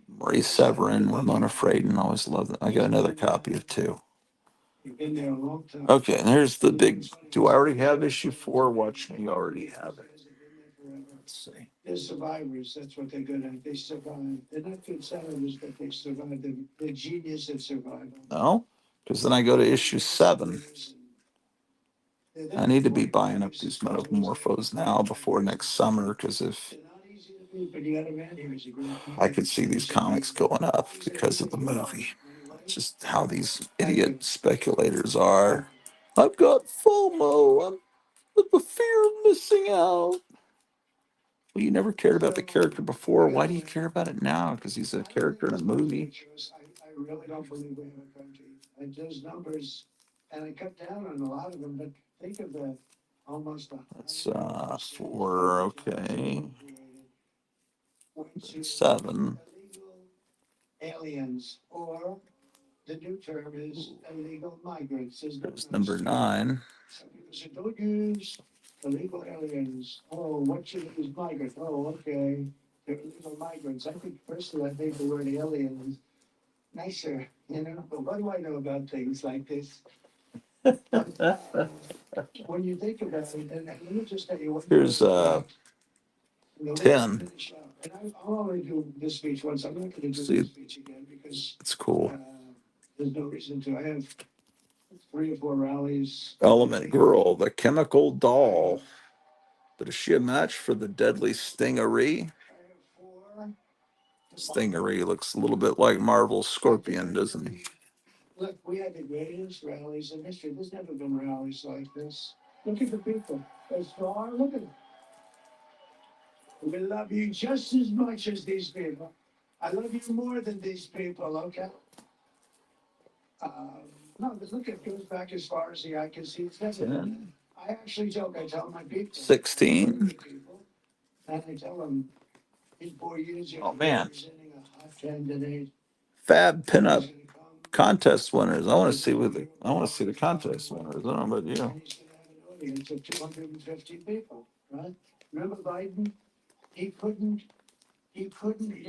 S1: Marie Severin, Ramona Fraden, always loved it. I got another copy of 2.
S2: You've been there a long time.
S1: Okay, and here's the big. Do I already have issue 4? Watch me already have it. Let's see.
S2: They're survivors. That's what they're good at. They survive. They're not good senators, but they survive. They're genius at survival.
S1: No, because then I go to issue 7. I need to be buying up these Metamorphos now before next summer, because if I could see these comics going up because of the movie. Just how these idiot speculators are. I've got FOMO. I'm the fear of missing out. Well, you never cared about the character before. Why do you care about it now? Because he's a character in a movie.
S2: I really don't believe we have a country. And those numbers, and I cut down on a lot of them, but think of the almost.
S1: That's 4. Okay. 7.
S2: Aliens, or the new term is illegal migrants.
S1: There's number 9.
S2: Some people say, don't use illegal aliens. Oh, what should use migrants? Oh, okay. They're illegal migrants. I think personally, I think the word alien is nicer, you know. But what do I know about things like this? When you think about it, and let me just tell you what.
S1: Here's 10.
S2: And I'll only do this speech once. I'm not going to do
S1: See,
S2: this speech again because
S1: it's cool.
S2: there's no reason to. I have 3 or 4 rallies.
S1: Element Girl, the chemical doll. But is she a match for the deadly Stingery? Stingery looks a little bit like Marvel's Scorpion, doesn't he?
S2: Look, we had the greatest rallies in history. There's never been rallies like this. Look at the people. They are. Look at them. We love you just as much as these people. I love you more than these people, okay? No, but look, it goes back as far as the eye can see. It's never been. I actually joke. I tell my people.
S1: 16.
S2: And I tell them, in 4 years, you're
S1: Oh, man.
S2: representing a hot candidate.
S1: Fab pinup contest winners. I want to see the contest winners. I don't know about you.
S2: And he's gonna have an audience of 250 people, right? Remember Biden? He couldn't, you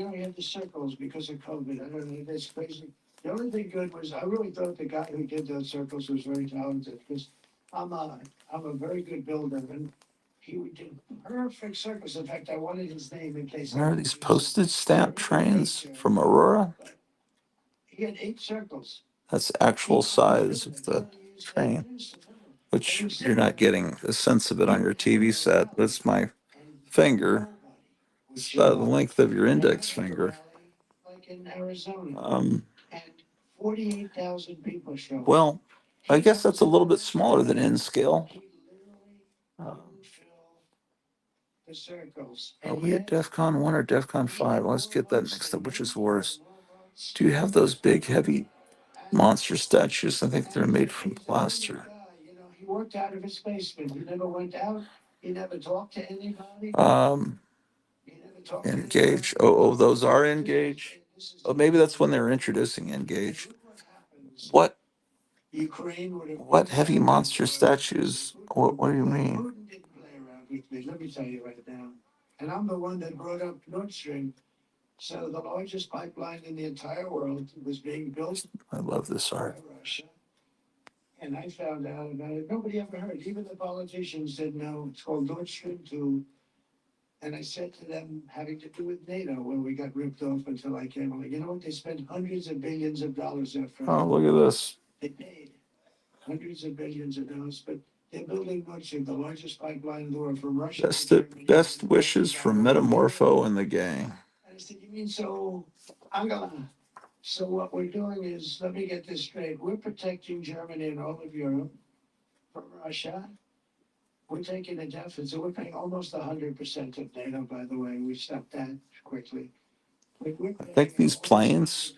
S2: know, he had the circles because of COVID. I don't know, that's crazy. The only thing good was, I really thought the guy who did those circles was very talented, because I'm a very good builder, and he did perfect circles. In fact, I wanted his name in case.
S1: Are these postage stamp trains from Aurora?
S2: He had 8 circles.
S1: That's actual size of the train, which you're not getting a sense of it on your TV set. That's my finger. It's about the length of your index finger.
S2: Like in Arizona.
S1: Um,
S2: And 48,000 people showed.
S1: well, I guess that's a little bit smaller than N scale.
S2: He literally couldn't fill the circles.
S1: Are we at DEFCON 1 or DEFCON 5? Let's get that mixed up. Which is worse? Do you have those big, heavy monster statues? I think they're made from plaster.
S2: You know, he worked out of his basement. He never went out. He never talked to anybody. He never talked to
S1: Engage.
S2: anybody.
S1: Oh, those are Engage. Oh, maybe that's when they were introducing Engage. What
S2: Ukraine would have.
S1: What heavy monster statues? What do you mean?
S2: Putin didn't play around with me. Let me tell you right now. And I'm the one that brought up Nord Stream. So the largest pipeline in the entire world was being built.
S1: I love this art.
S2: By Russia. And I found out about it. Nobody ever heard. Even the politicians said no. It's called Nord Stream 2. And I said to them, having to do with NATO, where we got ripped off until I came along. You know what? They spent hundreds of billions of dollars after.
S1: Oh, look at this.
S2: They paid hundreds of billions of dollars, but They're building Nord Stream, the largest pipeline in the world from Russia.
S1: Best wishes from Metamorpho and the gang.
S2: And I said, you mean so, Angela? So what we're doing is, let me get this straight. We're protecting Germany and all of Europe from Russia. We're taking a deficit. We're paying almost 100% of NATO, by the way. We stopped that quickly.
S1: I think these planes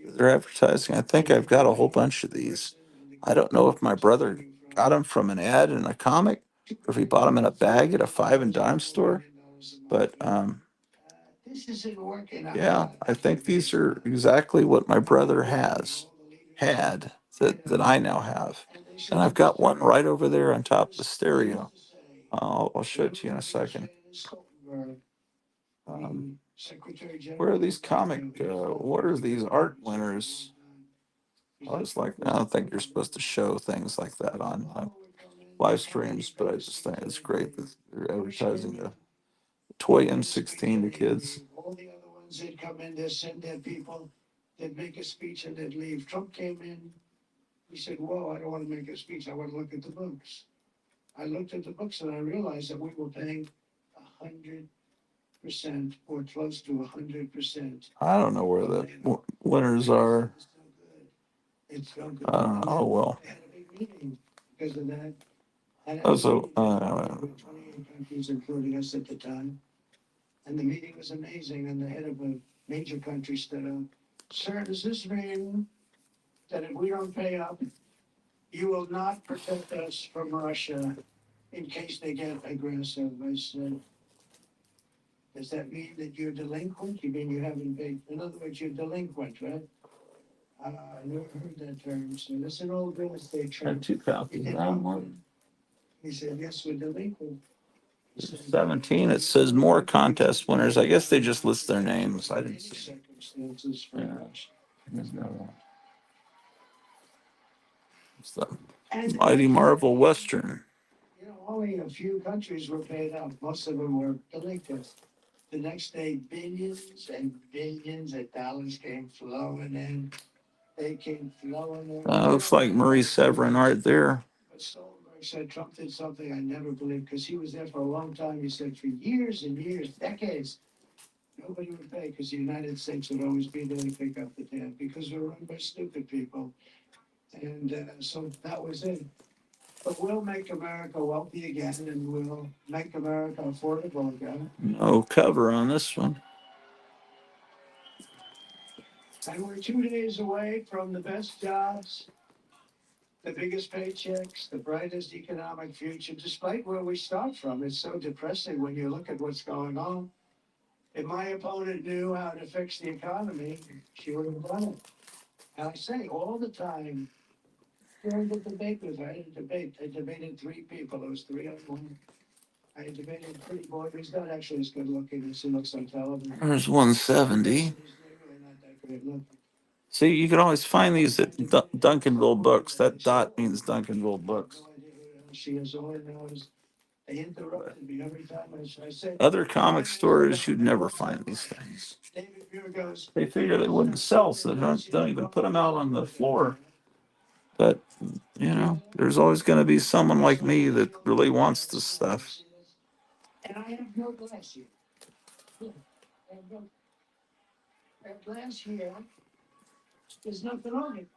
S1: they're advertising, I think I've got a whole bunch of these. I don't know if my brother got them from an ad in a comic or if he bought them in a bag at a five and dime store. But
S2: This isn't working.
S1: yeah, I think these are exactly what my brother had that I now have. And I've got one right over there on top of the stereo. I'll show it to you in a second. Where are these what are these art winners? I was like, I don't think you're supposed to show things like that on live streams, but I just think it's great that they're advertising a toy M16 to kids.
S2: All the other ones that come in, they send their people, they'd make a speech and they'd leave. Trump came in, he said, whoa, I don't want to make a speech, I want to look at the books. I looked at the books and I realized that we were paying 100% or close to 100%.
S1: I don't know where the winners are.
S2: It's so good.
S1: Oh well.
S2: They had a big meeting because of that.
S1: Oh, so
S2: 28 countries, including us at the time. And the meeting was amazing, and the head of a major country stood up. Sir, does this mean that if we don't pay up, you will not protect us from Russia in case they get aggressive? I said, does that mean that you're delinquent? You mean you haven't paid? In other words, you're delinquent, right? I never heard that term. So that's an old real estate term.
S1: 2 copies of that one.
S2: He said, yes, we're delinquent.
S1: 17, it says more contest winners. I guess they just list their names. I didn't see.
S2: Circumstances for
S1: Yeah.
S2: Russia.
S1: There's no one. It's the Mighty Marvel Western.
S2: You know, only a few countries were paid up. Most of them were delinquent. The next day, billions and billions of dollars came flowing in. They came flowing in.
S1: Looks like Marie Severin right there.
S2: But Stoltenberg said Trump did something I never believed because he was there for a long time. He said for years and years, decades, nobody would pay because the United States would always be there to pick up the tab because we're run by stupid people. And so that was it. But we'll make America wealthy again and we'll make America affordable again.
S1: No cover on this one.
S2: And we're 2 days away from the best jobs, the biggest paychecks, the brightest economic future, despite where we start from. It's so depressing when you look at what's going on. If my opponent knew how to fix the economy, she would have done it. And I say all the time, during the debate was, I had a debate. I debated 3 people. It was 3 on 1. I had debated a pretty boy. He's not actually as good looking as he looks on television.
S1: There's 170.
S2: He's really not that great looking.
S1: See, you can always find these at Duncanville Books. That dot means Duncanville Books.
S2: No idea who she is. All I know is they interrupted me every time I said.
S1: Other comic stores, you'd never find these things.
S2: David Muir goes.
S1: They figure they wouldn't sell, so they don't even put them out on the floor. But, you know, there's always going to be someone like me that really wants this stuff.
S2: And I have no glass here. I have glass here. There's nothing on it.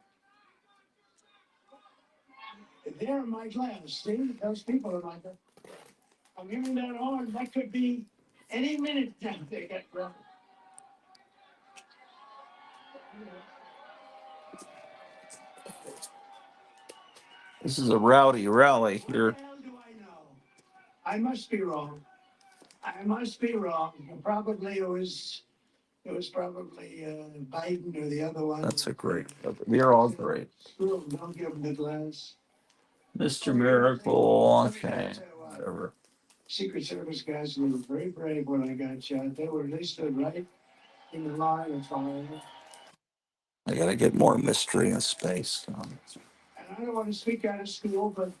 S2: There in my glass. See, those people are like that. I'm hearing that horn. That could be any minute now. They get run.
S1: This is a rowdy rally
S2: What
S1: here.
S2: the hell do I know? I must be wrong. I must be wrong. Probably it was probably Biden or the other one.
S1: That's a great cover. They're all great.
S2: Screw 'em, don't give them the glass.
S1: Mr. Miracle, okay, whatever.
S2: Secret Service guys were very brave when I got shot. They stood right in the line of fire.
S1: I gotta get more mystery in space.
S2: And I don't want to speak out of school, but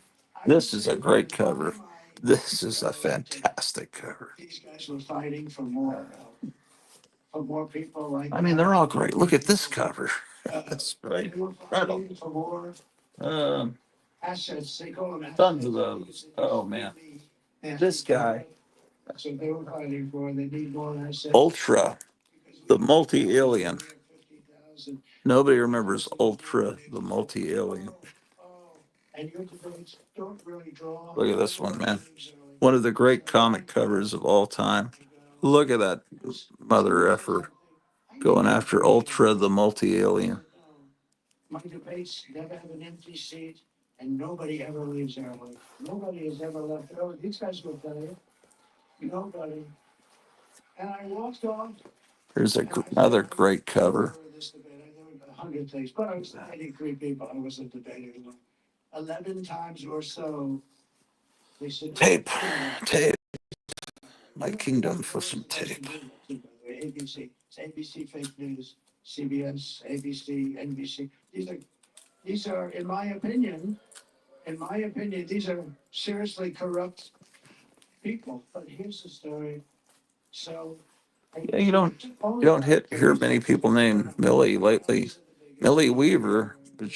S1: This is a great cover. This is a fantastic cover.
S2: These guys were fighting for more people like.
S1: I mean, they're all great. Look at this cover.
S2: Uh,
S1: That's right.
S2: They were fighting for more. assets. They call them assets.
S1: Tons of those. Oh, man. This guy.
S2: So they were fighting for. They need more assets.
S1: Ultra, the multi-alien. Nobody remembers Ultra, the multi-alien.
S2: And your debates don't really draw.
S1: Look at this one, man. One of the great comic covers of all time. Look at that mother effer going after Ultra, the multi-alien.
S2: My debates never have an empty seat, and nobody ever leaves early. Nobody has ever left early. These guys will tell you. Nobody. And I walked off.
S1: Here's another great cover.
S2: This debate, I did 100 things, but I was debating 3 people. I wasn't debating one. 11 times or so. They said,
S1: Tape. My kingdom for some tape.
S2: ABC. It's ABC fake news. CBS, ABC, NBC. These are, in my opinion, these are seriously corrupt people. But here's the story. So
S1: Yeah, you don't hear many people named Millie lately. Millie Weaver, but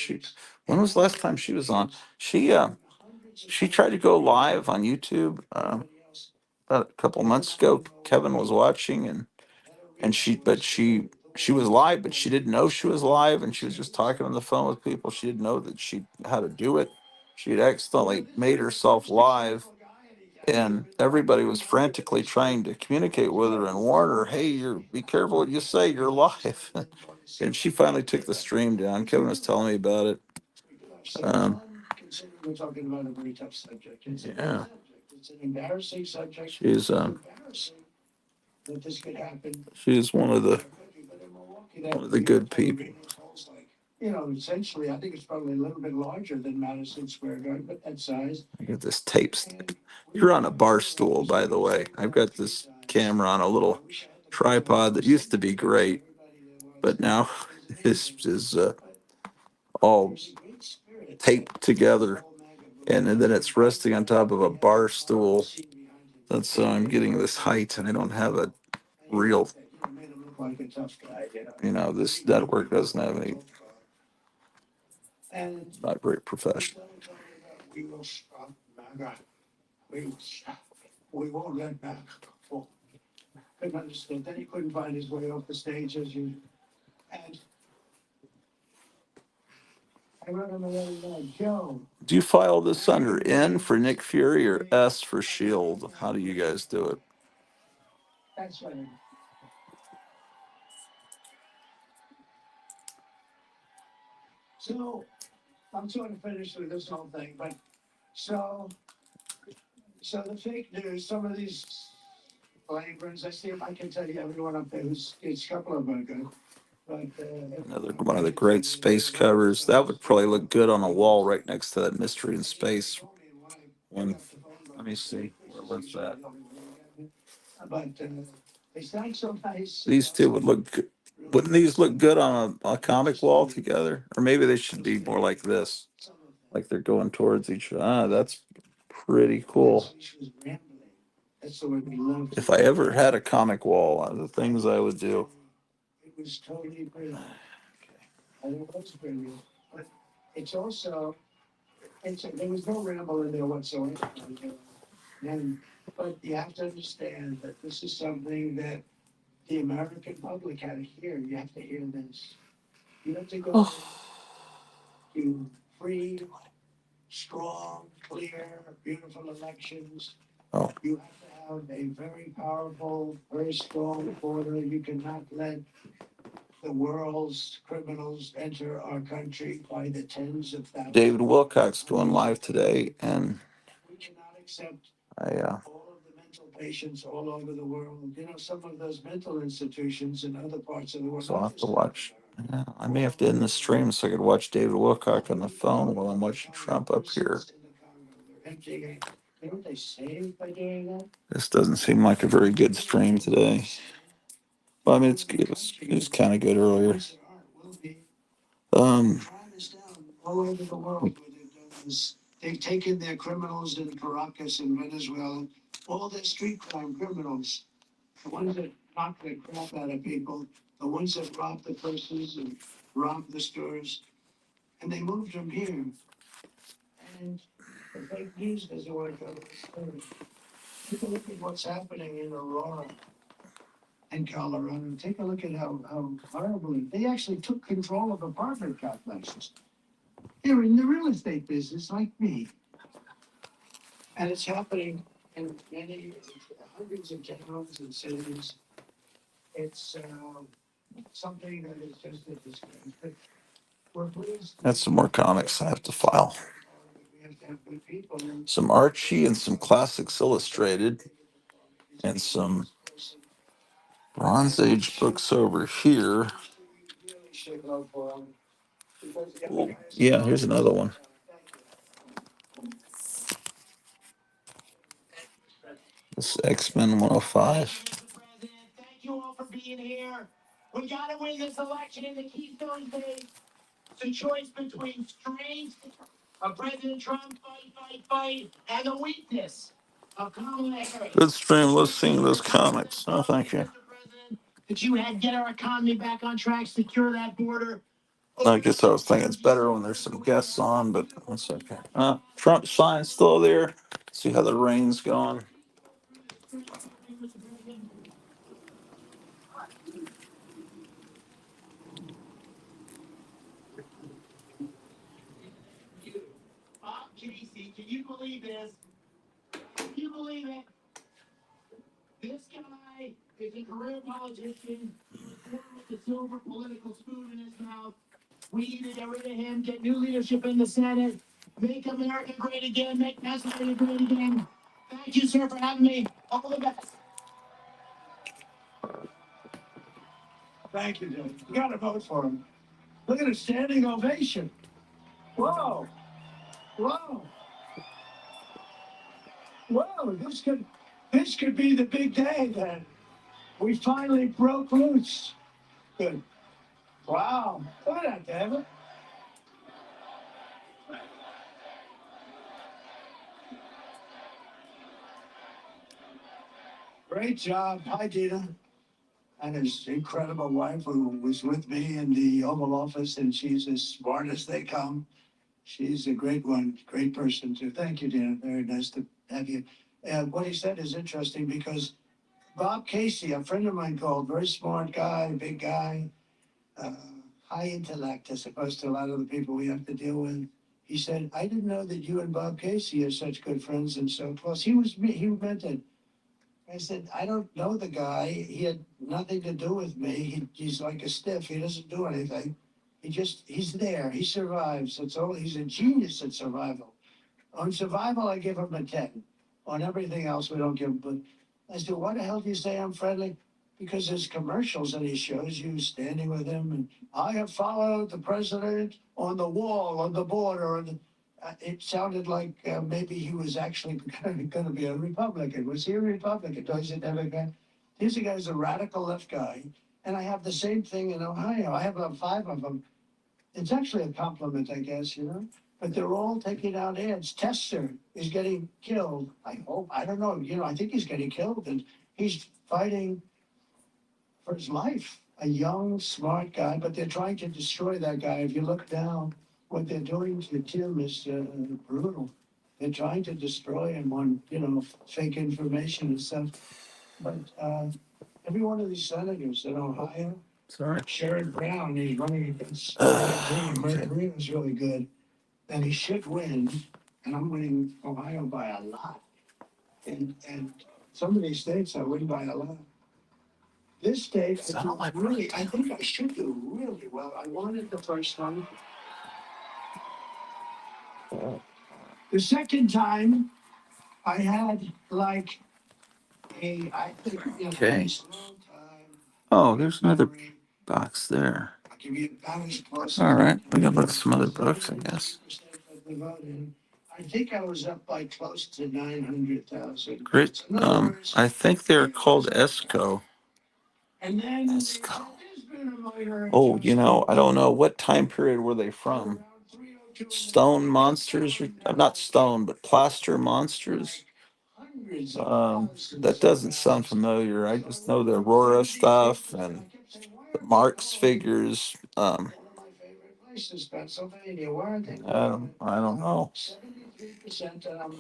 S1: when was the last time she was on? She tried to go live on YouTube about a couple months ago. Kevin was watching, and she was live, but she didn't know she was live, and she was just talking on the phone with people. She didn't know that she how to do it. She had accidentally made herself live, and everybody was frantically trying to communicate with her and warn her, "Hey, be careful what you say. You're live." And she finally took the stream down. Kevin was telling me about it.
S2: We're talking about a very tough subject.
S1: Yeah.
S2: It's an embarrassing subject.
S1: She's
S2: Embarrassing that this could happen.
S1: she's one of the good people.
S2: Essentially, I think it's probably a little bit larger than Madison Square Garden, but that size.
S1: Look at this tape stick. You're on a bar stool, by the way. I've got this camera on a little tripod that used to be great, but now this is all taped together, and then it's resting on top of a bar stool. That's how I'm getting this height, and I don't have a real, this network doesn't have any, it's not very professional.
S2: We will stop MAGA. We won't let MAGA fall. Couldn't understand. Then he couldn't find his way off the stage as you. And I wrote him a letter like, Joe.
S1: Do you file this under N for Nick Fury or S for Shield? How do you guys do it?
S2: That's right. So I'm sort of finished with this whole thing, but so the fake news, some of these flavorings, I see if I can tell you everyone up there who's it's a couple of them are good. But
S1: Another one of the great space covers. That would probably look good on a wall right next to that Mystery in Space one. Let me see. Where was that?
S2: But they sound so nice.
S1: These two would look good. Wouldn't these look good on a comic wall together? Or maybe they should be more like this, like they're going towards each other. That's pretty cool.
S2: That's the way we love.
S1: If I ever had a comic wall, the things I would do.
S2: It was totally brilliant. And it was brilliant. But it's also, there was no ramble in there whatsoever. But you have to understand that this is something that the American public had to hear. You have to hear this. You have to go to free, strong, clear, beautiful elections.
S1: Oh.
S2: You have to have a very powerful, very strong border. You cannot let the world's criminals enter our country by the tens of thousands.
S1: David Wilcox going live today, and
S2: we cannot accept
S1: all
S2: of the mental patients all over the world. Some of those mental institutions in other parts of the world.
S1: So I'll have to watch. Yeah, I may have to end the stream so I could watch David Wilcock on the phone while I'm watching Trump up here.
S2: They saved by doing that?
S1: This doesn't seem like a very good stream today. Well, I mean, it was kind of good earlier.
S2: Crime is down all over the world. What they've done is they've taken their criminals in Caracas and Venezuela, all their street crime criminals, the ones that knock the crap out of people, the ones that rob the purses and rob the stores, and they moved them here. and the fake news doesn't want to go to the story. Take a look at what's happening in Aurora and Colorado. Take a look at how horribly they actually took control of apartment complexes. They're in the real estate business like me. And it's happening in many hundreds of towns and cities. It's something that is just a disgrace. But we're pleased.
S1: That's some more comics I have to file.
S2: We have to have good people.
S1: Some Archie and some Classics Illustrated and some Bronze Age books over here. Ooh, yeah, here's another one. This X-Men 105.
S2: Thank you all for being here. We got to win this election in the Keystone State. It's a choice between strength of President Trump, fight, and the weakness of Kamala Harris.
S1: Good stream listening to those comics. Oh, thank you.
S2: That you had get our economy back on track, secure that border.
S1: I guess I was thinking it's better when there's some guests on, but that's okay. Trump sign still there. See how the rain's going.
S2: Casey, can you believe this? Can you believe it? This guy is a career politician. He was born with the silver political spoon in his mouth. We need to get rid of him, get new leadership in the Senate, make America great again, make Pennsylvania great again. Thank you, sir, for having me. All the best. Thank you, dude. You got to vote for him. Look at a standing ovation. Whoa. Whoa. Whoa. This could be the big day then. We finally broke loose. Good. Wow. Look at that, David. Great job. Hi, Dina. And his incredible wife who was with me in the Oval Office, and she's as smart as they come. She's a great one, great person too. Thank you, Dina. Very nice to have you. And what he said is interesting because Bob Casey, a friend of mine called, very smart guy, big guy, uh, high intellect as opposed to a lot of the people we have to deal with. He said, I didn't know that you and Bob Casey are such good friends and so close. He meant it. I said, I don't know the guy. He had nothing to do with me. He's like a stiff. He doesn't do anything. He's there. He survives. That's all. He's a genius at survival. On survival, I give him a 10. On everything else, we don't give him. But I said, why the hell do you say I'm friendly? Because there's commercials that he shows you standing with him. And I have followed the president on the wall, on the border. It sounded like maybe he was actually going to be a Republican. Was he a Republican? No, he's a Democrat. This guy's a radical left guy. And I have the same thing in Ohio. I have about 5 of them. It's actually a compliment, I guess, you know? But they're all taking out ads. Tester is getting killed. I hope. I don't know. You know, I think he's getting killed. And he's fighting for his life. A young, smart guy. But they're trying to destroy that guy. If you look down, what they're doing to Tim is brutal. They're trying to destroy him on, you know, fake information and stuff. But every one of these senators in Ohio,
S1: Sorry.
S2: Sherrod Brown, he's running against
S1: Okay.
S2: Mark Green is really good. And he should win. And I'm winning Ohio by a lot. And some of these states I win by a lot. This state, I think I should do really well. I won it the first time. The second time, I had like I think, you know,
S1: Okay.
S2: nice long time.
S1: Oh, there's another
S2: memory.
S1: box there.
S2: I'll give you about as close
S1: All
S2: as I
S1: right. We
S2: can.
S1: got to look at some other books, I guess.
S2: I think I was up by close to 900,000.
S1: Great.
S2: In other words,
S1: I think they're called ESCO.
S2: and then
S1: ESCO.
S2: there's been a minor
S1: Oh, you know, I
S2: adjustment.
S1: don't know what time period were they from?
S2: Around 302
S1: Stone monsters, not stone, but plaster monsters.
S2: hundreds of thousands
S1: That
S2: of
S1: doesn't sound
S2: pounds.
S1: familiar. I
S2: So
S1: just know the
S2: one
S1: Aurora
S2: of these
S1: stuff
S2: papers,
S1: and
S2: I kept saying, why
S1: the
S2: aren't they
S1: Marx
S2: calling it
S1: figures.
S2: one of my favorite places, Pennsylvania? Why aren't they calling it?
S1: I don't know.
S2: 73 3%, and I'm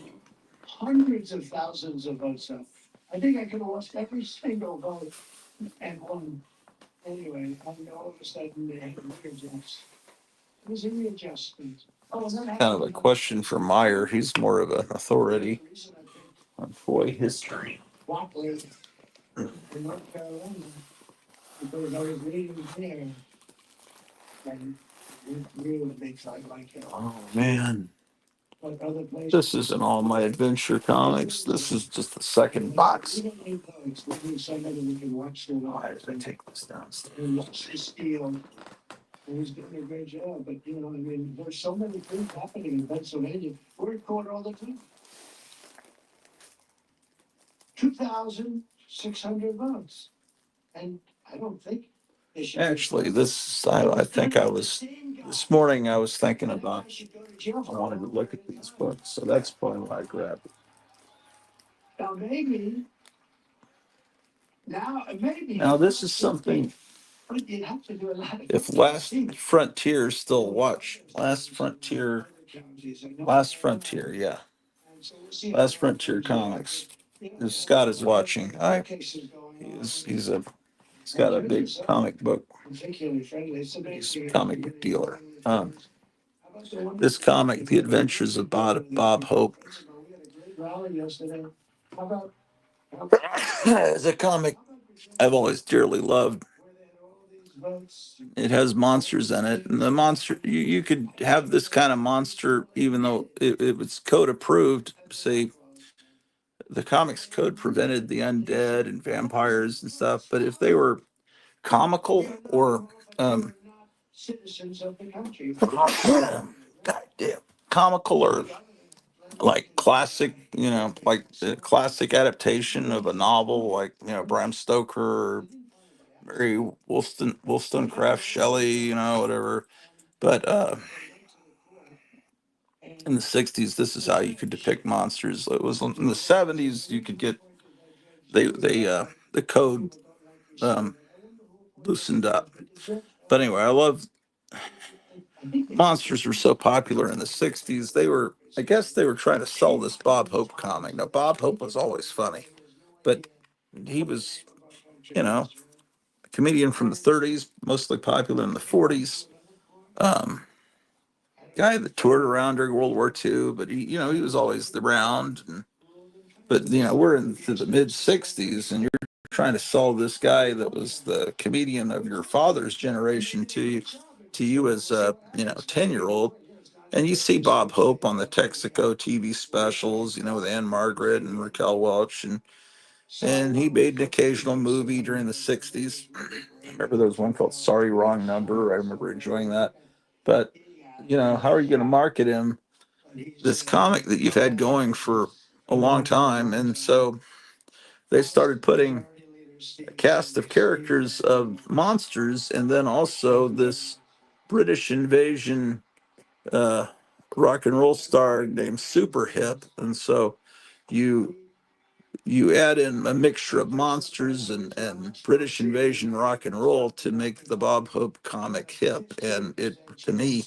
S2: hundreds of thousands of votes up. I think I could have lost every single vote and won. Anyway, all of a sudden they had to readjust. It was a readjustment. Oh, and then
S1: Kind of a question for Meyer. He's more of an authority on boy history.
S2: Wapler in North Carolina, because I was reading there. And it really makes I like it.
S1: Oh man,
S2: Like other places.
S1: this isn't all my adventure comics. This is just the second box.
S2: We don't need those. We need somebody who can watch the
S1: Why
S2: lives
S1: did I take this downstairs?
S2: and watch the steel. And he's doing a great job, but I mean, there's so many things happening in Pennsylvania. We're in court all the time. 2,600 votes. And I don't think they should.
S1: Actually, I think this morning I was thinking about, I wanted to look at these books, so that's probably why I grabbed it.
S2: Now, maybe.
S1: Now, this is something,
S2: But you have to do a lot of.
S1: if Last Frontier still watch, Last Frontier, yeah. Last Frontier Comics. If Scott is watching, he's got a big comic book. He's a comic book dealer. This comic, The Adventures of Bob Hope, is a comic I've always dearly loved. It has monsters in it, and the monster, you could have this kind of monster even though it was code approved. Say the comics code prevented the undead and vampires and stuff, but if they were comical or
S2: Citizens of the country.
S1: goddamn, comical or like classic, like the classic adaptation of a novel, like Bram Stoker or Mary Wollstonecraft Shelley, whatever. But in the '60s, this is how you could depict monsters. It was in the '70s you could get the code loosened up. But anyway, I love monsters were so popular in the '60s. I guess they were trying to sell this Bob Hope comic. Now, Bob Hope was always funny, but he was, a comedian from the '30s, mostly popular in the '40s. Guy that toured around during World War II, but he was always around. But we're into the mid '60s, and you're trying to sell this guy that was the comedian of your father's generation to you as a 10-year-old. And you see Bob Hope on the Texaco TV specials, with Ann Margaret and Raquel Welch, and he made an occasional movie during the '60s. I remember there was one called Sorry Wrong Number. I remember enjoying that. But how are you going to market him, this comic that you've had going for a long time? And so they started putting a cast of characters of monsters, and then also this British invasion rock and roll star named Super Hip. And so you add in a mixture of monsters and British invasion rock and roll to make the Bob Hope comic hip, and it, to me,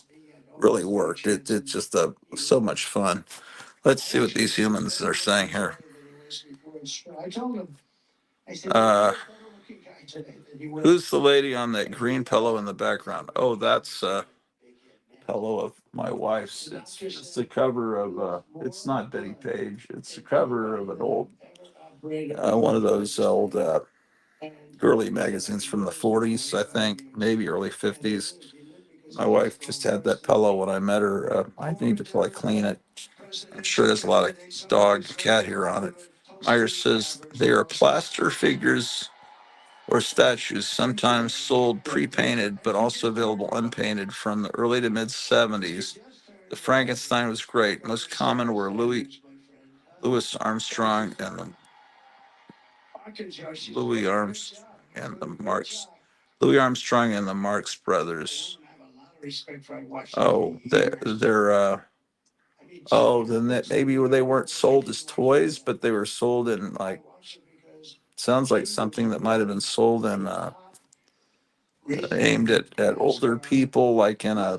S1: really worked. It's just so much fun. Let's see what these humans are saying here. Who's the lady on that green pillow in the background? Oh, that's pillow of my wife's. It's the cover of it's not Betty Page. It's the cover of an old one of those old girly magazines from the '40s, I think, maybe early '50s. My wife just had that pillow when I met her. I need to probably clean it. I'm sure there's a lot of dog and cat hair on it. Myers says they are plaster figures or statues, sometimes sold pre-painted, but also available unpainted from the early to mid '70s. The Frankenstein was great. Most common were Louis Armstrong and Louis Armstrong and the Marx Brothers. Oh, then that maybe they weren't sold as toys, but they were sold in sounds like something that might have been sold in aimed at older people, like in a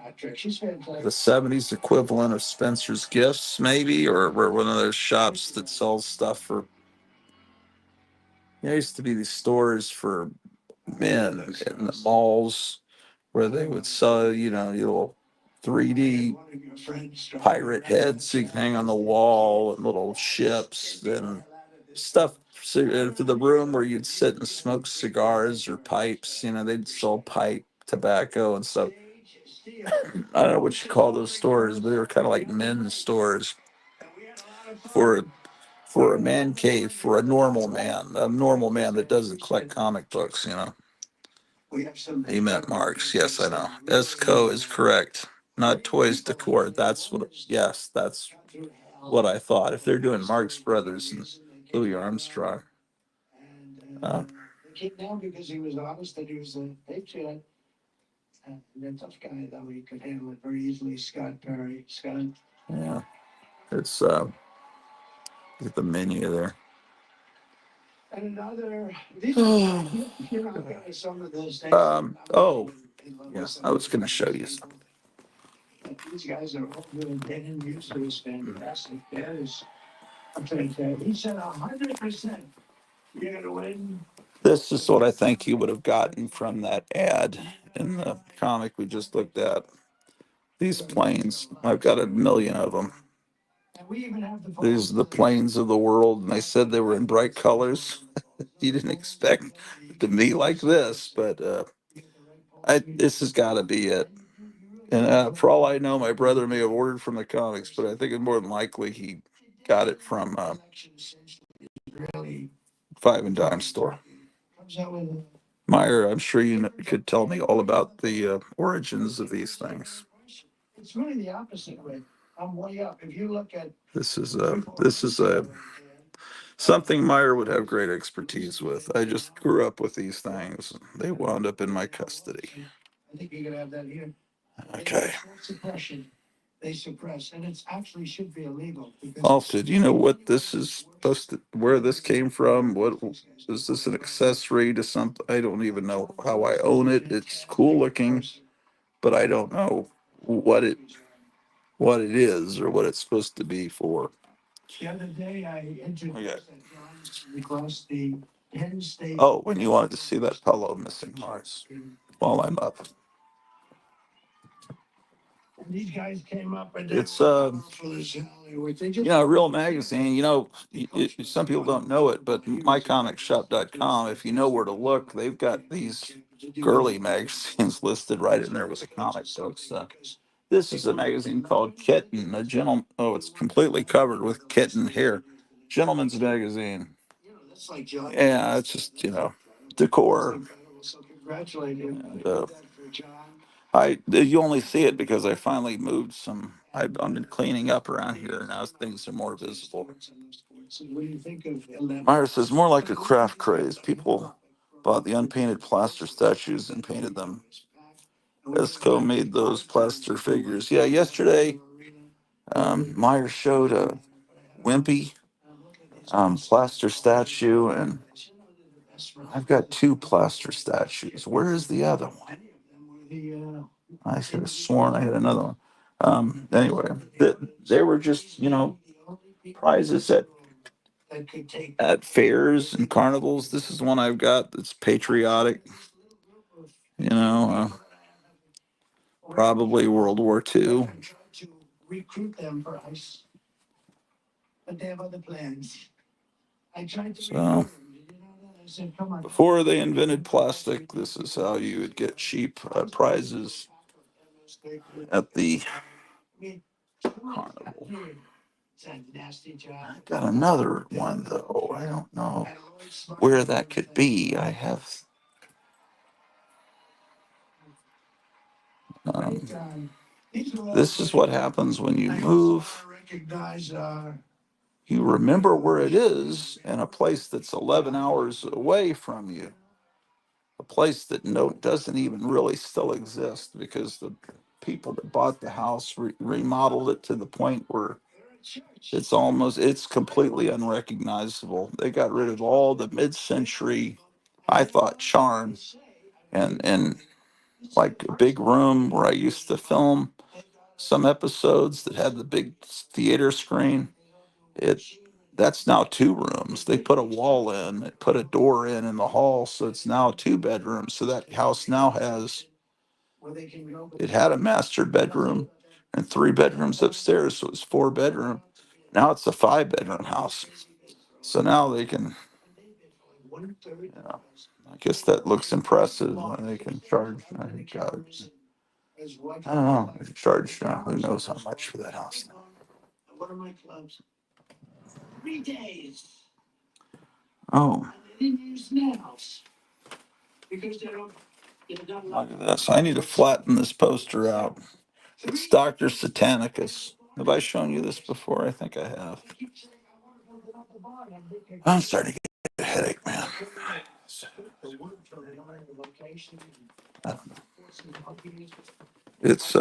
S2: Patrick. She's fantastic.
S1: The 70s equivalent of Spencer's Gifts, maybe, or one of those shops that sells stuff for. There used to be these stores for men in the malls where they would sell, your little 3D pirate heads you can hang on the wall and little ships and stuff to the room where you'd sit and smoke cigars or pipes. They'd sell pipe tobacco and stuff. I don't know what you call those stores, but they were kind of like men's stores for a man cave for a normal man that doesn't collect comic books. He meant Marx. Yes, I know. Esco is correct. Not Toys Decor. That's what I thought. If they're doing Marx Brothers and Louis Armstrong. Uh,
S2: They came down because he was honest and he was a patriot. And a tough guy, though. He could handle it very easily. Scott Perry. Scott.
S1: yeah, it's get the menu there.
S2: And another. These you're not getting some of those things.
S1: Oh, yes, I was going to show you something.
S2: These guys are all doing Dan Muser is fantastic. I'm trying to he said 100% you're gonna win.
S1: This is what I think you would have gotten from that ad in the comic we just looked at. These planes, I've got a million of them.
S2: And we even have the
S1: These are the planes of the world, and they said they were in bright colors. You didn't expect it to be like this, but this has got to be it. And for all I know, my brother may have ordered from the comics, but I think it's more than likely he got it from Five and Dime store. Meyer, I'm sure you could tell me all about the origins of these things.
S2: It's really the opposite way. I'm way up. If you look at
S1: This is a something Meyer would have great expertise with. I just grew up with these things. They wound up in my custody.
S2: I think you're gonna have that here.
S1: Okay.
S2: Suppression. They suppress, and it actually should be illegal.
S1: Also, do you know what this is supposed to? Where this came from? What is this an accessory to something? I don't even know how I own it. It's cool looking, but I don't know what it is or what it's supposed to be for.
S2: The other day, I introduced
S1: Okay.
S2: across the Penn State.
S1: Oh, when you wanted to see that fellow missing Mars while I'm up.
S2: And these guys came up and
S1: It's Real Magazine. Some people don't know it, but mycomicshop.com, if you know where to look, they've got these girly magazines listed right in there with the comic books. This is a magazine called Kitten, a gentleman. Oh, it's completely covered with kitten hair. Gentleman's magazine. Yeah, it's just, decor.
S2: So congratulate him.
S1: And, you only see it because I finally moved some. I've been cleaning up around here now. Things are more visible.
S2: What do you think of
S1: Meyer says more like a craft craze. People bought the unpainted plaster statues and painted them. Esco made those plaster figures. Yeah, yesterday, Meyer showed a wimpy plaster statue, and I've got two plaster statues. Where is the other one? I should have sworn I had another one. Anyway, they were just, prizes at fairs and carnivals. This is one I've got that's patriotic. Probably World War II.
S2: To recruit them for ice, but they have other plans. I tried to
S1: So,
S2: recruit them. Did you know that? I said, come on.
S1: Before they invented plastic, this is how you would get cheap prizes at the carnival. I got another one though. I don't know where that could be. I have. This is what happens when you move. You remember where it is in a place that's 11 hours away from you. A place that doesn't even really still exist because the people that bought the house remodeled it to the point where it's completely unrecognizable. They got rid of all the mid-century, I thought, charm and like a big room where I used to film some episodes that had the big theater screen. It That's now two rooms. They put a wall in, they put a door in the hall, so it's now two bedrooms. So that house now has, it had a master bedroom and three bedrooms upstairs, so it was four bedroom. Now it's a five bedroom house. So now they can, you know, I guess that looks impressive when they can charge. I think, I don't know, they can charge who knows how much for that house now.
S2: One of my clubs, 3 days.
S1: Oh,
S2: And they didn't use nails because they don't.
S1: look at this. I need to flatten this poster out. It's Dr. Satanicus. Have I shown you this before? I think I have. I'm starting to get a headache, man. I don't know. It's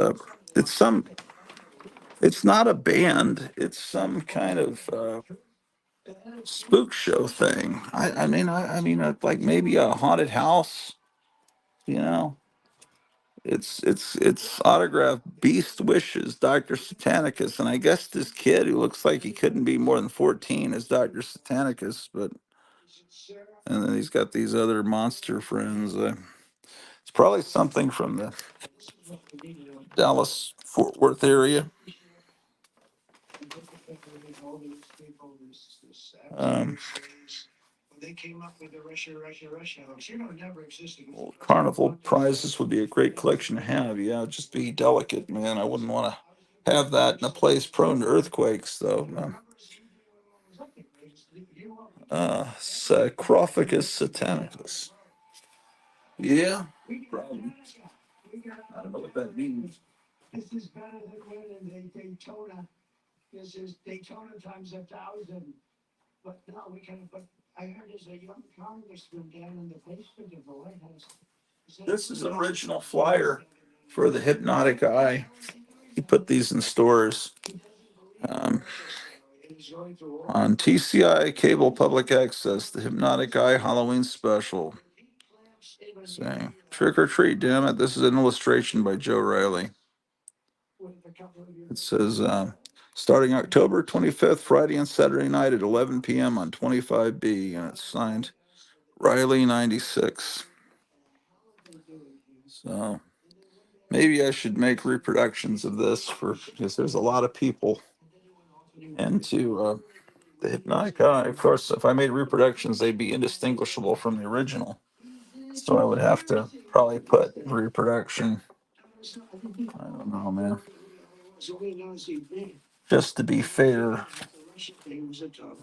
S1: it's some, it's not a band. It's some kind of spook show thing. I mean, like maybe a haunted house. You know, it's autographed Beast Wishes, Dr. Satanicus, and I guess this kid who looks like he couldn't be more than 14 is Dr. Satanicus, but and then he's got these other monster friends. It's probably something from the Dallas Fort Worth area. Um,
S2: They came up with the Russia house. Never existed.
S1: Well, carnival prizes would be a great collection to have. Yeah, just be delicate, man. I wouldn't want to have that in a place prone to earthquakes, though. Sarcophagus Satanicus. Yeah, probably. I don't know what that means.
S2: This is better than winning Daytona. This is Daytona times 1,000. But no, we can. But I heard there's a young congressman down in the basement of the White House.
S1: This is an original flyer for the Hypnotic Eye. He put these in stores. Um, on TCI Cable Public Access, the Hypnotic Eye Halloween Special. Saying, trick or treat, damn it. This is an illustration by Joe Riley. It says, starting October 25th, Friday and Saturday night at 11 p.m. on 25B, and it's signed Riley 96. So maybe I should make reproductions of this because there's a lot of people into the Hypnotic Eye. Of course, if I made reproductions, they'd be indistinguishable from the original. So I would have to probably put reproduction. I don't know, man. Just to be fair.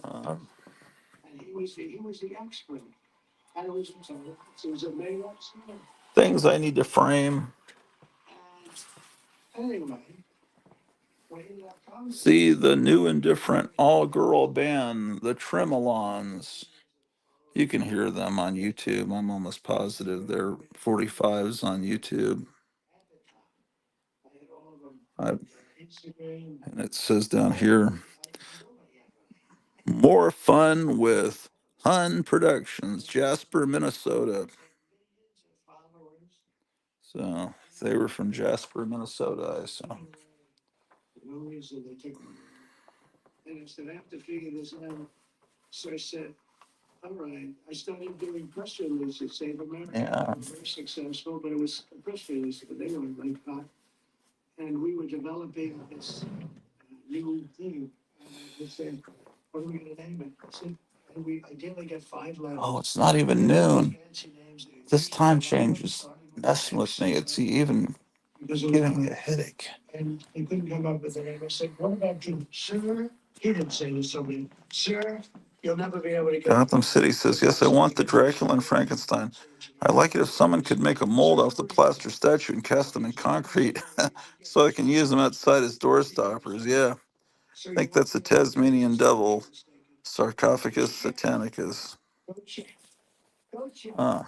S1: Um,
S2: He was the expert. And it was a made up story.
S1: Things I need to frame.
S2: Anyway,
S1: See the new and different all-girl band, the Tremolons. You can hear them on YouTube. I'm almost positive they're 45s on YouTube. And it says down here, more fun with Hun Productions, Jasper, Minnesota. So they were from Jasper, Minnesota, I assume.
S2: And I said, I have to figure this out. So I said, all right. I started doing press releases, Save America.
S1: Yeah.
S2: Very successful, but it was a press release, but they were like that. And we were developing this new thing. And I said, what are we going to name it? I said, and we ideally get 5 letters.
S1: Oh, it's not even noon. This time change is messing with me. It's even giving me a headache.
S2: And they couldn't come up with a name. I said, what about you, sir? He didn't say this to me, sir. You'll never be able to get.
S1: Gotham City says, yes, I want the Dracula and Frankenstein. I like it if someone could make a mold off the plaster statue and cast them in concrete so I can use them outside as door stoppers. Yeah, I think that's a Tasmanian devil, Sarcophagus Satanicus. Huh.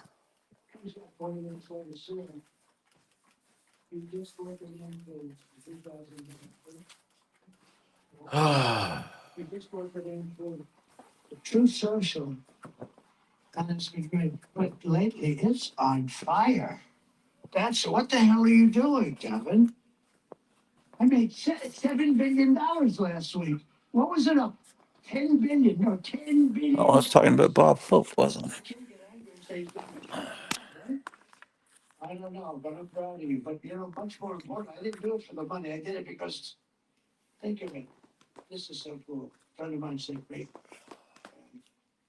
S2: True Social, and it's been great. But lately, it's on fire. That's what the hell are you doing, Kevin? I made $7 billion last week. What was it up? 10 billion? No, 10 billion.
S1: Oh, I was talking about Bob Hope, wasn't I?
S2: I can't get angry and say he's doing his job, right? I don't know, but I'm proud of you. But you know, much more important, I didn't do it for the money. I did it because, think of it. This is so cool. A friend of mine said, great.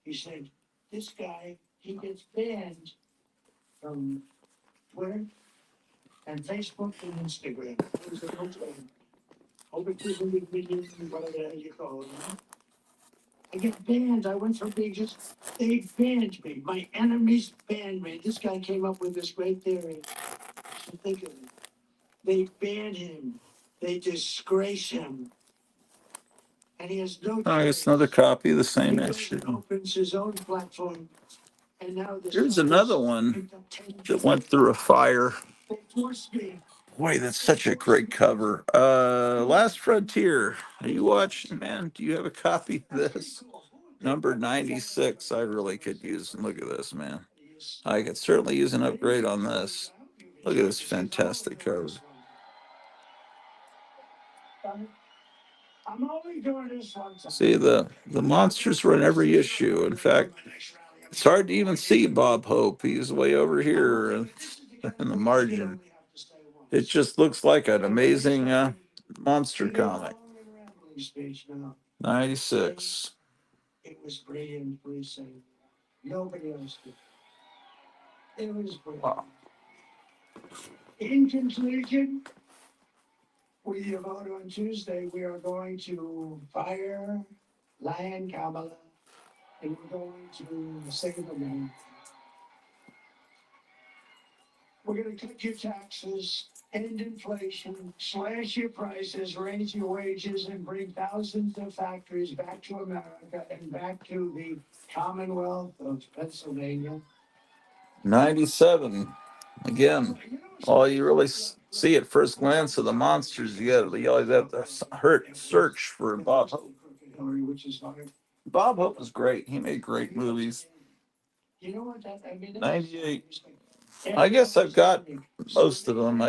S2: He said, this guy, he gets banned from Twitter and Facebook and Instagram. It was a no claim. Over 200 million, whatever the hell you call it. I get banned. I went from being just, they banned me. My enemies banned me. This guy came up with this great theory. So think of it. They ban him. They disgrace him. And he has no
S1: Oh, it's
S2: choice.
S1: another copy of the
S2: He
S1: same
S2: goes and
S1: issue.
S2: opens his own platform. And now this
S1: Here's
S2: guy
S1: another
S2: has
S1: one
S2: picked up 10
S1: that went through a fire.
S2: They forced me.
S1: Boy, that's such a great cover. Last Frontier. Are you watching, man? Do you have a copy of this? Number 96. I really could use. Look at this, man. I could certainly use an upgrade on this. Look at this fantastic cover.
S2: I'm only doing this one time.
S1: See, the monsters run every issue. In fact, it's hard to even see Bob Hope. He's way over here in the margin. It just looks like an amazing monster comic. 96.
S2: It was brilliant, please say. Nobody else did. It was brilliant.
S1: Wow.
S2: In conclusion, with your vote on Tuesday, we are going to fire Lion Kamala and we're going to save America. We're going to cut your taxes, end inflation, slash your prices, raise your wages, and bring thousands of factories back to America and back to the Commonwealth of Pennsylvania.
S1: 97. Again, all you really see at first glance of the monsters, you always have to search for Bob Hope. Bob Hope was great. He made great movies.
S2: You know what that, I mean,
S1: 98. I guess I've got most of them.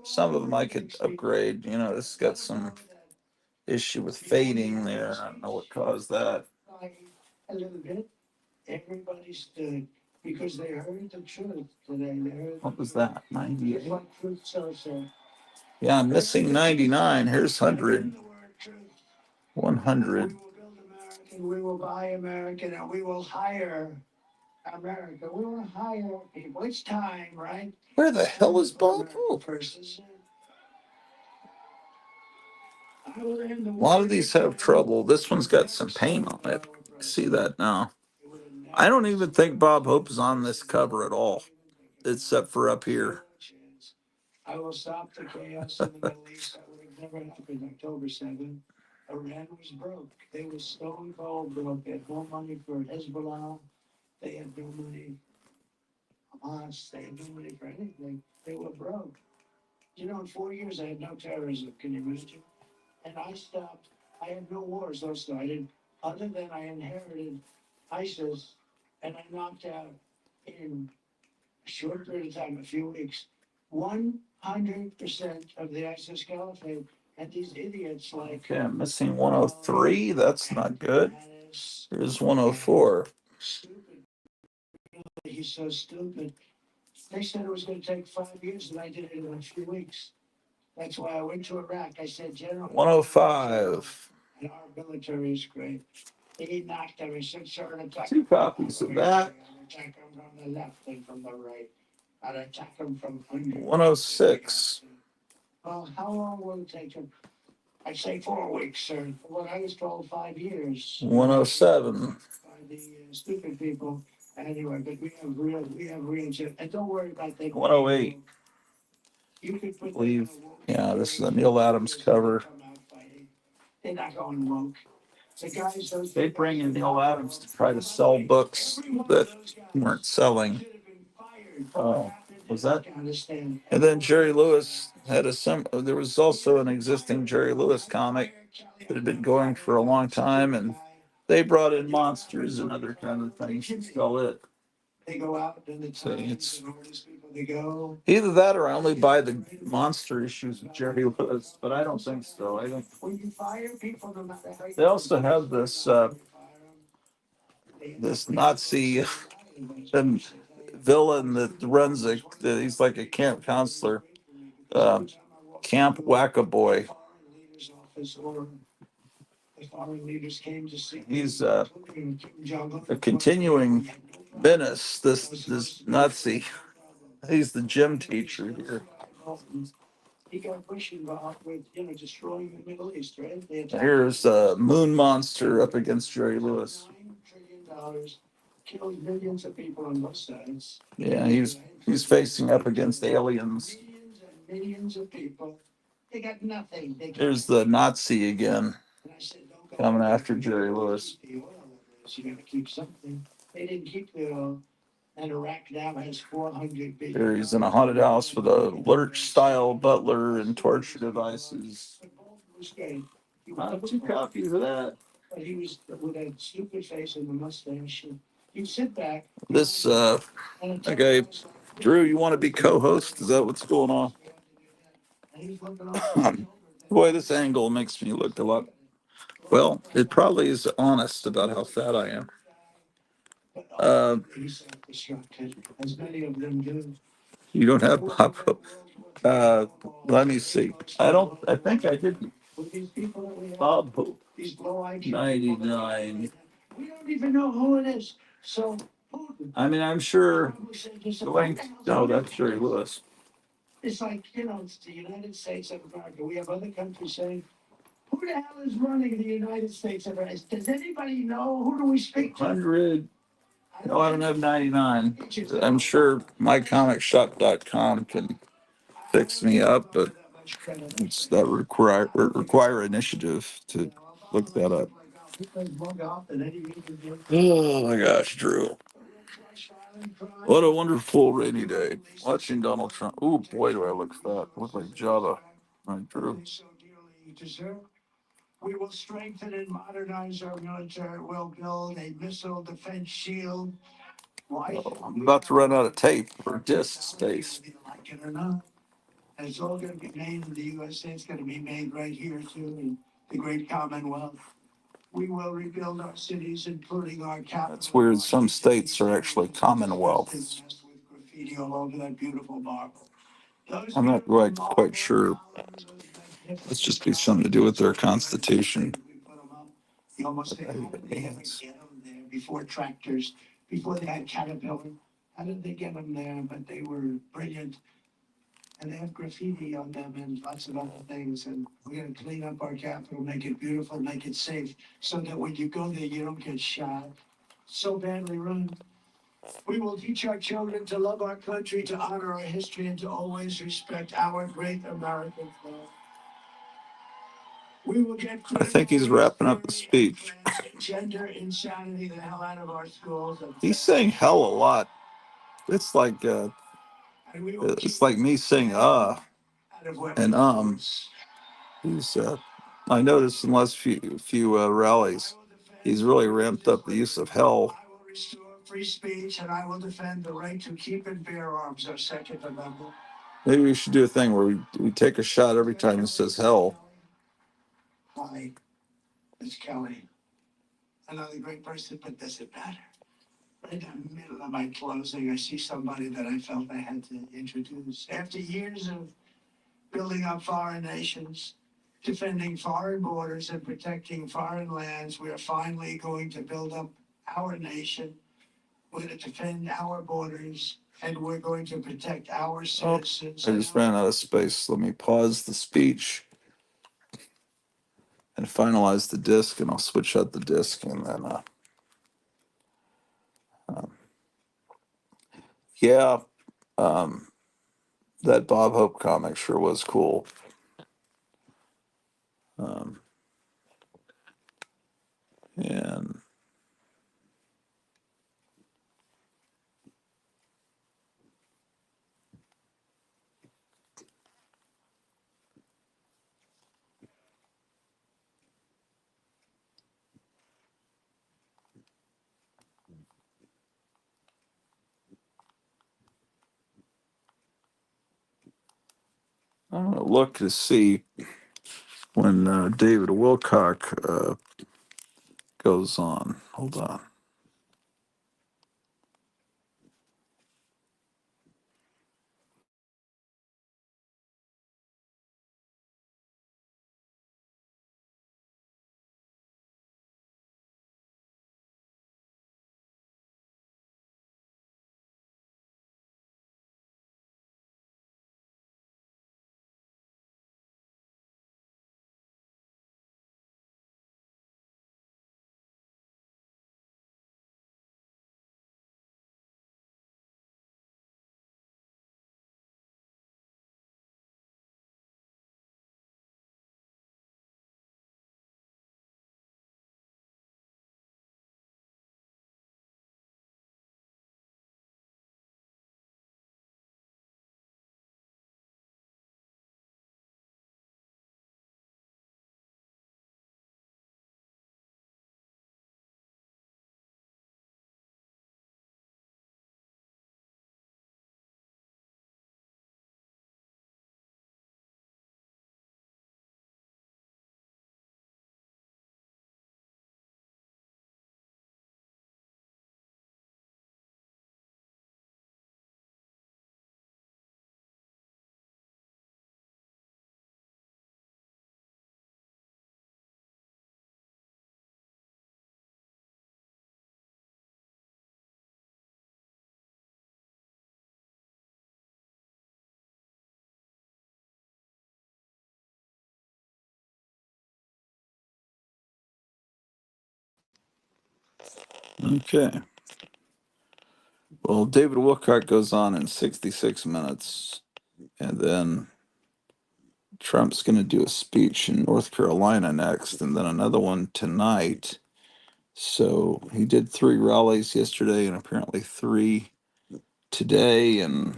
S1: Some of them I could upgrade. You know, this has got some issue with fading there. I don't know what caused that.
S2: A little bit. Everybody stood because they heard the truth today. They heard
S1: What was that?
S2: just
S1: 98?
S2: like truth so.
S1: Yeah, I'm missing 99. Here's 100. 100.
S2: We will build American, we will buy American, and we will hire America. We will hire people. It's time, right?
S1: Where the hell is Bob Hope?
S2: A
S1: lot of these have trouble. This one's got some paint on it. See that now? I don't even think Bob Hope is on this cover at all, except for up here.
S2: I will stop the chaos in the Middle East. That would have never happened October 7th. Iran was broke. They were stone cold broke. They had no money for Hezbollah. They had no money. Hamas. They had no money for anything. They were broke. You know, in 4 years, I had no terrorism. Can you imagine? And I stopped. I had no wars though started, other than I inherited ISIS, and I knocked out in a short period of time, a few weeks, 100% of the ISIS caliphate. And these idiots like.
S1: Okay, I'm missing 103. That's not good. Here's 104.
S2: Stupid. He's so stupid. They said it was going to take 5 years, and I did it in a few weeks. That's why I went to Iraq. I said, General.
S1: 105.
S2: And our military is great. He knocked them. He said, sir, attack.
S1: 2 copies of that.
S2: Attack them from the left and from the right. I'd attack them from under.
S1: 106.
S2: Well, how long will it take him? I'd say 4 weeks, sir. What I was told, 5 years.
S1: 107.
S2: By the stupid people. Anyway, but we have real shit. And don't worry about that.
S1: 108.
S2: You could put.
S1: Believe. Yeah, this is a Neil Adams cover.
S2: They're not going woke. The guys,
S1: They bring in Neil Adams to try to sell books that weren't selling. Oh, was that? And then Jerry Lewis had there was also an existing Jerry Lewis comic that had been going for a long time, and they brought in monsters and other kind of things to sell it.
S2: They go out and
S1: So it's
S2: They go.
S1: Either that or I only buy the monster issues of Jerry Lewis, but I don't think so. I think
S2: When you fire people, no matter how you
S1: they also have this Nazi villain that runs he's like a camp counselor, uh, Camp Whack-a-Boy. He's a continuing menace. This Nazi. He's the gym teacher here.
S2: He got Bush involved with, destroying the Middle East, right?
S1: Here's Moon Monster up against Jerry Lewis.
S2: $9 trillion, killed millions of people on both sides.
S1: Yeah, he's facing up against aliens.
S2: Millions and millions of people. They got nothing.
S1: There's the Nazi again, coming after Jerry Lewis.
S2: You got to keep something. They didn't keep the oil. And Iraq now has 400 billion.
S1: There he's in a haunted house with a lurch-style butler and torture devices. I'll have 2 copies of that.
S2: But he was with that stupid face and the mustache. You sit back.
S1: This okay, Drew, you want to be co-host? Is that what's going on? Boy, this angle makes me look a lot. Well, it probably is honest about how fat I am.
S2: As many of them do.
S1: You don't have pop-up. Let me see. I think I did. Bob Hope. 99.
S2: We don't even know who it is. So Putin.
S1: I mean, I'm sure. No, that's Jerry Lewis.
S2: It's like, it's the United States of America. We have other countries saying, who the hell is running the United States of America? Does anybody know? Who do we speak to?
S1: 100. No, I don't have 99. I'm sure mycomicshop.com can fix me up, but that require initiative to look that up. Oh my gosh, Drew. What a wonderful rainy day. Watching Donald Trump. Oh boy, do I look fat. I look like Java. All right, Drew.
S2: We will strengthen and modernize our military. We'll build a missile defense shield. Why?
S1: I'm about to run out of tape for disk space.
S2: Like it or not. And it's all going to be made in the USA. It's going to be made right here, too, in the great Commonwealth. We will rebuild our cities, including our capital.
S1: That's weird. Some states are actually commonwealths.
S2: With graffiti all over that beautiful marble.
S1: I'm not quite sure. Let's just be something to do with their constitution.
S2: You almost think, how did they ever get them there before tractors, before they had Caterpillar? How did they get them there? But they were brilliant. And they have graffiti on them and lots of other things. And we're going to clean up our capital, make it beautiful, make it safe, so that when you go there, you don't get shot. So badly run. We will teach our children to love our country, to honor our history, and to always respect our great American flag. We will get.
S1: I think he's wrapping up the speech.
S2: Gender insanity the hell out of our schools.
S1: He's saying hell a lot. It's like me saying and He's I noticed in the last few rallies, he's really ramped up the use of hell.
S2: I will restore free speech, and I will defend the right to keep and bear arms. Our Second Amendment.
S1: Maybe we should do a thing where we take a shot every time he says hell.
S2: Hi, it's Kelly. Another great person, but does it matter? Right in the middle of my closing, I see somebody that I felt I had to introduce. After years of building up foreign nations, defending foreign borders and protecting foreign lands, we are finally going to build up our nation. We're going to defend our borders, and we're going to protect our citizens.
S1: I just ran out of space. Let me pause the speech and finalize the disc, and I'll switch out the disc, and then yeah, that Bob Hope comic sure was cool. And I'm gonna look to see when David Wilcock goes on. Hold on. Okay. Well, David Wilcock goes on in 66 minutes, and then Trump's going to do a speech in North Carolina next, and then another one tonight. So he did 3 rallies yesterday, and apparently 3 today, and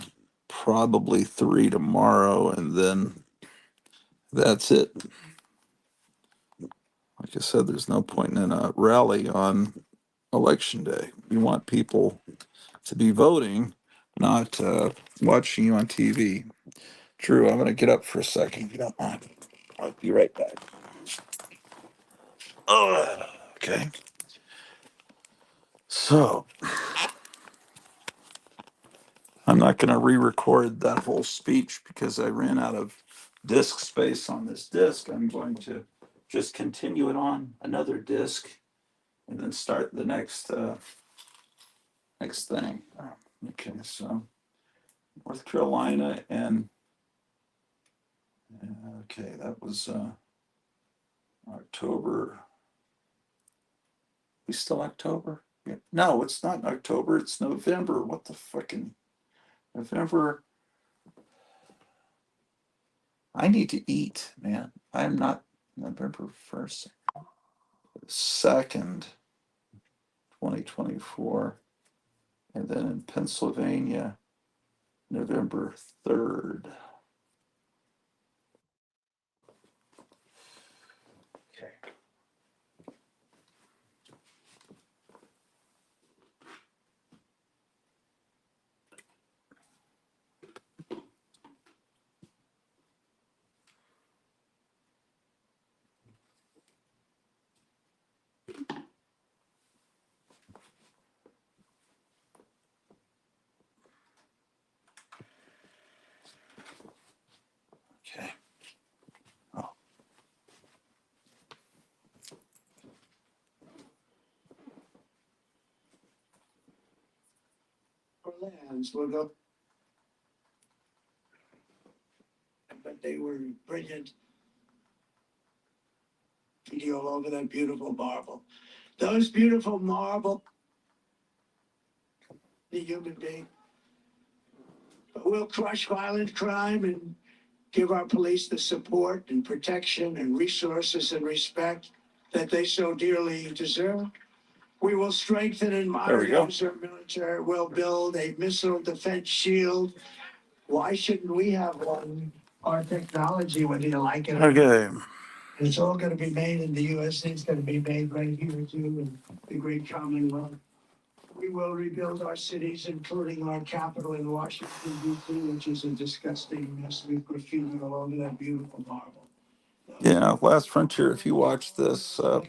S1: probably 3 tomorrow, and then that's it. Like I said, there's no point in a rally on election day. You want people to be voting, not watching you on TV. Drew, I'm going to get up for a second. If you don't mind. I'll be right back. Oh, okay. So I'm not going to re-record that whole speech because I ran out of disk space on this disk. I'm going to just continue it on another disk and then start the next thing. Okay, so North Carolina and okay, that was October. We still October? Yeah. No, it's not October. It's November. What the fucking November? I need to eat, man. I'm not November 1st, 2nd, 2024. And then in Pennsylvania, November 3rd. Okay. Okay. Oh,
S2: Lands look up, but they were brilliant video all over that beautiful marble. Those beautiful marble, the human being. But we'll crush violent crime and give our police the support and protection and resources and respect that they so dearly deserve. We will strengthen and modernize our military. We'll build a missile defense shield. Why shouldn't we have one? Our technology, whether you like it or not.
S1: okay.
S2: And it's all going to be made in the USA. It's going to be made right here too in the great Commonwealth. We will rebuild our cities, including our capital in Washington, D.C., which is a disgusting mess with graffiti all over that beautiful marble.
S1: Yeah, Last Frontier. If you watch this, I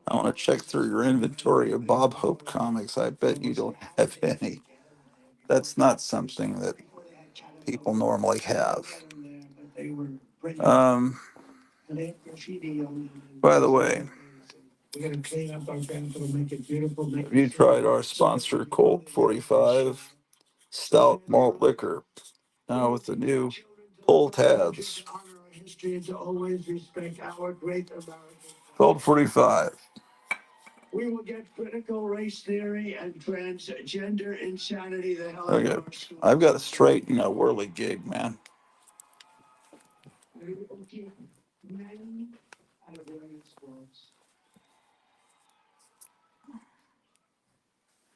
S1: want to check through your inventory of Bob Hope comics. I bet you don't have any. That's not something that people normally have. Um, by the way,
S2: we're gonna clean up our capital, make it beautiful.
S1: have you tried our sponsor, Colt 45 Stout Malt Liquor? Now with the new pull tabs. Colt 45.
S2: We will get critical race theory and transgender insanity the hell out
S1: Okay,
S2: of our schools.
S1: I've got to straighten a whirly gig, man.
S2: We will keep men out of women's sports.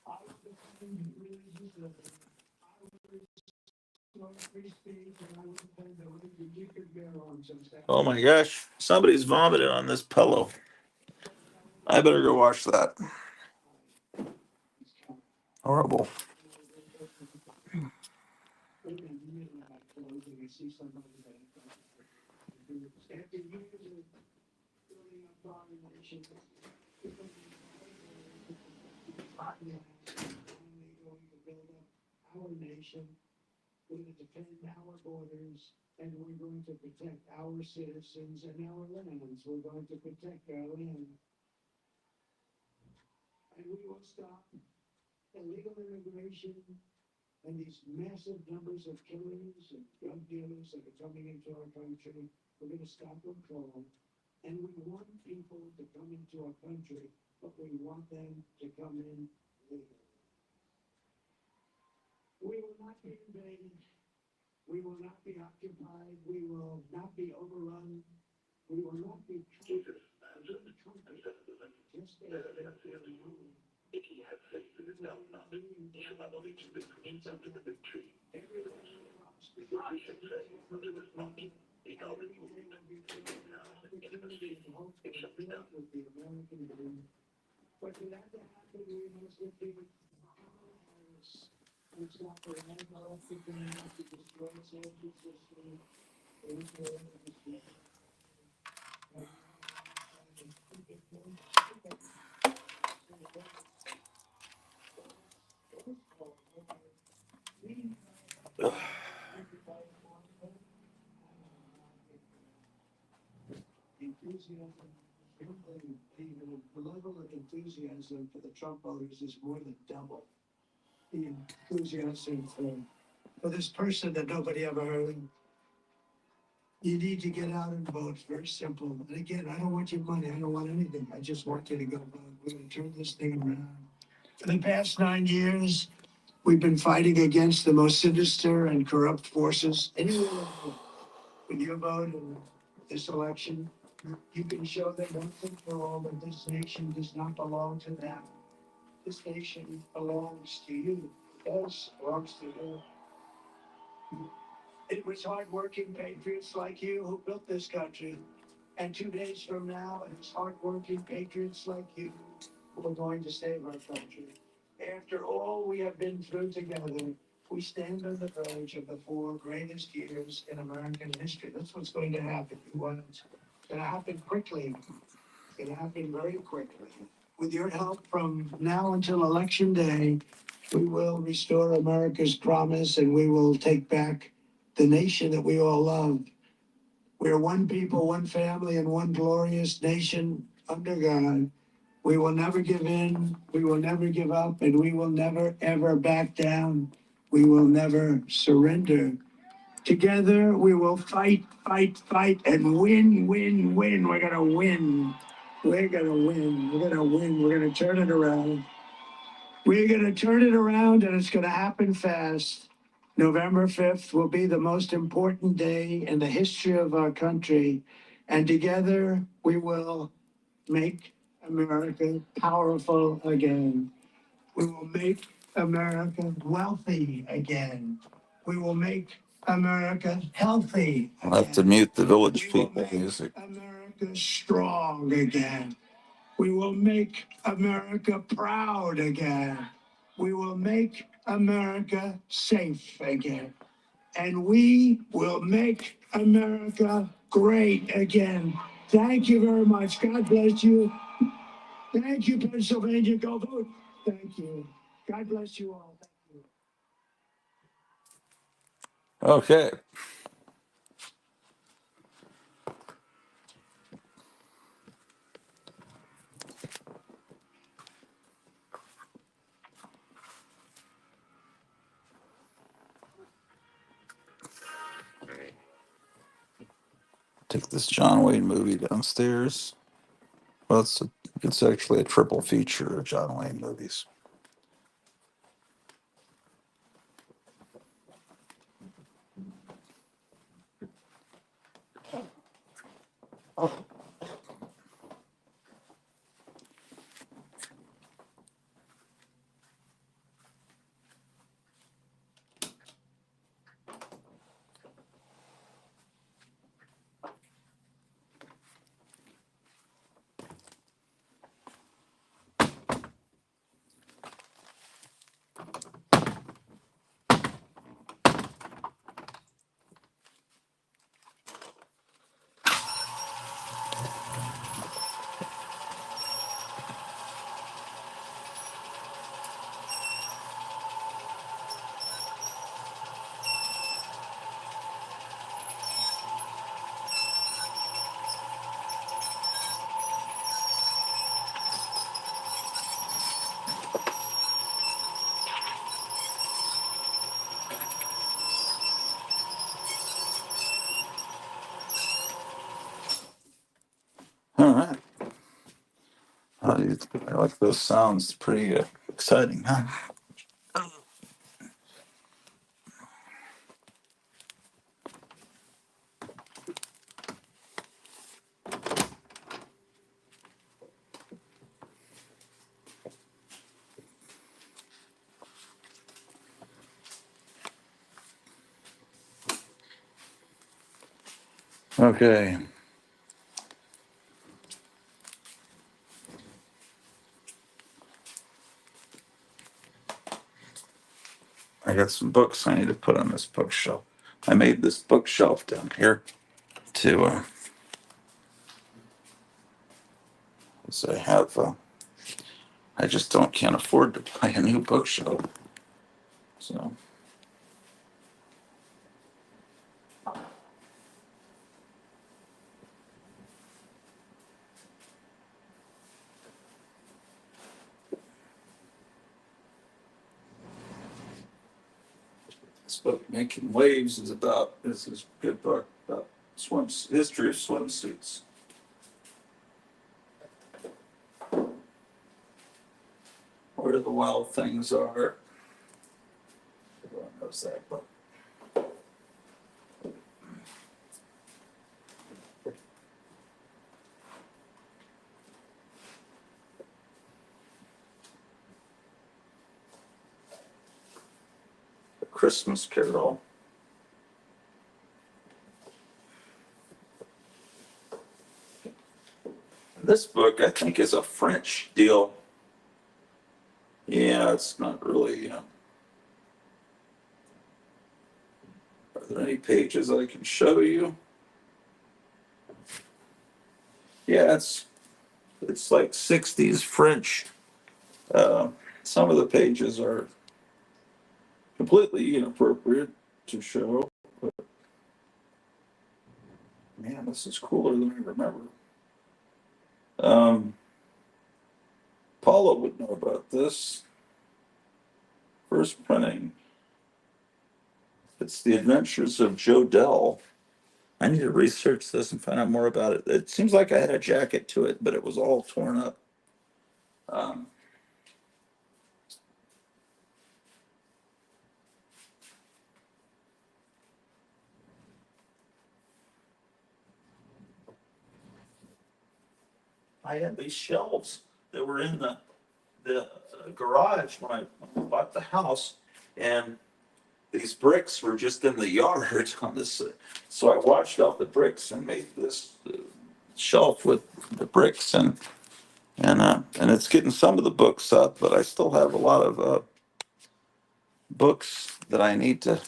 S2: I will defend religious liberty. I will restore free speech, and I will defend the right that you could bear arms and stand.
S1: Oh my gosh, somebody's vomited on this pillow. I better go wash that. Horrible.
S2: Our nation, we're going to defend our borders, and we're going to protect our citizens and our lands. We're going to protect our land. And we will stop illegal immigration and these massive numbers of killings and drug dealers that are coming into our country. We're going to stop them cold. And we want people to come into our country, but we want them to come in legally. We will not be invaded. We will not be occupied. We will not be overrun. We will not be treated as a country. Just as but for that to happen, we must defeat terrorists. And stop the landlord beginning to destroy social systems. Enthusiasm, the level of enthusiasm for the Trump voters is more than double the enthusiasm for this person that nobody ever heard of. You need to get out and vote. It's very simple. And again, I don't want your money. I don't want anything. I just want you to go vote. We're going to turn this thing around. For the past 9 years, we've been fighting against the most sinister and corrupt forces. Anywhere with your vote in this election, you can show them once and for all that this nation does not belong to them. This nation belongs to you. It does belongs to you. It was hardworking patriots like you who built this country. And 2 days from now, it's hardworking patriots like you who are going to save our country. After all we have been through together, we stand on the verge of the 4 greatest years in American history. That's what's going to happen. It's going to happen quickly. It's going to happen very quickly. With your help from now until Election Day, we will restore America's promise and we will take back the nation that we all love. We are one people, one family, and one glorious nation under God. We will never give in, we will never give up, and we will never, ever back down. We will never surrender. Together, we will fight, fight, fight, and win, win, win. We're going to win. We're going to win. We're going to win. We're going to turn it around. We're going to turn it around, and it's going to happen fast. November 5th will be the most important day in the history of our country. And together, we will make America powerful again. We will make America wealthy again. We will make America healthy again.
S1: I'll have to mute the Village
S2: We will
S1: People
S2: make
S1: music.
S2: America strong again. We will make America proud again. we will make America safe again. And we will make America great again. Thank you very much. God bless you. Thank you, Pennsylvania. Go vote. Thank you. God bless you all. Thank you.
S1: Okay. Take this John Wayne movie downstairs. Well, it's actually a triple feature of John Wayne movies. All right. I like those sounds. Pretty exciting, huh? Okay. I got some books I need to put on this bookshelf. I made this bookshelf down here to, so I have, I just can't afford to buy a new bookshelf. So, this book, Making Waves, this is a good book about history of swimsuits. Where the wild things are. Everyone knows that book. A Christmas Carol. This book, I think, is a French deal. Yeah, it's not really. Are there any pages I can show you? Yeah, it's like 60s French. Uh, some of the pages are completely inappropriate to show. But man, this is cooler than I remember. Um, Paula would know about this. First printing. It's The Adventures of Joe Dell. I need to research this and find out more about it. It seems like I had a jacket to it, but it was all torn up. Um, I had these shelves that were in the garage when I bought the house, and these bricks were just in the yard on this. So I washed out the bricks and made this shelf with the bricks, and it's getting some of the books up, but I still have a lot of books that I need to.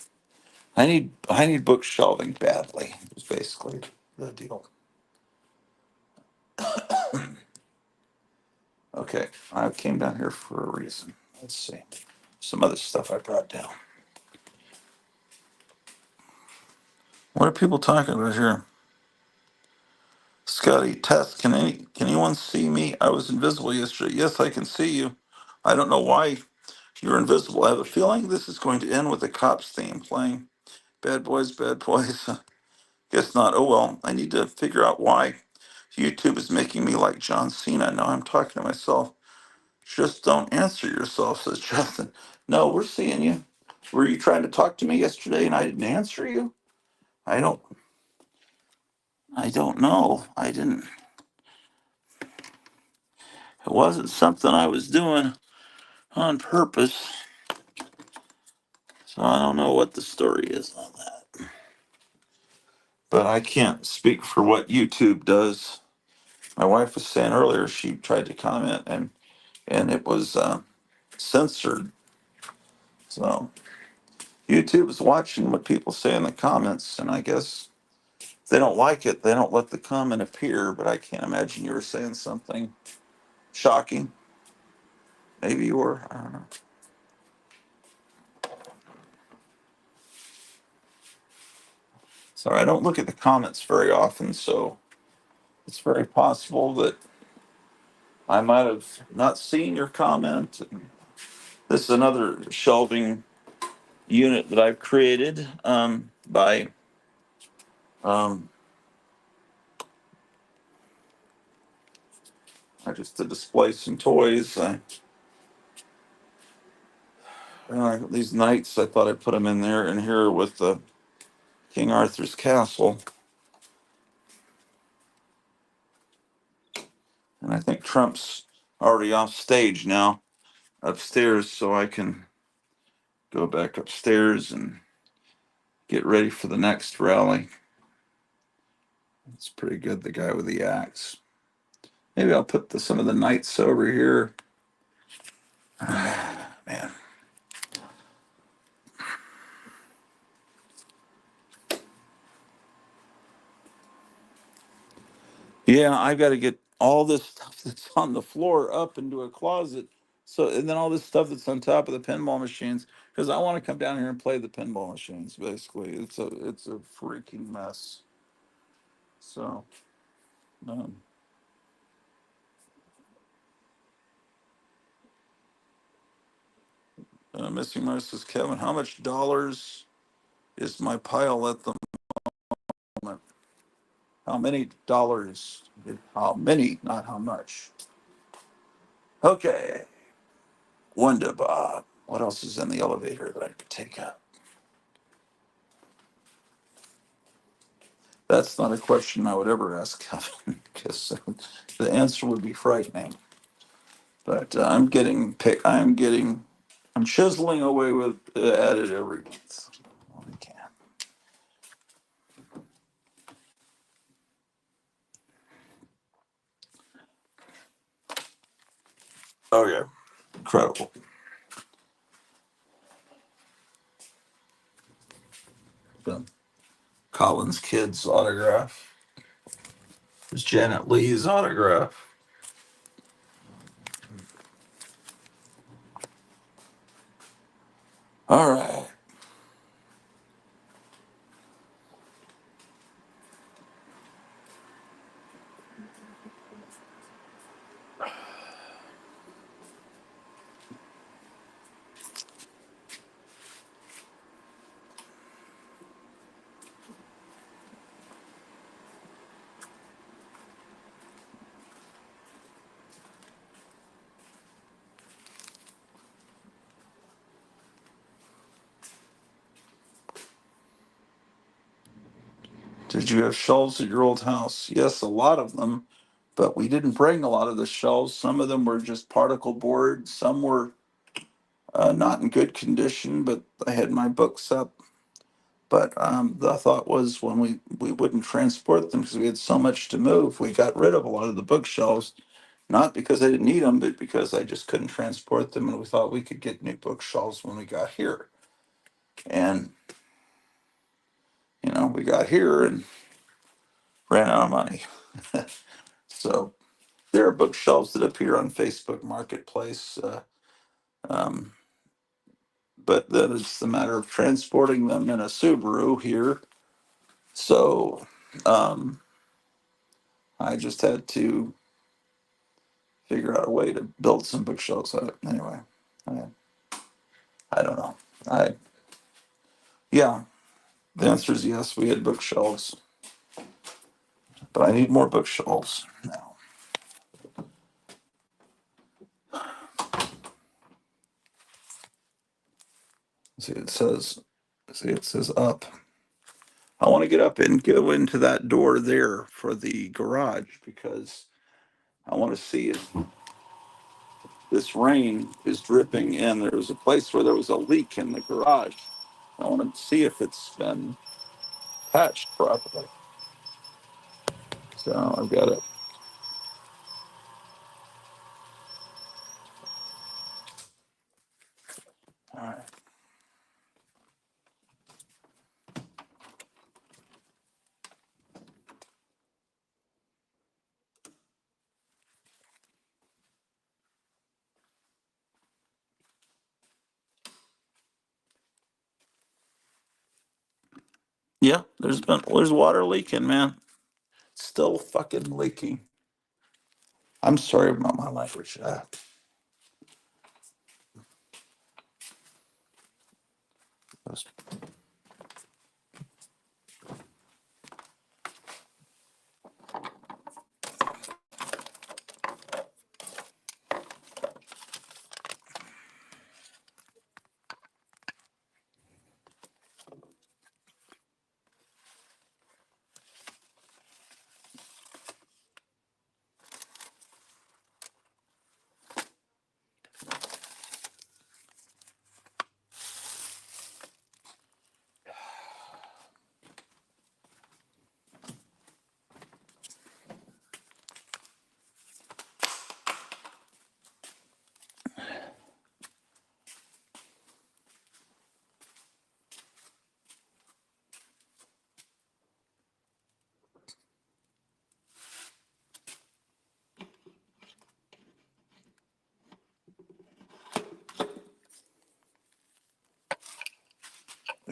S1: I need book shelving badly. Is basically the deal. Okay, I came down here for a reason. Let's see. Some other stuff I brought down. What are people talking about here? Scotty, Tess, can anyone see me? I was invisible yesterday. Yes, I can see you. I don't know why you're invisible. I have a feeling this is going to end with the cops theme playing. Bad boys, bad boys. Guess not. Oh well, I need to figure out why YouTube is making me like John Cena. Now I'm talking to myself. Just don't answer yourself, says Justin. No, we're seeing you. Were you trying to talk to me yesterday and I didn't answer you? I don't I don't know. I didn't It wasn't something I was doing on purpose. So I don't know what the story is on that. But I can't speak for what YouTube does. My wife was saying earlier she tried to comment and it was censored. So YouTube is watching what people say in the comments, and I guess if they don't like it, they don't let the comment appear. But I can't imagine you were saying something shocking. Maybe you were. I don't know. Sorry, I don't look at the comments very often, so it's very possible that I might have not seen your comment. This is another shelving unit that I've created by um, I just to display some toys. These knights, I thought I'd put them in there and here with the King Arthur's castle. And I think Trump's already off stage now upstairs, so I can go back upstairs and get ready for the next rally. It's pretty good, the guy with the axe. Maybe I'll put some of the knights over here. Man. Yeah, I've got to get all this stuff that's on the floor up into a closet. So, and then all this stuff that's on top of the pinball machines, because I want to come down here and play the pinball machines. Basically, it's a freaking mess. So, um, Missing Mars says, Kevin, how much dollars is my pile at the moment? How many dollars? How many, not how much. Okay, Wonderbar. What else is in the elevator that I could take up? That's not a question I would ever ask Kevin because the answer would be frightening. But I'm chiseling away with added every month. I can. Oh yeah, incredible. The Collins kid's autograph. There's Janet Leigh's autograph. All right. Did you have shelves at your old house? Yes, a lot of them, but we didn't bring a lot of the shelves. Some of them were just particle board. Some were not in good condition, but I had my books up. But the thought was when we wouldn't transport them because we had so much to move, we got rid of a lot of the bookshelves, not because I didn't need them, but because I just couldn't transport them. And we thought we could get new bookshelves when we got here. And, we got here and ran out of money. So there are bookshelves that appear on Facebook Marketplace. Um, but then it's a matter of transporting them in a Subaru here. So I just had to figure out a way to build some bookshelves out. Anyway, I don't know. Yeah, the answer is yes, we had bookshelves, but I need more bookshelves now. See, it says up. I want to get up and go into that door there for the garage because I want to see if this rain is dripping in. There was a place where there was a leak in the garage. I want to see if it's been patched properly. So I've got it. All right. Yeah, there's water leaking, man. Still fucking leaking. I'm sorry about my language. Those-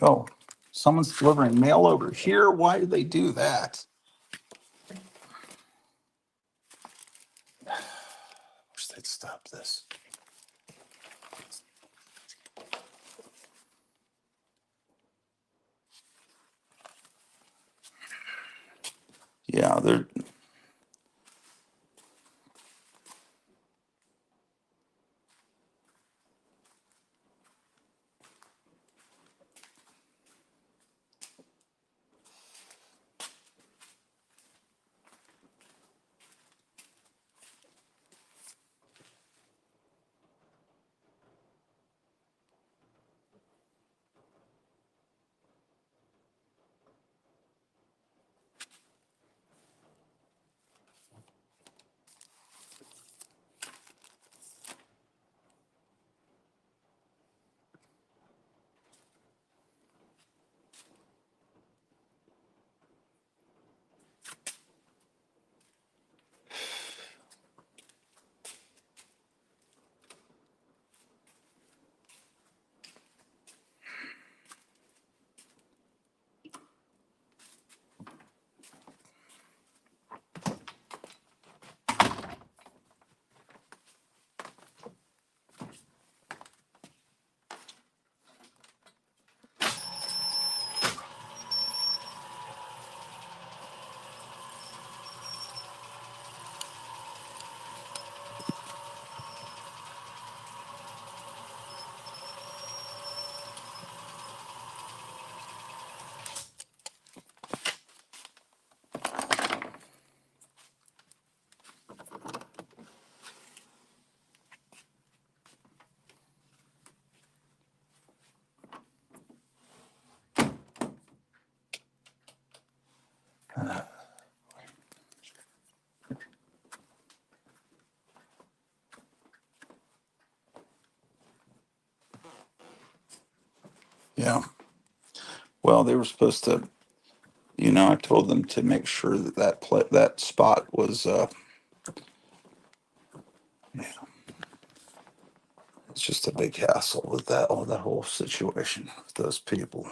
S1: Oh, someone's delivering mail over here. Why do they do that? Wish they'd stop this. Yeah, they're. Yeah. Well, they were supposed to, I told them to make sure that that spot was, it's just a big hassle with that whole situation with those people.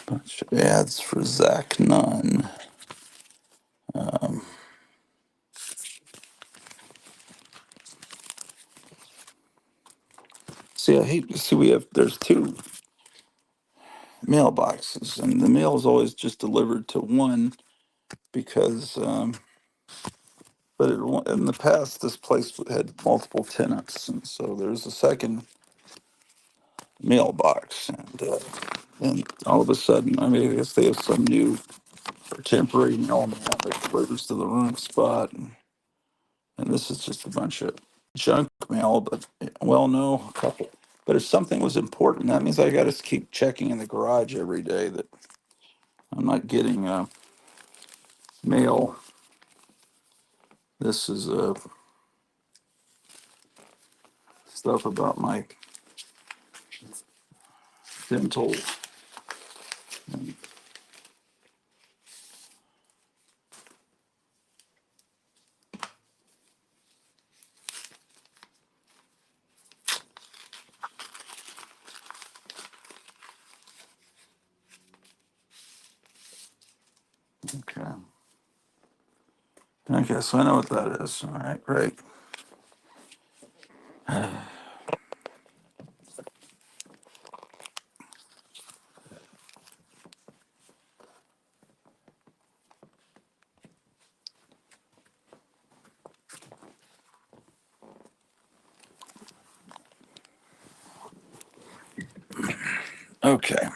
S1: Bunch of ads for Zach Nunn. See, there's two mailboxes, and the mail is always just delivered to one because, but in the past, this place had multiple tenants, and so there's a second mailbox, and all of a sudden, I mean, I guess they have some new or temporary mailman that delivers to the wrong spot, and this is just a bunch of junk mail. But well, no, a couple. But if something was important, that means I got to keep checking in the garage every day that I'm not getting mail. This is stuff about my dental. Okay. Okay, so I know what that is. All right, great. Okay.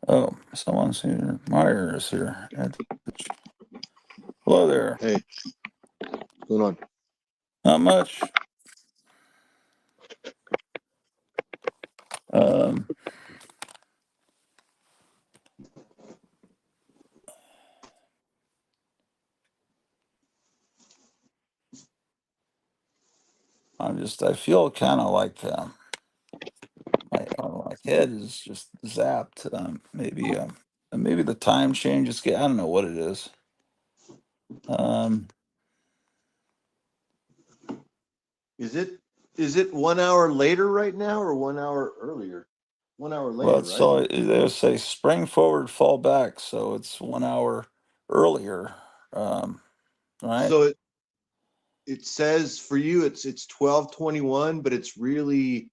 S1: Oh, someone's here. Meyer is here. Hello there.
S7: Hey, what's going on?
S1: Not much. Um, I feel kind of like my head is just zapped. Maybe the time change is I don't know what it is. Um,
S7: Is it 1 hour later right now or 1 hour earlier? 1 hour
S1: well,
S7: later, right?
S1: so they say spring forward, fall back, so it's 1 hour earlier. Right?
S7: So it says for you it's 12:21, but it's really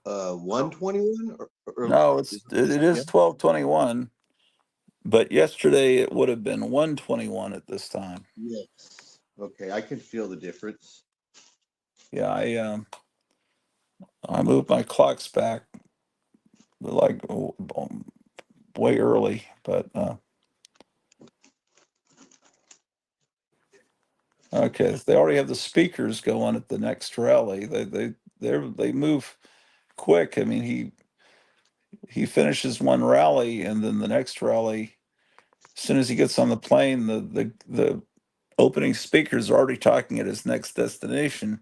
S7: 1:21 or
S1: No,
S7: is
S1: it
S7: yeah?
S1: is 12:21, but yesterday it would have been 1:21 at this time.
S7: Yes. Okay, I can feel the difference.
S1: Yeah, I moved my clocks back like way early, but okay, they already have the speakers going at the next rally. They move quick. I mean, he finishes one rally, and then the next rally, as soon as he gets on the plane, the opening speakers are already talking at his next destination,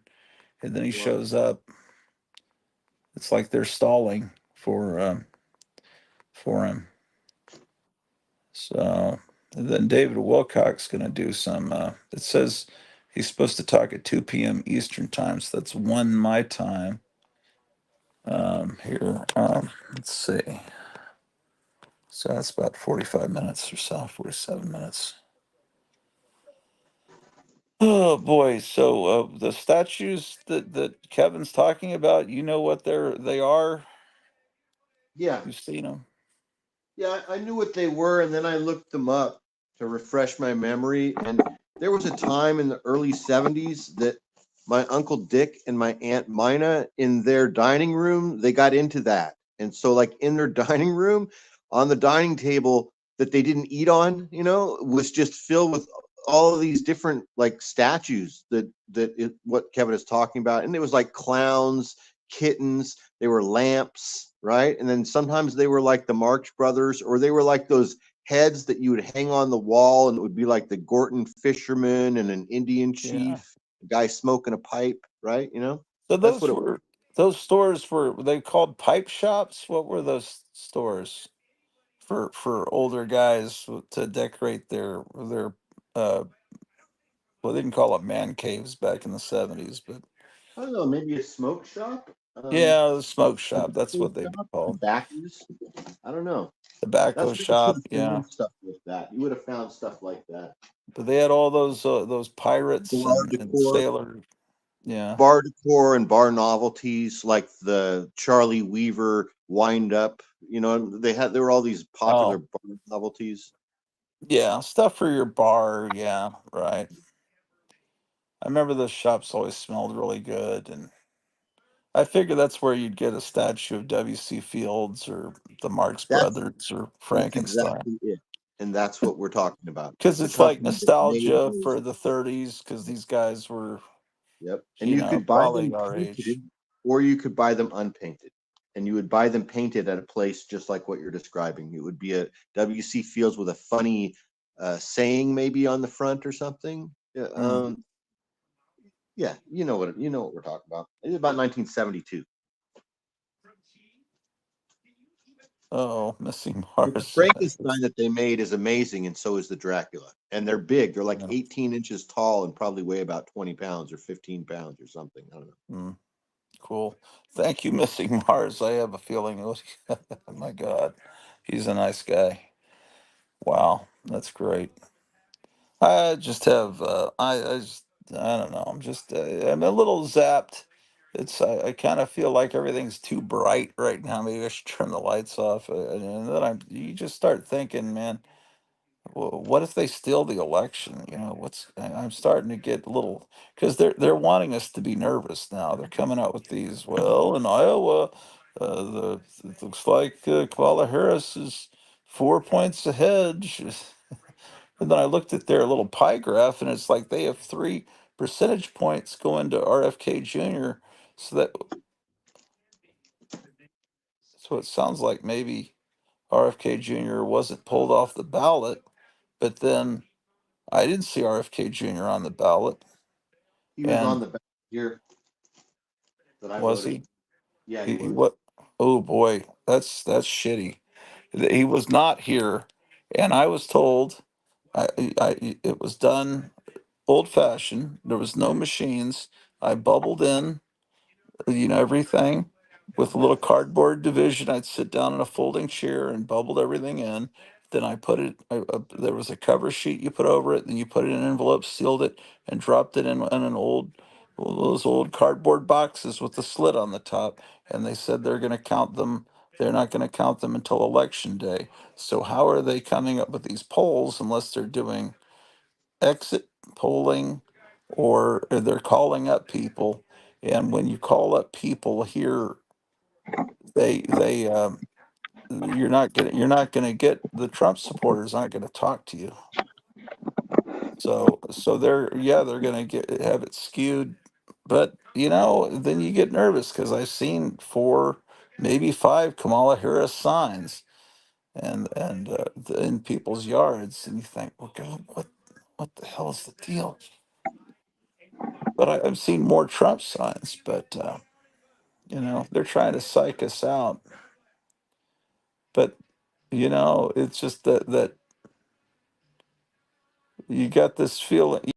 S1: and then he
S7: Wow.
S1: shows up. It's like they're stalling for him. So and then David Wilcock's going to do some. It says he's supposed to talk at 2 p.m. Eastern time, so that's 1 my time. Here, let's see. So that's about 45 minutes or so, 47 minutes. Oh boy! So the statues that Kevin's talking about, you know what they are?
S7: Yeah.
S1: You've seen them.
S7: Yeah, I knew what they were, and then I looked them up to refresh my memory. And there was a time in the early 70s that my Uncle Dick and my Aunt Mina in their dining room, they got into that. And so, like in their dining room, on the dining table that they didn't eat on, was just filled with all of these different like statues what Kevin is talking about. And it was like clowns, kittens, they were lamps, right? And then sometimes they were like the Marx Brothers, or they were like those heads that you would hang on the wall, and it would be like the Gorton fisherman and an Indian
S1: Yeah.
S7: chief, a guy smoking a pipe, right?
S1: So
S7: That's
S1: those
S7: what it was.
S1: were those stores were they called pipe shops? What were those stores for older guys to decorate their well, they didn't call it man caves back in the 70s, but
S7: I don't know, maybe a smoke shop,
S1: yeah, the smoke
S7: a
S1: shop. That's
S7: tobacco
S1: what they
S7: shop,
S1: called.
S7: tobaccos. I don't know.
S1: Tobacco
S7: That's where you could
S1: shop,
S7: have
S1: yeah.
S7: found stuff like that. You would have found stuff like that.
S1: But they had all those pirates
S7: Bar
S1: and
S7: decor,
S1: sailor, yeah.
S7: bar decor, and bar novelties like the Charlie Weaver wind up. There were all these popular
S1: Oh,
S7: bar novelties.
S1: yeah, stuff for your bar, yeah, right. I remember those shops always smelled really good, and I figure that's where you'd get a statue of W.C. Fields or the Marx
S7: That's
S1: Brothers or
S7: that's
S1: Frankenstein.
S7: exactly it, and that's what we're talking about.
S1: Because
S7: The
S1: it's like
S7: company that made
S1: nostalgia
S7: those.
S1: for the 30s, because these guys were,
S7: Yep. And you could buy
S1: probably
S7: them
S1: our age.
S7: painted, or you could buy them unpainted. And you would buy them painted at a place just like what you're describing. It would be a WC Fields with a funny saying maybe on the front or something. Yeah,
S1: Hmm.
S7: yeah, you know what we're talking about. It's about 1972.
S1: Oh, Missing
S7: But the
S1: Mars.
S7: Frankenstein that they made is amazing, and so is the Dracula. And they're big. They're like
S1: Yeah.
S7: 18 inches tall and probably weigh about 20 pounds or 15 pounds or something. I don't know.
S1: Hmm. Cool. Thank you, Missing Mars. I have a feeling it was, oh my God, he's a nice guy. Wow, that's great. I just have, I don't know. I'm a little zapped. I kind of feel like everything's too bright right now. Maybe I should turn the lights off. And then you just start thinking, man, what if they steal the election? I'm starting to get a little, because they're wanting us to be nervous now. They're coming out with these. Well, in Iowa, it looks like Kamala Harris is 4 points ahead. And then I looked at their little pie graph, and it's like they have 3 percentage points going to RFK Jr. So it sounds like maybe RFK Jr. wasn't pulled off the ballot, but then I didn't see RFK Jr. on the ballot.
S7: He was on
S1: And
S7: the back here that I
S1: was
S7: voted.
S1: he?
S7: Yeah, he
S1: He
S7: was.
S1: what? Oh boy, that's shitty. He was not here, and I was told it was done old fashioned. There was no machines. I bubbled in, everything with a little cardboard division. I'd sit down in a folding chair and bubbled everything in. Then I put it, there was a cover sheet you put over it, then you put it in an envelope, sealed it, and dropped it in an those old cardboard boxes with the slit on the top. And they said they're going to count them. They're not going to count them until election day. So how are they coming up with these polls unless they're doing exit polling or they're calling up people? And when you call up people here, they you're not gonna get, the Trump supporters aren't gonna talk to you. So they're gonna have it skewed. But then you get nervous because I've seen 4, maybe 5 Kamala Harris signs and in people's yards, and you think, well, God, what the hell is the deal? But I've seen more Trump signs, but they're trying to psych us out. But it's just that you got this feeling,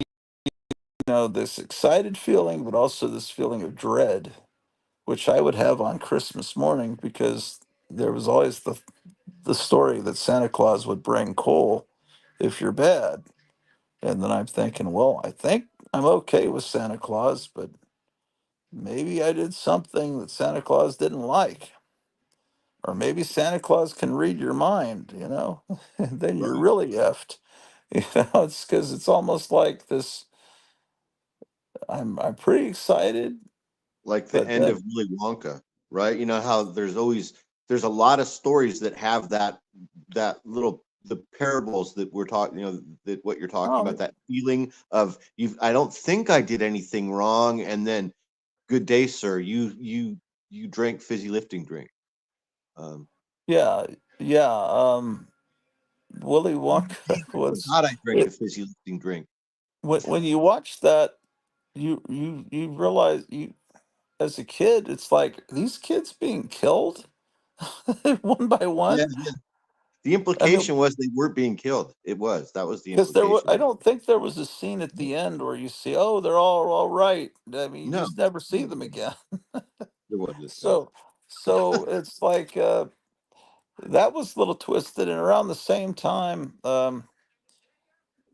S1: this excited feeling, but also this feeling of dread, which I would have on Christmas morning because there was always the story that Santa Claus would bring coal if you're bad. And then I'm thinking, well, I think I'm okay with Santa Claus, but maybe I did something that Santa Claus didn't like. Or maybe Santa Claus can read your mind, and then you're
S7: Right.
S1: really effed. It's because it's almost like this. I'm pretty excited,
S7: Like the
S1: but
S7: end
S1: then
S7: of Willy Wonka, right? You know how there's a lot of stories that have that little the parables that we're talking, that what you're talking about,
S1: oh,
S7: that feeling of I don't think I did anything wrong, and then good day, sir. You you drank fizzy lifting drink. Um,
S1: Yeah, yeah. Willy Wonka was
S7: God, I drank a
S1: it,
S7: fizzy lifting drink.
S1: when you watch that, you realize you as a kid, it's like these kids being killed one by
S7: Yeah,
S1: one.
S7: yeah. The
S1: I mean,
S7: implication was they were being killed. That was the
S1: because there was,
S7: implication.
S1: I don't think there was a scene at the end where you see, oh, they're all right. I mean, you
S7: No,
S1: just never see
S7: no,
S1: them again.
S7: there wasn't. No.
S1: So, so it's like that was a little twisted, and around the same time,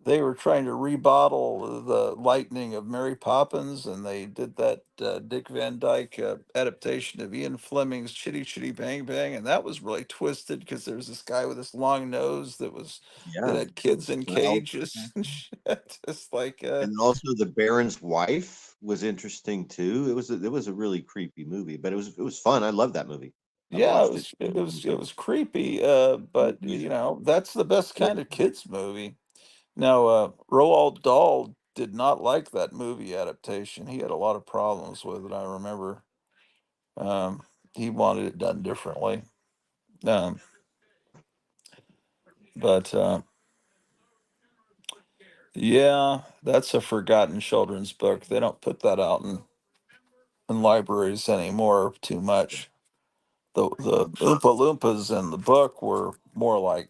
S1: they were trying to rebottle the Lightning of Mary Poppins, and they did that Dick Van Dyke adaptation of Ian Fleming's Chitty Chitty Bang Bang, and that was really twisted because there was this guy with this long nose that
S7: Yeah.
S1: had kids in
S7: Well,
S1: cages and shit. Just like
S7: and also the Baron's wife was interesting too. It was a really creepy movie, but it was fun. I love that movie. I've
S1: yeah,
S7: watched it.
S1: it was creepy, but you know that's the best
S7: Yeah.
S1: kind of kids movie. Now, Roald Dahl did not like that movie adaptation. He had a lot of problems with it. I remember. Um, he wanted it done differently. Um, but yeah, that's a forgotten children's book. They don't put that out in libraries anymore too much. The Oompa Loompas in the book were more like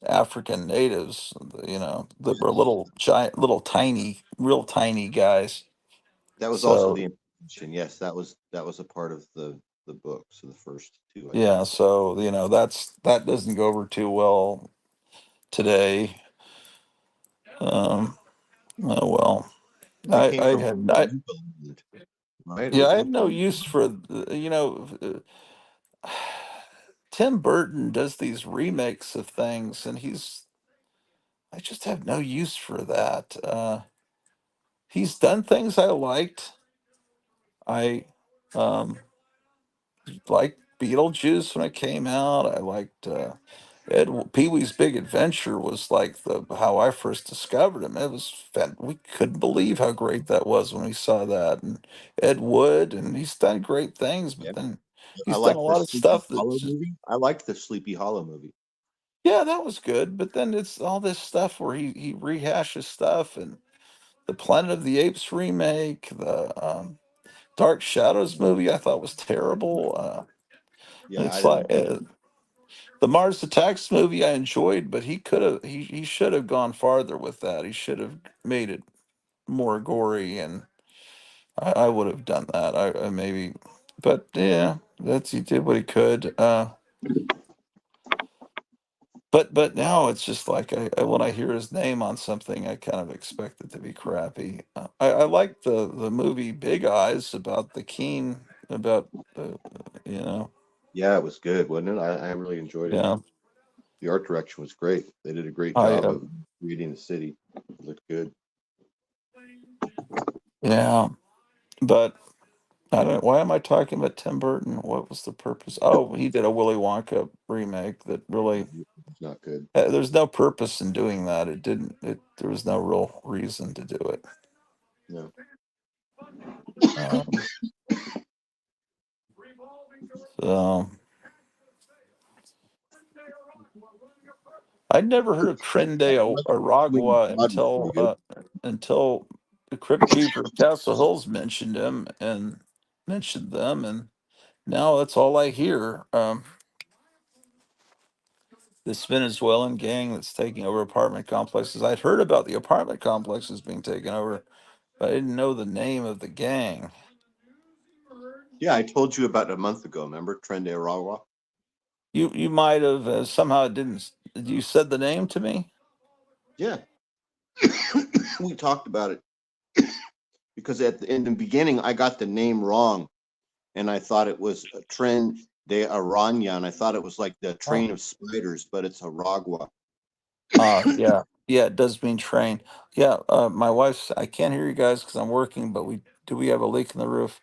S1: African natives, you know, that were little giant, little tiny, real tiny guys.
S7: That was also
S1: So
S7: the implication. Yes, that was a part of the book. So the first two, I think.
S1: yeah, so you know that doesn't go over too well today. Um, oh well,
S7: They came
S1: I
S7: from
S1: had I
S7: Newfoundland, right?
S1: yeah, I have
S7: Oompa
S1: no
S7: Loompa.
S1: use for Tim Burton does these remakes of things, and I just have no use for that. He's done things I liked. I um, liked Beetlejuice when it came out. I liked Pee Wee's Big Adventure was like the how I first discovered him. It was we couldn't believe how great that was when we saw that. And Ed Wood, and he's done great things, but
S7: Yeah.
S1: then
S7: I
S1: he's done a
S7: like the
S1: lot of
S7: Sleepy
S1: stuff that
S7: Hollow
S1: just
S7: movie. I liked the Sleepy Hollow movie.
S1: yeah, that was good. But then it's all this stuff where he rehashes stuff and the Planet of the Apes remake, the Dark Shadows movie I thought was terrible.
S7: Yeah, I
S1: It's
S7: didn't
S1: like
S7: like that.
S1: the Mars Attacks movie I enjoyed, but he should have gone farther with that. He should have made it more gory, and I would have done that. I maybe, but yeah, that's he did what he could. But now it's just like when I hear his name on something, I kind of expect it to be crappy. I like the movie Big Eyes about the Keen about you know
S7: Yeah, it was good, wasn't it? I really enjoyed it.
S1: yeah
S7: The art direction was great. They did a great
S1: I
S7: job of reading the city. It looked good.
S1: yeah, but I don't. Why am I talking about Tim Burton? What was the purpose? Oh, he did a Willy Wonka remake that really.
S7: It's not good.
S1: There's no purpose in doing that. It didn't. There was no real reason to do it.
S7: No.
S1: Um, so I'd never heard of Trende
S7: Sweeney
S1: Aragua
S7: Todd was pretty good.
S1: until the Crypt Keeper of Castle Hills mentioned him and mentioned them, and now that's all I hear. This Venezuelan gang that's taking over apartment complexes. I'd heard about the apartment complexes being taken over, but I didn't know the name of the gang.
S7: Yeah, I told you about it a month ago. Remember Trend Arawa?
S1: You might have somehow it didn't. You said the name to me.
S7: Yeah, we talked about it because in the beginning I got the name wrong, and I thought it was a Tren de Aranya, and I thought it was like the
S1: Oh,
S7: train of spiders, but it's Aragua.
S1: yeah, yeah. It does mean train. Yeah, my wife's. I can't hear you guys because I'm working. But we have a leak in the roof?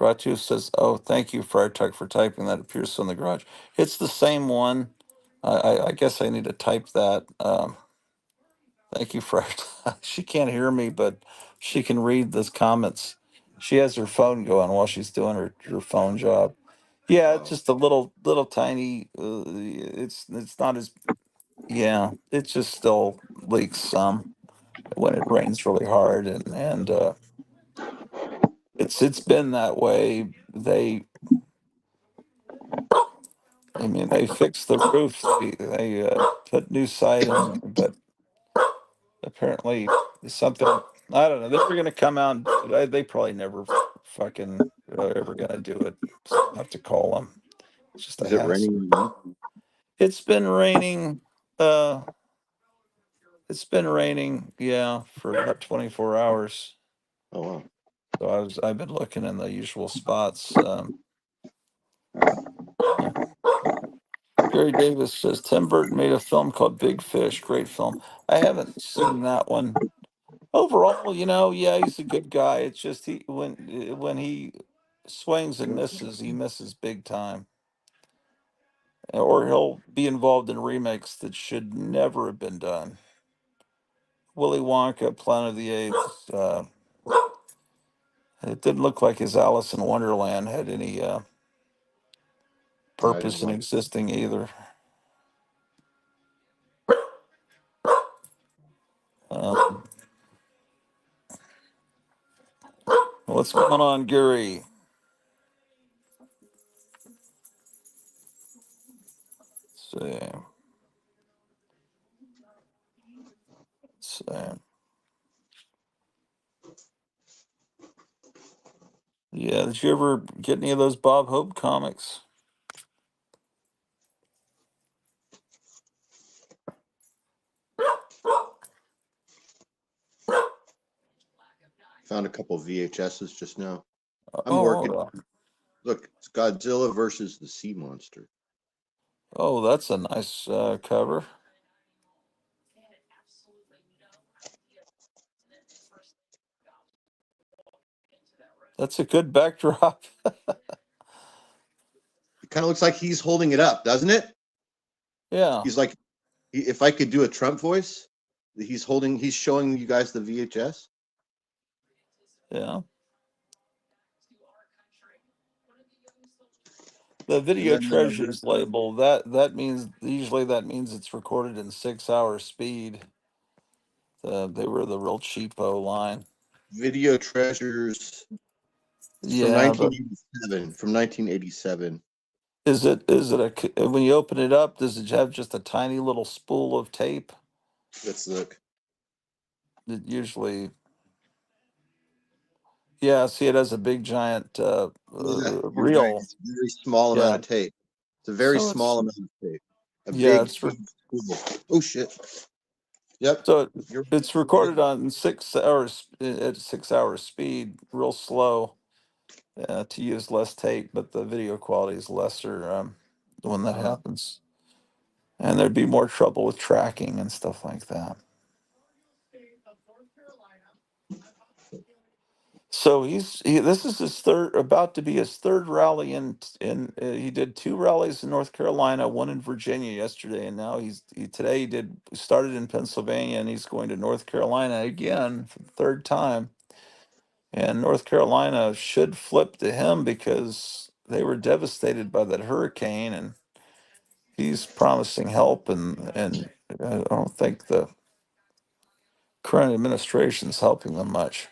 S1: Ratu says, "Oh, thank you, Friar Tuck, for typing that. Appears in the garage. It's the same one. I guess I need to type that. Thank you, Friar Tuck. She can't hear me, but she can read the comments. She has her phone going while she's doing her phone job. Yeah, it's
S7: Oh,
S1: just a little tiny. It's not as yeah. It just still leaks some when it rains really hard, and it's been that way. I mean, they fixed the roof. They put new siding, but apparently something. I don't know. They were gonna come out. They probably never fucking ever gonna do it. So I'll have to call them. It's just a
S7: is it
S1: hassle.
S7: raining now?
S1: It's been raining. Uh, it's been raining. Yeah, for about 24 hours.
S7: Oh wow.
S1: So I've been looking in the usual spots. Gary Davis says Tim Burton made a film called Big Fish. Great film. I haven't seen that one. Overall, yeah, he's a good guy. It's just when he swings and misses, he misses big time. Or he'll be involved in remakes that should never have been done. Willy Wonka, Planet of the Apes. It didn't look like his Alice in Wonderland had any
S7: Yeah, I didn't
S1: purpose in
S7: like.
S1: existing either. Um, what's going on, Gary? Let's see. Yeah, did you ever get any of those Bob Hope comics?
S7: Found a couple VHSs just now. I'm
S1: Oh, hold
S7: working.
S1: on.
S7: Look, it's Godzilla versus the Sea Monster.
S1: Oh, that's a nice cover. That's a good backdrop.
S7: It kind of looks like he's holding it up, doesn't it?
S1: Yeah,
S7: He's like, if I could do a Trump voice, he's showing you guys the VHS.
S1: yeah. The
S7: And
S1: video
S7: then
S1: treasures label that means usually that means it's recorded in 6 hour speed. They were the real cheapo line.
S7: Video Treasures. It's from
S1: Yeah, but
S7: 1987. From 1987.
S1: when you open it up, does it have just a tiny little spool of tape?
S7: Let's look.
S1: It usually, yeah. See, it has a big giant
S7: Yeah, you're right.
S1: reel.
S7: It's a very small amount
S1: Yeah,
S7: of tape. It's a very
S1: so
S7: small
S1: it's
S7: amount of tape. A
S1: yeah,
S7: big, huge spool. Oh shit. Yep.
S1: so
S7: You're
S1: it's
S7: right.
S1: recorded on 6 hours at 6 hour speed, real slow to use less tape, but the video quality is lesser when that happens, and there'd be more trouble with tracking and stuff like that. So this is his third, about to be his third rally he did two rallies in North Carolina, one in Virginia yesterday, and now today he started in Pennsylvania and he's going to North Carolina again for the third time. And North Carolina should flip to him because they were devastated by that hurricane, and he's promising help, and I don't think the current administration's helping them much.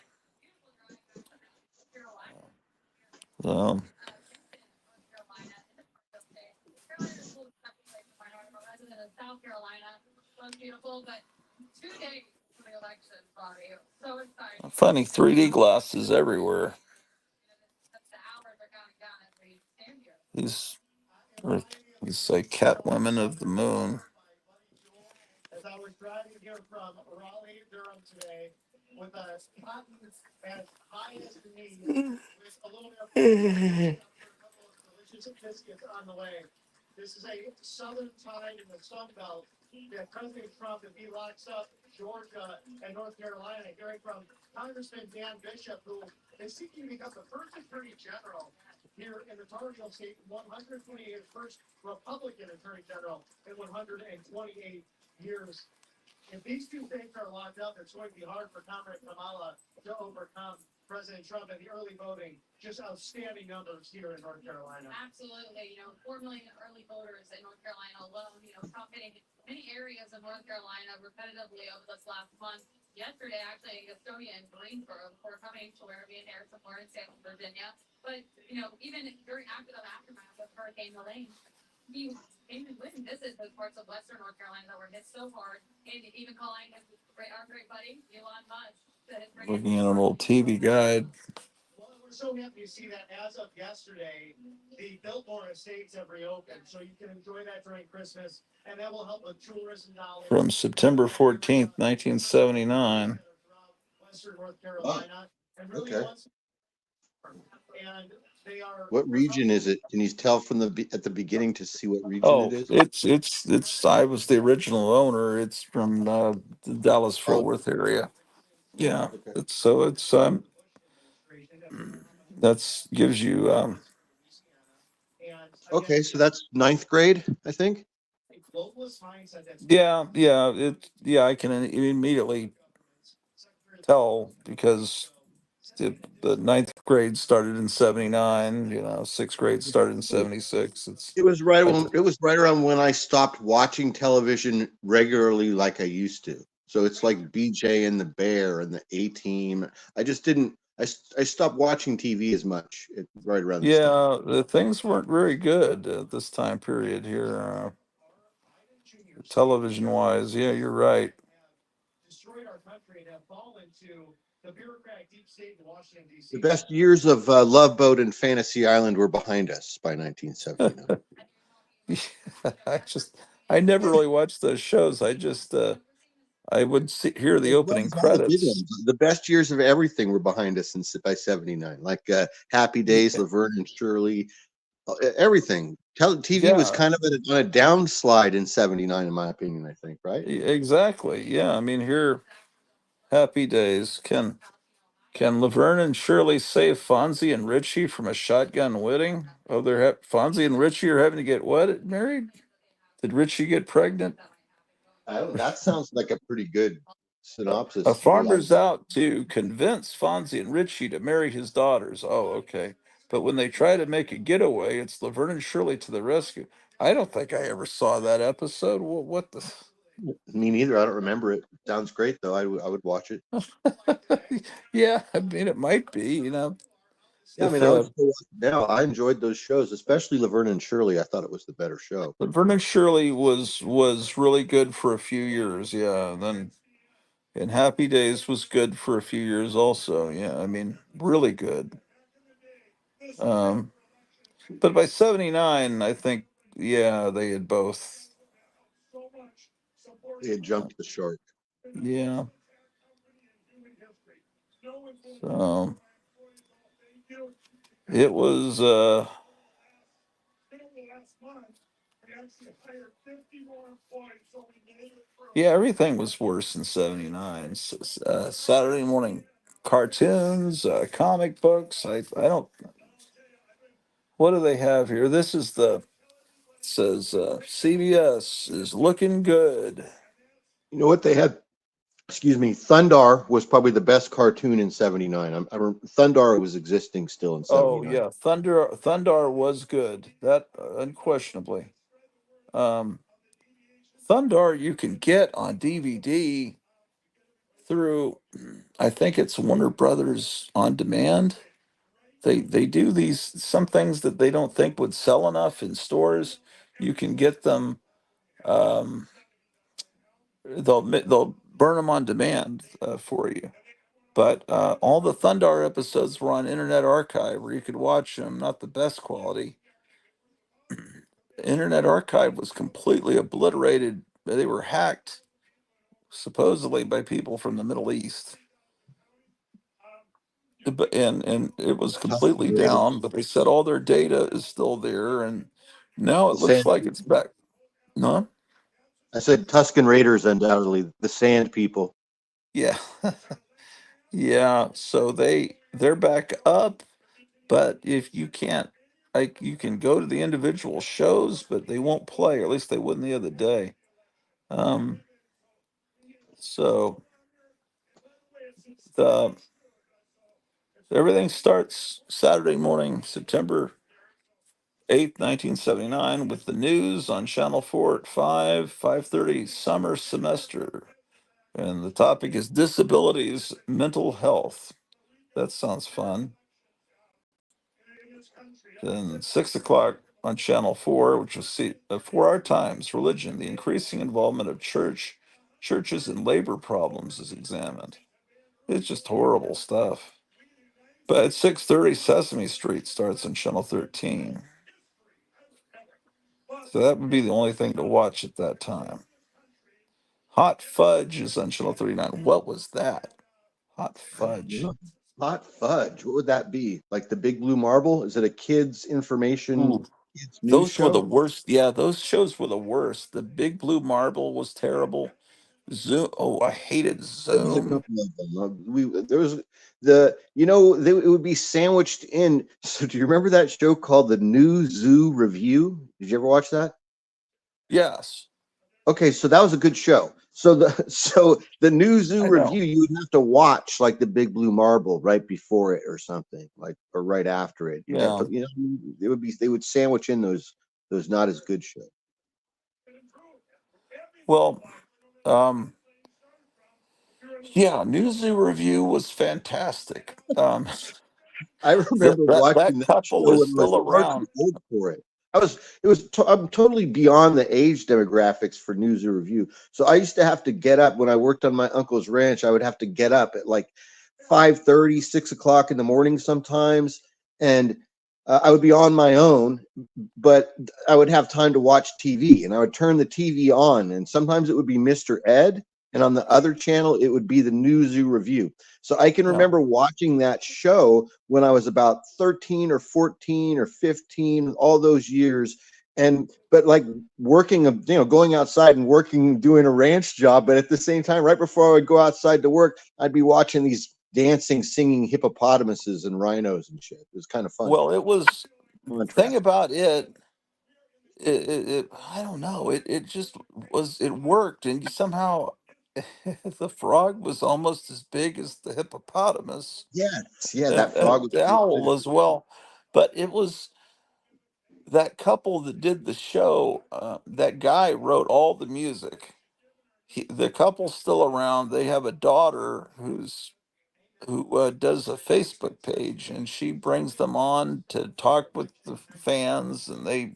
S1: So, funny 3D glasses everywhere. These are these like cat women of the moon.
S2: As I was driving here from Raleigh, Durham today, with a cotton as high as the knee, with a little bit of for a couple of delicious biscuits on the way. This is a southern tide in the Sun Belt that President Trump, if he locks up Georgia and North Carolina, hearing from Congressman Dan Bishop, who is seeking to become the first attorney general here in the Tar Heel state, 128th first Republican attorney general in 128 years. If these two things are locked up, it's going to be hard for Comrade Kamala to overcome President Trump and the early voting, just outstanding numbers here in North Carolina.
S6: Absolutely. 4 million early voters in North Carolina alone, Trump hitting many areas of North Carolina repetitively over this last month. Yesterday, actually, in Gastonia and Greensboro before coming to where we in Harrison, Florence, Virginia. But, even during after the aftermath of Hurricane Helene, he came and went and visited those parts of Western North Carolina that were hit so hard, and even calling our great buddy, Elon Musk.
S1: Looking at an old TV guide.
S2: Well, we're so happy to see that as of yesterday, the Biltmore Estates have reopened, so you can enjoy that during Christmas, and that will help with tourism dollars.
S1: From September 14th, 1979.
S2: Western North Carolina, and really
S7: Okay.
S2: once, and they are.
S7: What region is it? Can you tell from at the beginning to see what region it
S1: Oh,
S7: is?
S1: it's. I was the original owner. It's from the Dallas Fort
S7: Oh,
S1: Worth area. Yeah,
S7: okay.
S1: it's that's gives you
S7: Okay, so that's ninth grade, I think.
S1: yeah I can immediately tell because the ninth grade started in 79. Sixth grade started in 76.
S7: It was right
S1: I
S7: when it was right around when I stopped watching television regularly like I used to. So it's like BJ and the Bear and the A Team. I just didn't. I stopped watching TV as much right around this time.
S1: Yeah, the things weren't very good at this time period here, television wise. Yeah, you're right.
S2: Destroyed our country and have fallen to the bureaucratic deep state in Washington, D.C.
S7: The best years of Love Boat and Fantasy Island were behind us by 1979.
S1: I never really watched those shows. I would hear the opening
S7: Those are the big
S1: credits.
S7: ones. The best years of everything were behind us by 79, like Happy Days,
S1: Yeah,
S7: Laverne and Shirley, everything. TV was
S1: yeah,
S7: kind of on a downslide in 79, in my opinion, I think, right?
S1: exactly. Yeah, I mean, here, Happy Days. Can Laverne and Shirley save Fonzie and Richie from a shotgun wedding? Oh, Fonzie and Richie are having to get married? Did Richie get pregnant?
S7: That sounds like a pretty good
S1: A
S7: synopsis to me.
S1: farmer's out to convince Fonzie and Richie to marry his daughters. Oh, okay. But when they try to make a getaway, it's Laverne and Shirley to the rescue. I don't think I ever saw that episode. What the?
S7: Me neither. I don't remember it. Sounds great though. I would watch it.
S1: Yeah, I mean, it might be,
S7: Yeah, I
S1: if
S7: mean, I would still watch it now. I enjoyed those shows, especially Laverne and Shirley. I thought it was the better show.
S1: Laverne and Shirley was really good for a few years. Yeah. And Happy Days was good for a few years also. Yeah. I mean, really good. Um, but by 79, I think, yeah, they had both.
S7: They had jumped the shark.
S1: Yeah. So it was, yeah, everything was worse in 79. Saturday morning cartoons, comic books. I don't, what do they have here? This is says CBS is looking good.
S7: You know what they had? Excuse me. Thundar was probably the best cartoon in 79. Thundar was existing still in
S1: Oh
S7: 79.
S1: yeah, Thundar was good. That unquestionably. Um, Thundar you can get on DVD through, I think it's Warner Brothers on demand. They do these some things that they don't think would sell enough in stores. You can get them. Um, they'll burn them on demand for you. But all the Thundar episodes were on Internet Archive, where you could watch them. Not the best quality. Internet Archive was completely obliterated. They were hacked, supposedly by people from the Middle East. And it was
S7: Tusken
S1: completely
S7: Raiders.
S1: down, but they said all their data is still there, and now
S7: The
S1: it looks
S7: Sand
S1: like it's
S7: People.
S1: back. No,
S7: I said Tusken Raiders, undoubtedly. The Sand People.
S1: yeah, yeah. So they're back up, but if you can't, like, you can go to the individual shows, but they won't play, or at least they wouldn't the other day. Um, so the Everything starts Saturday morning, September 8th, 1979, with the news on Channel 4 at 5:30, summer semester. And the topic is disabilities, mental health. That sounds fun. Then 6 o'clock on Channel 4, which was 4 Our Times, religion, the increasing involvement of churches in labor problems is examined. It's just horrible stuff. But at 6:30, Sesame Street starts on Channel 13. So that would be the only thing to watch at that time. Hot Fudge is on Channel 39. What was that? Hot
S7: I don't
S1: Fudge.
S7: know. Hot fudge. What would that be? Like the Big Blue Marble? Is it a kids information
S1: Ooh,
S7: kids news
S1: those were the
S7: show?
S1: worst. Yeah, those shows were the worst. The Big Blue Marble was terrible. Zoom. Oh, I hated
S7: There was a
S1: Zoom.
S7: couple of them. There was the it would be sandwiched in. So do you remember that show called the New Zoo Review? Did you ever watch that?
S1: Yes,
S7: Okay, so that was a good show. So the so the New Zoo
S1: I know.
S7: Review, you would have to watch like the Big Blue Marble right before it or something, like or right after it. Yeah,
S1: Yeah.
S7: it would be they would sandwich in those not as good shows.
S1: Well, um, yeah, News Zoo Review was fantastic.
S7: I remember
S1: That
S7: watching that
S1: couple
S7: show
S1: is
S7: when I was
S1: still
S7: far too
S1: around.
S7: old for it. I'm totally beyond the age demographics for News and Review. So I used to have to get up when I worked on my uncle's ranch. I would have to get up at like 5:30, 6 o'clock in the morning sometimes, and I would be on my own, but I would have time to watch TV, and I would turn the TV on, and sometimes it would be Mr. Ed, and on the other channel it would be the New Zoo Review. So I can
S1: Yeah.
S7: remember watching that show when I was about 13 or 14 or 15, all those years. And but like working, going outside and working, doing a ranch job. But at the same time, right before I would go outside to work, I'd be watching these dancing, singing hippopotamuses and rhinos and shit. It was kind of funny.
S1: Well, it was thing
S7: Contrast.
S1: about it, I don't know. It just it worked, and you somehow the frog was almost as big as the hippopotamus,
S7: Yes, yeah,
S1: and,
S7: that frog was
S1: the
S7: pretty big.
S1: owl as well. But it was that couple that did the show. That guy wrote all the music. The couple's still around. They have a daughter who does a Facebook page, and she brings them on to talk with the fans, and they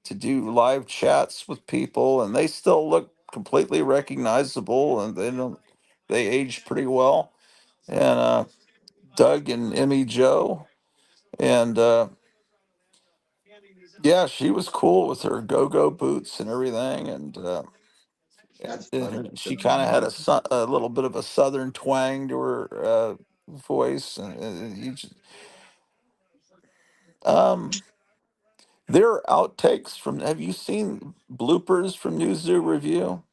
S1: to do live chats with people, and they still look completely recognizable, and they age pretty well. And Doug and Emmy Joe, and yeah, she was cool with her go-go boots and everything,
S7: That's funny.
S1: and she kind of had a little bit of a southern twang to her voice, and um there are outtakes from. Have you seen bloopers from New Zoo Review?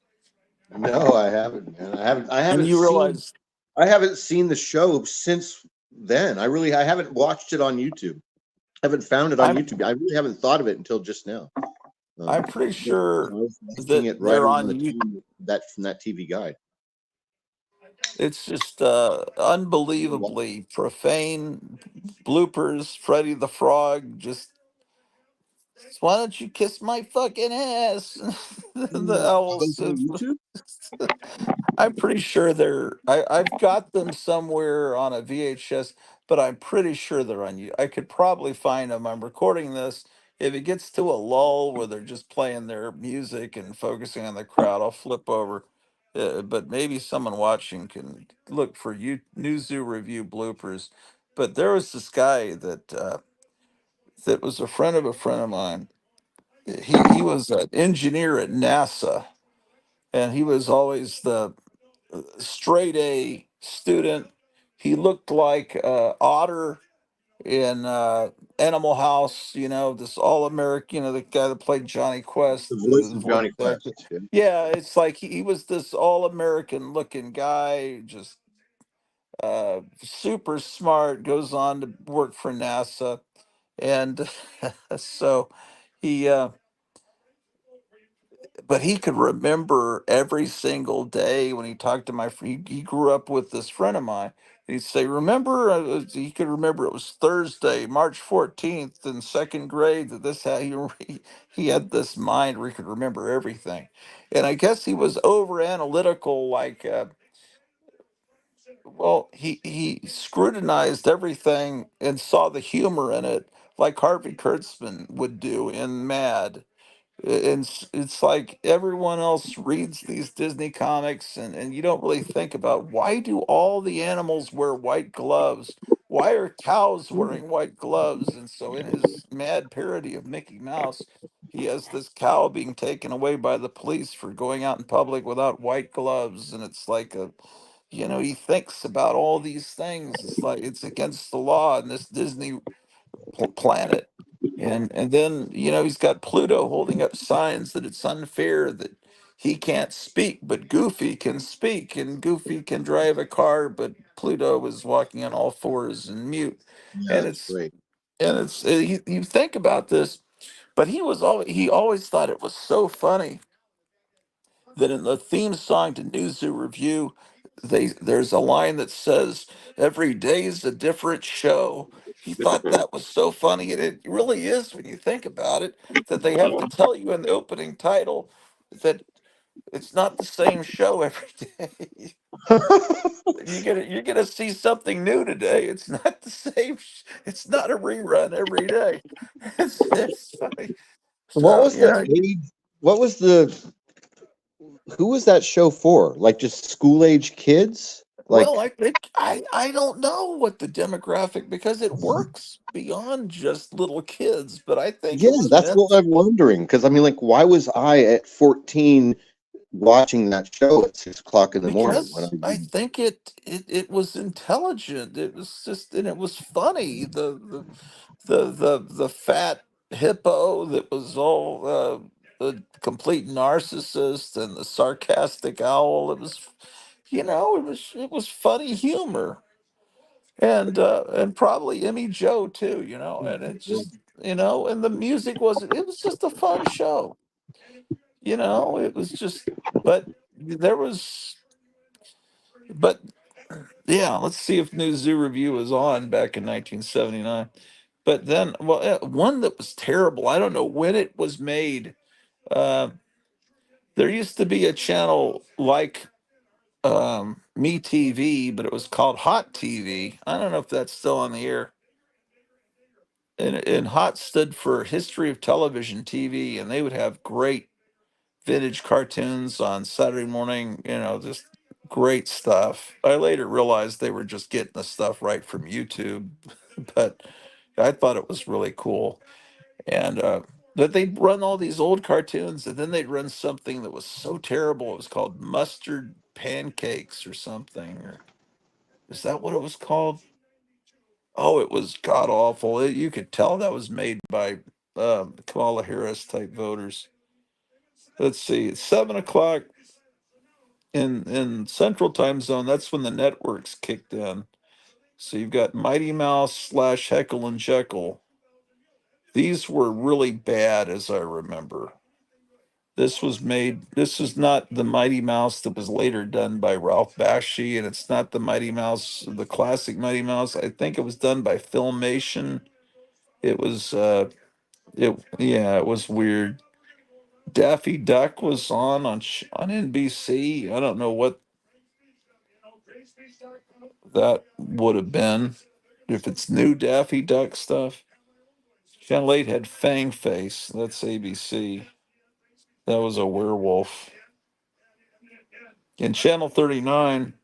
S7: No, I haven't, man. I
S1: And
S7: haven't
S1: you
S7: seen
S1: realize
S7: I haven't seen the show since then. I haven't watched it on YouTube. I haven't found it on
S1: I'm
S7: YouTube. I really haven't thought of it until just now.
S1: I'm pretty
S7: But,
S1: sure
S7: I was watching
S1: that
S7: it right
S1: they're
S7: around
S1: on
S7: the
S1: you.
S7: time that from that TV guide.
S1: It's just
S7: I'll watch
S1: unbelievably profane bloopers. Freddy the Frog just, why don't you kiss my fucking ass? The
S7: Are
S1: owl
S7: those on
S1: says,
S7: YouTube?
S1: I'm pretty sure I've got them somewhere on a VHS, but I'm pretty sure they're on you. I could probably find them. I'm recording this. If it gets to a lull where they're just playing their music and focusing on the crowd, I'll flip over. But maybe someone watching can look for you New Zoo Review bloopers. But there was this guy that was a friend of mine. He was an engineer at NASA, and he was always the straight A student. He looked like Otter in Animal House, this all American, the guy that played Johnny Quest,
S7: The
S1: the
S7: voice of
S1: voice
S7: Johnny
S1: actor.
S7: Quest. Yeah.
S1: Yeah, it's like he was this all American looking guy, just super smart, goes on to work for NASA. And so he, but he could remember every single day when he talked to he grew up with this friend of mine He'd say, "Remember?" He could remember it was Thursday, March 14th, in second grade. That this had he had this mind where he could remember everything, and I guess he was over analytical. Like, well, he scrutinized everything and saw the humor in it, like Harvey Kurtzman would do in Mad. And it's like everyone else reads these Disney comics, and you don't really think about, why do all the animals wear white gloves? Why are cows wearing white gloves? And so in his mad parody of Mickey Mouse, he has this cow being taken away by the police for going out in public without white gloves. And it's like he thinks about all these things. It's like it's against the law in this Disney planet. And then he's got Pluto holding up signs that it's unfair that he can't speak, but Goofy can speak, and Goofy can drive a car, but Pluto is walking on all fours and mute.
S7: Yeah,
S1: And
S7: that's
S1: it's
S7: great.
S1: and it's you think about this, but he always thought it was so funny that in the theme song to New Zoo Review, there's a line that says, "Every day's a different show." He thought that was so funny, and it really is when you think about it, that they have to tell you in the opening title that it's not the same show every day. You're gonna see something new today. It's not the same. It's not a rerun every day. It's funny.
S7: What
S1: So
S7: was the age? What was the Who was that show for? Like just school age kids?
S1: Well,
S7: Like,
S1: I think I don't know what the demographic, because it works beyond just little kids, but I think
S7: yeah,
S1: it was
S7: that's what
S1: meant
S7: I'm wondering. Because I mean, like, why was I at 14 watching that show at 6 o'clock in the morning when I
S1: because I
S7: didn't?
S1: think it was intelligent. It was just, and it was funny. The fat hippo that was all a complete narcissist, and the sarcastic owl. It was funny humor. And probably Emmy Joe too, and it just, and the music wasn't, it was just a fun show. It was just, but there was, but yeah, let's see if New Zoo Review was on back in 1979. But then, well, one that was terrible, I don't know when it was made. uh, there used to be a channel like Me TV, but it was called Hot TV. I don't know if that's still on the air. And HOT stood for History of Television TV, and they would have great vintage cartoons on Saturday morning, just great stuff. I later realized they were just getting the stuff right from YouTube, but I thought it was really cool. And that they'd run all these old cartoons, and then they'd run something that was so terrible. It was called Mustard Pancakes or something. Or is that what it was called? Oh, it was god awful. You could tell that was made by Kamala Harris type voters. Let's see, it's 7 o'clock in Central Time Zone. That's when the networks kicked in. So you've got Mighty Mouse slash Heckle and Jekyll. These were really bad, as I remember. This is not the Mighty Mouse that was later done by Ralph Bakshi, and it's not the Mighty Mouse, the classic Mighty Mouse. I think it was done by Filmation. It was yeah, it was weird. Daffy Duck was on NBC. I don't know what that would have been if it's new Daffy Duck stuff. Channel 8 had Fang Face. That's ABC. That was a werewolf. And Channel 39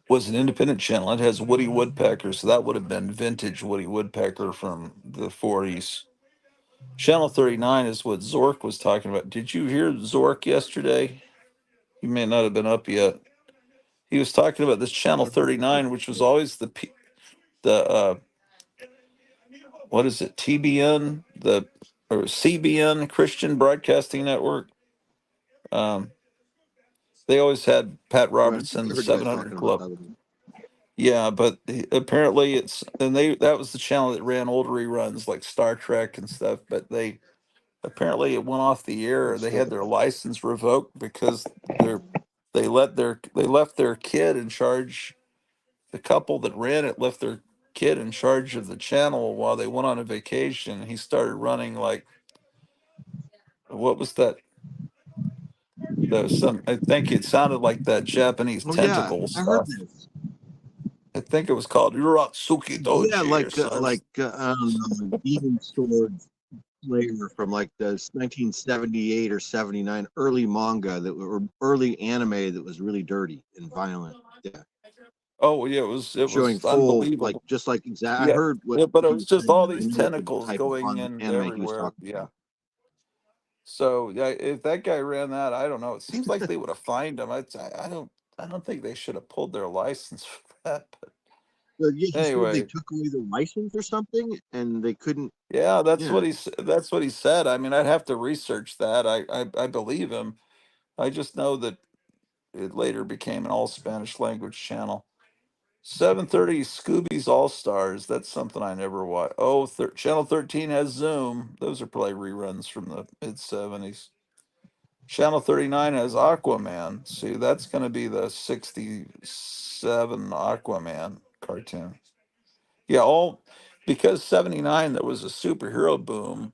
S1: was an independent channel. It has Woody Woodpecker, so that would have been vintage Woody Woodpecker from the 40s. Channel 39 is what Zork was talking about. Did you hear Zork yesterday? You may not have been up yet. He was talking about this Channel 39, which was always the what is it, TBN, or CBN, Christian Broadcasting Network. Um, they always had Pat
S7: Well, I think
S1: Robertson,
S7: I
S1: the
S7: heard you guys
S1: 700
S7: talking about
S1: Club.
S7: that. One.
S1: Yeah, but apparently that was the channel that ran old reruns like Star Trek and stuff. But apparently it went off the air. They had their license revoked because they left their kid in charge the couple that ran it left their kid in charge of the channel while they went on a vacation. He started running like, what was that? I think it sounded like that Japanese
S7: Oh yeah,
S1: tentacle
S7: I heard
S1: stuff.
S7: this.
S1: I think it was called Uratsuki
S7: Yeah,
S1: Doji or something.
S7: I don't know, Demon Sword flavor from like the 1978 or 79 early manga that were early anime that was really dirty and violent. Yeah,
S1: Oh yeah, it was
S7: showing full like
S1: unbelievable.
S7: just like exact. I
S1: Yeah,
S7: heard what
S1: yeah, but it
S7: he
S1: was
S7: was
S1: just
S7: saying.
S1: all
S7: I
S1: these
S7: know the
S1: tentacles
S7: type of
S1: going in
S7: anime he was
S1: everywhere.
S7: talking
S1: Yeah.
S7: about.
S1: So yeah, if that guy ran that, I don't know. It seems like they would have fined him. I don't think they should have pulled their license for that. But
S7: But yeah, he said they
S1: anyway,
S7: took away the license or something, and they couldn't.
S1: yeah,
S7: Yeah,
S1: that's what he said. I mean, I'd have to research that. I believe him. I just know that it later became an all Spanish language channel. 7:30 Scooby's All Stars. That's something I never watched. Oh, Channel 13 has Zoom. Those are probably reruns from the mid 70s. Channel 39 has Aquaman. See, that's going to be the 67 Aquaman cartoon. Yeah, all because 79 there was a superhero boom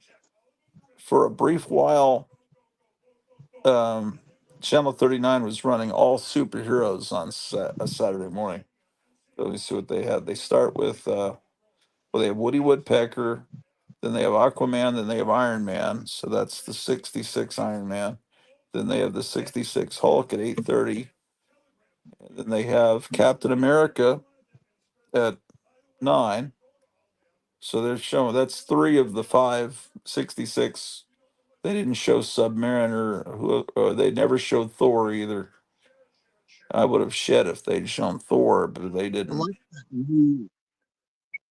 S1: for a brief while. Um, Channel 39 was running all superheroes on a Saturday morning. Let me see what they had. They start with well, they have Woody Woodpecker, then they have Aquaman, then they have Iron Man. So that's the 66 Iron Man. Then they have the 66 Hulk at 8:30. And then they have Captain America at 9. So they're showing that's three of the five 66. They didn't show Submariner, who they never showed Thor either. I would have shed if they'd shown Thor, but they
S7: I
S1: didn't.
S7: like that new.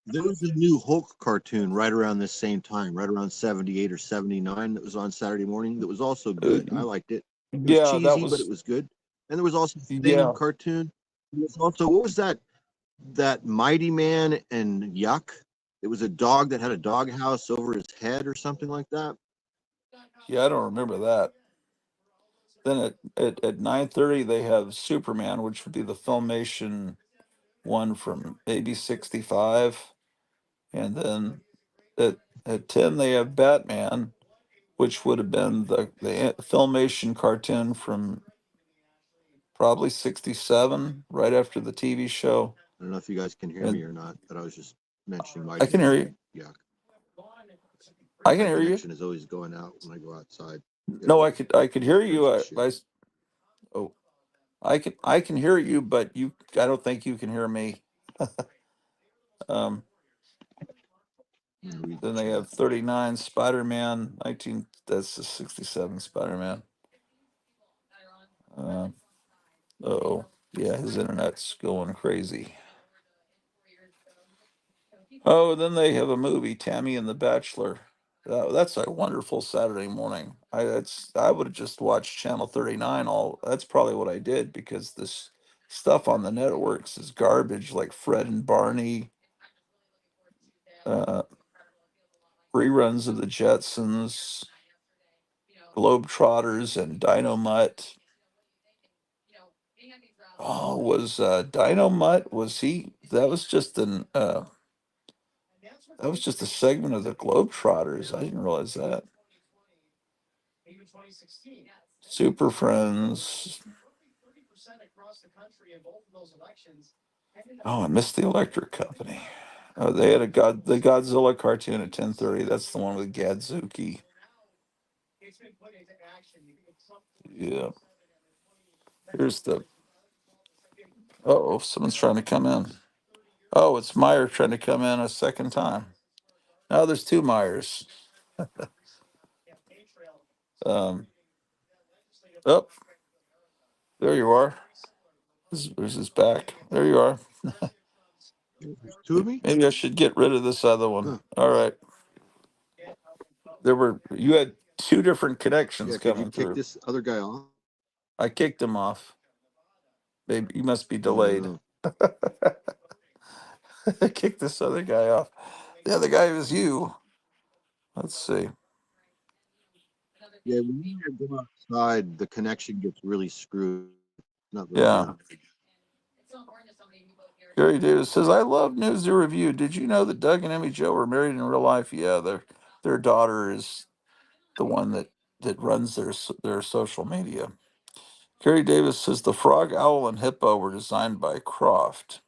S7: There was a new Hulk cartoon right around this same time, right around 78 or 79 that was on Saturday morning that was also
S1: Uh,
S7: good. I liked it. It was
S1: yeah, that
S7: cheesy, but it
S1: was
S7: was good. And there was also Thing
S1: yeah.
S7: cartoon. There was also what was that Mighty Man and Yuck? It was a dog that had a dog house over his head or something like that.
S1: Yeah, I don't remember that. Then at 9:30 they have Superman, which would be the Filmation one from maybe 65. And then at at 10 they have Batman, which would have been the Filmation cartoon from probably 67, right after the TV show.
S7: I don't know if you guys can hear me
S1: And
S7: or not, but I was just mentioning
S1: I
S7: Mighty
S1: can hear
S7: Man
S1: you.
S7: and Yuck.
S1: I can
S7: My
S1: hear you.
S7: connection is always going out when I go outside. We have
S1: No,
S7: a
S1: I could hear you.
S7: French issue.
S1: Oh, I can hear you, but I don't think you can hear me. Um,
S7: I'm gonna read the
S1: then they
S7: chat.
S1: have 39 Spider-Man, 19, that's the 67 Spider-Man. Um, oh, yeah, his internet's going crazy. Oh, then they have a movie, Tammy and the Bachelor. That's a wonderful Saturday morning. I would have just watched Channel 39 all. That's probably what I did because this stuff on the networks is garbage, like Fred and Barney, uh, reruns of the Jetsons, Globetrotters, and Dynamite. Oh, was Dynamite? Was he? That was just a segment of the Globetrotters. I didn't realize that. Super Friends. Oh, I missed the Electric Company. Oh, they had the Godzilla cartoon at 10:30. That's the one with Gadzuki. Yeah. Here's the. Oh, someone's trying to come in. Oh, it's Meyer trying to come in a second time. Now there's two Myers. Um. Oh, there you are. There's his back. There you are.
S7: There's two of me.
S1: Maybe I should get rid of this other one.
S7: Huh.
S1: All right. You had two different connections
S7: Yeah, could you
S1: coming
S7: kick
S1: through.
S7: this other guy off?
S1: I kicked him off. Maybe you must be delayed.
S7: Uh,
S1: I kicked this other guy off. The other guy was you. Let's see.
S7: yeah, when you go outside, the connection gets really screwed. Not very
S1: Yeah.
S7: good.
S1: Gary Davis says, "I love News to Review. Did you know that Doug and Emmy Joe were married in real life? Yeah, their daughter is the one that runs their social media." Gary Davis says, "The frog, owl, and hippo were designed by Croft."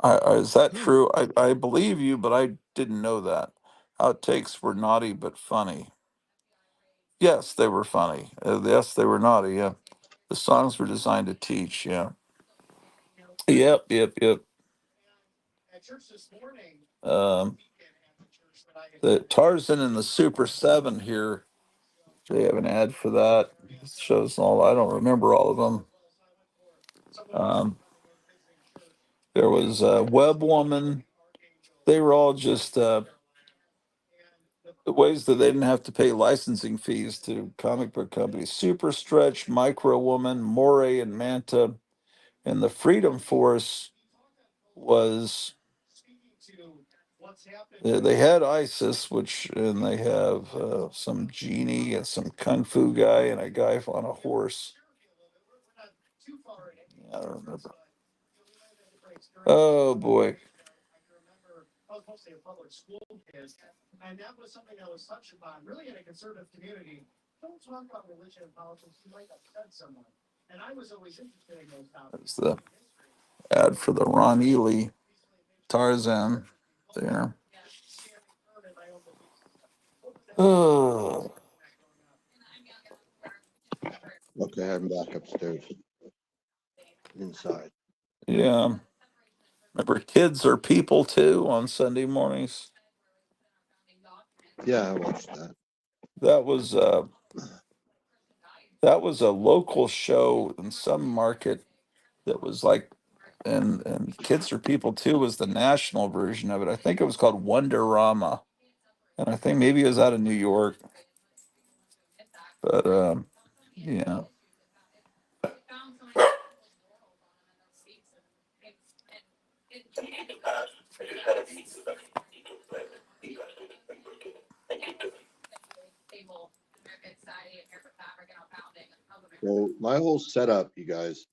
S1: I, is that true? I believe you, but I didn't know that. Outtakes were naughty but funny. Yes, they were funny. Yes, they were naughty. Yeah, the songs were designed to teach. Yeah. Yep. Yep. Yep. Um, the Tarzan and the Super Seven here. They have an ad for that. It shows all. I don't remember all of them. There was Web Woman. They were all just ways that they didn't have to pay licensing fees to comic book companies. Super Stretch, Micro Woman, Moray and Manta, and the Freedom Force was they had ISIS, and they have some genie and some kung fu guy and a guy on a horse. I don't remember. Oh boy.
S2: I was mostly a public school kid, and that was something that was touched upon, really in a conservative community. Don't talk about religion and politics, you might upset someone. And I was always interested in those topics.
S1: That's the ad for the Ron Ely Tarzan there. Oh,
S7: Okay, I'm back upstairs. Inside.
S1: yeah. Remember, Kids Are People too on Sunday mornings.
S7: Yeah, I watched that.
S1: That was uh, that was a local show in some market that was like, and Kids Are People too was the national version of it. I think it was called Wonderama, and I think maybe it was out of New York. But yeah.
S7: So my whole setup, you guys,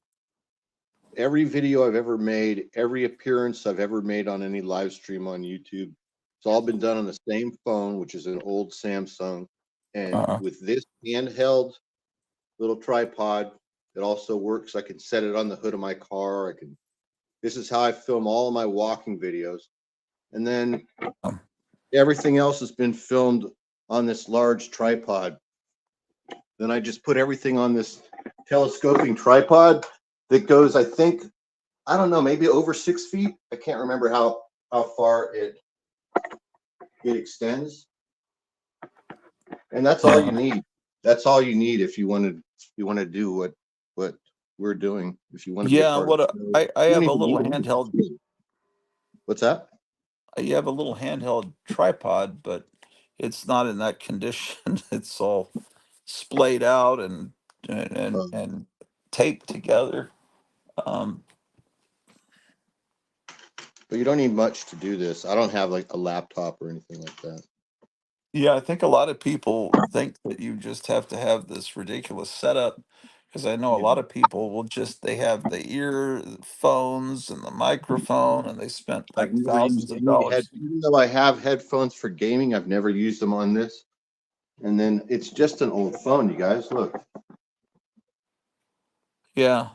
S7: every video I've ever made, every appearance I've ever made on any live stream on YouTube, it's all been done on the same phone, which is an old Samsung. And
S1: Uh,
S7: with this handheld little tripod, it also works. I can set it on the hood of my car. This is how I film all of my walking videos. And then
S1: um,
S7: everything else has been filmed on this large tripod. Then I just put everything on this telescoping tripod that goes, I don't know, maybe over 6 feet. I can't remember how far it extends. And that's all you
S1: yeah.
S7: need. That's all you need if you want to do what we're doing. If you want to be a
S1: Yeah,
S7: part of
S1: what
S7: the
S1: a,
S7: show,
S1: I
S7: you don't
S1: have a
S7: even
S1: little
S7: need
S1: handheld.
S7: it. What's that?
S1: You have a little handheld tripod, but it's not in that condition. It's all splayed out and taped together. Um,
S7: But you don't need much to do this. I don't have like a laptop or anything like that.
S1: yeah, I think a lot of people think that you just have to have this ridiculous setup, because I know a
S7: Yeah.
S1: lot of people will just they have the earphones and the microphone and they spent
S7: I've
S1: like
S7: never used
S1: thousands of
S7: any
S1: dollars.
S7: even though I have headphones for gaming, I've never used them on this. And then it's just an old phone, you guys. Look.
S1: Yeah,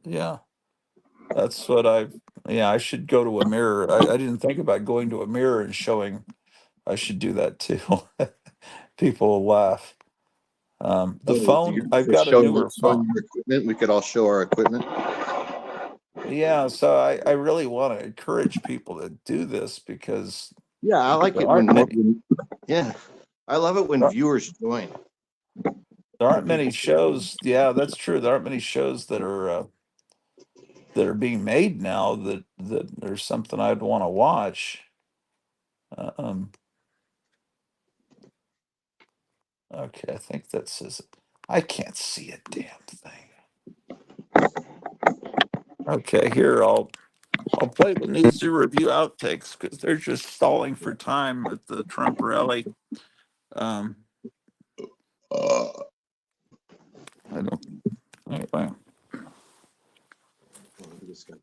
S1: yeah. That's what yeah, I should go to a mirror. I didn't think about going to a mirror and showing. I should do that too. People will laugh. The
S7: Oh,
S1: phone,
S7: you're
S1: I've
S7: just
S1: got a newer phone.
S7: showing your equipment. We could all show our equipment.
S1: Yeah, so I really want to encourage people to do this because
S7: Yeah, I like
S1: there
S7: it
S1: aren't many
S7: yeah, I love it when
S1: there
S7: viewers join.
S1: there
S7: When
S1: aren't many
S7: people,
S1: shows. Yeah, that's true. There aren't many shows that are being made now that there's something I'd want to watch. Um, okay, I think that says it. I can't see a damn thing. Okay, here I'll play the news to review outtakes because they're just stalling for time at the Trump rally. Um,
S7: uh,
S1: I don't. Anyway,
S7: this guy?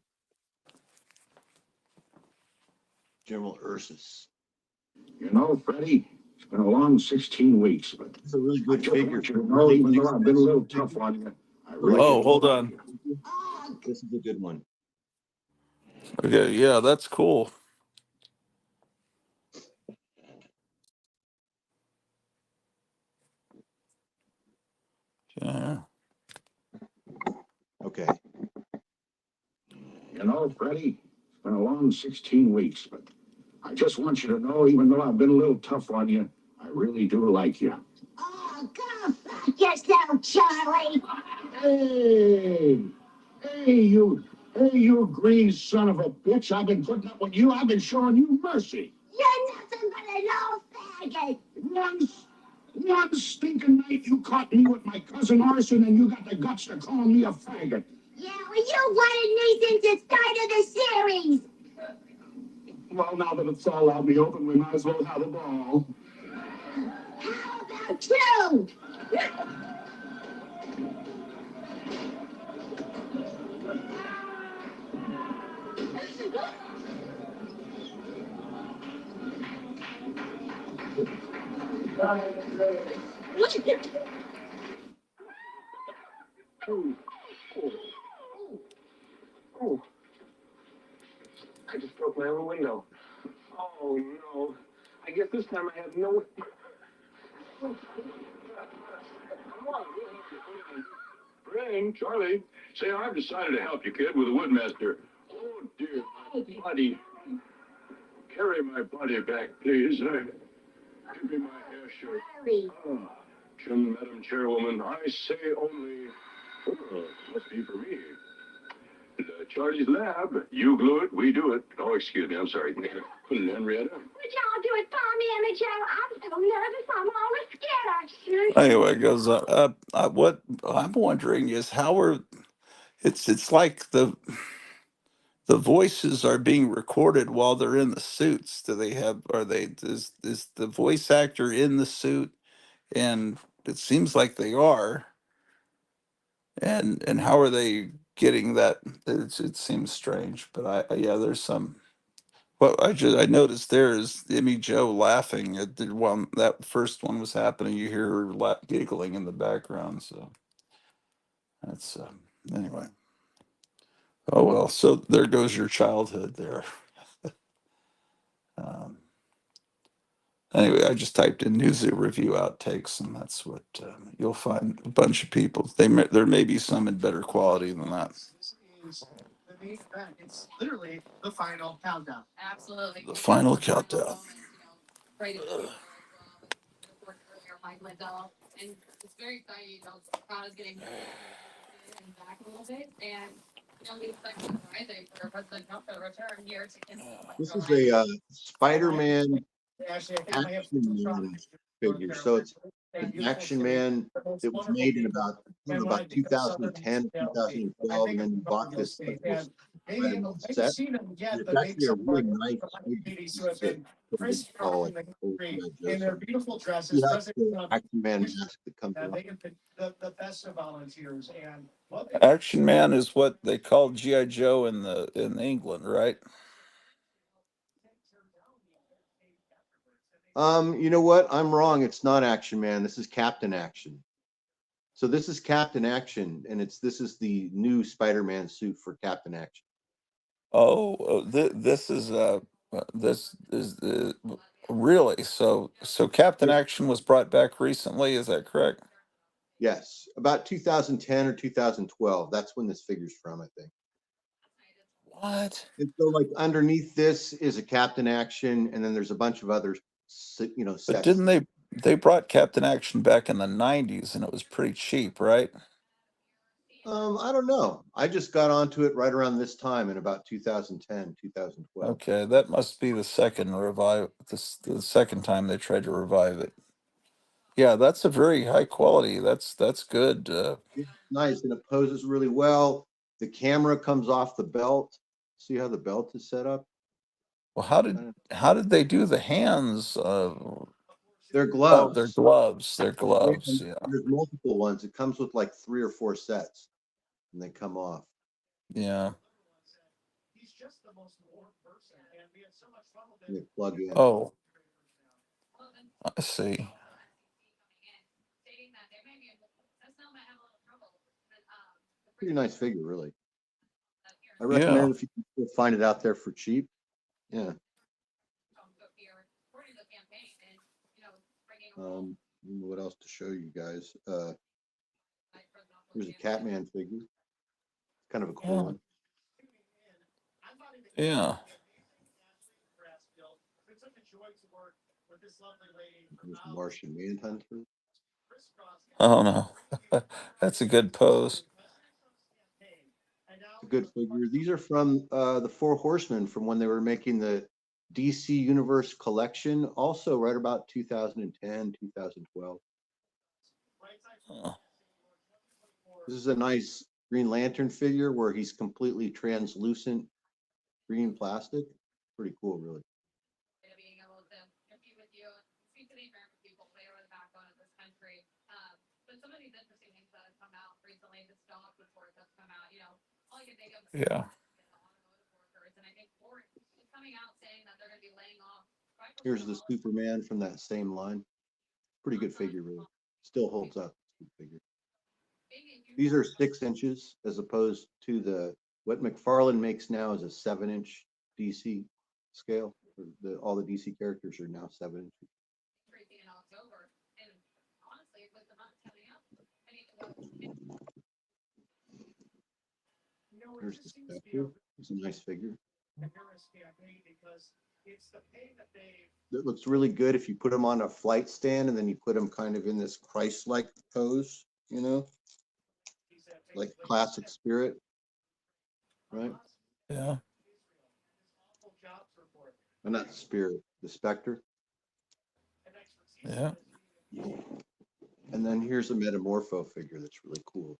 S7: General Ursus.
S8: You know, Freddie, it's been a long 16 weeks, but
S7: It's a really
S8: I
S7: good
S8: just
S7: figure.
S8: want you to know, even though I've been a little tough on you, I really
S1: Oh,
S8: do
S1: hold
S8: like
S1: on.
S8: you.
S7: This is a good one.
S1: Okay, yeah, that's cool. Yeah.
S7: Okay.
S8: You know, Freddie, it's been a long 16 weeks, but I just want you to know, even though I've been a little tough on you, I really do like you.
S9: Oh, go fuck yourself, Charlie.
S8: Hey, hey, you green son of a bitch! I've been putting up with you. I've been showing you mercy.
S9: You're nothing but an old faggot.
S8: One stinking night you caught me with my cousin Orson, and you got the guts to call me a faggot.
S9: Yeah, well, you wanted me since the start of the series.
S8: Well, now that it's all out in the open, we might as well have a ball.
S9: How about you?
S8: Oh, I just broke my own window. Oh, no. I guess this time I have no... Come on. Ring, Charlie. Say, I've decided to help you, kid, with the Woodmaster. Oh, dear, my body. Carry my body back, please. Give me my hair shirt.
S9: Charlie.
S8: Ah, Madam Chairwoman, I say only... Oh, must be for me. Charlie's lab. You glue it, we do it. Oh, excuse me, I'm sorry. Henrietta?
S9: Would y'all do it for me, Emma Joe? I'm so nervous. I'm always scared. I
S1: Anyway, it goes what I'm wondering is how are it's like the voices are being recorded while they're in the suits. Do they have are they is the voice actor in the suit? And it seems like they are. And how are they getting that? It seems strange, but yeah, there's some. Well, I noticed there is Emmy Joe laughing at the one that first one was happening. You hear her giggling in the background. So that's anyway. Oh well, so there goes your childhood there. Um, anyway, I just typed in Newzoo review outtakes, and that's what you'll find. A bunch of people. There may be some in better quality than that.
S2: The main event. It's literally the final countdown.
S5: Absolutely.
S1: The final countdown.
S5: Right.
S1: Ugh.
S5: Mike Liddell, and it's very exciting. You know, the crowd is getting back a little bit, and you know, we expect surprising for President Trump to return here to
S7: This is a Spider-Man
S2: Actually, I think I might have
S7: Action
S2: some
S7: Man figure. So it's an Action Man that was made in about 2010, 2012, and then you bought this
S2: Maybe
S7: Spider-Man
S2: I've
S7: set.
S2: seen them yet,
S7: It's
S2: but maybe
S7: actually a
S2: some
S7: really
S2: of
S7: nice
S2: our
S7: figure
S2: ladies who have
S7: that
S2: been
S7: from this
S2: frisked
S7: fall,
S2: in the
S7: old
S2: country
S7: G.I.
S2: in
S7: Joe.
S2: their beautiful
S7: He
S2: dresses.
S7: has
S2: President
S7: the
S2: Trump,
S7: Action Man mask that comes around.
S2: they have been the best of volunteers, and what
S1: Action Man is what they call GI Joe in England, right?
S7: You know what? I'm wrong. It's not Action Man. This is Captain Action. So this is Captain Action, and this is the new Spider-Man suit for Captain Action.
S1: Oh, this is really so Captain Action was brought back recently. Is that correct?
S7: Yes, about 2010 or 2012. That's when this figure's from, I think.
S1: What?
S7: And so, like underneath this is a Captain Action, and then there's a bunch of other,
S1: But
S7: sets.
S1: didn't they brought Captain Action back in the 90s and it was pretty cheap, right?
S7: I don't know. I just got onto it right around this time in about 2010, 2012.
S1: Okay, that must be the second the second time they tried to revive it. Yeah, that's a very high quality. That's good.
S7: It's nice, and it poses really well. The camera comes off the belt. See how the belt is set up?
S1: Well, how did they do the hands?
S7: They're
S1: Oh, they're
S7: gloves.
S1: gloves. They're gloves.
S7: And
S1: Yeah,
S7: there's multiple ones. It comes with like 3 or 4 sets, and they come off.
S1: yeah.
S7: They plug in.
S1: Oh, I see.
S7: Pretty nice figure, really. I
S1: Yeah.
S7: recommend it if you can still find it out there for cheap. Yeah. I don't know what else to show you guys. Here's a Catman figure. Kind of a cool
S1: Yeah.
S7: one.
S1: Yeah.
S7: There's Martian Manhunter.
S1: Oh no. That's a good pose.
S7: A good figure. These are from the Four Horsemen from when they were making the DC Universe collection, also right about 2010, 2012.
S1: Oh,
S7: This is a nice Green Lantern figure where he's completely translucent green plastic. Pretty cool, really.
S1: yeah.
S7: Here's the Superman from that same line. Pretty good figure, really. Still holds up. Good figure. These are 6 inches as opposed to what McFarlane makes now is a 7-inch DC scale. All the DC characters are now 7 inches. Here's the Spectre. It's a nice figure. It looks really good if you put them on a flight stand and then you put them kind of in this Christ-like pose, like classic Spirit, right?
S1: Yeah.
S7: Or not Spirit, the Spectre.
S1: Yeah.
S7: And then here's a Metamorpho figure that's really cool.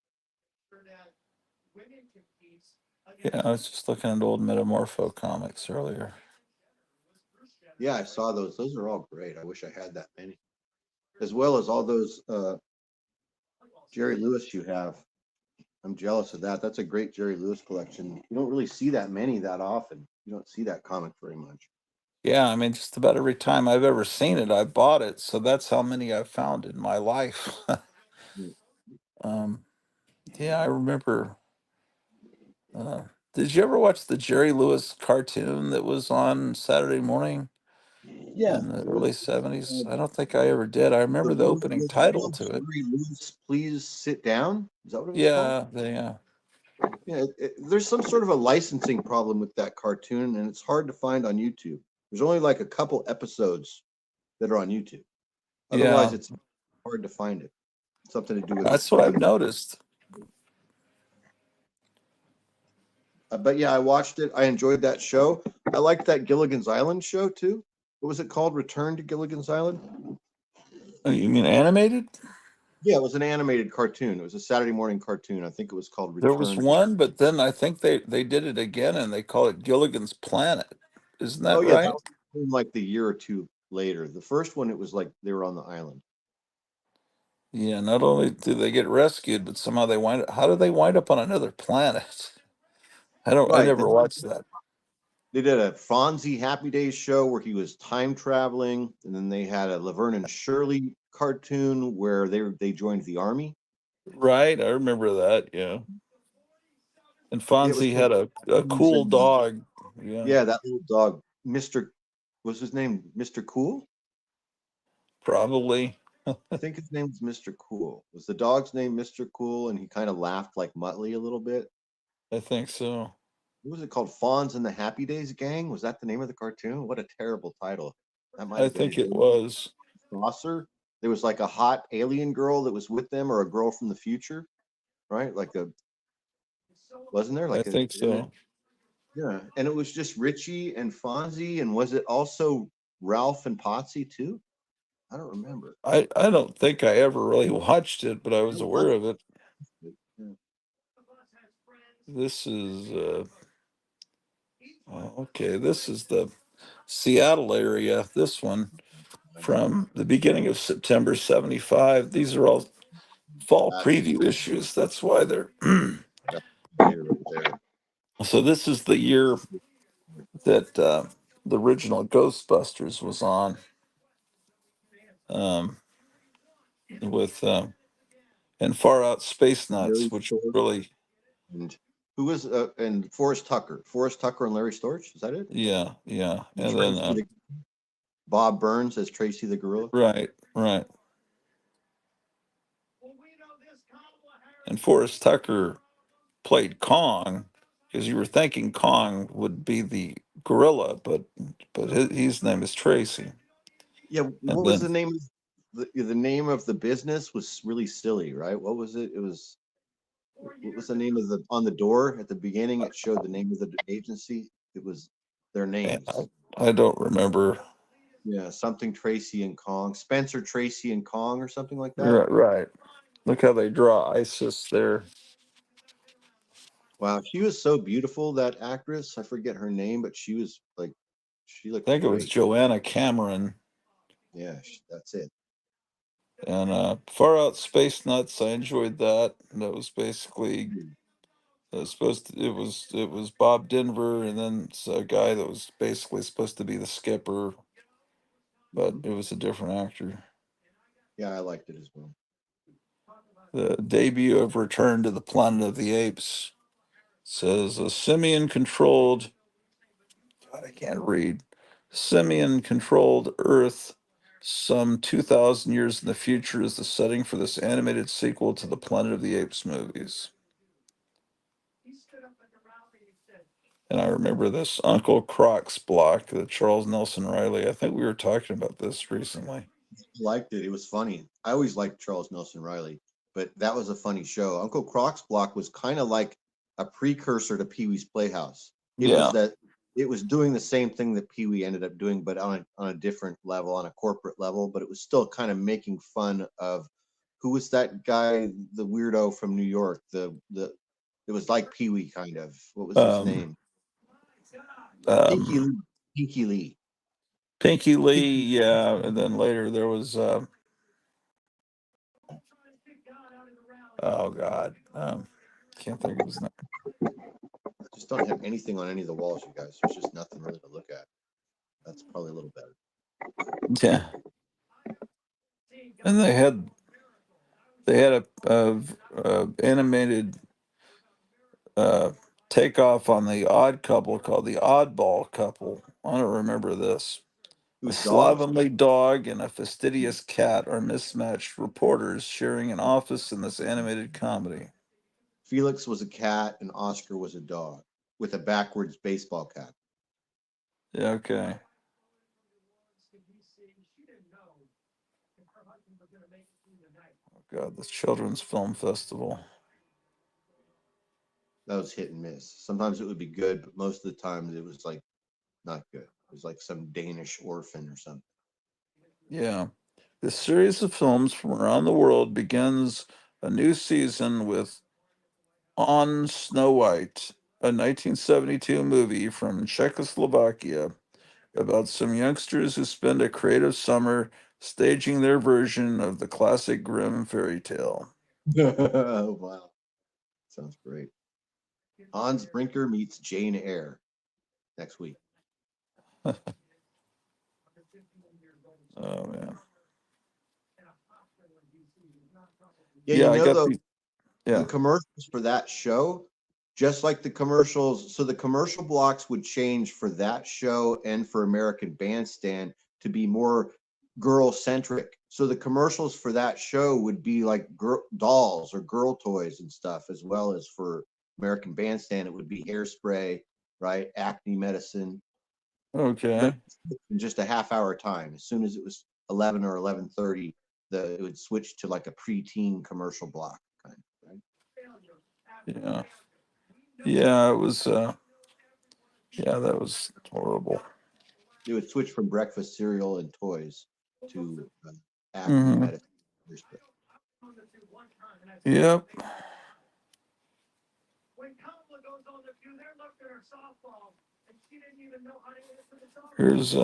S1: Yeah. I was just looking at old Metamorpho comics earlier.
S7: Yeah, I saw those. Those are all great. I wish I had that many. As well as all those Jerry Lewis you have. I'm jealous of that. That's a great Jerry Lewis collection. You don't really see that many that often. You don't see that comic very much.
S1: Yeah, I mean, just about every time I've ever seen it, I bought it. So that's how many I've found in my life. um, yeah, I remember. Did you ever watch the Jerry Lewis cartoon that was on Saturday morning
S7: Yeah.
S1: in the early 70s? I don't think I ever did. I remember the opening
S7: Was it
S1: title
S7: called
S1: to it.
S7: Jerry Lewis, Please Sit Down? Is that what it was called?
S1: Yeah, yeah.
S7: Yeah, there's some sort of a licensing problem with that cartoon, and it's hard to find on YouTube. There's only like a couple episodes that are on YouTube. Otherwise,
S1: Yeah,
S7: it's hard to find it. Something to do with
S1: that's what I've noticed.
S7: but yeah, I watched it. I enjoyed that show. I liked that Gilligan's Island show too. What was it called? Return to Gilligan's Island?
S1: Oh, you mean animated?
S7: Yeah, it was an animated cartoon. It was a Saturday morning cartoon. I think it was called
S1: There was
S7: Return.
S1: one, but then I think they did it again and they call it Gilligan's Planet. Isn't
S7: Oh
S1: that
S7: yeah, that
S1: right?
S7: was like the year or two later. The first one, it was like they were on the island.
S1: Yeah, not only do they get rescued, but somehow they wind up, how do they wind up on another planet? I
S7: Right.
S1: never watched that.
S7: They did a Fonzie Happy Days show where he was time traveling, and then they had a Laverne and Shirley cartoon where they joined the army.
S1: Right, I remember that, yeah. And
S7: It was
S1: Fonzie had a cool dog. Yeah,
S7: yeah, that little dog, Mr. Was his name Mr. Cool?
S1: probably.
S7: I think his name was Mr. Cool. Was the dog's name Mr. Cool? And he kind of laughed like Muttley a little bit.
S1: I think so.
S7: What was it called? Fonz and the Happy Days Gang? Was that the name of the cartoon? What a terrible title. That might
S1: I
S7: have been
S1: think
S7: his
S1: it
S7: name.
S1: was.
S7: Saucer. There was like a hot alien girl that was with them, or a girl from the future, right? Wasn't there
S1: I
S7: like
S1: think so.
S7: yeah. And it was just Richie and Fonzie, and was it also Ralph and Potsy too? I don't remember.
S1: I don't think I ever really watched it, but I was aware of it.
S7: Yeah.
S1: This is okay. This is the Seattle area. This one from the beginning of September 75. These are all fall preview issues. That's why they're
S7: That's right there.
S1: so this is the year that the original Ghostbusters was on, um, with and Far Out Space Nuts,
S7: Larry
S1: which
S7: Storch
S1: really,
S7: and who was and Forrest Tucker. Forrest Tucker and Larry Storch. Is that it?
S1: yeah, yeah,
S7: And
S1: and then
S7: Tracy the Bob Burns as Tracy the gorilla.
S1: right, right, and Forrest Tucker played Kong because you were thinking Kong would be the gorilla, but his name is Tracy,
S7: Yeah,
S1: and
S7: what was
S1: then
S7: the name? The name of the business was really silly, right? What was it? It was what was the name of the on the door at the beginning? It showed the name of the agency. It was their
S1: man,
S7: names.
S1: I don't remember.
S7: Yeah, something Tracy and Kong, Spencer Tracy and Kong, or something like that.
S1: Right, right. Look how they draw Isis there.
S7: Wow, she was so beautiful. That actress, I forget her name, but she was like, she
S1: I
S7: looked
S1: think it was
S7: great.
S1: Joanna Cameron.
S7: Yeah, that's it.
S1: And Far Out Space Nuts, I enjoyed that. And that was basically it was supposed to, it was Bob Denver, and then a guy that was basically supposed to be the skipper, but
S7: Mhm.
S1: it was a different actor.
S7: Yeah, I liked it as well.
S1: The debut of Return to the Planet of the Apes says a simian controlled. God, I can't read. Simian controlled Earth some 2,000 years in the future is the setting for this animated sequel to the Planet of the Apes movies. And I remember this Uncle Croc's block, the Charles Nelson Riley. I think we were talking about this recently.
S7: Liked it. It was funny. I always liked Charles Nelson Riley, but that was a funny show. Uncle Croc's Block was kind of like a precursor to Pee Wee's Playhouse. It was
S1: Yeah.
S7: that it was doing the same thing that Pee Wee ended up doing, but on a different level, on a corporate level. But it was still kind of making fun of who was that guy, the weirdo from New York. The it was like Pee Wee kind of. What was his
S1: Um,
S7: name? Pinky
S1: um,
S7: Lee. Pinky Lee.
S1: Pinky Lee,
S7: Pinky.
S1: yeah. And then later there was, oh God, can't think of his name.
S7: I just don't have anything on any of the walls, you guys. There's just nothing really to look at. That's probably a little better.
S1: Yeah. And they had a animated uh, takeoff on the Odd Couple called the Oddball Couple. I don't remember this.
S7: It
S1: A
S7: was dogs.
S1: slovenly dog and a fastidious cat are mismatched reporters sharing an office in this animated comedy.
S7: Felix was a cat and Oscar was a dog with a backwards baseball cap.
S1: Yeah, okay. Oh God, the Children's Film Festival.
S7: That was hit and miss. Sometimes it would be good, but most of the time it was like not good. It was like some Danish orphan or something.
S1: Yeah. This series of films from around the world begins a new season with On Snow White, a 1972 movie from Czechoslovakia about some youngsters who spend a creative summer staging their version of the classic Grimm fairy tale.
S7: Oh, wow. Sounds great. Hans Brinker meets Jane Eyre next week.
S1: Oh man.
S7: Yeah,
S1: Yeah,
S7: you
S1: I
S7: know,
S1: got
S7: though,
S1: the
S7: the
S1: yeah.
S7: commercials for that show, just like the commercials. So the commercial blocks would change for that show and for American Bandstand to be more girl centric. So the commercials for that show would be like dolls or girl toys and stuff, as well as for American Bandstand, it would be hairspray, right? Acne medicine. Then
S1: Okay.
S7: in just a half hour time, as soon as it was 11 or 11:30, it would switch to like a preteen commercial block kind of, right?
S1: Yeah. Yeah, it was yeah, that was horrible.
S7: They would switch from breakfast cereal and toys to acne
S1: Hmm.
S7: medicine.
S1: Yep. Here's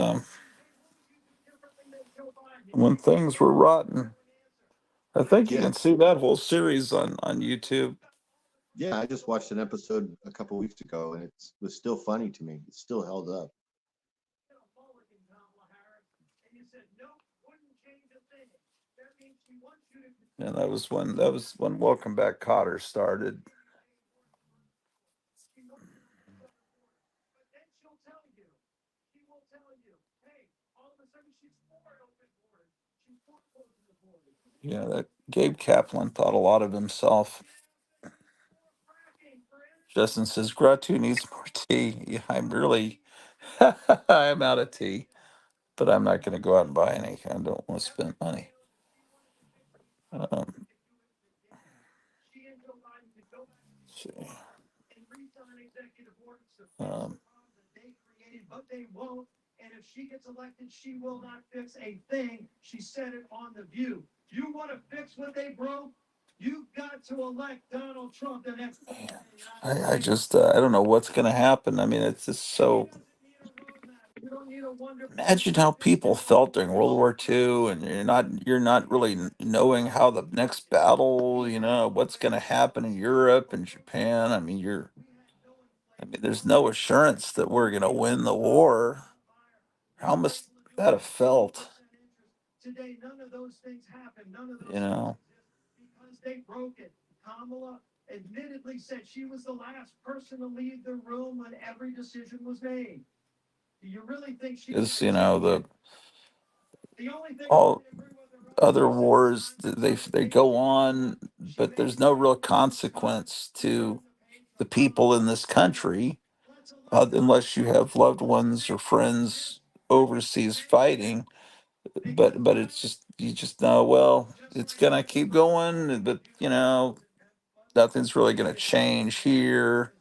S1: when things were rotten. I think you
S7: Yeah,
S1: can see that whole series on YouTube.
S7: Yeah, I just watched an episode a couple weeks ago, and it was still funny to me. It still held up.
S1: Yeah, that was when Welcome Back, Cotter started. Yeah, that Gabe Kaplan thought a lot of himself. Justin says Gratu needs more tea. Yeah, I'm really, I'm out of tea, but I'm not going to go out and buy any. I don't want to spend money. Um, let's see. Um,
S2: But they won't. And if she gets elected, she will not fix a thing. She said it on The View. You want to fix what they broke? You've got to elect Donald Trump the next.
S1: I just I don't know what's going to happen. I mean, it's just so. Imagine how people felt during World War II, and you're not really knowing how the next battle, what's going to happen in Europe and Japan. I mean, there's no assurance that we're going to win the war. How must that have felt?
S2: Today, none of those things happen. None of those
S1: You know,
S2: because they broke it. Kamala admittedly said she was the last person to leave the room when every decision was made. Do you really think she?
S1: because
S2: The only thing
S1: all other wars they go on, but there's no real consequence to the people in this country, unless you have loved ones or friends overseas fighting. But it's just you just know, well, it's gonna keep going, but nothing's really gonna change here.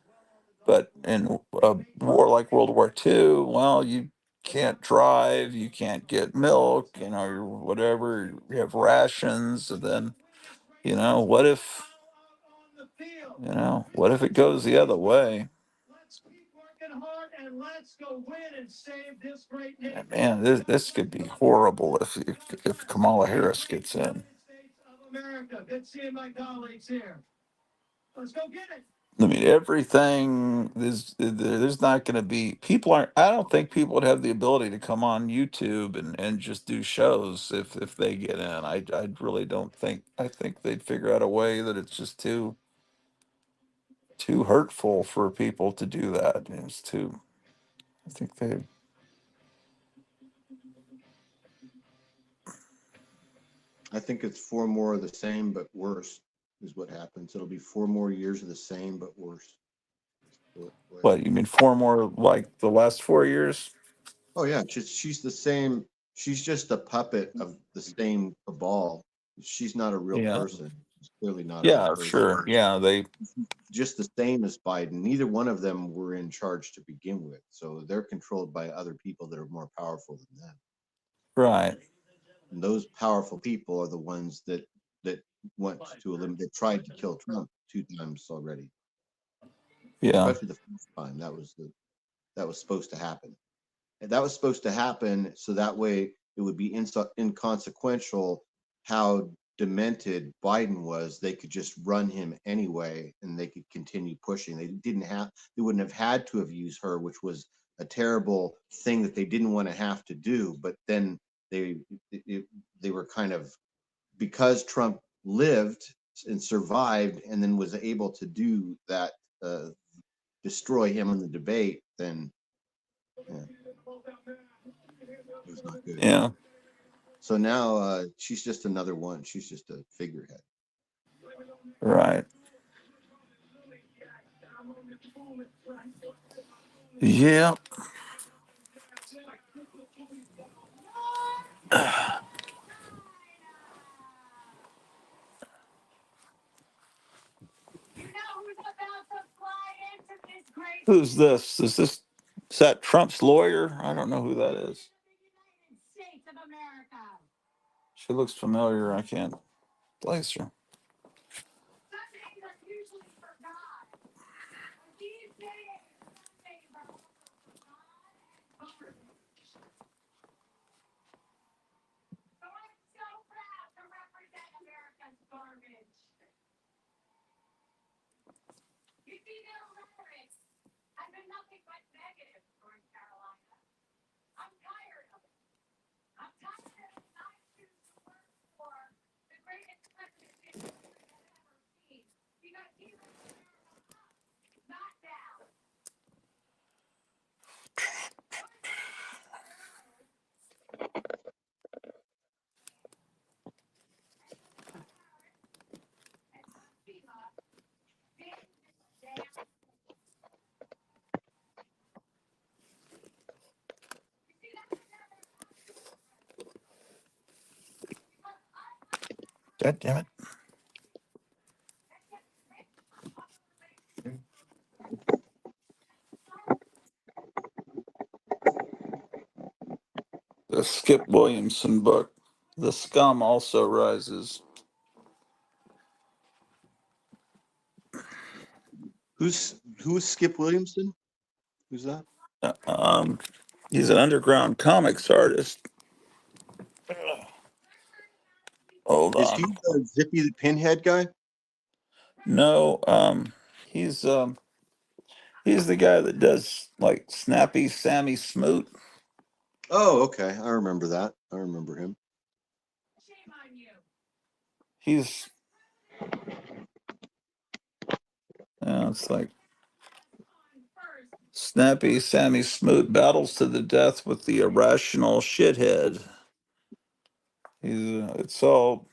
S1: But in a war like World War II, well, you can't drive, you can't get milk, or whatever. You have rations, and then what if what if it goes the other way?
S2: Let's keep working hard and let's go win and save this great
S1: Yeah,
S2: nation.
S1: man, this could be horrible if Kamala Harris gets in.
S2: United States of America. Good seeing my colleagues here. Let's go get it.
S1: I mean, everything there's not going to be people aren't. I don't think people would have the ability to come on YouTube and just do shows if they get in. I really don't think. I think they'd figure out a way that it's just too hurtful for people to do that. It's too. I think they.
S7: I think it's four more of the same but worse is what happens. It'll be 4 more years of the same but worse.
S1: What you mean? Four more like the last 4 years?
S7: Oh yeah, she's the same. She's just a puppet of the same cabal. She's not a real
S1: Yeah.
S7: person. She's clearly not a real
S1: Yeah.
S7: person.
S1: Sure. Yeah. They.
S7: Just the same as Biden. Neither one of them were in charge to begin with, so they're controlled by other people that are more powerful than them.
S1: Right.
S7: And those powerful people are the ones that want to eliminate. They tried to kill Trump 2 times already,
S1: Yeah.
S7: especially the first time. That was supposed to happen. And that was supposed to happen so that way it would be inconsequential how demented Biden was. They could just run him anyway, and they could continue pushing. They wouldn't have had to have used her, which was a terrible thing that they didn't want to have to do. But then they they were kind of, because Trump lived and survived, and then was able to do that, destroy him in the debate. Then yeah, it was not good.
S1: Yeah.
S7: So now she's just another one. She's just a figurehead.
S1: Right. Yeah. Who's this? Is that Trump's lawyer? I don't know who that is. She looks familiar. I can't place her.
S6: nothing but negative, North Carolina. I'm tired of it. I'm tired of it. I choose to work for the greatest president this country has ever seen. Because he lets America up, not down.
S1: God damn it. The Skip Williamson book, The Scum Also Rises.
S7: Who's Skip Williamson? Who's that?
S1: Um, he's an underground comics artist. Hold
S7: Is
S1: on.
S7: he the Zippy the Pinhead guy?
S1: No, he's he's the guy that does like Snappy Sammy Smoot.
S7: Oh, okay. I remember that. I remember him.
S1: He's it's like Snappy Sammy Smoot battles to the death with the irrational shithead. It's all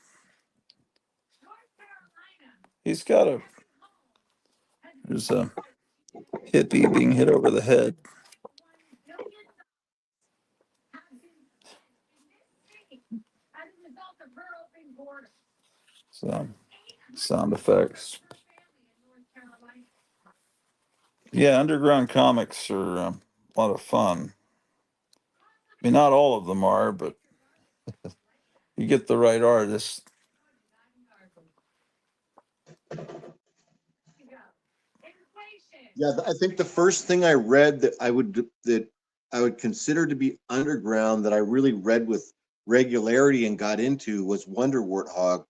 S1: he's got a there's a hippie being hit over the head. So sound effects. Yeah, underground comics are a lot of fun. I mean, not all of them are, but you get the right artist.
S7: Yeah, I think the first thing I read that I would consider to be underground that I really read with regularity and got into was Wonder Warthog.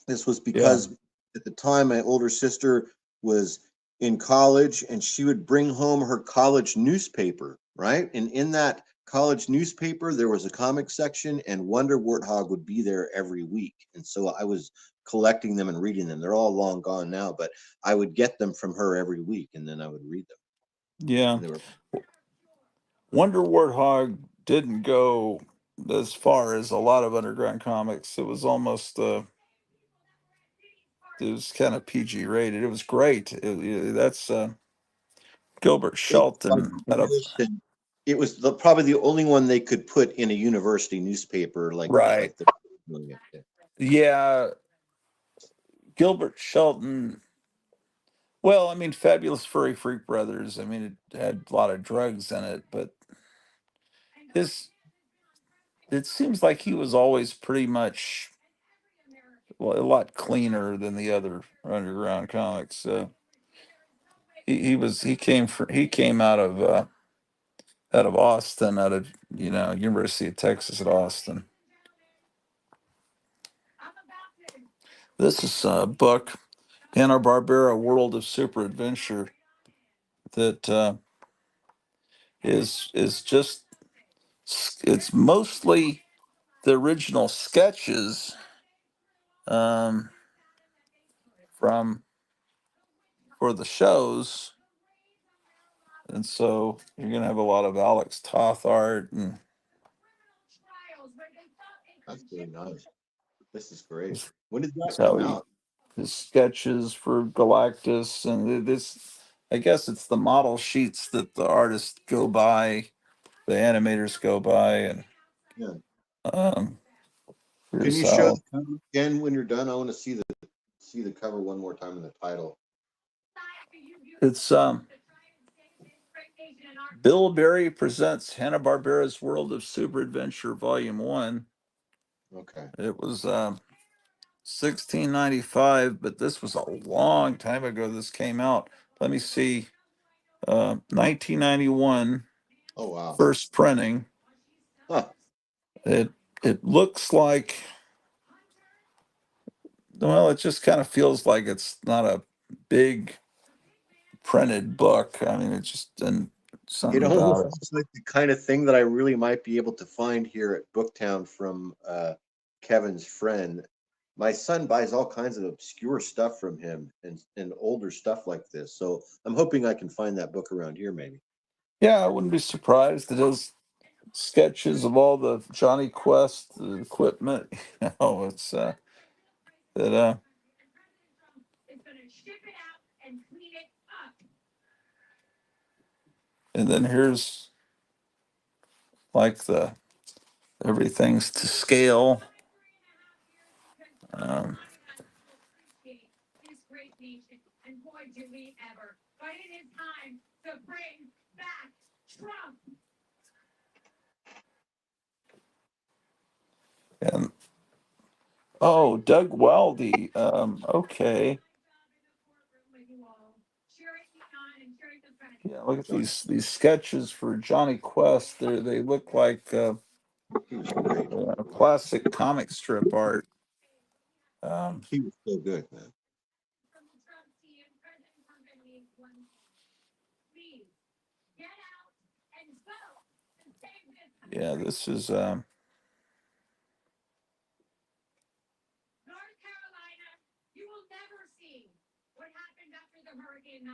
S7: This was
S1: Yeah,
S7: because at the time my older sister was in college and she would bring home her college newspaper, right? And in that college newspaper, there was a comic section and Wonder Warthog would be there every week. And so I was collecting them and reading them. They're all long gone now, but I would get them from her every week and then I would read them.
S1: yeah.
S7: And they were
S1: Wonder Warthog didn't go as far as a lot of underground comics. It was almost it was kind of PG rated. It was great. That's Gilbert
S7: it was
S1: Shelton had a
S7: published and it was probably the only one they could put in a university newspaper
S1: right.
S7: like the
S1: Yeah, Gilbert Shelton. Well, I mean, Fabulous Furry Freak Brothers. I mean, it had a lot of drugs in it, but his it seems like he was always pretty much well, a lot cleaner than the other underground comics. He came out of Austin, out of University of Texas at Austin. This is a book, Hanna-Barbera World of Super Adventure, that is just it's mostly the original sketches um, from for the shows, and so you're gonna have a lot of Alex Toth art, and
S7: That's really nice. This is great.
S1: this
S7: When did
S1: is
S7: that
S1: how
S7: come
S1: he
S7: out?
S1: his sketches for Galactus, and this I guess it's the model sheets that the artists go by, the animators go by, and
S7: Yeah.
S1: um,
S7: Can
S1: here's
S7: you show
S1: how
S7: the cover again when you're done? I want to see the cover one more time in the title.
S1: it's Bill Berry presents Hanna-Barbera's World of Super Adventure Volume 1.
S7: Okay.
S1: It was 1695, but this was a long time ago this came out. Let me see. 1991,
S7: Oh wow.
S1: first printing.
S7: Huh.
S1: It it looks like, well, it just kind of feels like it's not a big printed book. I mean, it's just and
S7: It
S1: something
S7: almost
S1: about it.
S7: looks like the kind of thing that I really might be able to find here at Booktown from Kevin's friend. My son buys all kinds of obscure stuff from him and older stuff like this. So I'm hoping I can find that book around here, maybe.
S1: Yeah, I wouldn't be surprised. It has sketches of all the Johnny Quest equipment. You know, it's that and then here's like the everything's to scale. Um, and oh, Doug Wildy. Okay. Yeah, look at these sketches for Johnny Quest. They look like
S7: He was great.
S1: classic comic strip art. Um,
S7: He was so good, man.
S1: yeah, this is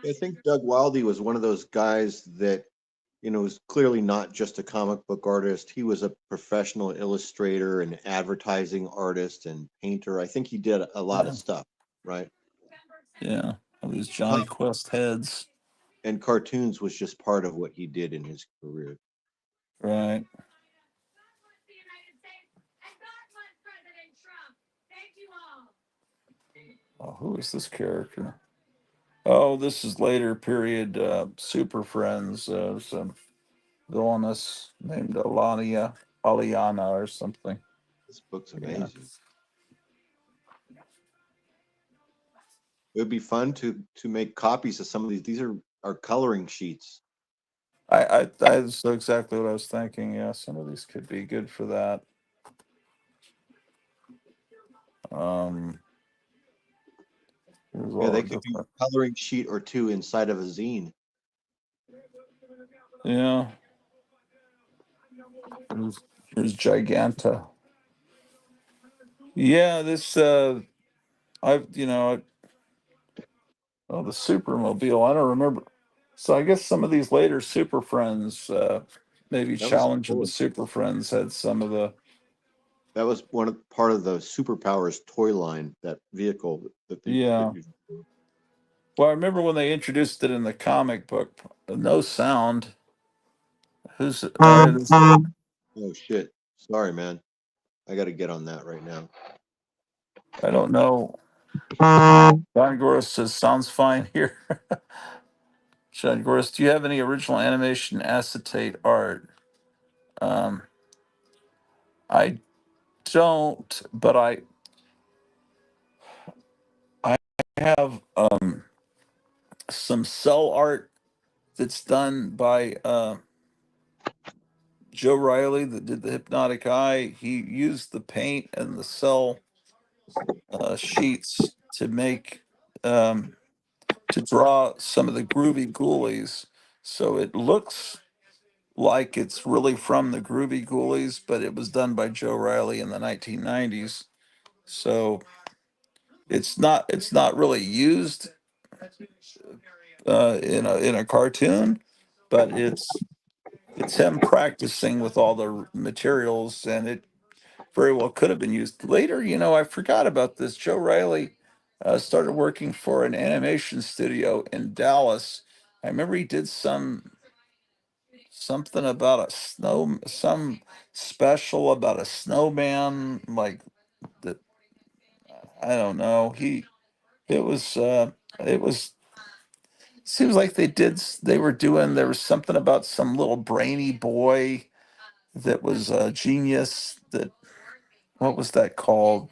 S7: I think Doug Wildy was one of those guys that, was clearly not just a comic book artist. He was a professional illustrator and advertising artist and painter. I think he did a lot of
S1: yeah,
S7: stuff, right?
S1: yeah. All these Johnny
S7: Com-
S1: Quest heads,
S7: And cartoons was just part of what he did in his career.
S1: right? Oh, who is this character? Oh, this is later period Super Friends. Some villainess named Aliana or something.
S7: This book's
S1: Yeah,
S7: amazing. It would be fun to make copies of some of these. These are coloring sheets.
S1: that's exactly what I was thinking. Yeah, some of these could be good for that. Um, here's
S7: Yeah,
S1: all
S7: they
S1: the
S7: could be
S1: different.
S7: a coloring sheet or two inside of a zine.
S1: Yeah, here's Giganta. Yeah, this I've oh, the Supermobile. I don't remember. So I guess some of these later Super Friends, maybe
S7: That was
S1: Challenge of the
S7: cool.
S1: Super Friends had some of the.
S7: That was part of the Superpowers toy line. That vehicle that they
S1: Yeah.
S7: that you.
S1: Well, I remember when they introduced it in the comic book. No sound. Who's
S7: Oh shit! Sorry, man. I got to get on that right now.
S1: I don't know. John Goris says sounds fine here. John Goris, do you have any original animation acetate art? Um, I don't, but I have some cell art that's done by Joe Riley that did the Hypnotic Eye. He used the paint and the cell sheets to make to draw some of the groovy ghoulies. So it looks like it's really from the groovy ghoulies, but it was done by Joe Riley in the 1990s. So it's not really used in a cartoon, but it's him practicing with all the materials, and it very well could have been used later. I forgot about this. Joe Riley started working for an animation studio in Dallas. I remember he did something about some special about a snowman, like that. I don't know. It was, it was, seems like there was something about some little brainy boy that was a genius what was that called?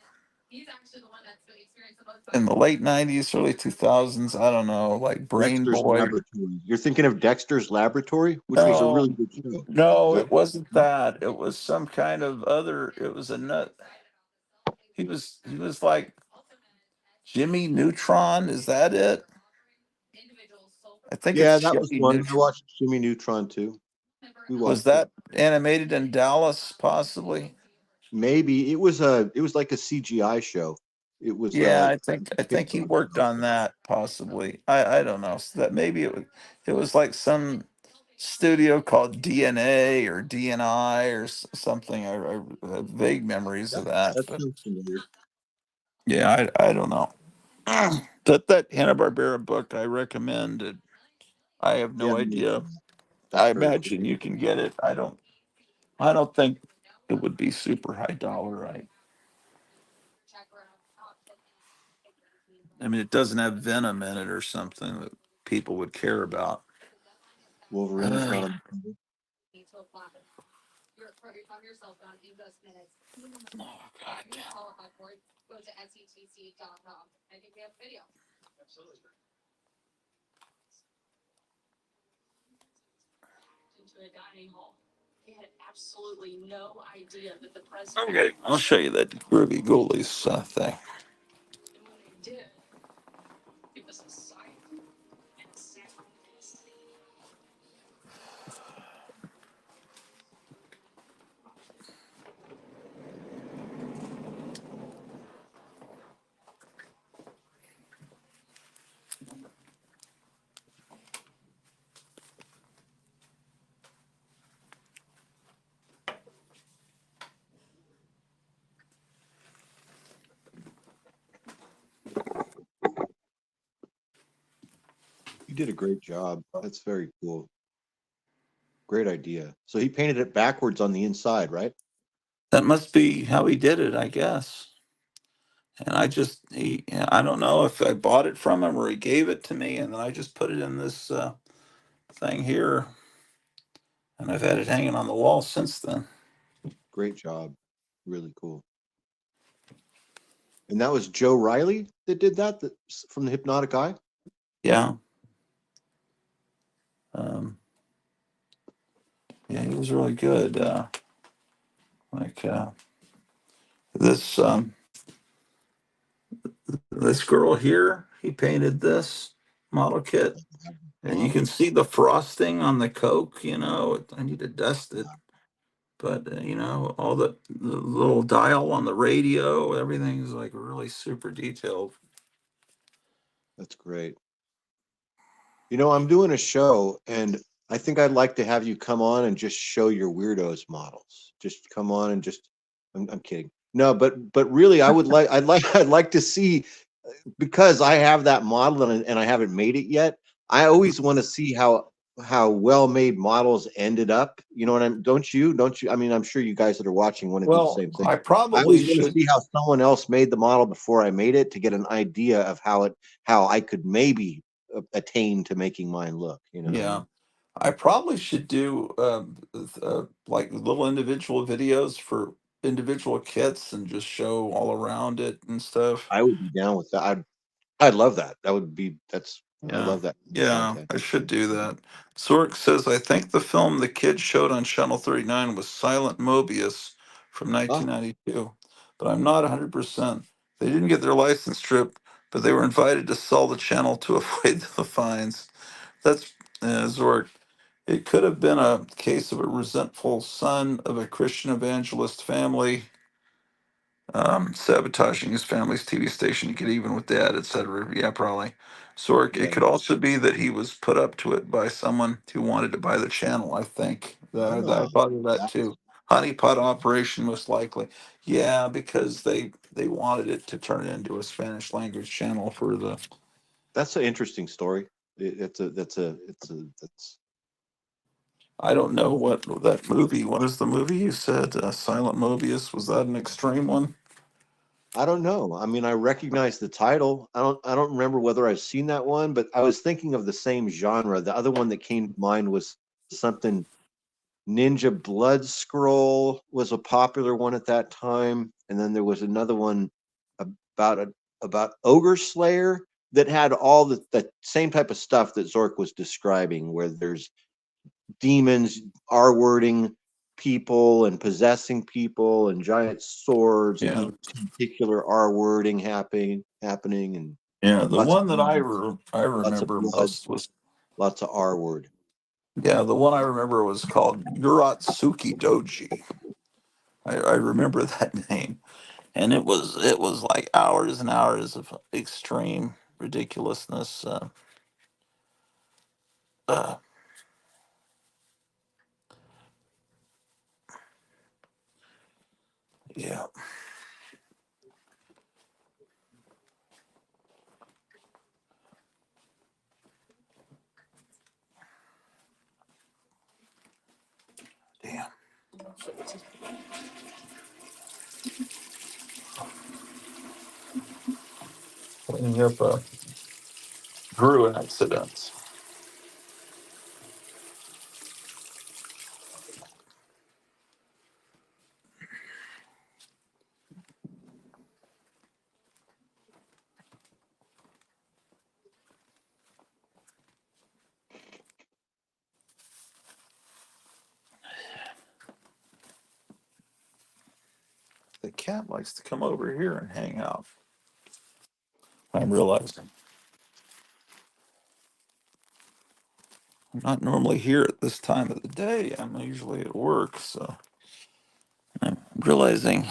S1: In the late 90s, early 2000s. I don't know, like Brain
S7: Dexter's
S1: Boy.
S7: Laboratory. You're thinking of Dexter's Laboratory, which was a really
S1: No,
S7: good show.
S1: no,
S7: No,
S1: it wasn't that. It was some kind of other, it was a nut. He was like Jimmy Neutron. Is that it? I think
S7: Yeah,
S1: it's
S7: that was
S1: Jimmy
S7: one. I
S1: Neutron.
S7: watched Jimmy Neutron too. We
S1: Was
S7: watched it.
S1: that animated in Dallas, possibly?
S7: Maybe it was like a CGI show. It was
S1: Yeah,
S7: a
S1: I think he
S7: Pixar
S1: worked
S7: show.
S1: on that, possibly. I don't know. So that maybe it was like some studio called DNA or DNI or something. I have vague memories
S7: That
S1: of that,
S7: that
S1: but
S7: sounds familiar.
S1: yeah, I don't know. That Hanna-Barbera book I recommend. I have
S7: Yeah,
S1: no idea.
S7: that's
S1: I
S7: very cool.
S1: imagine you can get it. I don't think it would be super high dollar, right? I mean, it doesn't have Venom in it or something that people would care about.
S7: Wolverine's not on the cover.
S1: Oh, God damn. Okay, I'll show you that Groovy Ghoulies thing.
S7: You did a great job. That's very cool. Great idea. So he painted it backwards on the inside, right?
S1: That must be how he did it, I guess. And I don't know if I bought it from him or he gave it to me, and then I just put it in this thing here, and I've had it hanging on the wall since then.
S7: Great job. Really cool. And that was Joe Riley that did that, from the Hypnotic Eye.
S1: Yeah. Um, yeah, he was really good. Like this this girl here, he painted this model kit, and you
S7: Wow,
S1: can see the frosting on the Coke. I need to dust it, but all the little dial on the radio, everything is like really super detailed.
S7: that's great. I'm doing a show, and I think I'd like to have you come on and just show your weirdos models. Just come on and just. I'm kidding. No, but really, I'd like to see, because I have that model and I haven't made it yet. I always want to see how well made models ended up. You know what I'm? Don't you? Don't you? I mean, I'm sure you guys that are watching want to do the
S1: Well,
S7: same thing.
S1: I
S7: I
S1: probably
S7: always want to
S1: should.
S7: see how someone else made the model before I made it, to get an idea of how I could maybe attain to making mine look. You know what I
S1: Yeah,
S7: mean?
S1: I probably should do like little individual videos for individual kits and just show all around it and stuff.
S7: I would be down with that. I'd love that. I
S1: Yeah,
S7: love that
S1: yeah,
S7: content.
S1: I should do that. Sork says, I think the film the kids showed on Channel 39 was Silent Mobius from
S7: Ah,
S1: 1992, but I'm not 100%. They didn't get their license stripped, but they were invited to sell the channel to avoid the fines. That's Zork. It could have been a case of a resentful son of a Christian evangelist family sabotaging his family's TV station to get even with dad, etc. Yeah, probably. Sork.
S7: yeah.
S1: It could also be that he was put up to it by someone who wanted to buy the channel. I think that I
S7: Ah,
S1: thought of that
S7: that's
S1: too. Honeypot operation, most likely. Yeah, because they wanted it to turn it into a Spanish language channel for the.
S7: that's an interesting story. That's.
S1: I don't know what that movie. What is the movie you said? Silent Mobius. Was that an extreme one?
S7: I don't know. I mean, I recognize the title. I don't remember whether I've seen that one, but I was thinking of the same genre. The other one that came to mind was something. Ninja Blood Scroll was a popular one at that time, and then there was another one about Ogre Slayer that had all the same type of stuff that Zork was describing, where there's demons R-wording people and possessing people and giant swords
S1: Yeah.
S7: and particular R-wording happening and
S1: Yeah, the
S7: lots of
S1: one that
S7: demons,
S1: I
S7: lots of
S1: remember
S7: blood.
S1: most was
S7: Lots of R word.
S1: Yeah, the one I remember was called Uratsuki Doji. I remember that name, and it was like hours and hours of extreme ridiculousness. Uh, yeah, damn. Cleaning up Drew accidents. The cat likes to come over here and hang out. I'm realizing I'm not normally here at this time of the day. I'm usually at work, so I'm realizing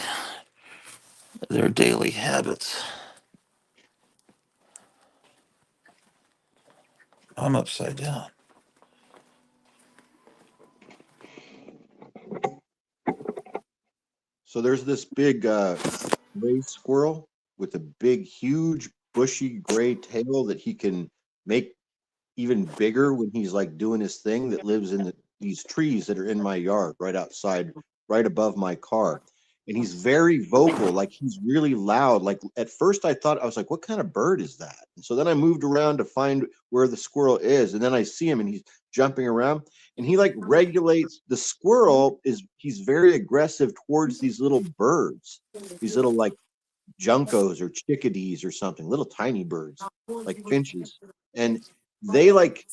S1: their daily habits. I'm upside down.
S7: So there's this big gray squirrel with a big, huge, bushy gray tail that he can make even bigger when he's like doing his thing, that lives in these trees that are in my yard right outside, right above my car. And he's very vocal, like he's really loud. Like at first I thought, I was like, what kind of bird is that? And so then I moved around to find where the squirrel is. And then I see him and he's jumping around and he like regulates the squirrel. He's very aggressive towards these little birds, these little like juncos or chickadees or something, little tiny birds like finches. And they like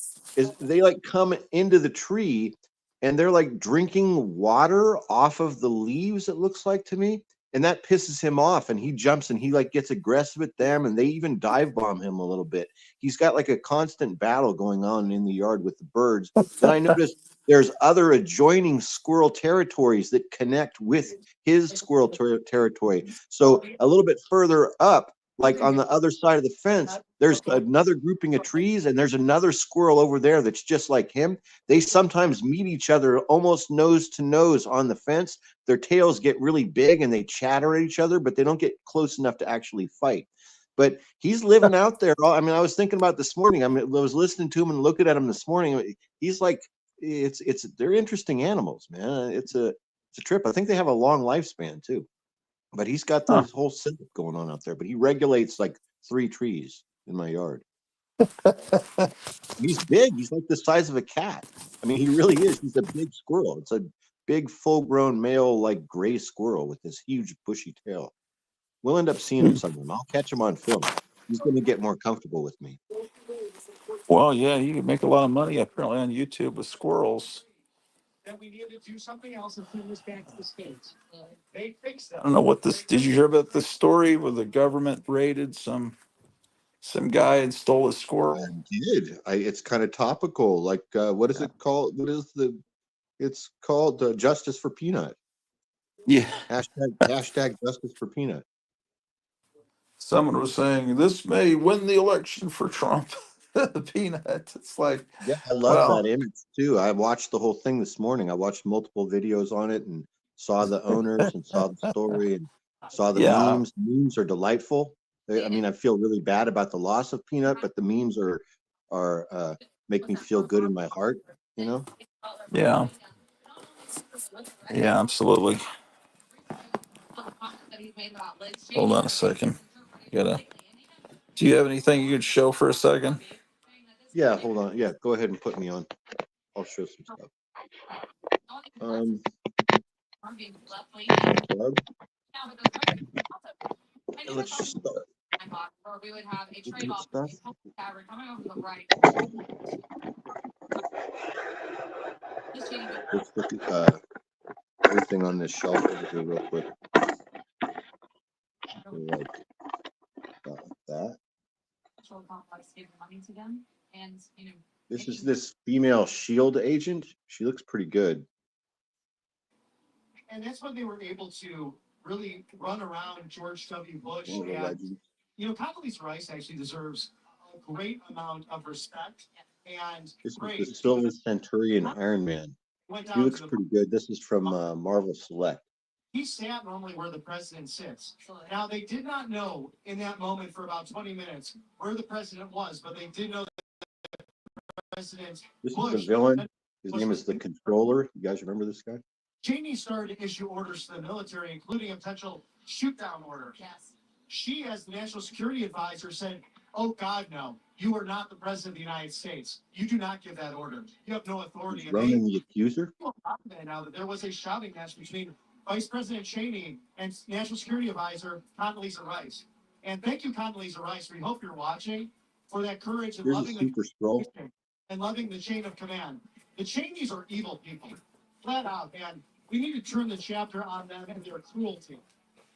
S7: they like come into the tree and they're like drinking water off of the leaves, it looks like to me. And that pisses him off and he jumps and he like gets aggressive at them and they even dive bomb him a little bit. He's got like a constant battle going on in the yard with the birds. Then I noticed there's other adjoining squirrel territories that connect with his squirrel territory. So a little bit further up, like on the other side of the fence, there's another grouping of trees and there's another squirrel over there that's just like him. They sometimes meet each other almost nose to nose on the fence. Their tails get really big and they chatter at each other, but they don't get close enough to actually fight. But he's living out there. I mean, I was thinking about this morning. I was listening to him and looking at him this morning. He's like, they're interesting animals, man. It's a trip. I think they have a long lifespan too. But he's got
S1: Huh.
S7: this whole setup going on out there. But he regulates like 3 trees in my yard. He's big. He's like the size of a cat. I mean, he really is. He's a big squirrel. It's a big, full-grown male, like gray squirrel with this huge, bushy tail. We'll end up seeing him sometime. I'll catch him on film. He's going to get more comfortable with me.
S1: Well, yeah, you can make a lot of money apparently on YouTube with squirrels.
S2: Then we need to do something else and send this back to the States. They fixed
S1: I
S2: that.
S1: don't know what this. Did you hear about this story where the government raided some guy and stole a
S7: I
S1: squirrel?
S7: did. It's kind of topical. Like, what is
S1: Yeah.
S7: it called? It's called Justice for Peanut.
S1: Yeah.
S7: Hashtag Justice for Peanut.
S1: Someone was saying this may win the election for Trump. The peanut. It's like,
S7: Yeah, I love that
S1: well,
S7: image too. I watched the whole thing this morning. I watched multiple videos on it and saw the owners and saw the story and saw the
S1: yeah,
S7: memes. Memes are delightful. I mean, I feel really bad about the loss of Peanut, but the memes are make me feel good in my heart, you know?
S1: yeah, yeah, absolutely. Hold on a second. Gotta. Do you have anything you could show for a second?
S7: Yeah, hold on. Yeah, go ahead and put me on. I'll show some stuff. Club. Let's just start. Legitimate stuff. Let's look at everything on this shelf over here real quick. So like that. This is this female Shield agent. She looks pretty good.
S2: And that's when they were able to really run around George W. Bush.
S7: One of the
S2: And,
S7: legends.
S2: you know, Condoleezza Rice actually deserves a great amount of respect and
S7: This is the
S2: praise.
S7: Silver Centurion Iron Man.
S2: Went
S7: She
S2: down
S7: looks
S2: to the
S7: pretty good. This is from Marvel Select.
S2: he sat normally where the president sits. Now, they did not know in that moment for about 20 minutes where the president was, but they did know that President
S7: This is
S2: Bush.
S7: the villain. His name is the Controller. You guys remember this guy?
S2: Cheney started to issue orders to the military, including a potential shoot-down order.
S6: Yes.
S2: She, as the national security advisor, said, "Oh God, no! You are not the president of the United States. You do not give that order. You have no authority."
S7: He's
S2: And they
S7: Ronan the Accuser.
S2: now that there was a shouting match between Vice President Cheney and National Security Advisor Condoleezza Rice. And thank you, Condoleezza Rice. We hope you're watching for that courage and
S7: Here's a
S2: loving
S7: Super Scroll.
S2: and loving the chain of command. The Cheneys are evil people, flat out, and we need to turn the chapter on them and their cruelty.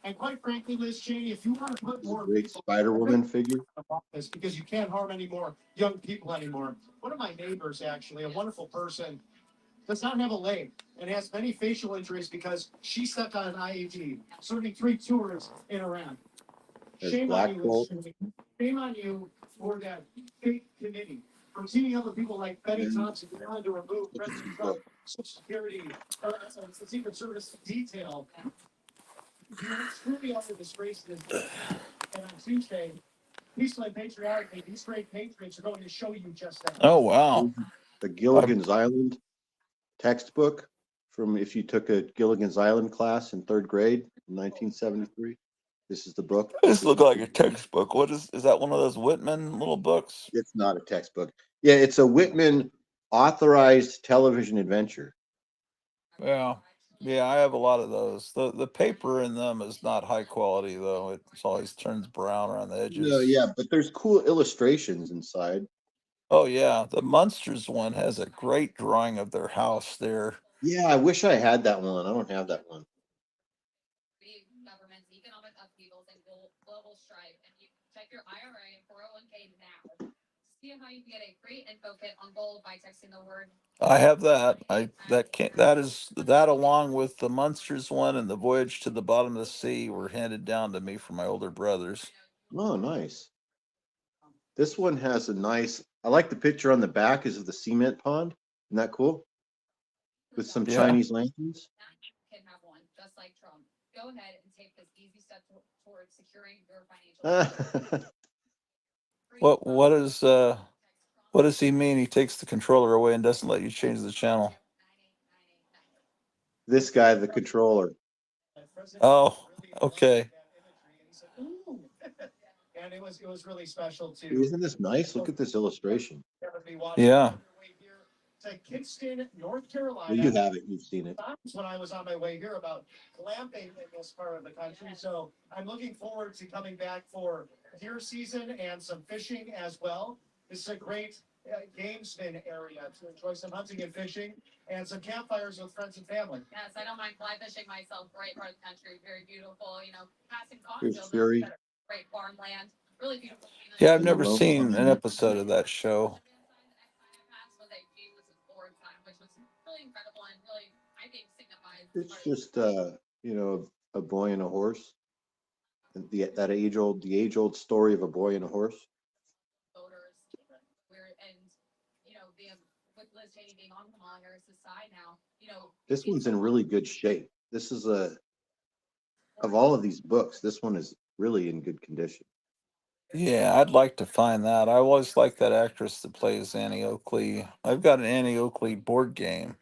S2: And quite frankly, Liz Cheney, if you want to put
S7: This is a
S2: more
S7: great
S2: people
S7: Spider-Woman figure.
S2: in office because you can't harm any more young people anymore. One of my neighbors, actually, a wonderful person, does not have a leg and has many facial injuries because she stepped on an IED, serving 3 tours in Iran.
S7: There's
S2: Shame on
S7: Black
S2: you,
S7: Bolt.
S2: Liz Cheney. Shame on you for that fake committee. For teaming up with people like Betty
S7: And
S2: Thompson who wanted to remove
S7: look at
S2: President
S7: these
S2: Trump,
S7: books.
S2: Social Security, the Secret Service detail. You truly are a disgrace to this country. And on Tuesday, peaceful and patriotically, these great patriots are going to show you just that.
S1: Oh wow.
S7: The Gilligan's Island textbook from if you took a Gilligan's Island class in 3rd grade in 1973. This is the book.
S1: This look like a textbook. What is that? One of those Whitman little books?
S7: It's not a textbook. Yeah, it's a Whitman authorized television adventure.
S1: Yeah. Yeah, I have a lot of those. The paper in them is not high quality though. It always turns brown around the
S7: No,
S1: edges.
S7: yeah, but there's cool illustrations inside.
S1: Oh yeah, the Munsters one has a great drawing of their house there.
S7: Yeah, I wish I had that one. I don't have that one.
S6: Government's economic upheavals and global strife, and you check your IRA and 401k now. See how you can get a free info kit on gold by texting the word.
S1: I have that. That along with the Munsters one and the Voyage to the Bottom of the Sea were handed down to me from my older brothers.
S7: Oh, nice. This one has a nice, I like the picture on the back is of the cement pond. Isn't that cool? With some
S1: Yeah.
S7: Chinese lanterns.
S6: Can have one, just like Trump. Go ahead and take this easy step towards securing your financial.
S1: What does he mean? He takes the controller away and doesn't let you change the channel.
S7: This guy, the controller.
S1: Oh, okay.
S2: And it was really special too.
S7: Isn't this nice? Look at this illustration.
S1: Yeah.
S2: To Kinston, North Carolina.
S7: Well, you have it. You've seen it.
S2: Times when I was on my way here about glamping in this part of the country. So I'm looking forward to coming back for deer season and some fishing as well. This is a great gamesman area to enjoy some hunting and fishing and some campfires with friends and family.
S6: Yes, I don't mind fly fishing myself. Great part of the country, very beautiful. You know, passing
S7: Here's
S6: Cottonville,
S7: Fury.
S6: great farmland, really beautiful.
S1: Yeah, I've
S7: And the
S1: never
S7: Lone
S1: seen an
S7: Star.
S1: episode of that show.
S6: Which was really incredible and really, I think, signifies.
S7: It's just a boy and a horse. And the age old story of a boy and a horse.
S6: Voters, and with Liz Cheney being on Kamala's side now,
S7: This one's in really good shape. This is of all of these books, this one is really in good condition.
S1: Yeah, I'd like to find that. I always like that actress that plays Annie Oakley. I've got an Annie Oakley board game.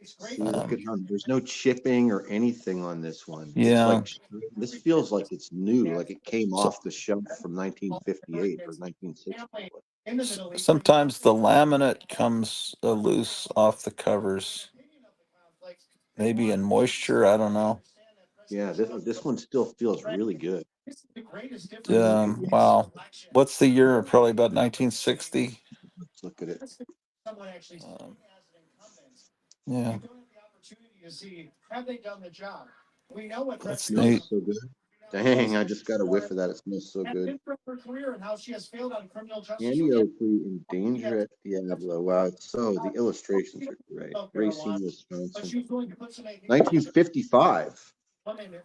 S7: See, look at how there's no chipping or anything on this one. It's
S1: Yeah.
S7: like this feels like it's new, like it came
S1: So-
S7: off the shelf from 1958 or 1960.
S1: Sometimes the laminate comes loose off the covers. Maybe in moisture, I don't know.
S7: Yeah, this one still feels really good.
S1: Wow. What's the year? Probably about 1960.
S7: Let's look at it.
S1: Yeah.
S2: To see have they done the job? We know what
S1: That's
S7: No,
S1: neat.
S7: it's so good. Dang, I just got a whiff of that. It smells so
S2: And
S7: good.
S2: been through her career and how she has failed on criminal justice.
S7: Andy Oakley in Danger at Diablo. Wow, it's so the illustrations are great. Racine,
S2: But
S7: Wisconsin.
S2: she was willing to put somebody
S7: 1955.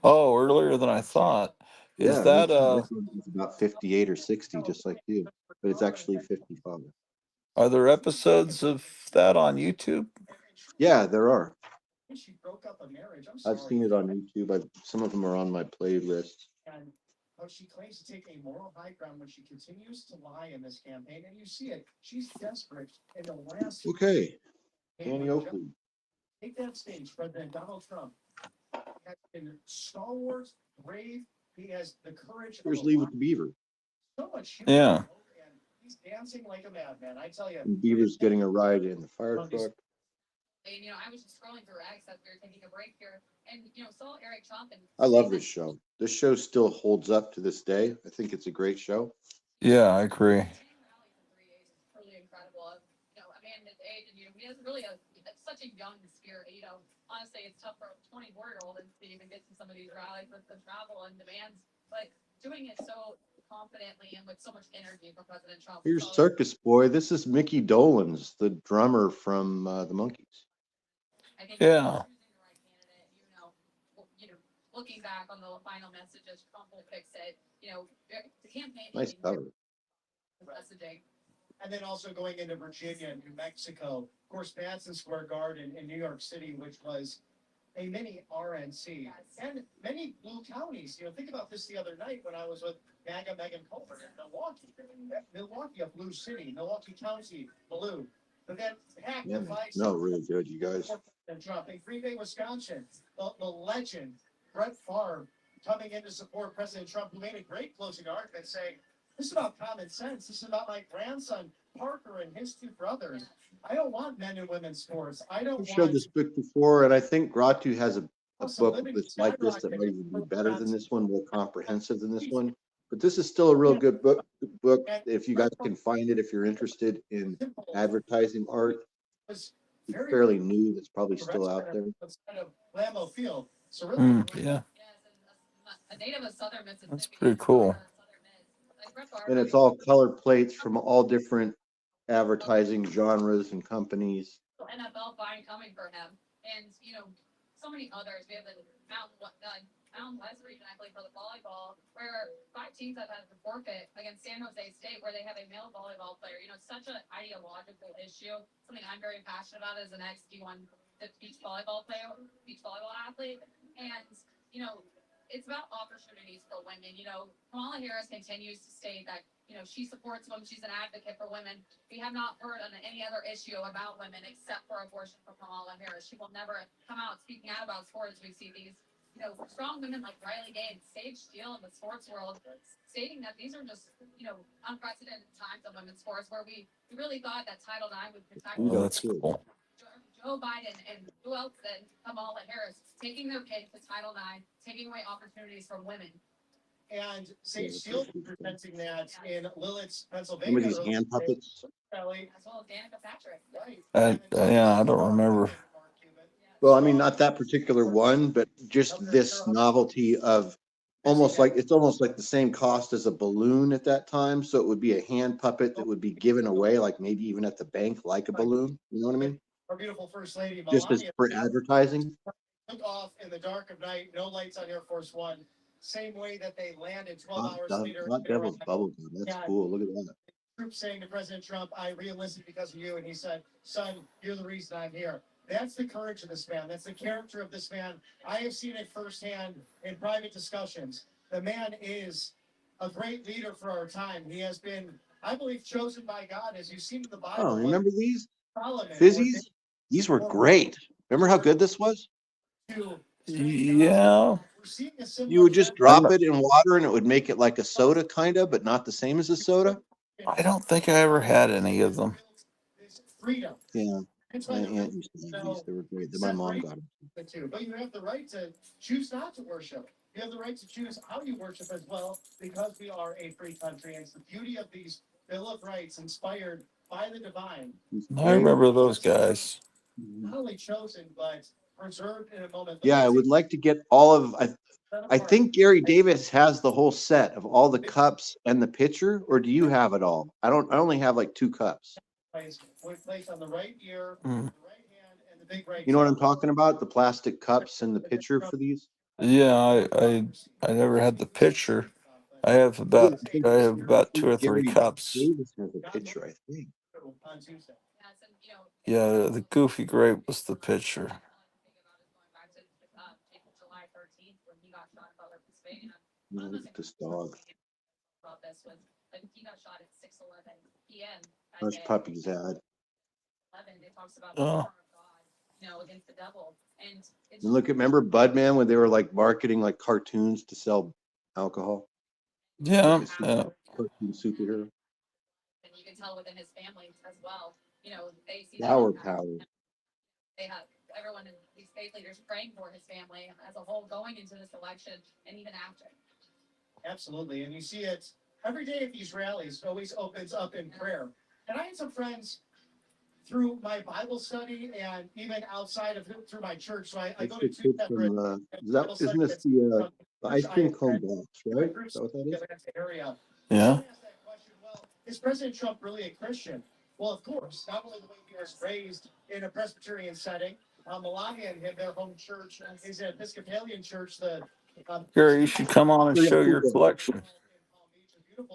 S1: Oh, earlier than I thought. Is
S7: Yeah,
S1: that
S7: I thought it was about 58 or 60, just like you, but it's actually 55.
S1: are there episodes of that on YouTube?
S7: Yeah, there are.
S2: She broke up a marriage. I'm
S7: I've
S2: sorry.
S7: seen it on YouTube. Some of them are on my playlist.
S2: And how she claims to take a moral high ground when she continues to lie in this campaign, and you see it. She's desperate. In the last
S7: Okay,
S2: campaign
S7: Annie
S2: with
S7: Oakley.
S2: take that stage, President Donald Trump has been stalwart, brave. He has the courage.
S7: Here's
S2: of
S7: Lee with the Beaver.
S2: so much.
S1: Yeah.
S2: And he's dancing like a madman. I tell you.
S7: And Beaver's getting a ride in the fire truck.
S6: And, I was just scrolling through X as we were taking a break here, and, saw Eric Trump and.
S7: I love this show. This show still holds up to this day. I think it's a great show.
S1: Yeah, I agree.
S6: Truly incredible. A man his age, and he has really such a young spirit. Honestly, it's tough for a 24-year-old to even get to some of these rallies with the travel and demands, but doing it so confidently and with so much energy for President Trump.
S7: Here's Circus Boy. This is Mickey Dolenz, the drummer from the Monkees.
S6: I think
S1: Yeah.
S6: choosing the right candidate, looking back on the final messages, Trump will fix it. The campaign.
S7: Nice cover.
S6: Messaging.
S2: And then also going into Virginia and New Mexico, of course, Madison Square Garden in New York City, which was a mini RNC,
S6: Yes.
S2: and many blue counties. Think about this the other night when I was with MAGA Megan Coleman in Milwaukee. Milwaukee, a blue city. Milwaukee County, blue. But then hack
S7: Yeah,
S2: device.
S7: no, really good, you guys.
S2: And Trump in Green Bay, Wisconsin, the legend Brett Favre coming in to support President Trump, who made a great closing argument saying, "This is about common sense. This is about my grandson Parker and his two brothers. I don't want men and women's sports. I don't
S7: I've showed
S2: want."
S7: this book before, and I think Gratu has a
S2: Also,
S7: book
S2: living
S7: that's like this that might
S2: skyrocketed
S7: even be
S2: for
S7: better than
S2: Wisconsin.
S7: this one, more comprehensive than this one. But this is still a real good book. If you guys can find it, if you're interested in advertising art,
S2: Was
S7: it's
S2: very
S7: fairly new. That's probably still out there.
S2: outside of Lambeau Field. So really,
S1: Yeah.
S6: Yes, and a native of Southern Mississippi.
S1: That's pretty cool.
S6: Southern Miss. Like Brett Favre,
S7: And it's all color plates from all different advertising genres and companies.
S6: NFL fine coming for him, and so many others. We have the Mountain West region, I believe, for the volleyball, where 5 teams have had to forfeit against San Jose State, where they have a male volleyball player. Such an ideological issue. Something I'm very passionate about as an ex-D1 beach volleyball player, beach volleyball athlete, and it's about opportunities for women. Kamala Harris continues to state that she supports women. She's an advocate for women. We have not heard on any other issue about women except for abortion from Kamala Harris. She will never come out speaking out about sports. We see these, strong women like Riley Gaines, Sage Steele in the sports world, stating that these are just, unprecedented times of women's sports where we really thought that Title IX would protect
S1: Ooh,
S6: women.
S1: that's cool.
S6: Joe Biden and who else then? Kamala Harris taking their kids to Title IX, taking away opportunities from women.
S2: and Sage Steele presenting that in Lillet's,
S7: Some
S2: Pennsylvania.
S7: of these hand puppets.
S2: Valley.
S6: As well as Danica Patrick.
S2: Right.
S1: Yeah, I don't remember.
S7: Well, I mean, not that particular one, but just this novelty of almost like the same cost as a balloon at that time. So it would be a hand puppet that would be given away, like maybe even at the bank, like a balloon. You know what I mean?
S2: Our beautiful First Lady,
S7: Just as
S2: Melania,
S7: for advertising.
S2: took off in the dark of night, no lights on Air Force One. Same way that they landed 12 hours later.
S7: Hot
S2: they
S7: Devil's
S2: arrived.
S7: bubblegum. That's
S2: Yeah.
S7: cool. Look at that.
S2: Troops saying to President Trump, "I re-enlisted because of you," and he said, "Son, you're the reason I'm here." That's the courage of this man. That's the character of this man. I have seen it firsthand in private discussions. The man is a great leader for our time. He has been, I believe, chosen by God, as you've seen in the Bible.
S7: Oh, remember these
S2: Solomon,
S7: fizzies? These were great. Remember how good this was?
S1: Yeah.
S2: We're seeing a similar
S7: You would just
S2: trend.
S7: drop it in water and it would make it like a soda, kind of, but not the same as a soda.
S1: I don't think I ever had any of them.
S2: It's freedom.
S7: Yeah,
S2: It's
S7: my
S2: why
S7: aunt used to have these. They were great. Then my mom got them.
S2: the two. But you have the right to choose not to worship. You have the right to choose how you worship as well, because we are a free country. And it's the beauty of these Bill of Rights inspired by the divine.
S1: I remember those guys.
S2: Not only chosen, but preserved in a moment.
S7: Yeah, I would like to get all of. I think Gary Davis has the whole set of all the cups and the pitcher, or do you have it all? I don't. I only have like 2 cups.
S2: Placed on the right ear,
S1: Mm.
S2: the right hand, and the big right.
S7: You know what I'm talking about? The plastic cups and the pitcher for these.
S1: Yeah, I never had the pitcher. I have
S7: Yeah,
S1: about I have
S7: I
S1: about 2
S7: think
S1: or 3
S7: Gary
S1: cups.
S7: Davis has a pitcher. I think.
S2: On Tuesday.
S1: Yeah, the Goofy Grape was the pitcher.
S7: Look at this dog. Hush puppy's dad.
S1: Oh,
S7: And look at, remember Budman when they were like marketing like cartoons to sell alcohol,
S1: yeah,
S7: like a
S1: yeah.
S7: cartoon superhero.
S6: And you can tell within his family as well, they see
S7: Flower
S6: that
S7: power.
S6: they have everyone in these faith leaders praying for his family as a whole going into this election and even after.
S2: Absolutely, and you see it every day at these rallies. It always opens up in prayer. And I had some friends through my Bible study and even outside of through my church. So I
S7: That's
S2: go to
S7: the
S2: 2
S7: kid
S2: separate
S7: from
S2: Bible
S7: isn't this
S2: studies
S7: the ice cream cone box, right? Is that what that is?
S2: area.
S1: Yeah.
S2: Someone asked that question, well, is President Trump really a Christian? Well, of course, not only the way he was raised in a Presbyterian setting, Melania and him, their home church is an Episcopalian church.
S1: Gary, you should come on and show your collection.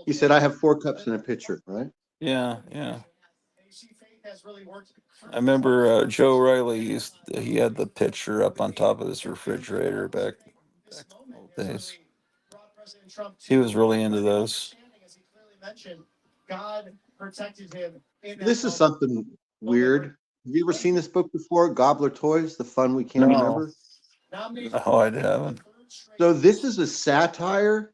S7: He said, I have 4 cups in a pitcher, right?
S1: Yeah, yeah.
S2: And you see, faith has really worked.
S1: I remember Joe Riley he had the pitcher up on top of his refrigerator back in old days. He was really into those.
S2: As he clearly mentioned, God protected him in that
S7: This is
S2: moment.
S7: something weird. Have you ever seen this book before? Gobbler Toys, the fun we can't
S1: No,
S7: remember.
S1: no, I haven't.
S7: So this is a satire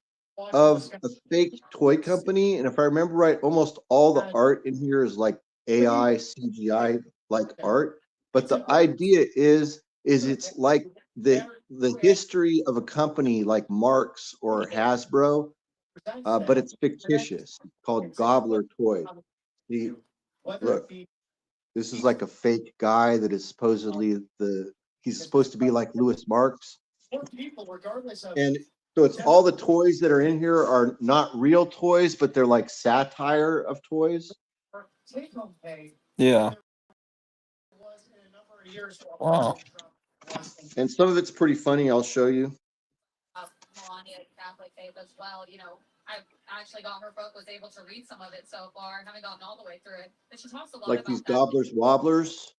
S7: of a fake toy company, and if I remember right, almost all the art in here is like AI, CGI like art. But the idea is it's like the history of a company like Marx or Hasbro, but it's fictitious. It's called Gobbler Toys. See, look, this is like a fake guy that is supposedly he's supposed to be like Louis Marx.
S2: People, regardless of
S7: And so it's all the toys that are in here are not real toys, but they're like satire of toys.
S2: take-home pay
S1: Yeah.
S2: was in a number of years.
S1: Wow.
S7: And some of it's pretty funny. I'll show you.
S6: Melania, Catholic faith as well. I actually got her book, was able to read some of it so far. Haven't gotten all the way through it, but she talks a lot
S7: Like
S6: about
S7: these
S6: that.
S7: gobblers wobblers.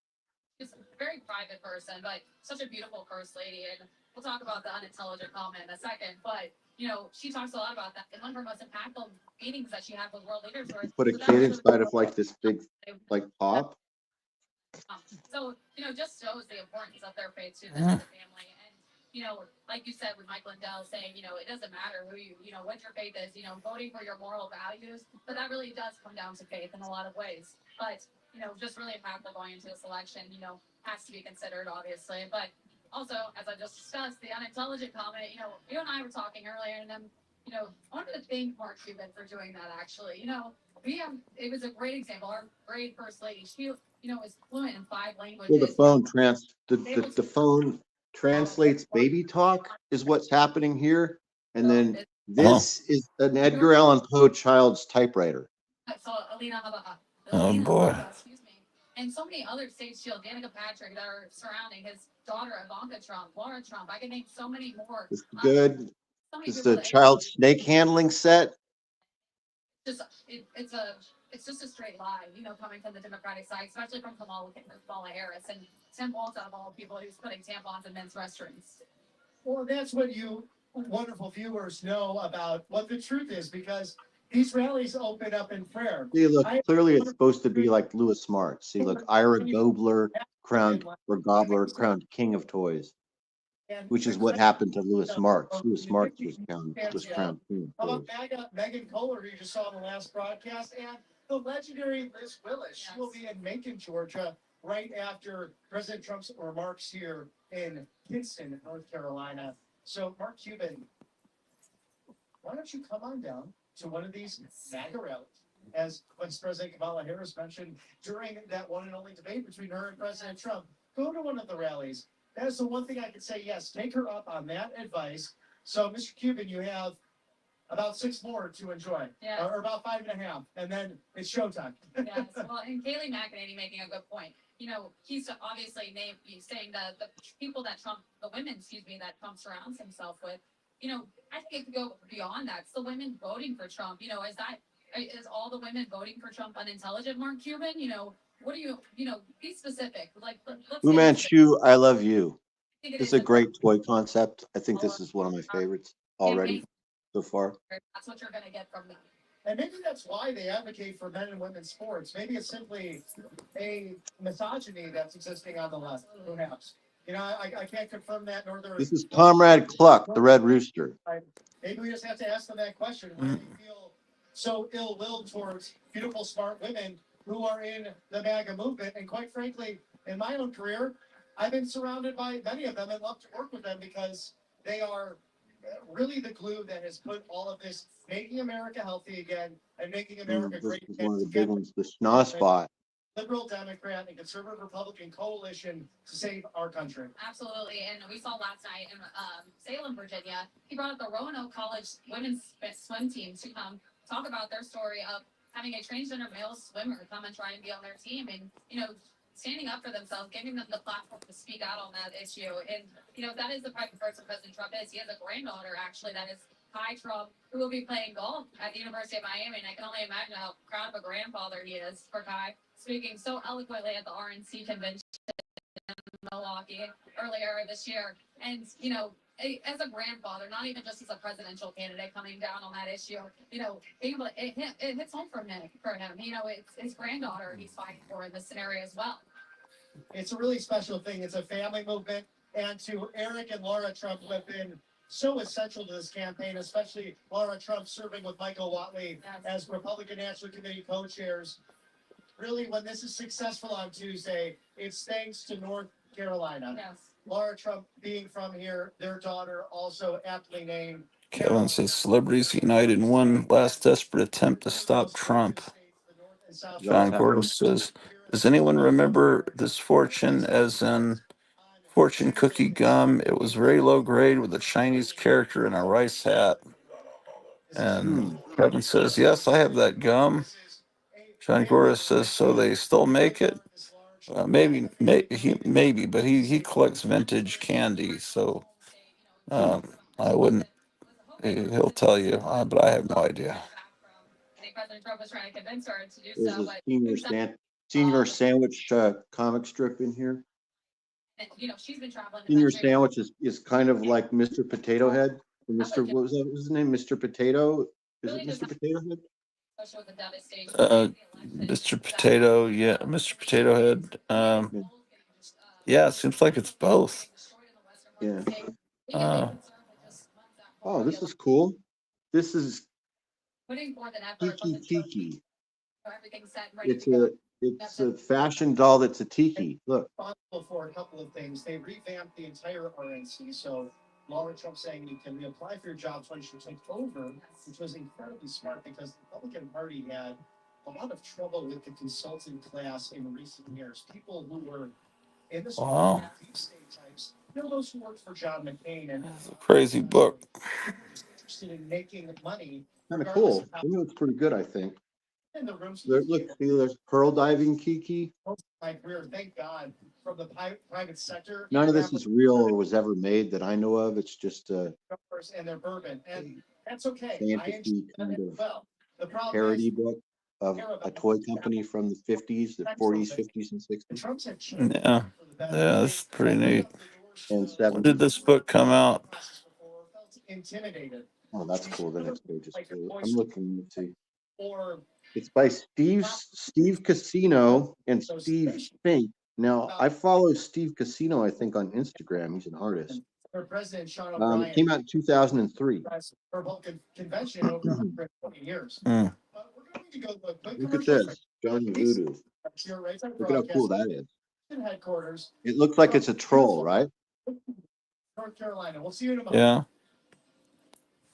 S6: She's a very private person, but such a beautiful first lady. And we'll talk about the unintelligent comment in a second. But she talks a lot about that. And one of her most impactful meetings that she had with world leaders were
S7: Put a kid inside of like this big like pop.
S6: So, just shows the importance of their faith to them as a family. And, like you said with Mike Lindell saying, it doesn't matter who what your faith is, voting for your moral values. But that really does come down to faith in a lot of ways. But, just really impactful going into this election, has to be considered, obviously. But also, as I just discussed, the unintelligent comment, you and I were talking earlier, and I wanted to thank Mark Cuban for doing that, actually. It was a great example. Our great first lady, she is fluent in 5 languages.
S7: Well, the phone translates baby talk is what's happening here. And then this is an Edgar Allan Poe child's typewriter.
S6: So Alina
S1: Oh boy.
S6: excuse me. And so many other states, Danica Patrick, that are surrounding his daughter Ivanka Trump, Laura Trump. I can name so many more.
S7: It's good.
S6: So many
S7: It's
S6: people
S7: the
S6: that-
S7: child snake handling set.
S6: It's just a straight lie, coming from the Democratic side, especially from Kamala Harris and Tim Walz, out of all people, who's putting tampons in men's restrooms.
S2: Well, that's what you wonderful viewers know about what the truth is, because these rallies open up in prayer.
S7: See, look, clearly it's supposed to be like Louis Marx. See, look, Ira Gobler crowned crowned king of toys, which is what happened to Louis Marx. Louis Marx was crowned king
S2: How
S7: of
S2: about
S7: toys.
S2: Megan Kohler, who you just saw in the last broadcast, and the legendary Liz Willis? She will be in Macon, Georgia, right after President Trump's remarks here in Kinston, North Carolina. So, Mark Cuban, why don't you come on down to one of these MAGA rallies? As Vice President Kamala Harris mentioned during that one and only debate between her and President Trump, go to one of the rallies. That is the one thing I could say. Yes, take her up on that advice. So, Mr. Cuban, you have about 6 more to enjoy,
S6: Yeah.
S2: or about 5.5, and then it's showtime.
S6: Yes, well, and Kayleigh McEnany making a good point. You know, he's obviously he's saying that the people that the women, that Trump surrounds himself with, you know, I think it could go beyond that. It's the women voting for Trump. You know, is all the women voting for Trump unintelligent, Mark Cuban? You know, what do you know, be specific. Like, let's
S7: Fu
S6: get into it.
S7: Manchu, I love you.
S6: I think it
S7: This is
S6: is
S7: a great toy concept. I think this is one of my favorites already so far.
S6: That's what you're gonna get from them.
S2: And maybe that's why they advocate for men and women's sports. Maybe it's simply a misogyny that's existing on the left, perhaps. You know, I can't confirm that, nor there.
S7: This is Comrade Cluck, the Red Rooster.
S2: Maybe we just have to ask them that question. Why they feel so ill-willed towards beautiful, smart women who are in the MAGA movement. And quite frankly, in my own career, I've been surrounded by many of them and love to work with them because they are really the glue that has put all of this making America healthy again and making America
S7: This
S2: great
S7: is
S2: again
S7: one of the big
S2: together.
S7: ones, the schnoz spot.
S2: Liberal Democrat and conservative Republican coalition to save our country.
S6: Absolutely, and we saw last night in Salem, Virginia. He brought up the Roanoke College women's swim team to come talk about their story of having a transgender male swimmer come and try and be on their team, and you know, standing up for themselves, giving them the platform to speak out on that issue. And you know, that is the type of person President Trump is. He has a granddaughter actually that is Kai Trump, who will be playing golf at the University of Miami, and I can only imagine how proud of a grandfather he is for Kai, speaking so eloquently at the RNC convention in Milwaukee earlier this year. And, you know, as a grandfather, not even just as a presidential candidate coming down on that issue, you know, it hits home for him. You know, it's his granddaughter he's fighting for in this scenario as well.
S2: It's a really special thing. It's a family movement. And to Eric and Laura Trump, who have been so essential to this campaign, especially Laura Trump serving with Michael Watley as Republican National Committee co-chairs. Really, when this is successful on Tuesday, it's thanks to North Carolina.
S6: Yes.
S2: Laura Trump being from here, their daughter also aptly named.
S1: Kevin says celebrities unite in one last desperate attempt to stop Trump. John Gordon says, does anyone remember this fortune as in fortune cookie gum? It was very low grade with a Chinese character in a rice hat. And Kevin says, yes, I have that gum. John Gordon says, so they still make it? Maybe, but he collects vintage candy, so I wouldn't. He'll tell you, but I have no idea.
S6: I think President Trump was trying to convince her to do
S7: There's
S6: so,
S7: a
S6: but
S7: senior sandwich comic strip in here.
S6: you know, she's been traveling.
S7: Senior sandwich is kind of like Mr. Potato Head. Mr. What was that? What was his name? Mr. Potato? Is it Mr. Potato Head?
S6: Especially with the devastation.
S1: Mr. Potato, yeah, Mr. Potato Head. Yeah, it seems like it's both.
S7: Yeah. Oh, this is cool. This is
S6: Putting forth an effort.
S7: Tiki.
S6: Everything's set and ready
S7: It's
S6: to go.
S7: it's a fashion doll that's a tiki. Look.
S2: Responsible for a couple of things. They revamped the entire RNC. So Laura Trump saying you can reapply for your jobs once you take over, which was incredibly smart because the Republican Party had a lot of trouble with the consultant class in recent years. People who were in the
S1: Wow.
S2: deep state types, you know, those who worked for John McCain and
S1: It's a crazy book.
S2: just interested in making money.
S7: Kind of cool. You know, it's pretty good, I think.
S2: In the rooms.
S7: Look, see, there's pearl diving Kiki.
S2: My career, thank God, from the private sector.
S7: None of this is real or was ever made that I know of. It's just a
S2: And their bourbon, and that's okay.
S7: fantasy kind of
S2: Well, the problem
S7: parody
S2: is,
S7: book of a toy company from the 50s, the 40s, 50s, and
S2: the
S7: 60s.
S2: Trumps have changed.
S1: Yeah, that's pretty neat.
S7: And
S1: When did
S7: 70s.
S1: this book come out?
S2: Intimidated.
S7: Oh, that's cool. The next page is cool. I'm looking, let's see.
S2: Or
S7: It's by Steve Casino and Steve Fink. Now, I follow Steve Casino, I think, on Instagram. He's an artist.
S2: for President Sean
S7: It
S2: O'Brien.
S7: came out in 2003.
S2: Republican convention over 120 years.
S1: Mm.
S2: But we're going to go to a quick
S7: Look at
S2: commercial
S7: this, Johnny Voodoo.
S2: break.
S7: Look at how cool that is.
S2: Headquarters,
S7: It looks like it's a troll, right?
S2: North Carolina. We'll see you tomorrow.
S1: Yeah.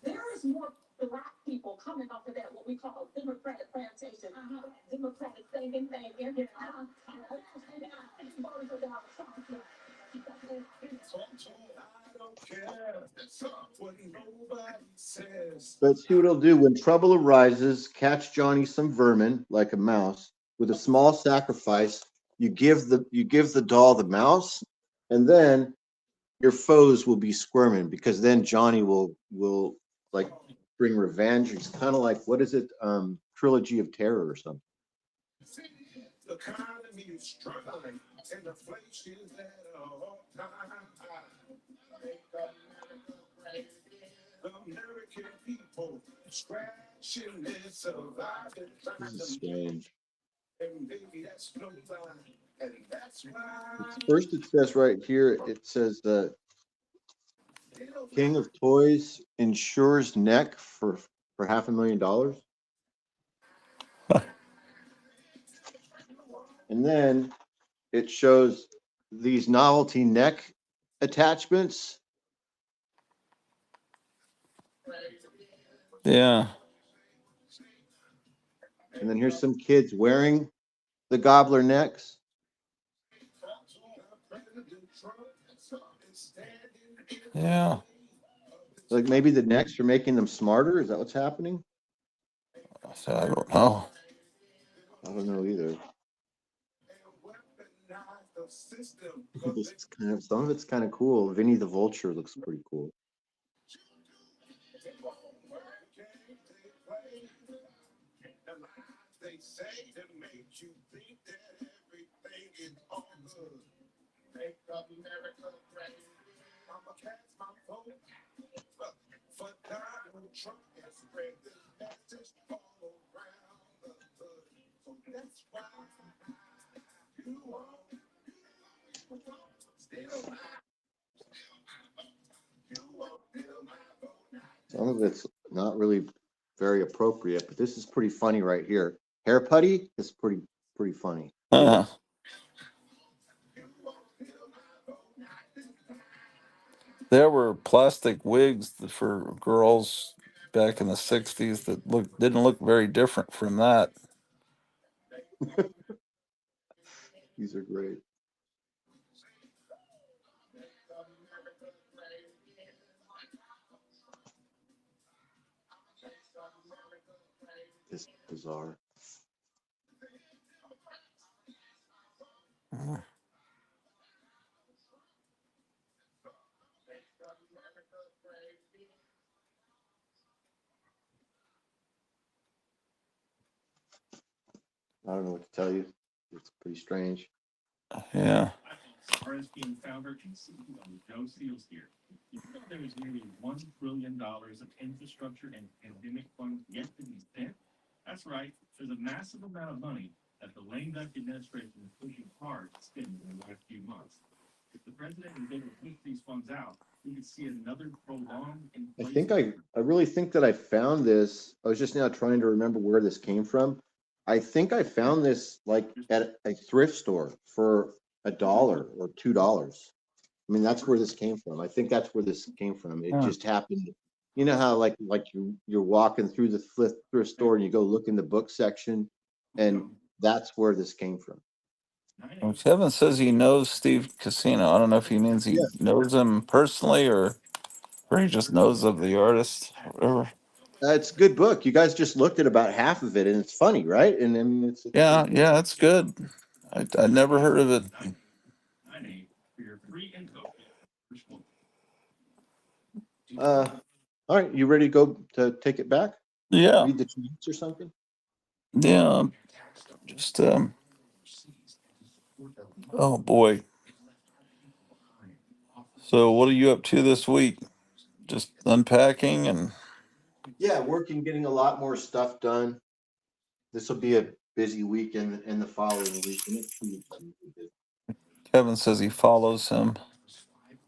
S9: There is more black people coming off of that, what we call Democratic plantation. Democratic thinking thing.
S2: I don't care. It's up 20
S7: But see what it'll do when trouble arises. Catch Johnny some vermin like a mouse. With a small sacrifice, you give the doll the mouse, and then your foes will be squirming because then Johnny will like bring revenge. It's kind of like what is it? Trilogy of Terror or something.
S2: The economy is struggling and inflation is at a all-time high. Make America great again. American people scratching their surviving, trying
S7: This is
S2: to
S7: strange.
S2: and maybe that's no lie. And that's why
S7: First, it says right here. It says the King of Toys insures neck for $500,000, and then it shows these novelty neck attachments.
S1: Yeah.
S7: And then here's some kids wearing the gobbler necks.
S1: Yeah.
S7: Like maybe the necks are making them smarter. Is that what's happening?
S1: So I don't know.
S7: I don't know either. This is kind of some of it's kind of cool. Vinny the Vulture looks pretty cool.
S2: they say to make you think that everything is all good. Make America great. I'ma cast my vote for Donald Trump and spread this message all around the hood. So that's why you won't steal my, you won't steal my vote.
S7: Some of it's not really very appropriate, but this is pretty funny right here. Hair putty is pretty funny.
S1: Uh, there were plastic wigs for girls back in the 60s that didn't look very different from that.
S7: These are great. This is bizarre. I don't know what to tell you. It's pretty strange.
S1: Yeah.
S10: RSPN founder and CEO Joe Seals here. You know there is nearly $1 trillion of infrastructure and pandemic funds yet to be spent? That's right. There's a massive amount of money that the lame duck administration is pushing hard to spend in the last few months. If the president is able to push these funds out, we could see another prolonged
S7: I really think that I found this. I was just now trying to remember where this came from. I think I found this like at a thrift store for $1 or $2. I mean, that's where this came from. I think that's where this came from. It just happened. You know how like you're walking through the thrift store and you go look in the book section, and that's where this came from.
S1: Well, Kevin says he knows Steve Casino. I don't know if he means he knows him personally or he just knows of the artist, whatever.
S7: It's a good book. You guys just looked at about half of it, and it's funny, right? And I mean, it's
S1: Yeah, it's good. I never heard of it.
S7: All right, you ready to go to take it back?
S1: Yeah.
S7: Read the tweets or something?
S1: Yeah. Just oh boy. So what are you up to this week? Just unpacking and
S7: Yeah, working, getting a lot more stuff done. This will be a busy week and the following week. The next 2 weeks will be busy.
S1: Kevin says he follows him.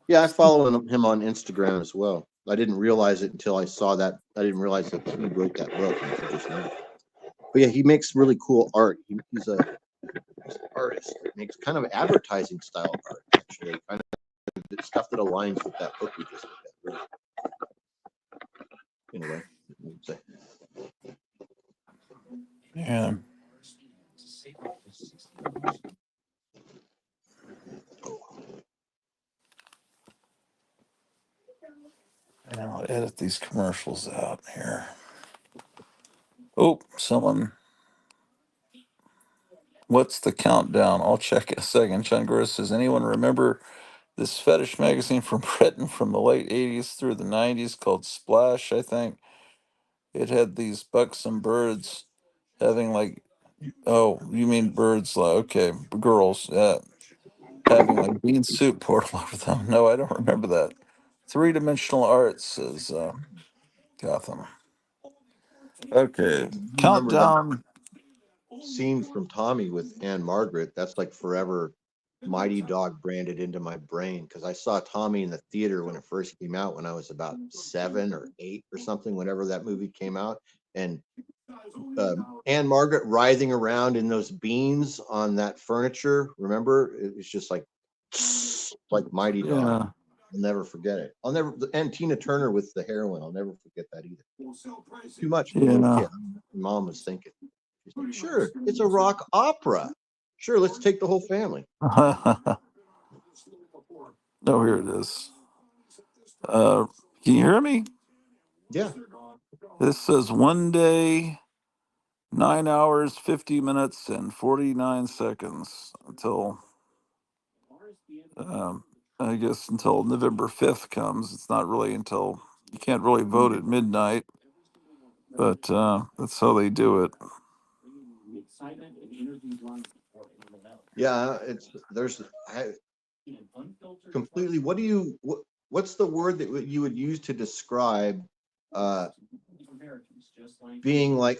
S7: Yeah, I follow him on Instagram as well. I didn't realize it until I saw that. I didn't realize that he wrote that book until just now. But yeah, he makes really cool art. He's an artist. He makes kind of advertising style art, actually. Kind of stuff that aligns with that book we just looked at. Really. Anyway, say.
S1: Yeah. I'll edit these commercials out here. Oh, someone. What's the countdown? I'll check in a second. Chungura says, anyone remember this fetish magazine from Britain from the late 80s through the 90s called Splash, I think? It had these buxom birds having like, oh, you mean birds, like, okay, girls, having like bean soup poured all over them. No, I don't remember that. Three-dimensional art, says Gotham. Okay,
S7: Remember that
S1: countdown.
S7: scene from Tommy with Anne Margaret? That's like forever Mighty Dog branded into my brain because I saw Tommy in the theater when it first came out when I was about 7 or 8 or something, whenever that movie came out. And Anne Margaret writhing around in those beams on that furniture. Remember? It was just like Mighty Dog.
S1: Yeah,
S7: I'll never forget it. I'll never, and Tina Turner with the heroin. I'll never forget that either. Too much for a little
S1: yeah.
S7: kid. Mom was thinking. She's like, sure, it's a rock opera. Sure, let's take the whole family.
S1: Oh, here it is. Can you hear me?
S7: Yeah.
S1: This says 1 day, 9 hours, 50 minutes, and 49 seconds until, um, I guess, until November 5th comes. It's not really until you can't really vote at midnight, but that's how they do it.
S7: Yeah, completely. What's the word that you would use to describe uh being like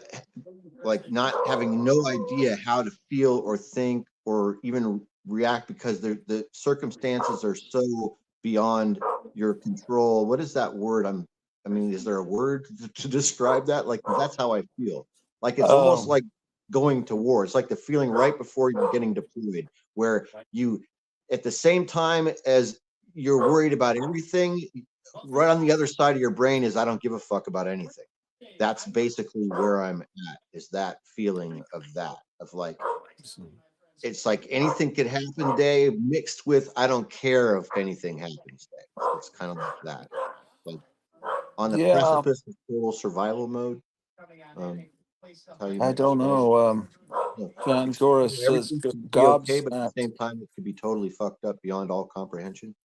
S7: not having no idea how to feel or think or even react because the circumstances are so beyond your control? What is that word? I mean, is there a word to describe that? Like, that's how I feel. Like, it's almost
S1: Um,
S7: like going to war. It's like the feeling right before you're getting deployed, where you, at the same time as you're worried about everything, right on the other side of your brain is, I don't give a fuck about anything. That's basically where I'm at, is that feeling of like, it's like anything could happen day mixed with, I don't care if anything happens day. It's kind of like that, like on the
S1: yeah,
S7: precipice of total survival mode. That's how you
S1: I
S7: might
S1: don't
S7: describe it.
S1: know.
S7: Yeah.
S1: John Doris says
S7: Everything could be okay, but at the
S1: gobsmacked.
S7: same time, it could be totally fucked up beyond all comprehension.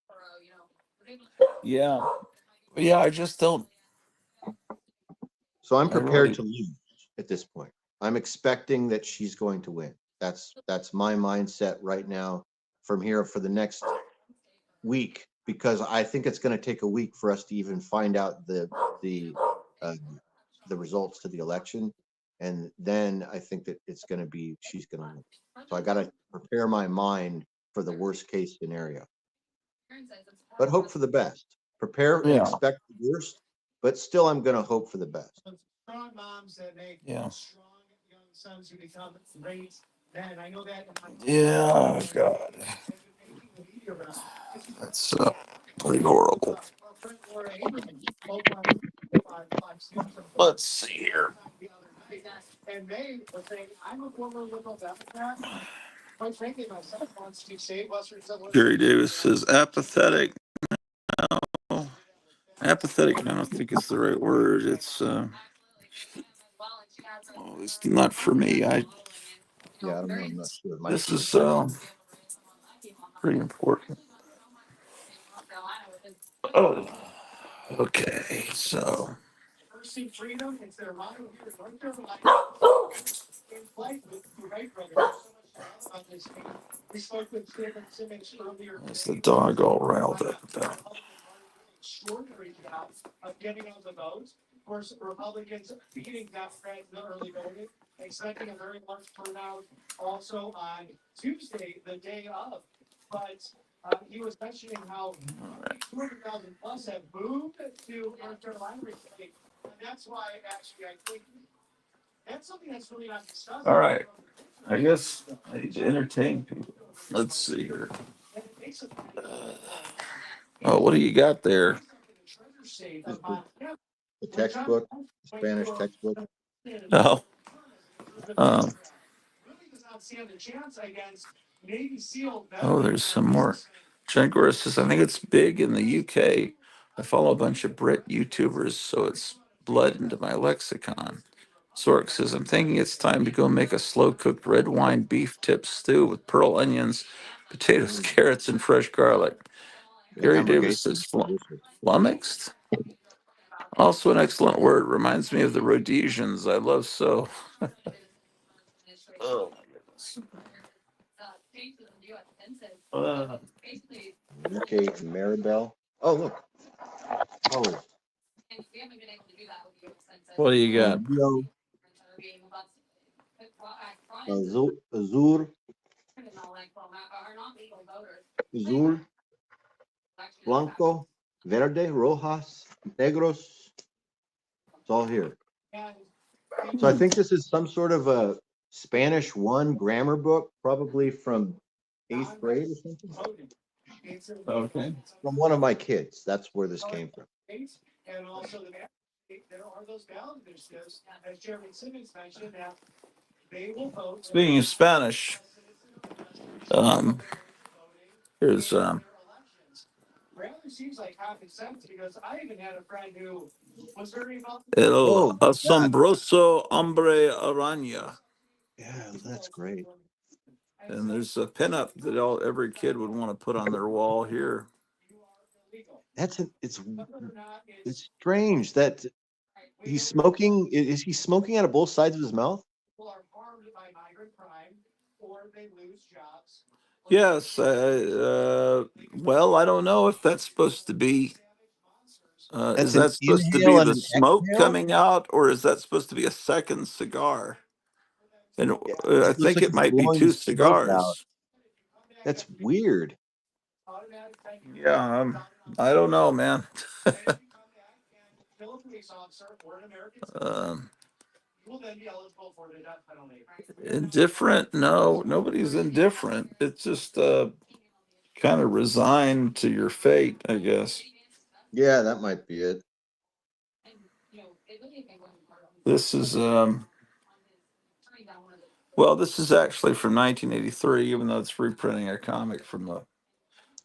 S1: Yeah, yeah, I just don't.
S7: So I'm
S1: I
S7: prepared
S1: really,
S7: to lose at this point. I'm expecting that she's going to win. That's my mindset right now from here for the next week, because I think it's going to take a week for us to even find out the uh, the results to the election, and then I think that it's going to be she's going to win. So I got to prepare my mind for the worst case scenario, but hope for the best. Prepare and
S1: yeah,
S7: expect the worst, but still I'm going to hope for the best.
S2: Strong moms that make
S1: yeah,
S2: strong young sons who become great men. I know that.
S1: yeah. God, that's pretty horrible. Let's see here.
S2: And they were saying, I'm a former liberal Democrat. Quite frankly, my son wants to save Western
S1: Gary
S2: civilization.
S1: Davis says apathetic. No, apathetic. I don't think it's the right word. It's not for me.
S7: Yeah, I don't know. I'm not sure. It might
S1: This
S7: be a
S1: is
S7: different.
S1: pretty important. Oh, okay. So
S2: Pursue freedom, it's their motto here in North Carolina. In flight with the Wright brothers. So much about this thing. We spoke with Chairman Simmons earlier.
S1: is the dog all riled up about?
S2: Extraordinary job of getting out the vote. Of course, Republicans beating Democrats in the early voting, expecting a very large turnout also on Tuesday, the day of. But he was mentioning how 200,000 plus have moved to North Carolina recently. And that's why, actually, I think that's something that's really not discussed.
S1: All right. I guess I need to entertain people. Let's see here. Oh, what do you got there?
S7: Is the textbook, the Spanish textbook?
S1: No. Um, oh, there's some more. Jaguar says, I think it's big in the UK I follow a bunch of Brit YouTubers, so it's blood into my lexicon. Sork says, I'm thinking it's time to go make a slow cooked red wine beef tip stew with pearl onions, potatoes, carrots, and fresh garlic.
S7: The
S1: Gary Davis
S7: hamburger
S1: says,
S7: delicious.
S1: flummoxed? Also an excellent word. Reminds me of the Rhodesians I love so. Oh, my goodness.
S7: Okay, Maribel. Oh, look. Oh,
S1: What do you got?
S7: Rio Azul, Azul, Blanco, Verde, Rojas, Negros. It's all here. So I think this is some sort of a Spanish 1 grammar book, probably from 8th grade or something.
S1: Okay.
S7: From one of my kids. That's where this came from.
S2: And also there are those ballot initiatives, as Chairman Simmons mentioned, that they will vote.
S1: Speaking of Spanish, here's
S2: Rather seems like common sense because I even had a friend who was very involved.
S1: El
S7: Oh, that.
S1: Asombroso Hombre Araña.
S7: Yeah, that's great.
S1: And there's a pinup that every kid would want to put on their wall here.
S7: It's strange that he's smoking. Is he smoking out of both sides of his mouth?
S2: People are harmed by migrant crime or they lose jobs.
S1: Yes. Well, I don't know if that's supposed to be. Is
S7: That's an
S1: that supposed to
S7: inhale
S1: be
S7: and
S1: the
S7: an
S1: smoke
S7: exhale.
S1: coming out, or is that supposed to be a second cigar? And
S7: Yeah,
S1: I
S7: it looks
S1: think
S7: like
S1: it
S7: it's
S1: might be
S7: blowing the
S1: two
S7: smoke out.
S1: cigars.
S7: That's weird.
S1: Yeah, I don't know, man. um, Indifferent? No, nobody's indifferent. It's just kind of resigned to your fate, I guess.
S7: Yeah, that might be it.
S1: This is well, this is actually from 1983, even though it's reprinting a comic from the.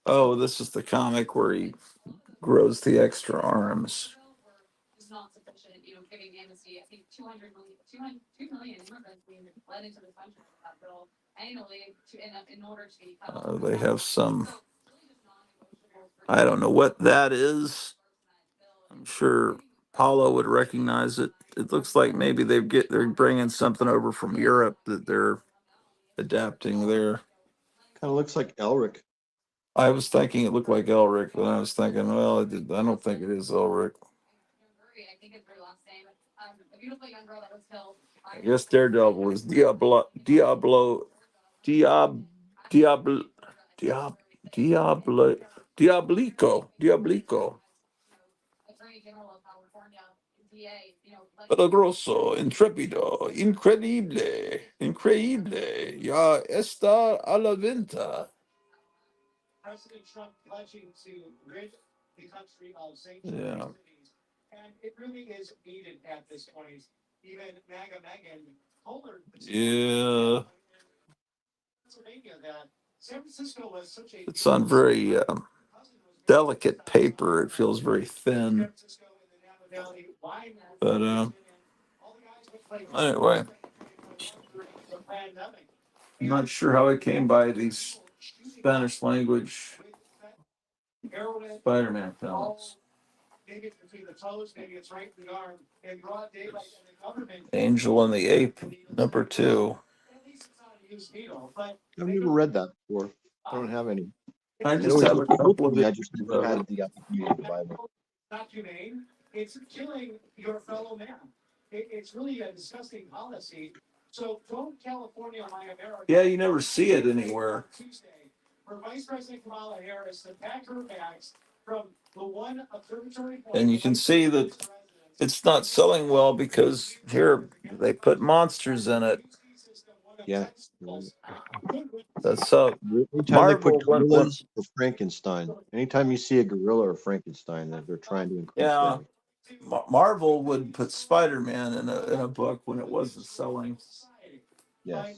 S1: Oh, this is the comic where he grows the extra arms. They have some. I don't know what that is. I'm sure Paulo would recognize it. It looks like maybe they're bringing something over from Europe that they're adapting there.
S7: Kind of looks like Elric.
S1: I was thinking it looked like Elric, but I was thinking, well, I don't think it is Elric. I guess Daredevil is Diab, Diablo, Diab, Diablo, Diablico. Peligroso, intrepido, increíble, ya está a la venta.
S2: President Trump pledging to rid the country of sanctuary
S1: Yeah.
S2: cities. And it really is needed at this point. Even MAGA Megan Kohler.
S1: Yeah.
S2: Pennsylvania, that San Francisco was such a.
S1: It's on very delicate paper. It feels very thin. But anyway, I'm not sure how I came by these Spanish language Spider-Man films.
S2: Maybe it's between the toes, maybe it's right in the arm. In broad daylight, and the government.
S1: Angel and the Ape, number 2.
S2: At least it's not a used needle, but.
S7: I've never read that before. I don't have any.
S1: I
S7: It
S1: just
S7: always
S1: have a
S7: looked cool
S1: couple
S7: to
S1: of
S7: me.
S1: it.
S7: I just never had the opportunity to buy one.
S2: Not humane. It's killing your fellow man. It's really a disgusting policy. So from California, my America.
S1: Yeah, you never see it anywhere.
S2: Tuesday, for Vice President Kamala Harris to pack her bags from the one observatory.
S1: And you can see that it's not selling well because here they put monsters in it.
S7: Yeah.
S1: That's so
S7: Anytime they put
S1: Marvel went
S7: gorillas or Frankenstein, anytime you see a gorilla or Frankenstein, they're trying to increase
S1: yeah.
S7: sales.
S1: Marvel would put Spider-Man in a book when it wasn't selling.
S7: Yes.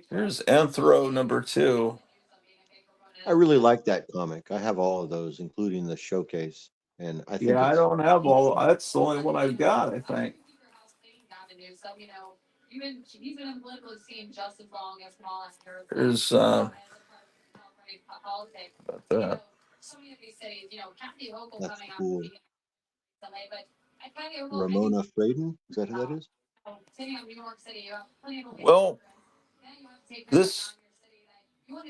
S1: Here's Anthro number 2.
S7: I really like that comic. I have all of those, including the showcase, and I think
S1: Yeah, I
S7: it's
S1: don't have all. That's the only one I've got, I think. There's about that.
S7: that's cool. Ramona Fraden, is that who that is?
S1: Well, this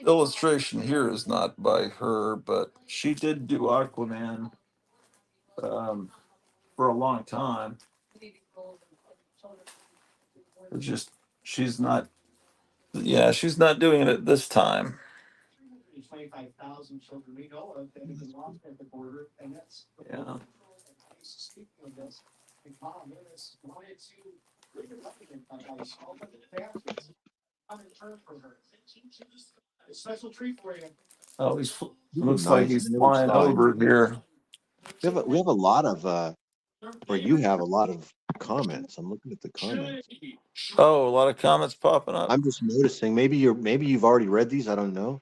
S1: illustration here is not by her, but she did do Aquaman um, for a long time. It's just she's not. Yeah, she's not doing it this time.
S2: 25,000 children we know of that have been lost at the border, and that's
S1: Yeah.
S2: speaking of this. The mom Lewis wanted to bring her up again by small but the families on return for her. A special treat for you.
S1: Oh,
S7: These are
S1: looks like
S7: nice. I
S1: he's
S7: never
S1: flying
S7: saw any
S1: over
S7: of these.
S1: here.
S7: We have a lot of or you have a lot of comments. I'm looking at the comments.
S1: Oh, a lot of comments popping up.
S7: I'm just noticing. Maybe you've already read these. I don't know.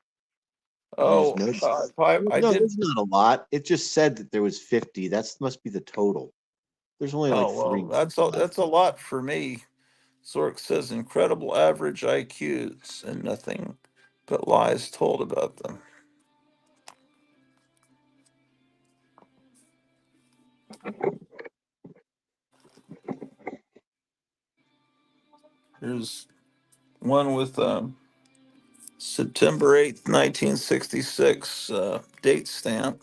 S7: I'm just
S1: Oh,
S7: noticing.
S1: I
S7: No,
S1: did.
S7: there's not a lot. It just said that there was 50. That's must be the total. There's only like
S1: Oh well,
S7: three left.
S1: that's a lot for me. Zork says incredible average IQs and nothing but lies told about them. There's one with September 8th, 1966 date stamp.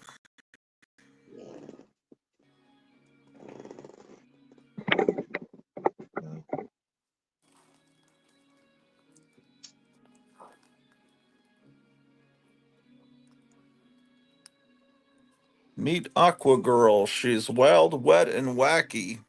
S1: Meet Aqua Girl. She's wild, wet, and wacky.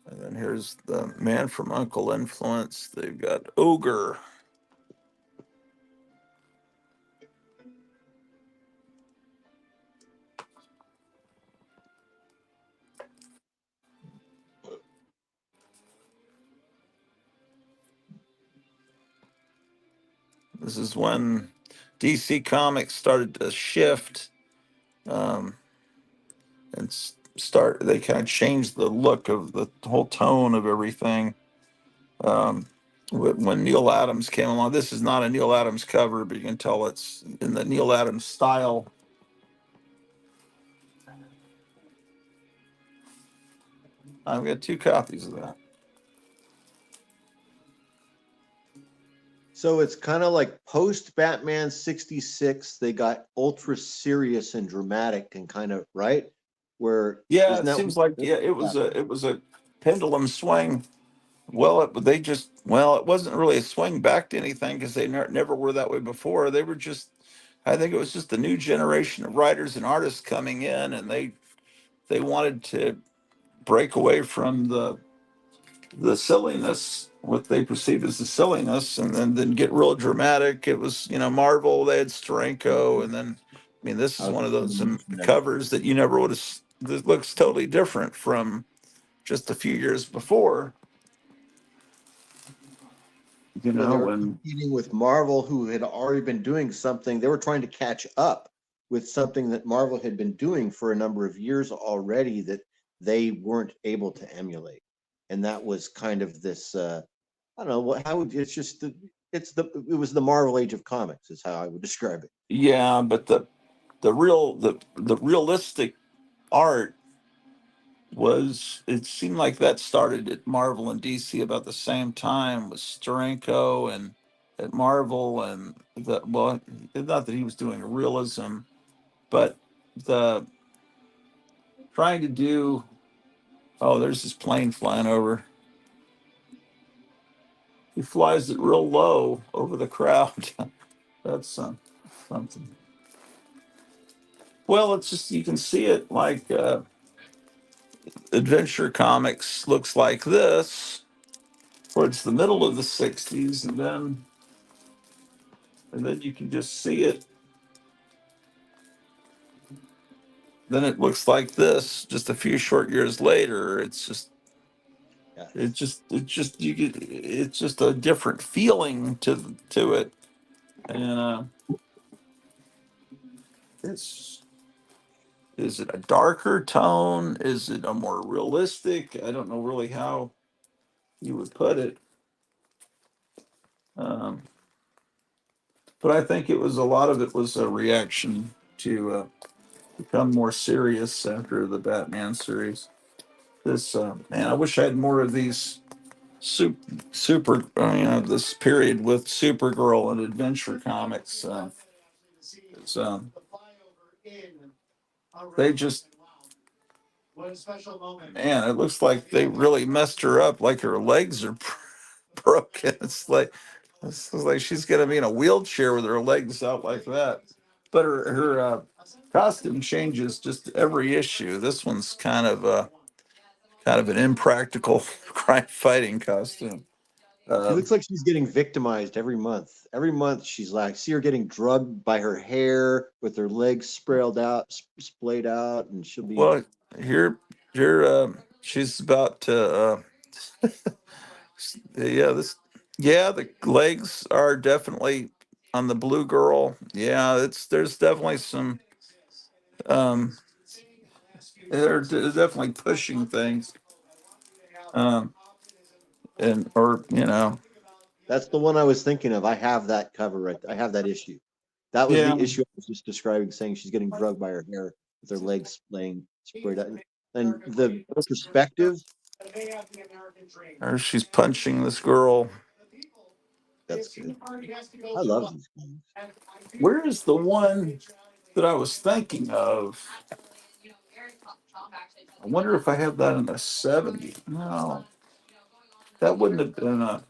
S1: And then here's the Man from Uncle Influence. They've got Ogre. This is when DC Comics started to shift um, and start. They kind of changed the look of the whole tone of everything. Um, when Neil Adams came along, this is not a Neil Adams cover, but you can tell it's in the Neil Adams style. I've got two copies of that.
S7: So it's kind of like post Batman 66. They got ultra serious and dramatic and kind of right where
S1: Yeah,
S7: isn't
S1: it
S7: that
S1: seems like yeah, it was a pendulum swing. Well, it wasn't really a swing back to anything because they never were that way before. They were just, I think it was just a new generation of writers and artists coming in, and they wanted to break away from the silliness, what they perceived as the silliness, and then get real dramatic. It was, Marvel, they had Steranko, and then, I mean, this
S7: I
S1: is
S7: was
S1: one of
S7: just going
S1: those
S7: to mention that.
S1: covers that you never would have, that looks totally different from just a few years before,
S7: Yeah, they were
S1: when,
S7: competing with Marvel, who had already been doing something. They were trying to catch up with something that Marvel had been doing for a number of years already that they weren't able to emulate. And that was kind of this, I don't know what, how would, it's just, it was the Marvel Age of Comics is how I would describe it.
S1: yeah, but the realistic art was, it seemed like that started at Marvel and DC about the same time with Steranko and at Marvel, and not that he was doing realism, but the trying to do, oh, there's this plane flying over. He flies it real low over the crowd. That's something. Well, it's just, you can see it like Adventure Comics looks like this towards the middle of the 60s, and then you can just see it then it looks like this just a few short years later. It's just
S7: Yeah.
S1: it's just a different feeling to it. And it's is it a darker tone? Is it a more realistic? I don't know really how you would put it. Um, but I think it was a lot of it was a reaction to become more serious after the Batman series. This man, I wish I had more of these super this period with Supergirl and adventure comics. It's, they just man, it looks like they really messed her up. Like her legs are broken. It's like she's gonna be in a wheelchair with her legs out like that. But her costume changes just every issue. This one's kind of an impractical crime fighting costume.
S7: She
S1: Um,
S7: looks like she's getting victimized every month. Every month she's like, see her getting drugged by her hair with her legs splayed out, and she'll be.
S1: well, here, she's about to. Yeah, the legs are definitely on the blue girl. Yeah, there's definitely some. Um, they're definitely pushing things. Um, and or
S7: That's the one I was thinking of. I have that cover right. I have that issue. That was
S1: yeah,
S7: the issue I was just describing, saying she's getting drugged by her hair with her legs laying sprayed out. And the perspective,
S1: or she's punching this girl.
S7: that's good. I love these games.
S1: Where is the one that I was thinking of? I wonder if I have that in the 70s. No, that wouldn't have been a.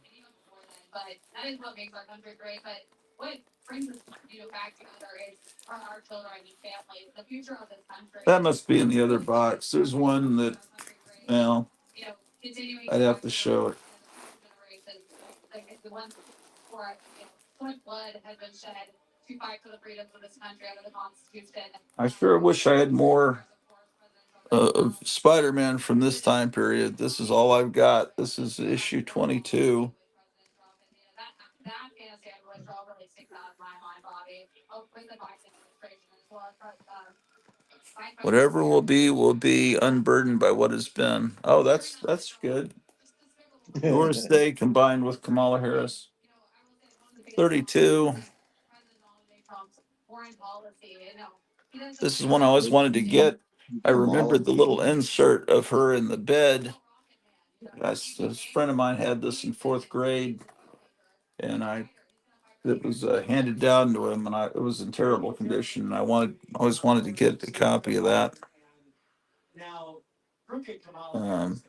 S1: That must be in the other box. There's one that, well, I'd have to show it. I sure wish I had more of Spider-Man from this time period. This is all I've got. This is issue 22. Whatever will be unburdened by what has been. Oh, that's good. Doris Day combined with Kamala Harris. 32. This is one I always wanted to get. I
S7: Kamala.
S1: remembered the little insert of her in the bed. A friend of mine had this in fourth grade, and it was handed down to him, and it was in terrible condition. And always wanted to get a copy of that. Um,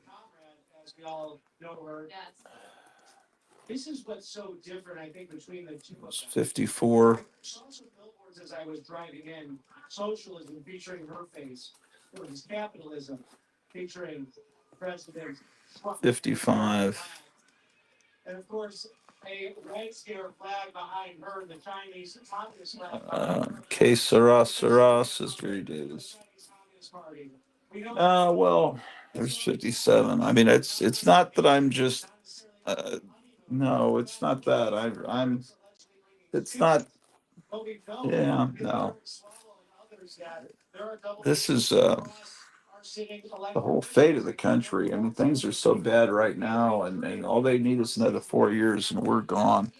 S2: This is what's so different, I think, between the two.
S1: it was 54.
S2: Social billboards as I was driving in, socialism featuring her face, versus capitalism featuring President Trump.
S1: 55.
S2: And of course, a red scare flag behind her, the Chinese Communist flag.
S1: Que sera, sera, says Gary Davis. Well, there's 57. I mean, it's not that I'm just. No, it's not that. I'm. It's not. Yeah, no. This is the whole fate of the country. I mean, things are so bad right now, and all they need is another 4 years, and we're gone.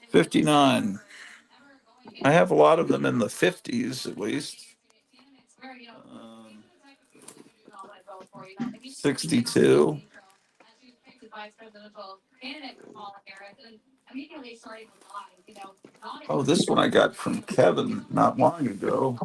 S1: 59. I have a lot of them in the 50s, at least. Um, 62. Oh, this one I got from Kevin not long ago.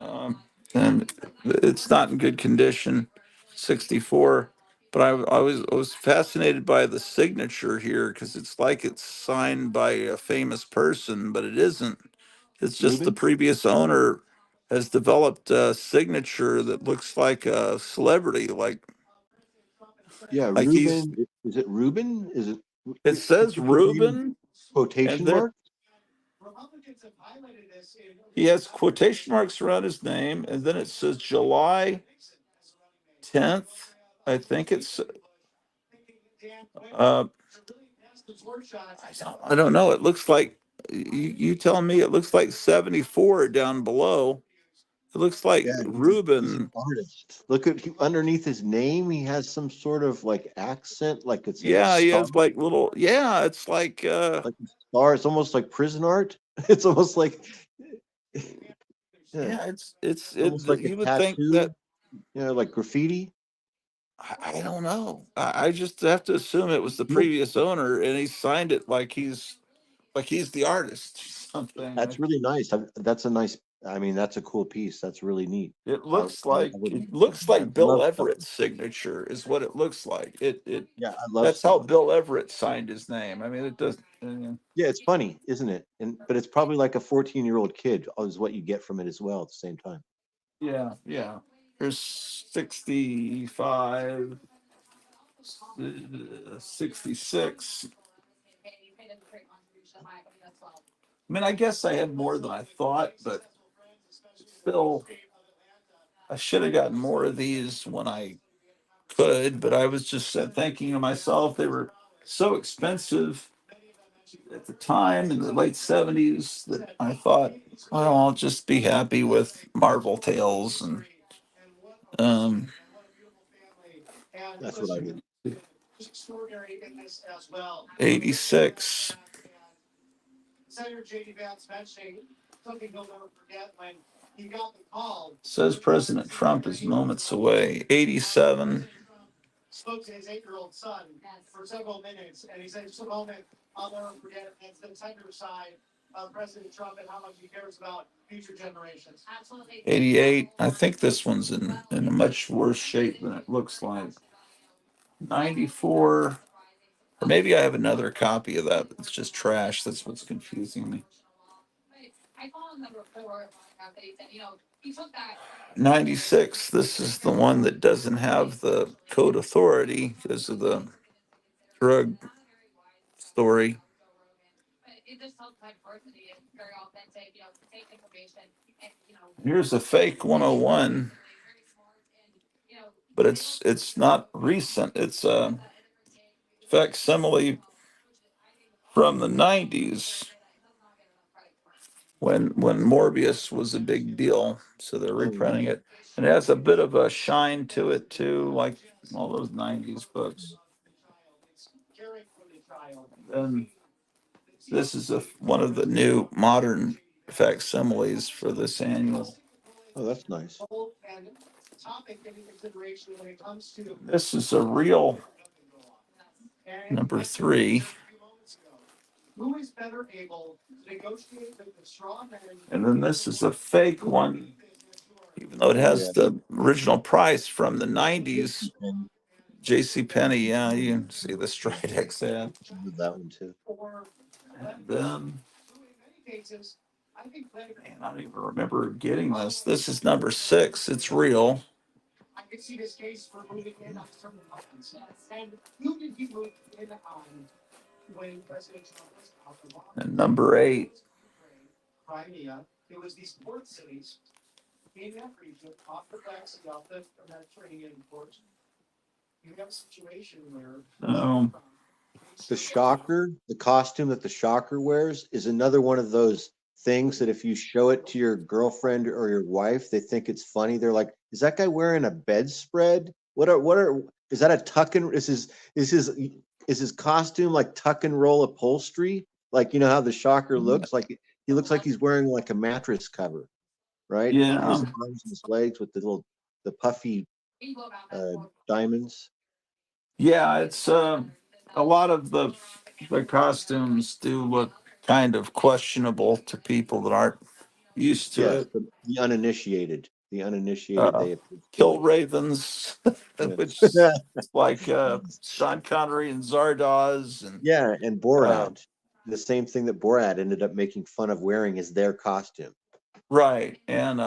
S1: Um, and it's not in good condition. 64. But I was fascinated by the signature here because it's like it's signed by a famous person, but it isn't. It's just the
S7: Ruben?
S1: previous owner has developed a signature that looks like a celebrity,
S7: Yeah,
S1: like he's.
S7: Ruben. Is it Ruben? Is it?
S1: It says
S7: Could you use
S1: Reuben, and
S7: quotation
S1: there
S7: mark?
S2: Republicans have highlighted this in.
S1: He has quotation marks around his name, and then it says July 10th. I think it's. I don't know. It looks like you tell me. It looks like 74 down below. It looks like
S7: Yeah, he's an
S1: Ruben.
S7: artist. Look at underneath his name. He has some sort of like accent, like it's a
S1: Yeah, he
S7: star,
S1: has like little. Yeah, it's like.
S7: like a star. It's almost like prison art. It's almost like, yeah,
S1: Yeah, it's it.
S7: almost like a
S1: You would think that.
S7: tattoo. Like graffiti.
S1: I don't know. I just have to assume it was the
S7: Look,
S1: previous owner, and he signed it like he's the artist or something.
S7: that's really nice. That's a nice. I mean, that's a cool piece. That's really neat.
S1: It
S7: I,
S1: looks
S7: I
S1: like
S7: would. I
S1: Bill
S7: love stuff.
S1: Everett's signature is what it looks like. It
S7: Yeah, I love
S1: that's how
S7: stuff.
S1: Bill Everett signed his name. I mean, it does.
S7: Yeah, it's funny, isn't it? But it's probably like a 14-year-old kid is what you get from it as well at the same time.
S1: Yeah, yeah. There's 65, 66. I mean, I guess I had more than I thought, but still, I should have gotten more of these when I could. But I was just thinking to myself, they were so expensive at the time in the late 70s that I thought, well, I'll just be happy with Marvel Tales and um,
S7: That's what I did.
S1: 86.
S2: Senator J.D. Vance mentioning something he'll never forget when he got the call.
S1: Says President Trump is moments away. 87.
S2: Spoke to his 8-year-old son for several minutes, and he said, "It's a moment I'll never forget." And it's the tender side of President Trump and how much he cares about future generations.
S1: 88. I think this one's in a much worse shape than it looks like. 94. Or maybe I have another copy of that that's just trash. That's what's confusing me. 96. This is the one that doesn't have the code authority because of the drug story. Here's a fake 101, but it's not recent. It's a facsimile from the 90s when Morbius was a big deal. So they're
S7: Oh, yeah.
S1: reprinting it. And it has a bit of a shine to it too, like all those 90s books. And this is one of the new modern facsimiles for this annual.
S7: Oh, that's nice.
S1: This is a real number 3.
S2: Who is better able to negotiate with the strong man?
S1: And then this is a fake one, even though it
S7: Oh, yeah.
S1: has the original price from the 90s.
S7: And
S1: J.C. Penney, yeah, you can see the Stridex ad.
S7: I did that one too.
S1: And then, man, I don't even remember getting this. This is number 6. It's real.
S2: I could see this case for moving in on certain lines. And who did he move in on when President Trump was out of office?
S1: And number 8.
S2: Crimea. It was these port cities in that region off the backs of the Mediterranean ports. You have a situation where
S7: The shocker, the costume that the shocker wears is another one of those things that if you show it to your girlfriend or your wife, they think it's funny. They're like, "Is that guy wearing a bedspread? Is that a tuck and is his costume like tuck and roll upholstery? Like, you know how the shocker looks like he looks like he's wearing like a mattress cover, right? And his
S1: Yeah.
S7: arms and his legs with the puffy diamonds.
S1: Yeah, it's a lot of the costumes do look kind of questionable to people that aren't used to
S7: Yes,
S1: it.
S7: the uninitiated,
S1: Uh,
S7: they appreciate
S1: Kill
S7: it.
S1: Ravens, which
S7: Yeah.
S1: is like Sean Connery and Zardoz, and
S7: Yeah, and
S1: uh,
S7: Borat, the same thing that Borat ended up making fun of wearing is their costume.
S1: right, and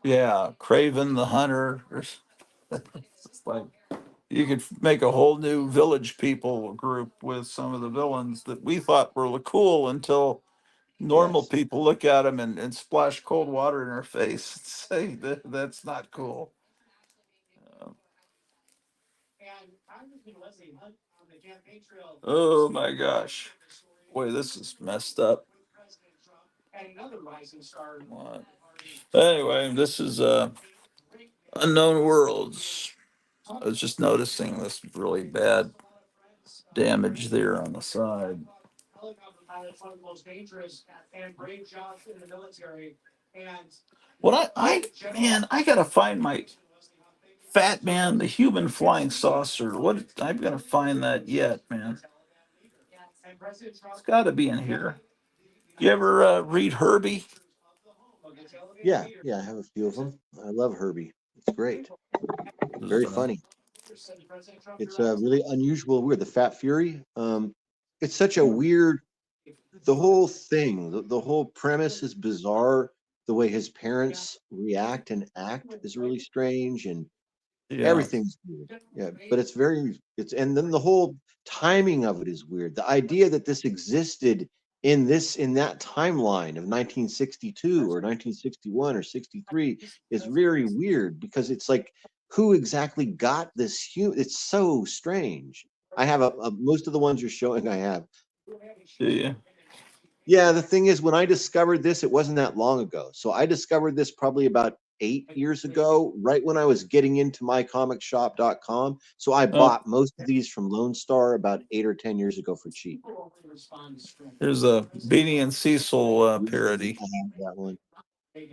S1: yeah, Craven the Hunter. It's like You could make a whole new Village People group with some of the villains that we thought were cool until normal
S7: Yes.
S1: people look at them and splash cold water in their face and say that's not cool. Uh, oh my gosh. Boy, this is messed up. What? Anyway, this is Unknown Worlds. I was just noticing this really bad damage there on the side. What man, I gotta find my Fat Man, the Human Flying Saucer. What I'm gonna find that yet, man. It's got to be in here. You ever read Herbie?
S7: Yeah, yeah, I have a few of them. I love Herbie. It's great. Very funny. It's really unusual, weird. The Fat Fury. It's such a weird. The whole thing, the whole premise is bizarre. The way his parents react and act is really strange, and
S1: Yeah,
S7: everything's weird. Yeah, but it's very. It's and then the whole timing of it is weird. The idea that this existed in that timeline of 1962 or 1961 or 63 is very weird because it's like who exactly got this it's so strange. I have a most of the ones you're showing I have.
S1: yeah,
S7: Yeah, the thing is when I discovered this it wasn't that long ago. So I discovered this probably about 8 years ago, right when I was getting into mycomicshop.com. So I
S1: oh,
S7: bought most of these from Lone Star about 8 or 10 years ago for cheap.
S1: there's a Beanie and Cecil parody.
S7: I have that one.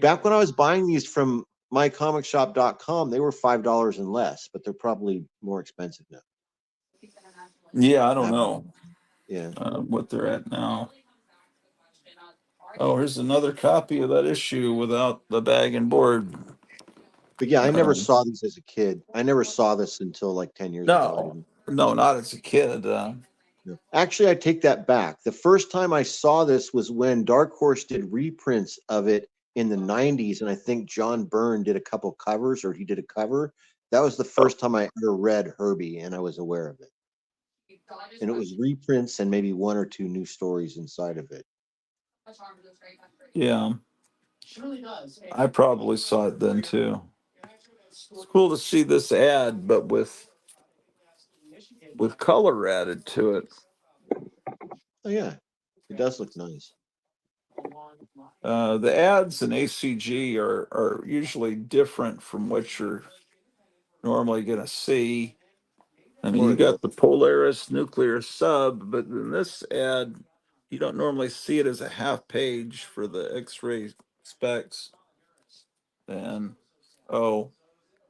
S7: Back when I was buying these from mycomicshop.com, they were $5 and less, but they're probably more expensive now.
S1: Yeah, I
S7: I
S1: don't
S7: have-
S1: know
S7: Yeah.
S1: what they're at now. Oh, here's another copy of that issue without the bag and board.
S7: But yeah, I never
S1: Um,
S7: saw these as a kid. I never saw this until like 10 years ago. I
S1: no,
S7: didn't.
S1: no, not as a kid.
S7: No. Actually, I take that back. The first time I saw this was when Dark Horse did reprints of it in the 90s. And I think John Byrne did a couple covers or he did a cover. That was the first time I ever read Herbie and I was aware of it. And it was reprints and maybe one or two new stories inside of it.
S1: Yeah, I probably saw it then too. It's cool to see this ad, but with color added to it.
S7: Oh, yeah. It does look nice.
S1: The ads in ACG are usually different from what you're normally going to see. I mean, you
S7: Or
S1: got the Polaris nuclear sub, but in this ad, you don't normally see it as a half page for the X-ray specs. And oh,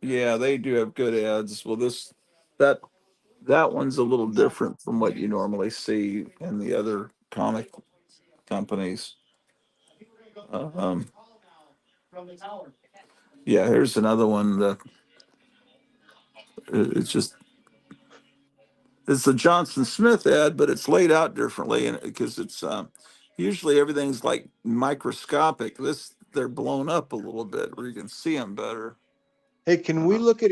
S1: yeah, they do have good ads. Well, that that one's a little different from what you normally see in the other comic companies. Um, yeah, here's another one that it's just it's a Johnson Smith ad, but it's laid out differently, and because it's usually everything's like microscopic. This they're blown up a little bit where you can see them better.
S7: hey, can we look at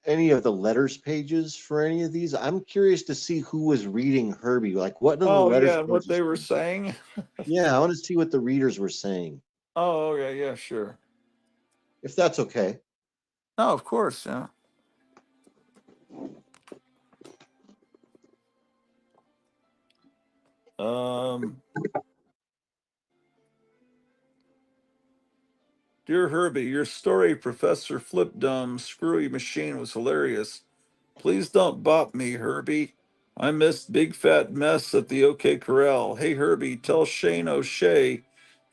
S7: any of the letters pages for any of these? I'm curious to see who was reading Herbie. Like, what do the
S1: Oh
S7: letters
S1: yeah, and what
S7: pages
S1: they were
S7: say?
S1: saying.
S7: Yeah, I want to see what the readers were saying,
S1: Oh okay, yeah, sure.
S7: if that's okay.
S1: No, of course, yeah. Um, Dear Herbie, your story, Professor Flipdome Screwy Machine, was hilarious. Please don't bop me, Herbie. I missed Big Fat Mess at the OK Corral. Hey, Herbie, tell Shane O'Shea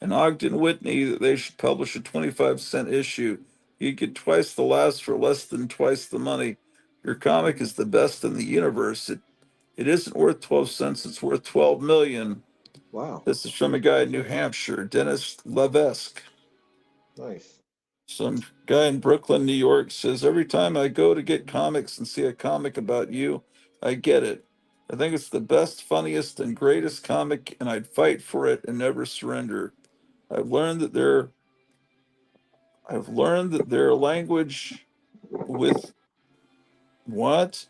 S1: and Ogden Whitney that they should publish a 25-cent issue. You get twice the laughs for less than twice the money. Your comic is the best in the universe. It isn't worth 12 cents, it's worth 12 million.
S7: Wow,
S1: This is from a guy in New Hampshire, Dennis Levesque.
S7: nice.
S1: Some guy in Brooklyn, New York says, every time I go to get comics and see a comic about you, I get it. I think it's the best, funniest, and greatest comic, and I'd fight for it and never surrender. I've learned that their I've learned that their language with what?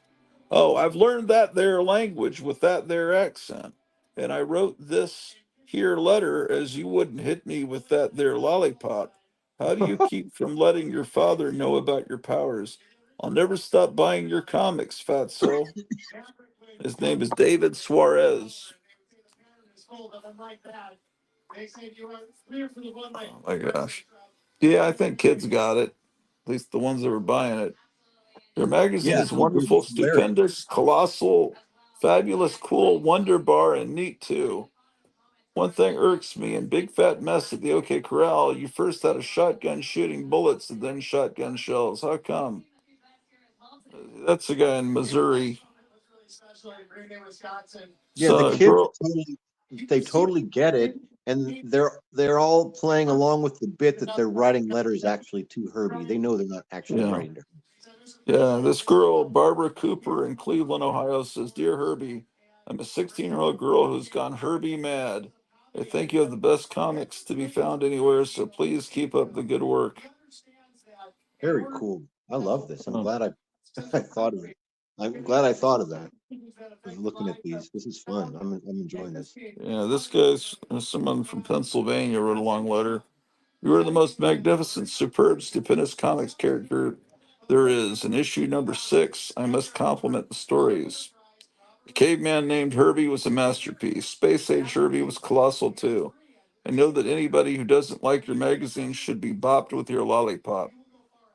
S1: Oh, I've learned that there language with that there accent. And I wrote this here letter as you wouldn't hit me with that there lollipop. How do you keep from letting your father know about your powers? I'll never stop buying your comics, fatso. His name is David Suarez. Oh my gosh. Yeah, I think kids got it. At least the ones that were buying it. Their magazine
S7: Yeah,
S1: is wonderful,
S7: it's hilarious.
S1: stupendous, colossal, fabulous, cool, wonder bar, and neat too. One thing irks me in Big Fat Mess at the OK Corral, you first had a shotgun shooting bullets and then shotgun shells. How come? That's a guy in Missouri.
S7: Yeah, the
S1: So,
S7: kids
S1: girl,
S7: totally, they totally get it, and they're all playing along with the bit that they're writing letters actually to Herbie. They know they're not actually
S1: yeah.
S7: writing to her.
S1: Yeah, this girl, Barbara Cooper in Cleveland, Ohio, says, Dear Herbie, I'm a 16-year-old girl who's gone Herbie mad. I think you have the best comics to be found anywhere, so please keep up the good work.
S7: Very cool. I love this. I'm
S1: Oh,
S7: glad I I thought of it. I'm glad I thought of that. I was looking at these. This is fun. I'm enjoying this.
S1: yeah, this guy's someone from Pennsylvania wrote a long letter. You are the most magnificent, superb, stupendous comics character there is. In issue number 6, I must compliment the stories. The caveman named Herbie was a masterpiece. Space Age Herbie was colossal too. I know that anybody who doesn't like your magazine should be bopped with your lollipop.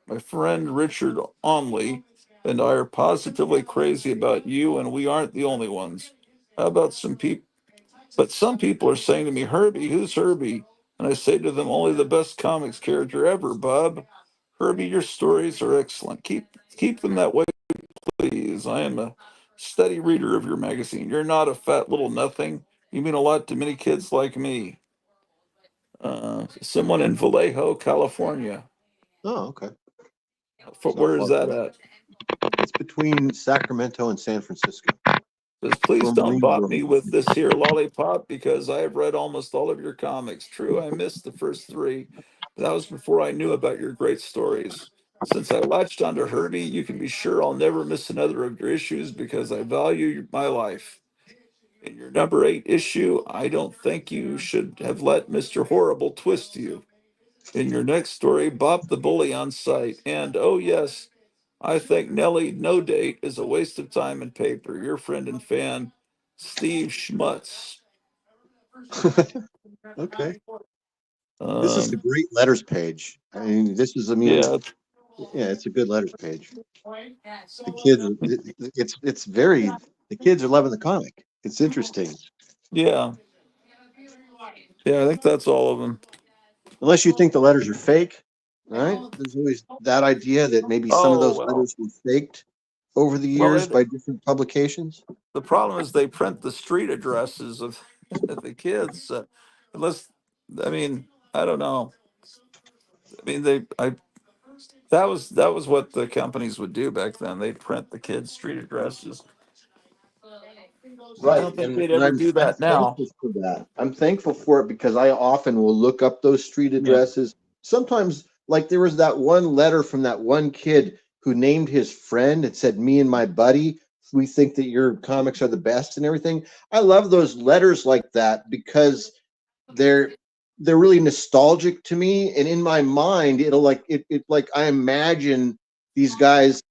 S1: My friend Richard Onley and I are positively crazy about you, and we aren't the only ones. How about some people? But some people are saying to me, Herbie, who's Herbie? And I say to them, only the best comics character ever, bub. Herbie, your stories are excellent. Keep them that way, please. I am a steady reader of your magazine. You're not a fat little nothing. You mean a lot to many kids like me. Someone in Vallejo, California.
S7: Oh, okay. It's not
S1: Where is
S7: far
S1: that
S7: from.
S1: at?
S7: It's between Sacramento and San Francisco.
S1: Says, please
S7: Little
S1: don't
S7: Marine
S1: bop
S7: World.
S1: me with this here lollipop because I have read almost all of your comics. True, I missed the first 3, but that was before I knew about your great stories. Since I latched onto Herbie, you can be sure I'll never miss another of your issues because I value my life. In your number 8 issue, I don't think you should have let Mr. Horrible twist you. In your next story, Bop the Bully on sight. And oh, yes, I think Nellie No Date is a waste of time and paper. Your friend and fan, Steve Schmutz.
S7: Okay. This is a
S1: Um,
S7: great letters page. I mean, this is, I mean,
S1: yeah,
S7: yeah, it's a good letters page. The kids, it's very, the kids are loving the comic. It's interesting.
S1: yeah, yeah. I think that's all of them.
S7: Unless you think the letters are fake, right? There's always that idea that maybe some of
S1: Oh
S7: those
S1: well,
S7: letters were faked over the
S1: well.
S7: years by different publications.
S1: The problem is they print the street addresses of the kids. Unless, I mean, I don't know. I mean, that was what the companies would do back then. They'd print the kids' street addresses. I
S7: Right.
S1: don't think they'd
S7: And
S1: ever do
S7: I'm
S1: that now.
S7: thankful for that. I'm thankful for it because I often will look up those street
S1: Yeah,
S7: addresses. Sometimes, like there was that one letter from that one kid who named his friend and said, Me and my buddy, we think that your comics are the best and everything. I love those letters like that because they're they're really nostalgic to me. And in my mind, it'll like it like I imagine these guys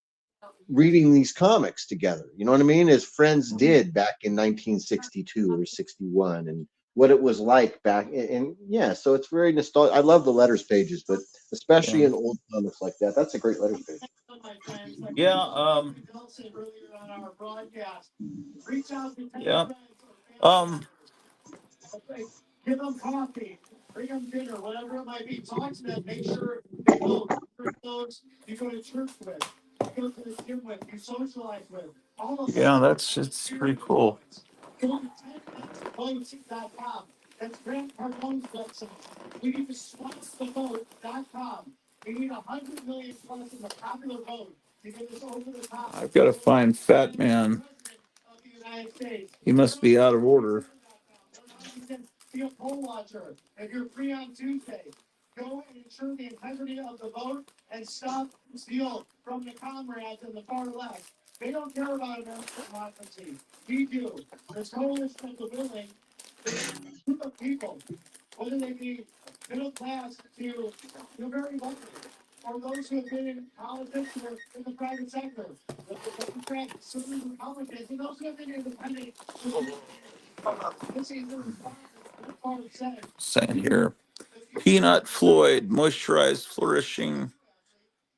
S7: reading these comics together. You know what I mean? As friends
S1: mhm,
S7: did back in 1962 or 61, and what it was like back. And yeah, so it's very nostalgic. I love the letters pages, but especially
S1: yeah,
S7: in old comics like that, that's a great letters page.
S1: yeah. Yeah. Um.
S2: Give them coffee, bring them dinner, whatever it might be. Talk to them, make sure they know your clothes you go to church with, you go to the gym with, you socialize with. All of
S1: Yeah, that's it's pretty cool.
S2: Go to 10minutesblank.com. That's Grant Cardone's website. We need to SwapTheVote.com. We need 100 million plus in the popular vote to get this over the top.
S1: I've got to find Fat Man.
S2: Of the United States.
S1: He must be out of order.
S2: Be a poll watcher. If you're free on Tuesday, go and ensure the integrity of the vote and stop steal from the comrades in the far left. They don't care about American democracy. We do. This coalition of the willing, this group of people, whether they be middle class to the very wealthy, or those who have been in politics or in the private sector, the Democrats, certainly Republicans, and those who have been independent. This is the part of saying.
S1: Saying here, Peanut Floyd, moisturized, flourishing,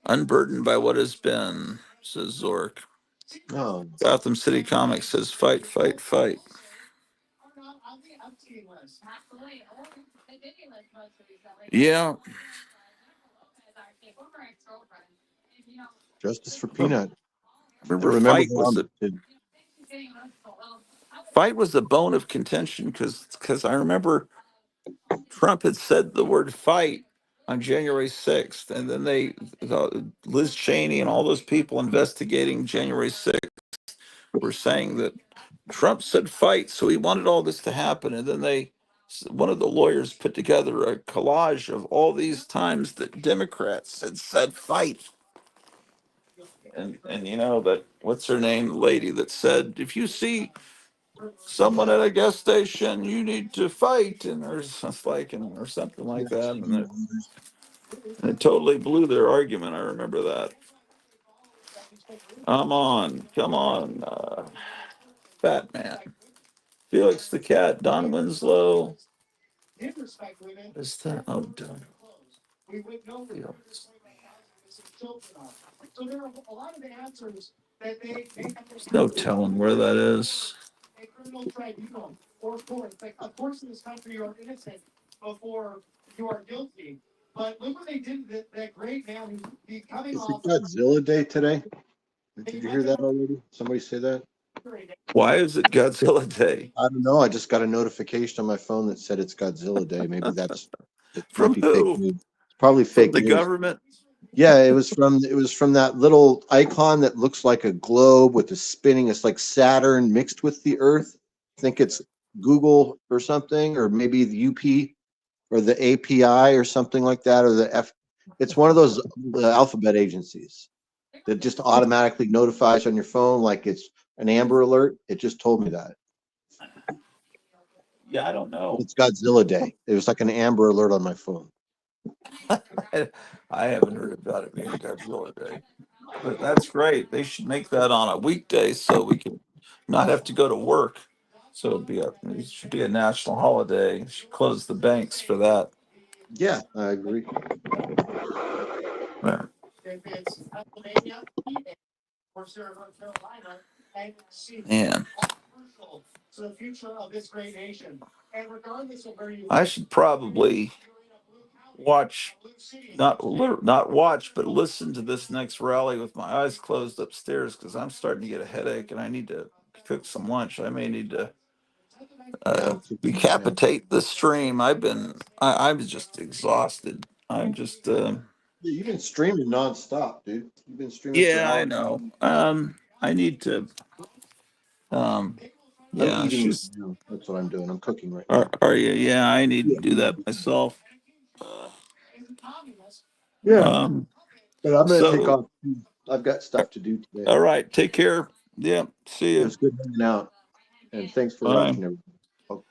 S1: unburdened by what has been, says Zork.
S7: Oh,
S1: Gotham City Comics says fight, fight, fight. Yeah.
S7: justice for Peanut. I
S1: Remember
S7: remember
S1: fight
S7: that
S1: was
S7: on
S1: the fight was the bone of contention because I remember Trump had said the word fight on January 6th, and then Liz Cheney and all those people investigating January 6th were saying that Trump said fight, so he wanted all this to happen, and then one of the lawyers put together a collage of all these times that Democrats had said fight. And you know that what's her name, the lady that said, if you see someone at a gas station, you need to fight, and there's like or something
S7: yeah,
S1: like that,
S7: TV
S1: and
S7: wonders.
S1: it totally blew their argument. I remember that. Come on, Fat Man, Felix the Cat, Don Winslow. Is that Don? Felix.
S2: So there are a lot of answers that they
S1: There's no telling where that is.
S2: a criminal tribunal or court. Like, of course, in this country, you are innocent before you are guilty. But look what they did. That great man who's coming
S7: Is it
S2: off.
S7: Godzilla Day today? Did you hear that already? Somebody say that?
S1: Why is it Godzilla Day?
S7: I don't know. I just got a notification on my phone that said it's Godzilla Day. Maybe it might
S1: From
S7: be fake
S1: who?
S7: news. It's probably
S1: From
S7: fake
S1: the
S7: news.
S1: government?
S7: Yeah, it was from that little icon that looks like a globe with the spinning. It's like Saturn mixed with the Earth. I think it's Google or something, or maybe the UP or the API or something like that, or the F. It's one of those alphabet agencies that just automatically notifies on your phone like it's an Amber Alert. It just told me that.
S1: Yeah, I don't know.
S7: It's Godzilla Day. It was like an Amber Alert on my phone.
S1: I haven't heard about it being Godzilla Day. But that's great. They should make that on a weekday so we can not have to go to work. So it should be a national holiday. Should close the banks for that.
S7: Yeah, I agree.
S1: Yeah.
S2: If it's Pennsylvania or North Carolina, and see
S1: Man,
S2: crucial to the future of this great nation. And regardless of where you
S1: I
S2: live,
S1: should probably watch, not watch, but listen to this next rally with my eyes closed upstairs because I'm starting to get a headache and I need to cook some lunch. I may need to
S7: Yeah, I'm thinking right now.
S1: decapitate the stream. I'm just exhausted. I'm just,
S7: Yeah, you've been streaming nonstop, dude. You've been streaming for
S1: yeah, I
S7: hours.
S1: know. I need to, um,
S7: I'm
S1: yeah,
S7: eating right
S1: she's,
S7: now. That's what I'm doing. I'm cooking right now.
S1: are you? Yeah, I need
S7: Yeah.
S1: to do that myself.
S7: Yeah,
S1: Um,
S7: but I'm gonna take
S1: so,
S7: off. I've got stuff to do today.
S1: all right, take care. Yeah, see
S7: It
S1: you.
S7: was good hanging out, and thanks for
S1: Bye.
S7: watching, everybody.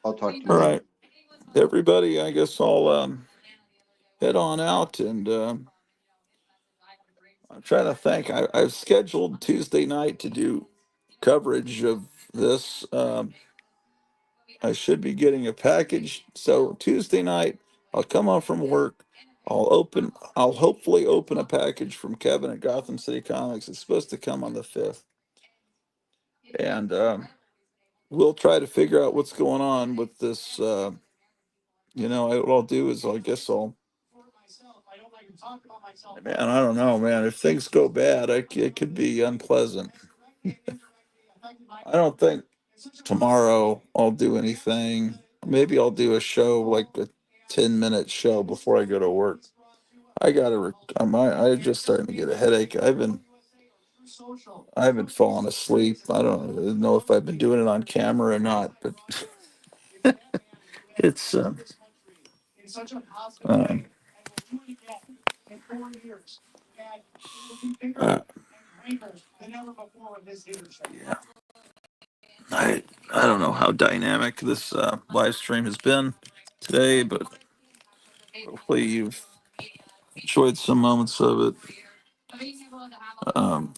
S7: I'll talk to you
S1: All
S7: later.
S1: right, everybody. I guess I'll head on out and I'm trying to think. I've scheduled Tuesday night to do coverage of this. I should be getting a package. So Tuesday night, I'll come home from work. I'll hopefully open a package from Kevin at Gotham City Comics. It's supposed to come on the 5th. And we'll try to figure out what's going on with this. What I'll do is I guess man, I don't know, man. If things go bad, it could be unpleasant. I don't think tomorrow I'll do anything. Maybe I'll do a show, like a 10-minute show before I go to work. I'm just starting to get a headache. I've been falling asleep. I don't know if I've been doing it on camera or not, but it's um, uh, Yeah. I don't know how dynamic this live stream has been today, but hopefully you've enjoyed some moments of it. Um,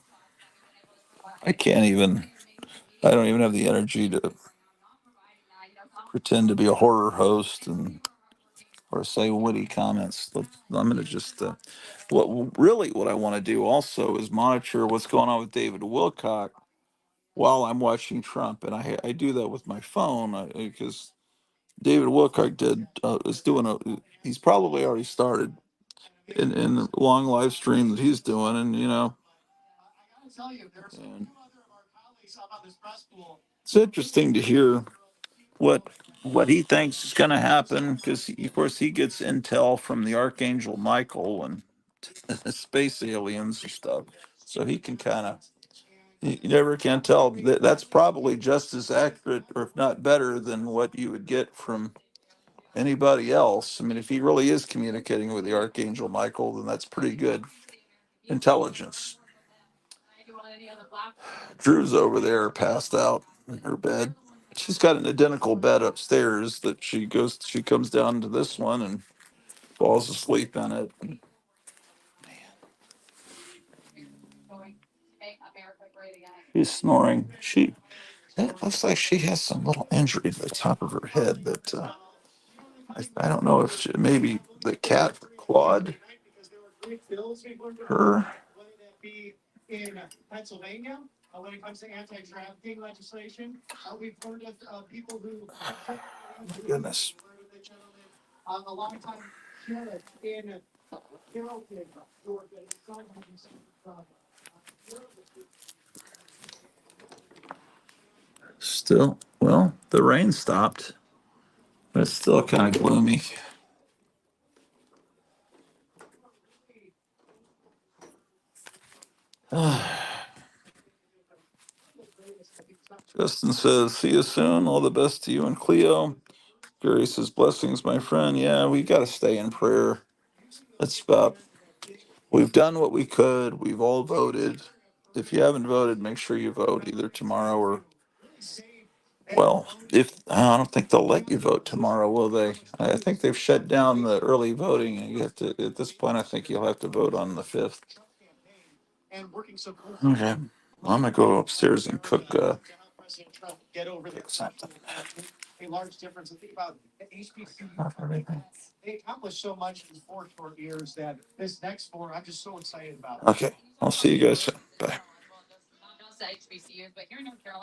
S1: I can't even. I don't even have the energy to pretend to be a horror host and or say witty comments. I'm going to just what I want to do also is monitor what's going on with David Wilcock while I'm watching Trump, and I do that with my phone because David Wilcock is doing he's probably already started in the long live stream that he's doing, and and it's interesting to hear what he thinks is going to happen because of course he gets intel from the Archangel Michael and space aliens and stuff, so he can kind of you never can tell. That's probably just as accurate, or if not better, than what you would get from anybody else. I mean, if he really is communicating with the Archangel Michael, then that's pretty good intelligence. Drew's over there, passed out in her bed. She's got an identical bed upstairs that she comes down to this one and falls asleep in it. She's snoring. It looks like she has some little injury to the top of her head that I don't know if maybe the cat clawed her.
S2: In Pennsylvania, when it comes to anti-trafficking legislation, we've heard of people who.
S1: My goodness.
S2: A long time sheriff in Carrollton, Georgia, his son had some.
S1: Still, well, the rain stopped, but it's still kind of gloomy. Justin says, "See you soon. All the best to you and Cleo." Gary says, "Blessings, my friend." Yeah, we got to stay in prayer. That's about. We've done what we could. We've all voted. If you haven't voted, make sure you vote either tomorrow or well, if I don't think they'll let you vote tomorrow, will they? I think they've shut down the early voting, and you have to. At this point, I think you'll have to vote on the 5th. Okay, well, I'm gonna go upstairs and cook something.
S2: A large difference. Think about the they accomplished so much in 4 short years that this next 4, I'm just so excited about.
S1: Okay, I'll see you guys soon. Bye.